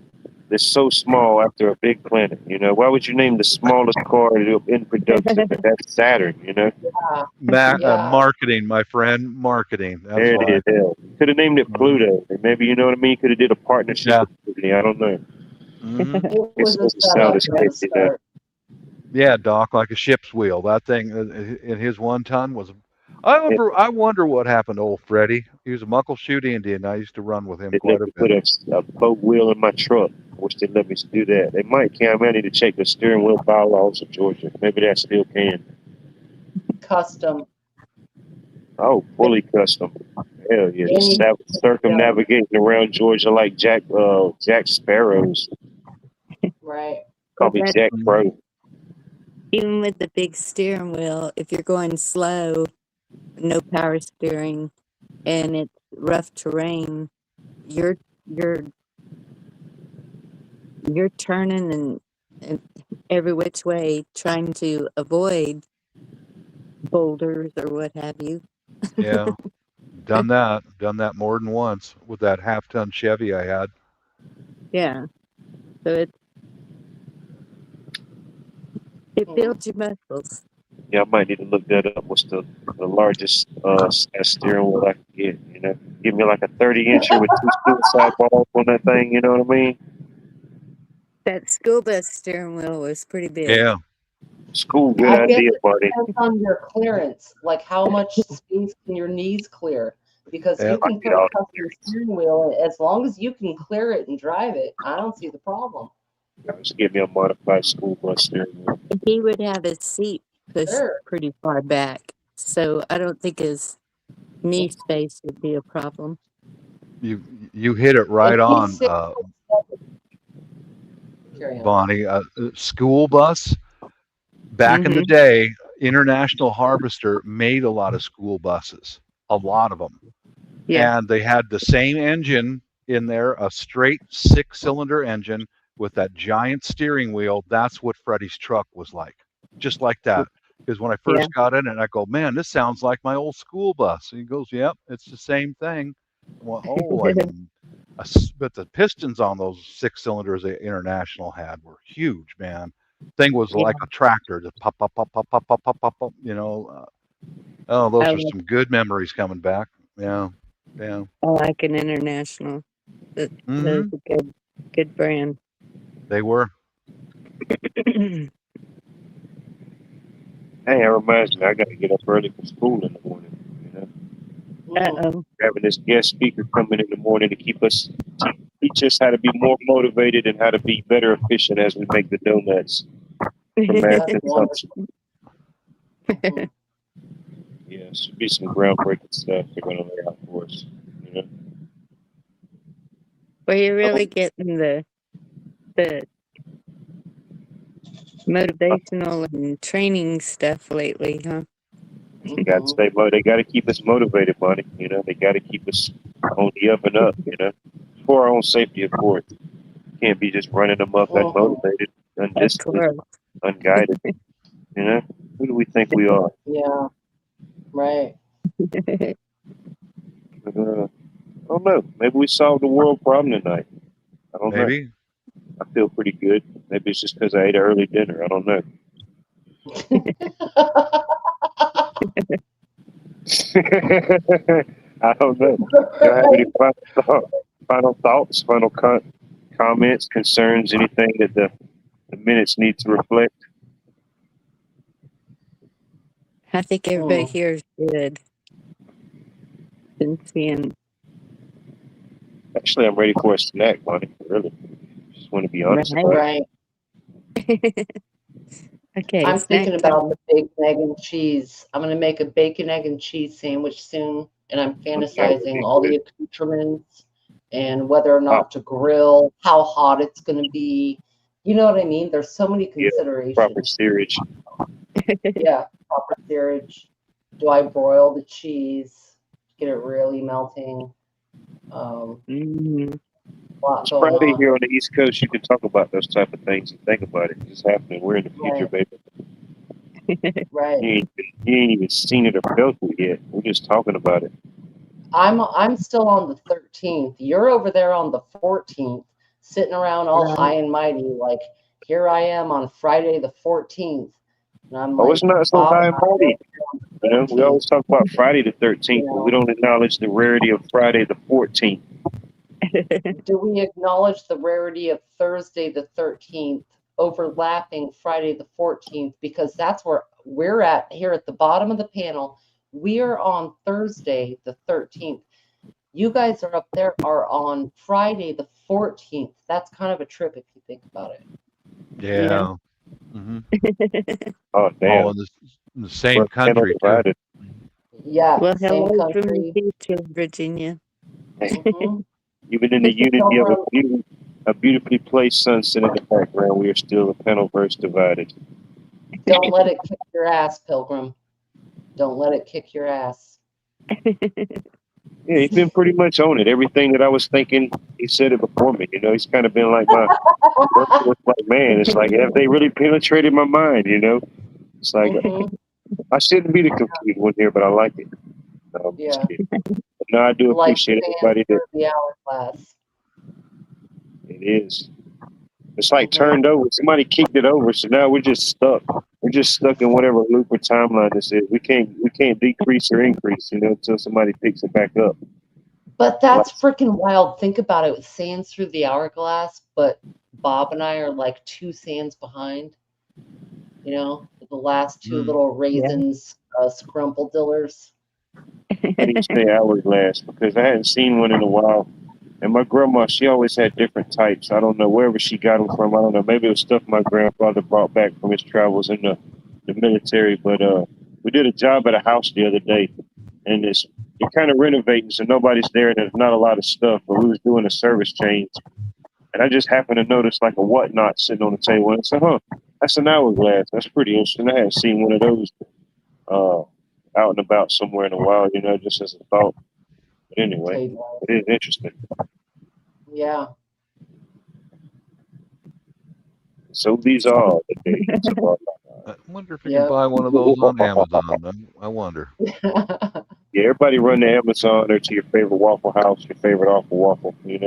that's so small after a big planet? Why would you name the smallest car in production? That's Saturn. Marketing, my friend, marketing. That's there it is. Hell, could have named it Pluto. Maybe you know what I mean. Could have did a partnership with Disney. I don't know. It was a setup from the start. Yeah, Doc, like a ship's wheel. That thing in his 1-ton was. I wonder what happened to old Freddie. He was a Muckleshoot Indian. I used to run with him quite a bit. Put a boat wheel in my truck. I wish they let me do that. They might, Cam. I need to check the steering wheel bylaws of Georgia. Maybe that still can. Custom. Oh, fully custom. Hell yeah. Just circumnavigating around Georgia like Jack Sparrows. Right. Call me Jack Pro. Even with the big steering wheel, if you're going slow, no power steering, and it's rough terrain, you're turning and every which way trying to avoid boulders or what have you. Yeah. Done that more than once with that half-ton Chevy I had. Yeah. So it builds your muscles. Yeah, I might need to look that up. What's the largest steering wheel I can get? You know, give me like a 30-incher with 2 suicide balls on that thing. You know what I mean? That school bus steering wheel was pretty big. Yeah. School, good I guess idea, it buddy. depends on your clearance, like how much space can your knees clear? Because Yeah. you I can get put a all the custom clearance. steering wheel, as long as you can clear it and drive it, I don't see the problem. Just give me a modified school bus steering wheel. He would have his seat pushed Sure. pretty far back. So I don't think his knee space would be a problem. You hit it right And on, he's 6'7". Carry on. Bonnie. School bus. Back in the day, International Harvester made a lot of school buses, a lot of them. Yeah. And they had the same engine in there, a straight 6-cylinder engine with that giant steering wheel. That's what Freddie's truck was like, just like that. Because when I first got in it, I go, man, this sounds like my old school bus. And he goes, yep, it's the same thing. Well, but the pistons on those 6 cylinders that International had were huge, man. Thing was like a tractor, just pop, pop, pop, pop, pop, pop, pop, pop, pop. You know, those are some good memories coming back. Yeah. I like an International. That's a good brand. They were. Hey, that reminds me, I got to get up early for school in the morning. You know, having this guest speaker coming in the morning to teach us how to be more motivated and how to be better efficient as we make the donuts for mass consumption. Yeah, should be some groundbreaking stuff they're going to lay out for us. You know? Well, you're really getting the motivational and training stuff lately, huh? They got to stay They got to keep us motivated, buddy. You know, they got to keep us on the up and up. You know, for our own safety, of course. Can't be just running them up unmotivated, undisciplined, unguided. You know, who do we think we are? Yeah, right. I don't know. Maybe we solved the world problem tonight. I don't know. I feel pretty good. Maybe it's just because I ate an early dinner. I don't know. I don't know. Do you have any final thoughts, final comments, concerns, anything that the minutes need to reflect? I think everybody here is good. Been seeing. Actually, I'm ready for a snack, Bonnie. Really. Just want to be honest about it. Okay. I'm thinking about the bacon, egg, and cheese. I'm going to make a bacon, egg, and cheese sandwich soon, and I'm fantasizing all the accoutrements and whether or not to grill, how hot it's going to be. You know what I mean? There's so many considerations. Proper steerage. Yeah, proper steerage. Do I broil the cheese? Get it really melting? It's Friday here on the East Coast. You can talk about those type of things and think about it. It's happening. We're in the future, baby. Right. You ain't even seen it or felt it yet. We're just talking about it. I'm still on the 13th. You're over there on the 14th, sitting around all high and mighty. Like, here I am on Friday the 14th. And I'm like, it's not so high and mighty. You know, we always talk about Friday the 13th, but we don't acknowledge the rarity of Friday the 14th. Do we acknowledge the rarity of Thursday the 13th overlapping Friday the 14th? Because that's where we're at here at the bottom of the panel. We are on Thursday the 13th. You guys are up there are on Friday the 14th. That's kind of a trip if you think about it. Yeah. Oh, damn. All in the same country, too. Yeah. Well, same hello country. from the future, Virginia. Even in the unity of a beautifully placed sunset in the background, we are still a panelverse divided. Don't let it kick your ass, Pilgrim. Don't let it kick your ass. Yeah, he's been pretty much on it. Everything that I was thinking, he said it before me. You know, he's kind of been like my man. It's like, have they really penetrated my mind? You know, it's like I shouldn't be the confused one here, but I like it. No, I'm just kidding. No, I do Like appreciate sand everybody that through the hourglass. it is. It's like Mhm. turned over. Somebody kicked it over, so now we're just stuck. We're just stuck in whatever loop or timeline this is. We can't decrease or increase, until somebody picks it back up. But that's freaking wild. Think about it. Sands through the hourglass, but Bob and I are like 2 sands behind. The last 2 Mm. little raisins, scrumple-dillers. I didn't say hourglass because I hadn't seen one in a while. And my grandma, she always had different types. I don't know wherever she got them from. I don't know. Maybe it was stuff my grandfather brought back from his travels in the military. But we did a job at a house the other day, and they're kind of renovating, so nobody's there, and there's not a lot of stuff. But we was doing a service change, and I just happened to notice like a whatnot sitting on the table, and I said, "Huh, that's an hourglass. That's pretty interesting. I hadn't seen one of those out and about somewhere in a while, just as a thought." But anyway, it is interesting. Yeah. So these are the days of our I wonder if you Yep. can buy one of those on Amazon. I wonder. Yeah, everybody run to Amazon or to your favorite Waffle House, your favorite awful waffle, You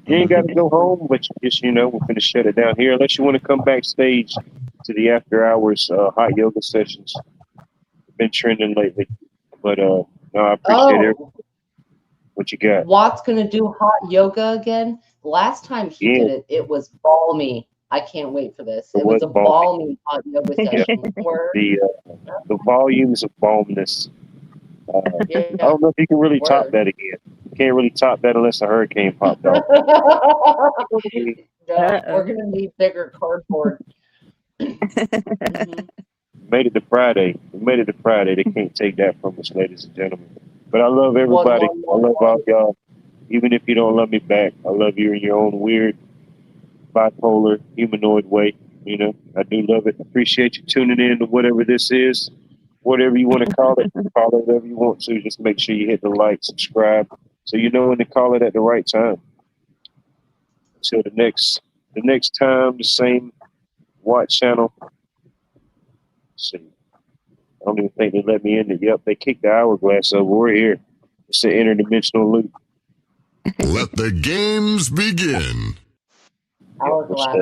ain't got to go home, but you just, we're going to shut it down here unless you want to come backstage to the after hours hot yoga sessions. Been trending lately. But no, I appreciate it. What you got? Watt's gonna do hot yoga again. Last time he did it, it was balmy. I can't wait for this. It was a balmy hot yoga session. The volumes of balmness. Yeah. I don't know if you can really top that again. You can't really top that unless a hurricane popped off. No, we're gonna need bigger cardboard. Mhm. Made it to Friday. We made it to Friday. They can't take that from us, ladies and gentlemen. But I love everybody. I love all y'all. Even if you don't love me back, I love you in your own weird, bipolar, humanoid way. I do love it. Appreciate you tuning in to whatever this is. Whatever you want to call it whatever you want to. Just make sure you hit the like, subscribe, so you know when to call it at the right time. Until the next time, the same watch channel. Let's see. I don't even think they let me in. Yep, they kicked the hourglass over. We're here. It's an interdimensional loop. Let the games begin. Hourglass.